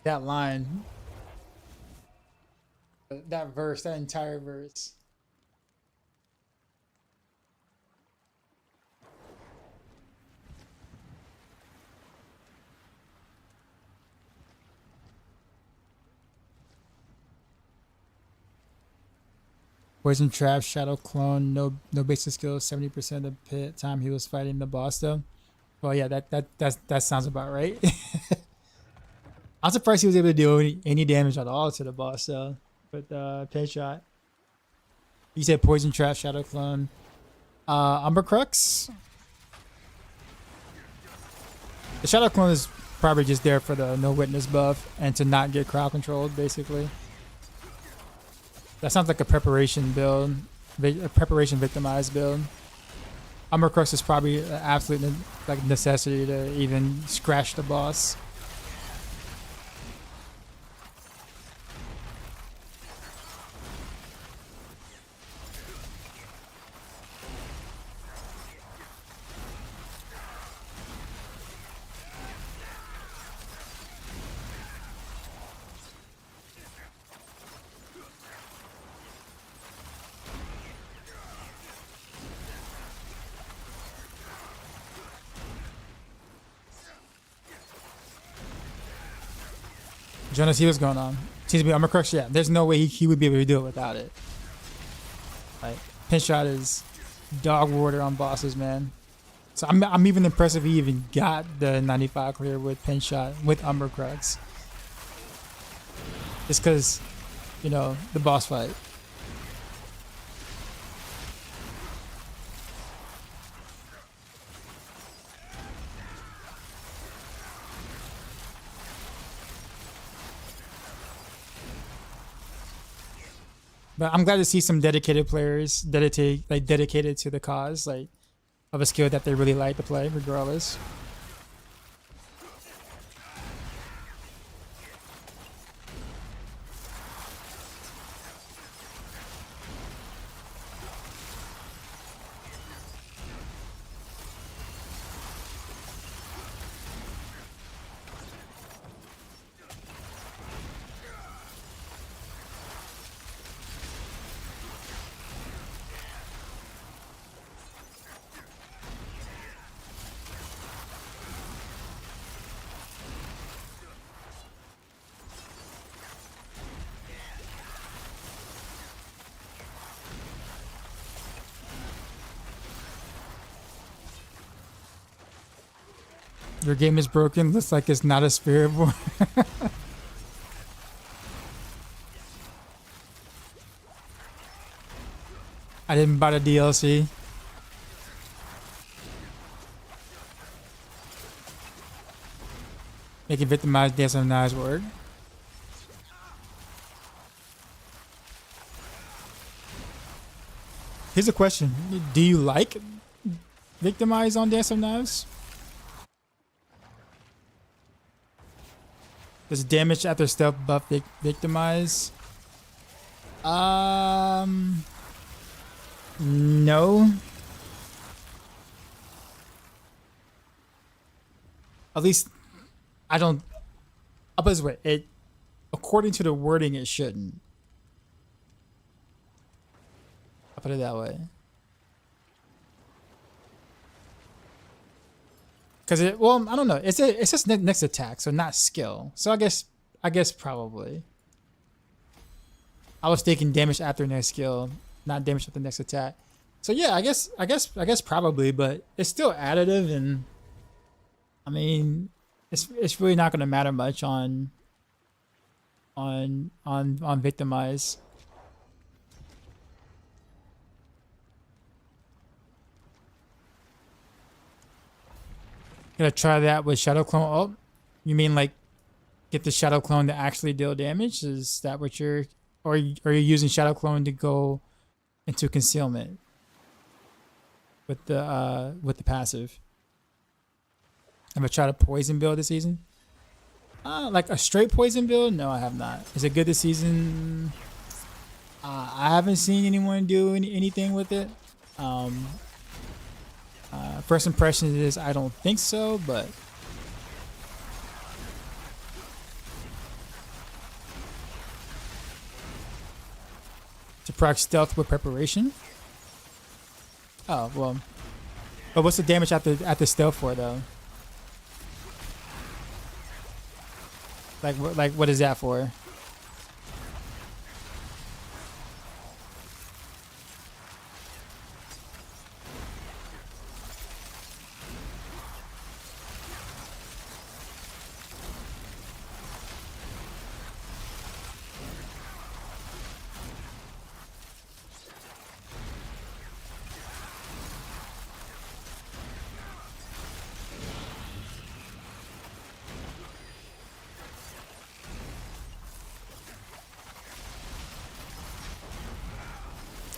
That line. That verse, that entire verse. Poison trap, shadow clone, no basic skills, 70% of the pit time he was fighting the boss though. Well, yeah, that sounds about right. I'm surprised he was able to do any damage at all to the boss though. But pin shot. You said poison trap, shadow clone, Umber Crux. The shadow clone is probably just there for the no witness buff and to not get crowd controlled, basically. That sounds like a preparation build, a preparation victimized build. Umber Crux is probably an absolute like necessity to even scratch the boss. Jonas, see what's going on. Seems to be Umber Crux. Yeah, there's no way he would be able to do it without it. Like pin shot is dog water on bosses, man. So I'm even impressed if he even got the 95 clear with pin shot with Umber Crux. Just because, you know, the boss fight. But I'm glad to see some dedicated players dedicated to the cause, like of a skill that they really like to play, regardless. Your game is broken. Looks like it's not a spirit born. I didn't buy the DLC. Making victimized dance of knives work. Here's a question. Do you like victimize on Dance of Knives? Does damage after stealth buff victimize? No. At least I don't. I'll put it this way. It, according to the wording, it shouldn't. I'll put it that way. Cause it, well, I don't know. It's just next attack, so not skill. So I guess probably. I was thinking damage after next skill, not damage after next attack. So yeah, I guess probably, but it's still additive, and I mean, it's really not gonna matter much on victimize. Gonna try that with Shadow Clone. Oh, you mean like get the Shadow Clone to actually deal damage? Is that what you're, or are you using Shadow Clone to go into concealment with the passive? I'm gonna try to poison build this season. Like a straight poison build? No, I have not. Is it good this season? I haven't seen anyone do anything with it. First impression is I don't think so, but to proc stealth with preparation. Oh well, but what's the damage after stealth for though? Like what is that for?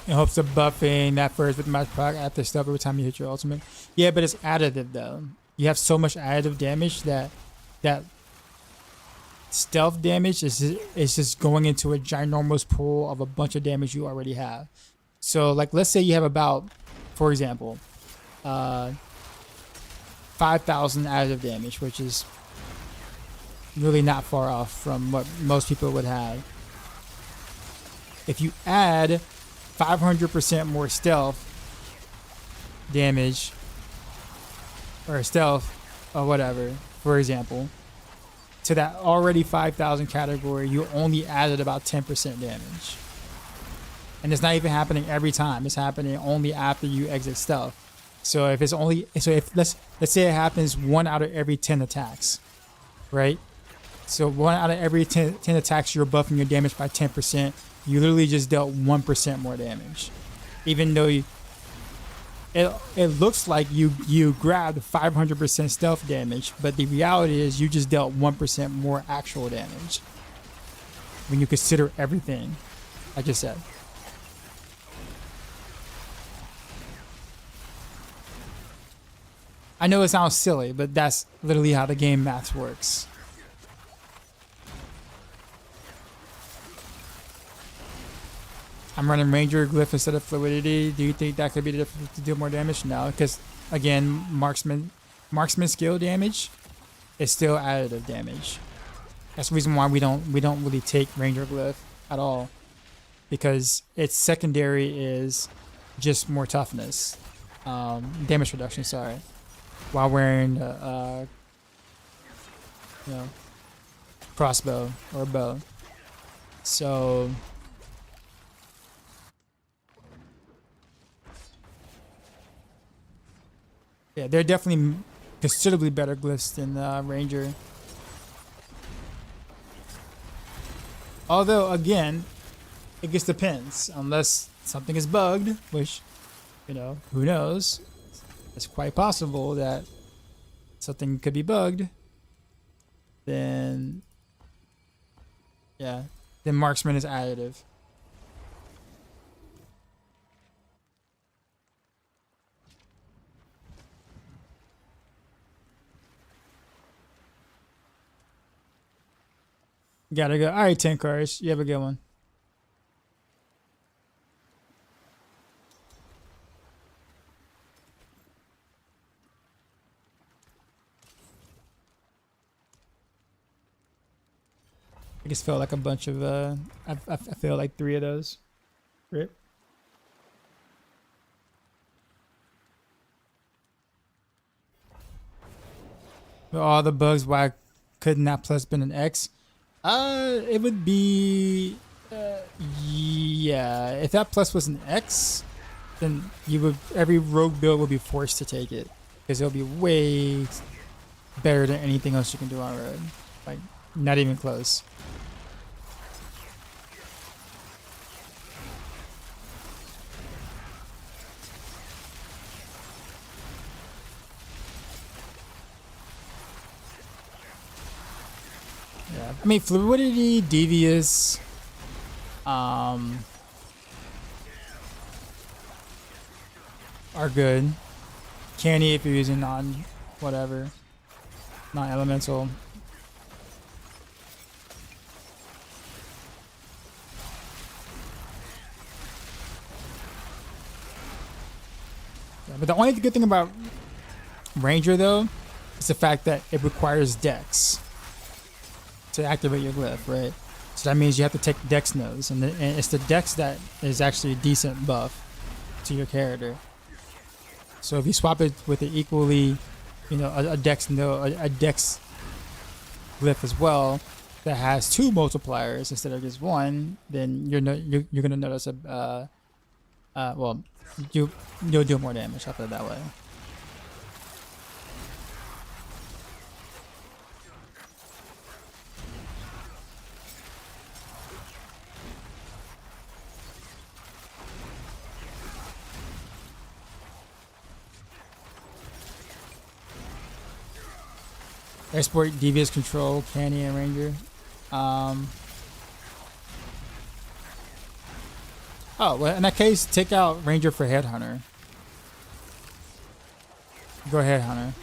In hopes of buffing that first with my proc after stealth every time you hit your ultimate. Yeah, but it's additive though. You have so much additive damage that stealth damage is just going into a ginormous pool of a bunch of damage you already have. So like let's say you have about, for example, 5,000 additive damage, which is really not far off from what most people would have. If you add 500% more stealth damage, or stealth, or whatever, for example, to that already 5,000 category, you only added about 10% damage. And it's not even happening every time. It's happening only after you exit stealth. So if it's only, so if let's say it happens 1 out of every 10 attacks, right? So 1 out of every 10 attacks, you're buffing your damage by 10%. You literally just dealt 1% more damage, even though it looks like you grabbed 500% stealth damage, but the reality is you just dealt 1% more actual damage when you consider everything I just said. I know it sounds silly, but that's literally how the game math works. I'm running Ranger Glyph instead of Fluidity. Do you think that could be the difference to deal more damage? No, because again, marksman skill damage is still additive damage. That's the reason why we don't really take Ranger Glyph at all, because its secondary is just more toughness, damage reduction. Sorry, while wearing crossbow or bow. So. Yeah, they're definitely considerably better glyphs than Ranger. Although, again, it just depends. Unless something is bugged, which, you know, who knows? It's quite possible that something could be bugged. Then, yeah, then Marksman is additive. Gotta go. All right, 10 cars. You have a good one. I just felt like a bunch of, I feel like 3 of those. Rip. All the bugs, why couldn't that plus been an X? It would be, yeah. If that plus was an X, then you would, every rogue build would be forced to take it. Because it'll be way better than anything else you can do on road. Like, not even close. Yeah, I mean, fluidity, devious, are good. Canny if you're using non-whatever, non-elemental. Yeah, but the only good thing about Ranger, though, is the fact that it requires Dex to activate your glyph, right? So that means you have to take Dex nodes, and it's the Dex that is actually a decent buff to your character. So if you swap it with an equally, you know, a Dex node, a Dex glyph as well that has 2 multipliers instead of just 1, then you're gonna notice a well, you'll do more damage. I'll put it that way. Export devious control, Canny and Ranger. Oh, well, in that case, take out Ranger for Headhunter. Go Headhunter.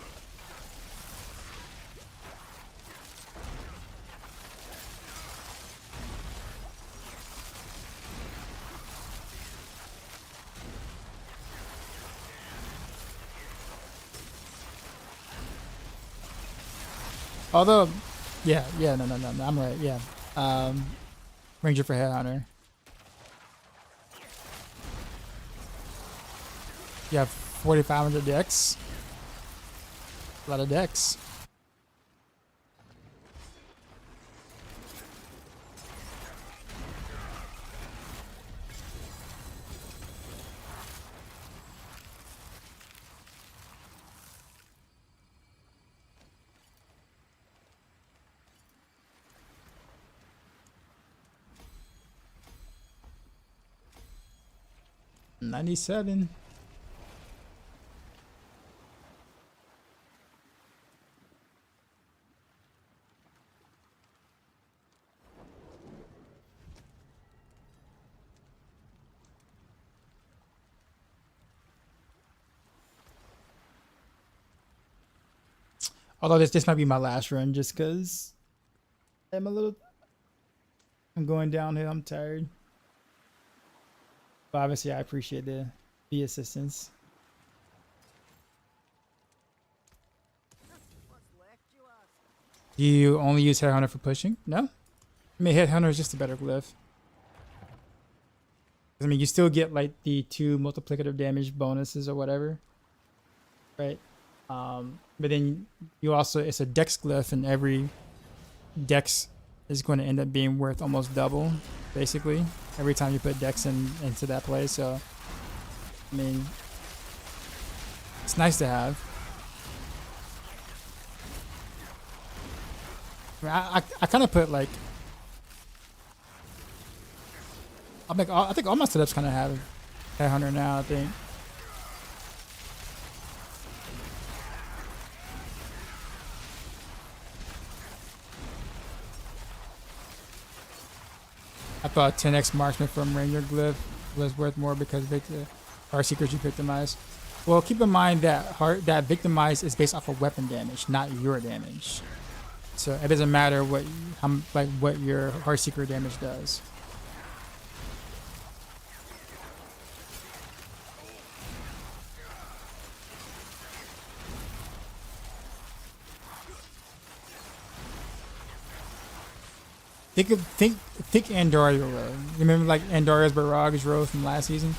Although, yeah, no, I'm right, yeah. Ranger for Headhunter. You have 4,500 Dex. A lot of Dex. $97. Although this might be my last run just because I'm going downhill, I'm tired. But obviously I appreciate the assistance. Do you only use Headhunter for pushing? No? I mean, Headhunter is just a better glyph. I mean, you still get like the 2 multiplicative damage bonuses or whatever. Right? But then you also, it's a Dex glyph, and every Dex is going to end up being worth almost double, basically, every time you put Dex into that play. So, I mean, it's nice to have. I kind of put like I think all my setups kind of have Headhunter now. I think. I thought 10x marksman from Ranger Glyph was worth more because Heartseekers you victimize. Well, keep in mind that that victimize is based off of weapon damage, not your damage. So it doesn't matter what what your Heartseeker damage does. Think Andario Rogue. Remember like Andaria's Barrage Rogue from last season?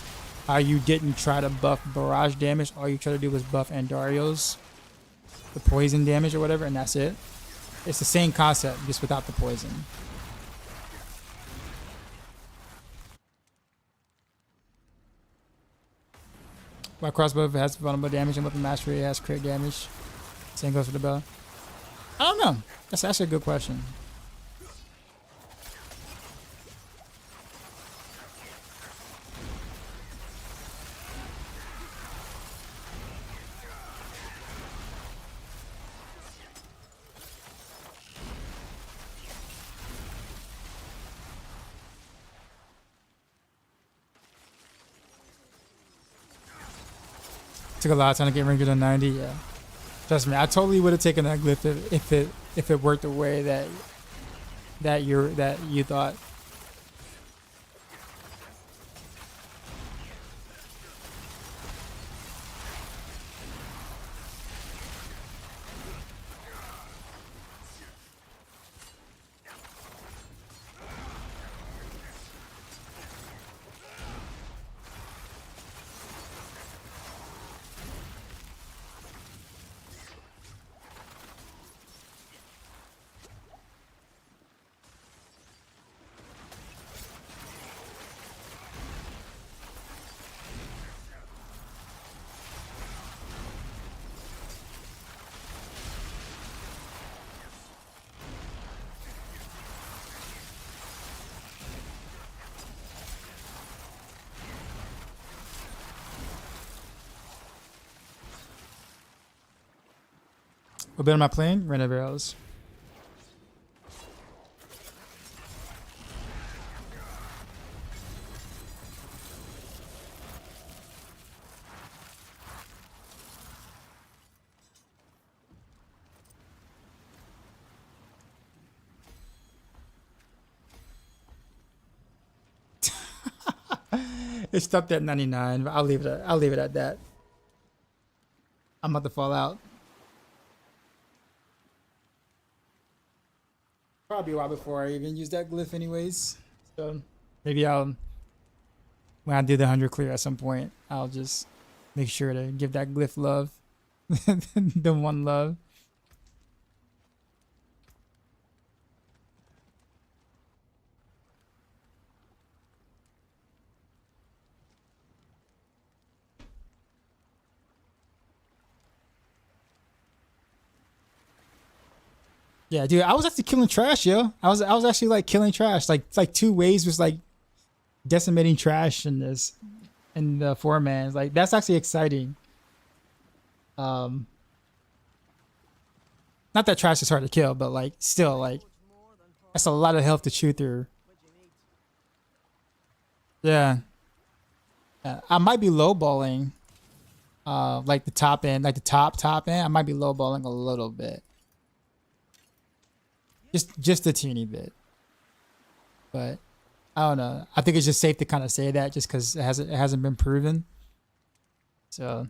How you didn't try to buff Barrage damage, all you try to do was buff Andario's the poison damage or whatever, and that's it. It's the same concept, just without the poison. While crossbow has vulnerable damage and weapon mastery, it has crit damage. Same goes for the bow. I don't know. That's actually a good question. Took a lot of time to get ranked to 90. Yeah, trust me, I totally would have taken that glyph if it worked the way that you thought. What bit am I playing? Rent of Arrows. It stopped at 99, but I'll leave it at that. I'm about to fall out. Probably a while before I even use that glyph anyways. So maybe when I do the 100 clear at some point, I'll just make sure to give that glyph love. The one love. Yeah, dude, I was actually killing trash, yo. I was actually like killing trash. Like 2 waves was like decimating trash in the 4-man. Like that's actually exciting. Not that trash is hard to kill, but like still like that's a lot of health to chew through. Yeah. I might be lowballing like the top end, like the top end. I might be lowballing a little bit. Just a teeny bit, but I don't know. I think it's just safe to kind of say that just because it hasn't been proven. So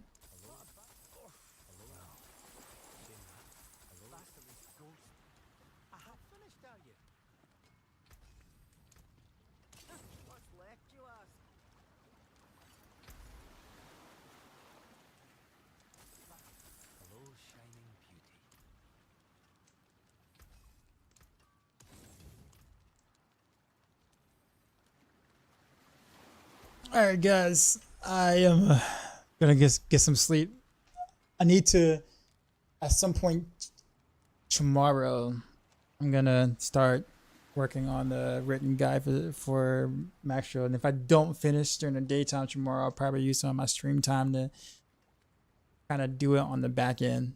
all right, guys, I am gonna get some sleep. I need to at some point tomorrow I'm gonna start working on the written guide for Maxroll, and if I don't finish during the daytime tomorrow, I'll probably use some of my stream time to kind of do it on the back end.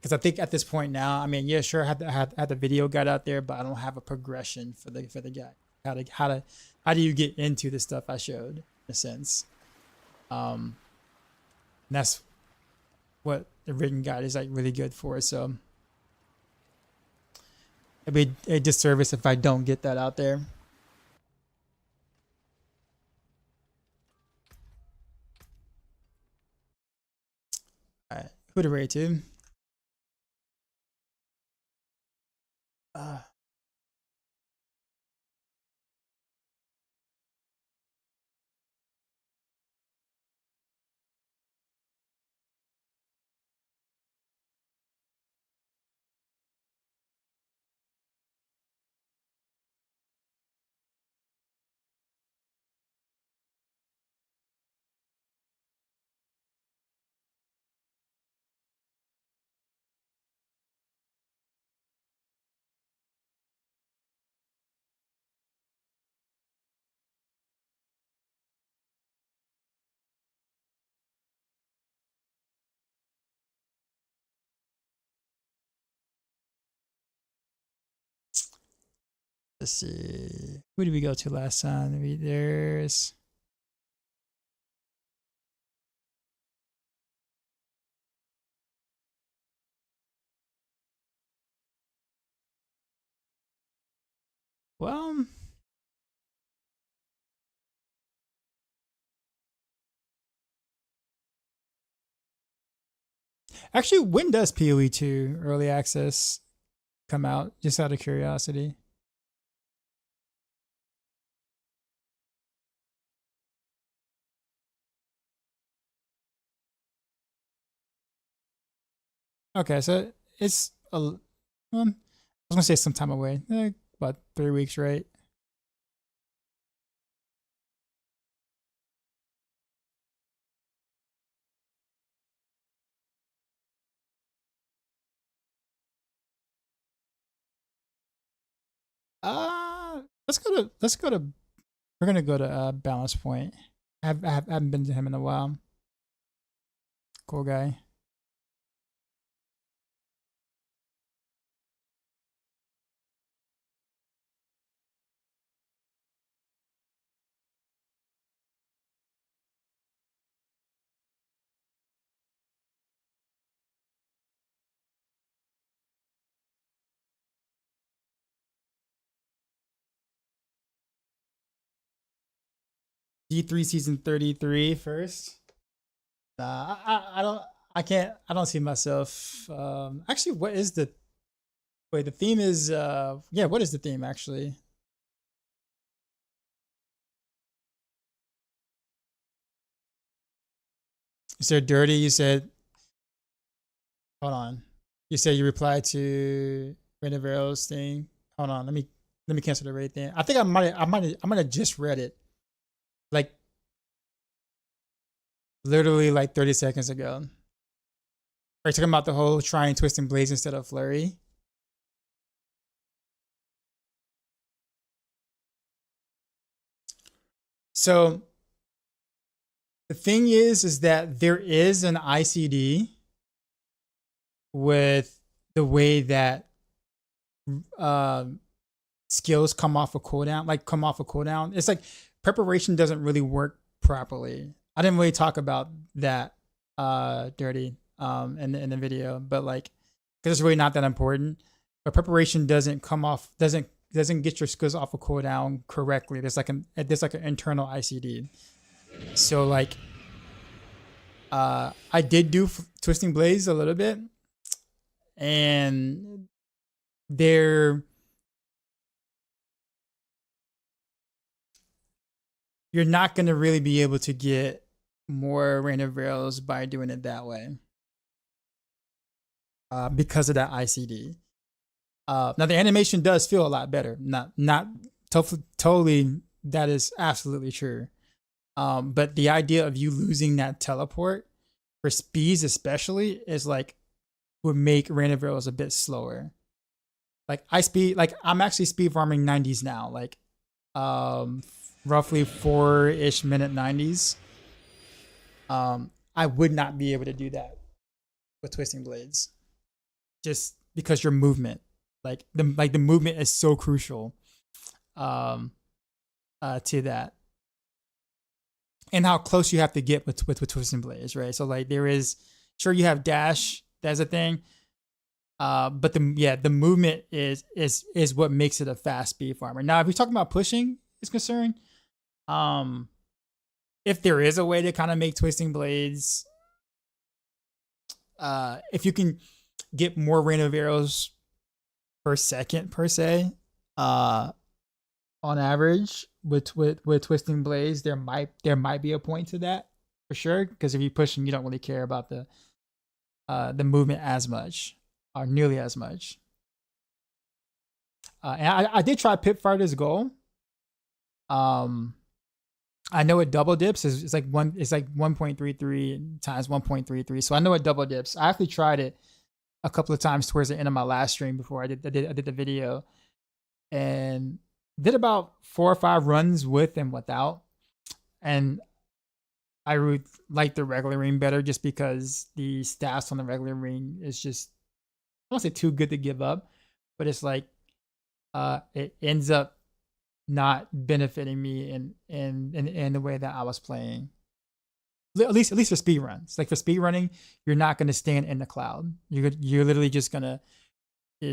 Because I think at this point now, I mean, yeah, sure, I have the video guide out there, but I don't have a progression for the guide. How do you get into the stuff I showed, in a sense. And that's what the written guide is like really good for. So it'd be a disservice if I don't get that out there. All right, who to rate to? Let's see. Who did we go to last time? There's well, actually, when does PoE 2 early access come out? Just out of curiosity. Okay, so it's I was gonna say some time away, about 3 weeks, right? Let's go to we're gonna go to Balance Point. I haven't been to him in a while. Cool guy. D3 season 33 first. Nah, I don't I don't see myself actually what is the wait, the theme is yeah, what is the theme actually? You said dirty, you said hold on. You said you replied to Renovero's thing. Hold on, let me cancel the raid thing. I think I might have just read it. Like literally like 30 seconds ago. Are you talking about the whole trying twisting blades instead of flurry? So the thing is that there is an ICD with the way that skills come off a cooldown. It's like preparation doesn't really work properly. I didn't really talk about that dirty in the video, but like because it's really not that important. But preparation doesn't get your skills off a cooldown correctly. There's like an internal ICD. So like I did do twisting blades a little bit, and you're not going to really be able to get more Rain of Rails by doing it that way because of that ICD. Now the animation does feel a lot better. Not totally. That is absolutely true. But the idea of you losing that teleport for speeds, especially, is like would make Rain of Rails a bit slower. Like I'm actually speed farming 90s now, like roughly 4-ish minute 90s. I would not be able to do that with twisting blades, just because your movement, the movement is so crucial to that, and how close you have to get with twisting blades, right? So like there is, sure, you have dash, that's a thing, but the movement is what makes it a fast speed farmer. Now, if you're talking about pushing is concerned, if there is a way to kind of make twisting blades, if you can get more rain of arrows per second per se, on average with twisting blades, there might be a point to that for sure. Because if you push and you don't really care about the movement as much or nearly as much. And I did try Pip Fighter's goal. I know it double dips is like 1.33 times 1.33. So I know it double dips. I actually tried it a couple of times towards the end of my last stream before I did the video, and did about 4 or 5 runs with and without. And I would like the regular ring better, just because the stats on the regular ring is just, I don't say too good to give up, but it's like it ends up not benefiting me in the way that I was playing. At least for speed runs. Like for speed running, you're not going to stand in the cloud. You're literally just going to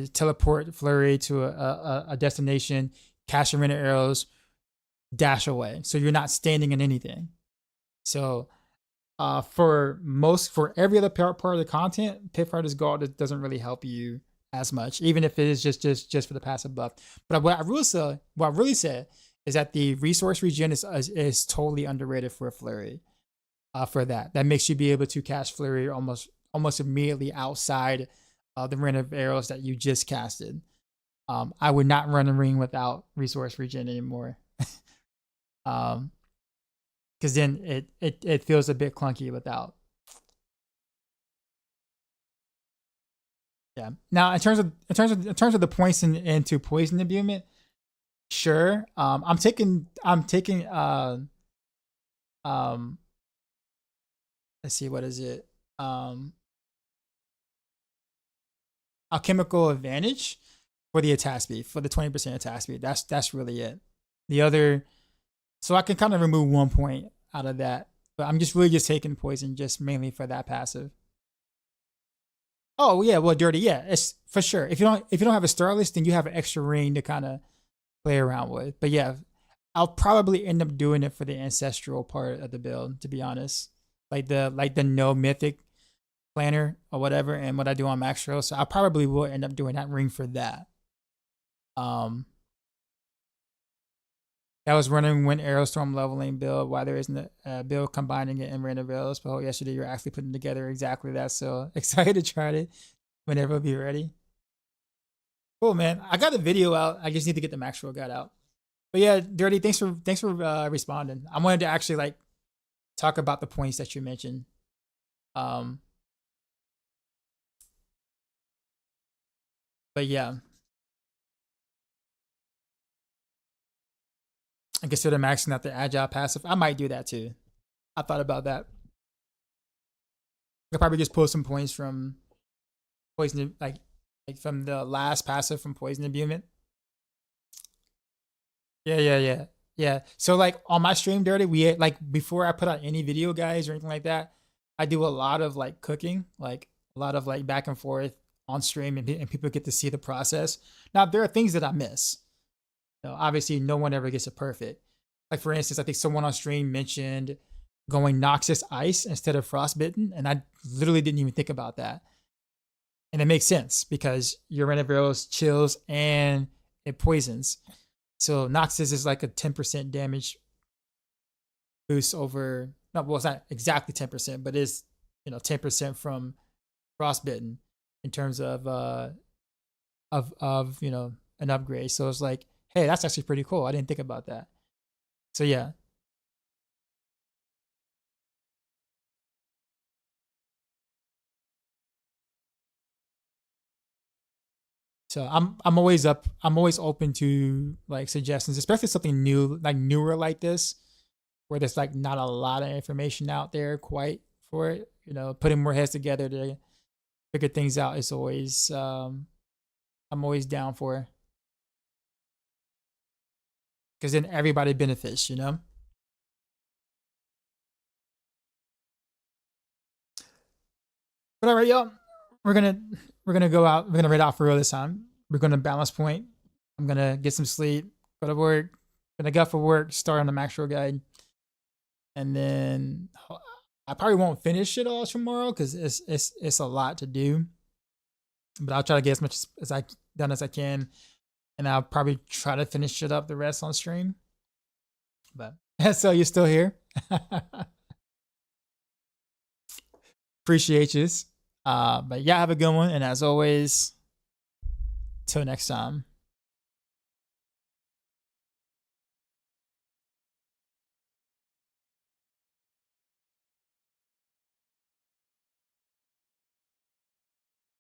teleport Flurry to a destination, cast your minute arrows, dash away. So you're not standing in anything. So for every other part of the content, Pit Fighter's Guard doesn't really help you as much, even if it is just for the passive buff. But what I really said is that the resource regen is totally underrated for a Flurry. For that makes you be able to cast Flurry almost immediately outside the ring of arrows that you just casted. I would not run a ring without resource regen anymore. Because then it feels a bit clunky without. Yeah. Now, in terms of the points into poison imbuement, sure. I'm taking let's see, what is it? Alchemical advantage for the attack speed, for the 20% attack speed. That's really it. The other, so I can kind of remove 1 point out of that, but I'm just taking poison just mainly for that passive. Oh yeah, well, dirty, yeah, it's for sure. If you don't have a Starless, then you have an extra ring to kind of play around with. But yeah, I'll probably end up doing it for the ancestral part of the build, to be honest. Like the no mythic planner or whatever, and what I do on Maxroll. So I probably will end up doing that ring for that. That was running when Aerostorm leveling build. Why there isn't a build combining it and random builds. But yesterday you're actually putting together exactly that. So excited to try it whenever it'll be ready. Cool, man. I got the video out. I just need to get the Maxroll guide out. But yeah, Dirty, thanks for responding. I wanted to actually like talk about the points that you mentioned. But yeah, I consider maxing out the agile passive. I might do that too. I thought about that. I could probably just pull some points from poison, like from the last passive from poison imbuement. Yeah. So like on my stream, Dirty, we like before I put out any video, guys, or anything like that, I do a lot of like cooking, like a lot of like back and forth on stream, and people get to see the process. Now there are things that I miss. You know, obviously, no one ever gets it perfect. Like for instance, I think someone on stream mentioned going Noxus Ice instead of Frostbitten, and I literally didn't even think about that. And it makes sense because your Ren of Arrows chills and it poisons. So Noxus is like a 10% damage boost over. No, well, it's not exactly 10%, but it's 10% from Frostbitten in terms of an upgrade. So it's like, hey, that's actually pretty cool. I didn't think about that. So yeah. So I'm always up. I'm always open to like suggestions, especially something new, like newer like this, where there's like not a lot of information out there quite for it. You know, putting more heads together to figure things out is always I'm always down for, because then everybody benefits. You know. But all right, y'all, we're gonna go out. We're gonna raid out for real this time. We're gonna balance point. I'm gonna get some sleep, go to work. Gonna go for work, start on the Maxroll guide, and then I probably won't finish it all tomorrow because it's a lot to do. But I'll try to get as much as I done as I can, and I'll probably try to finish it up the rest on stream. But so you're still here. Appreciate you. But yeah, have a good one. And as always, till next time.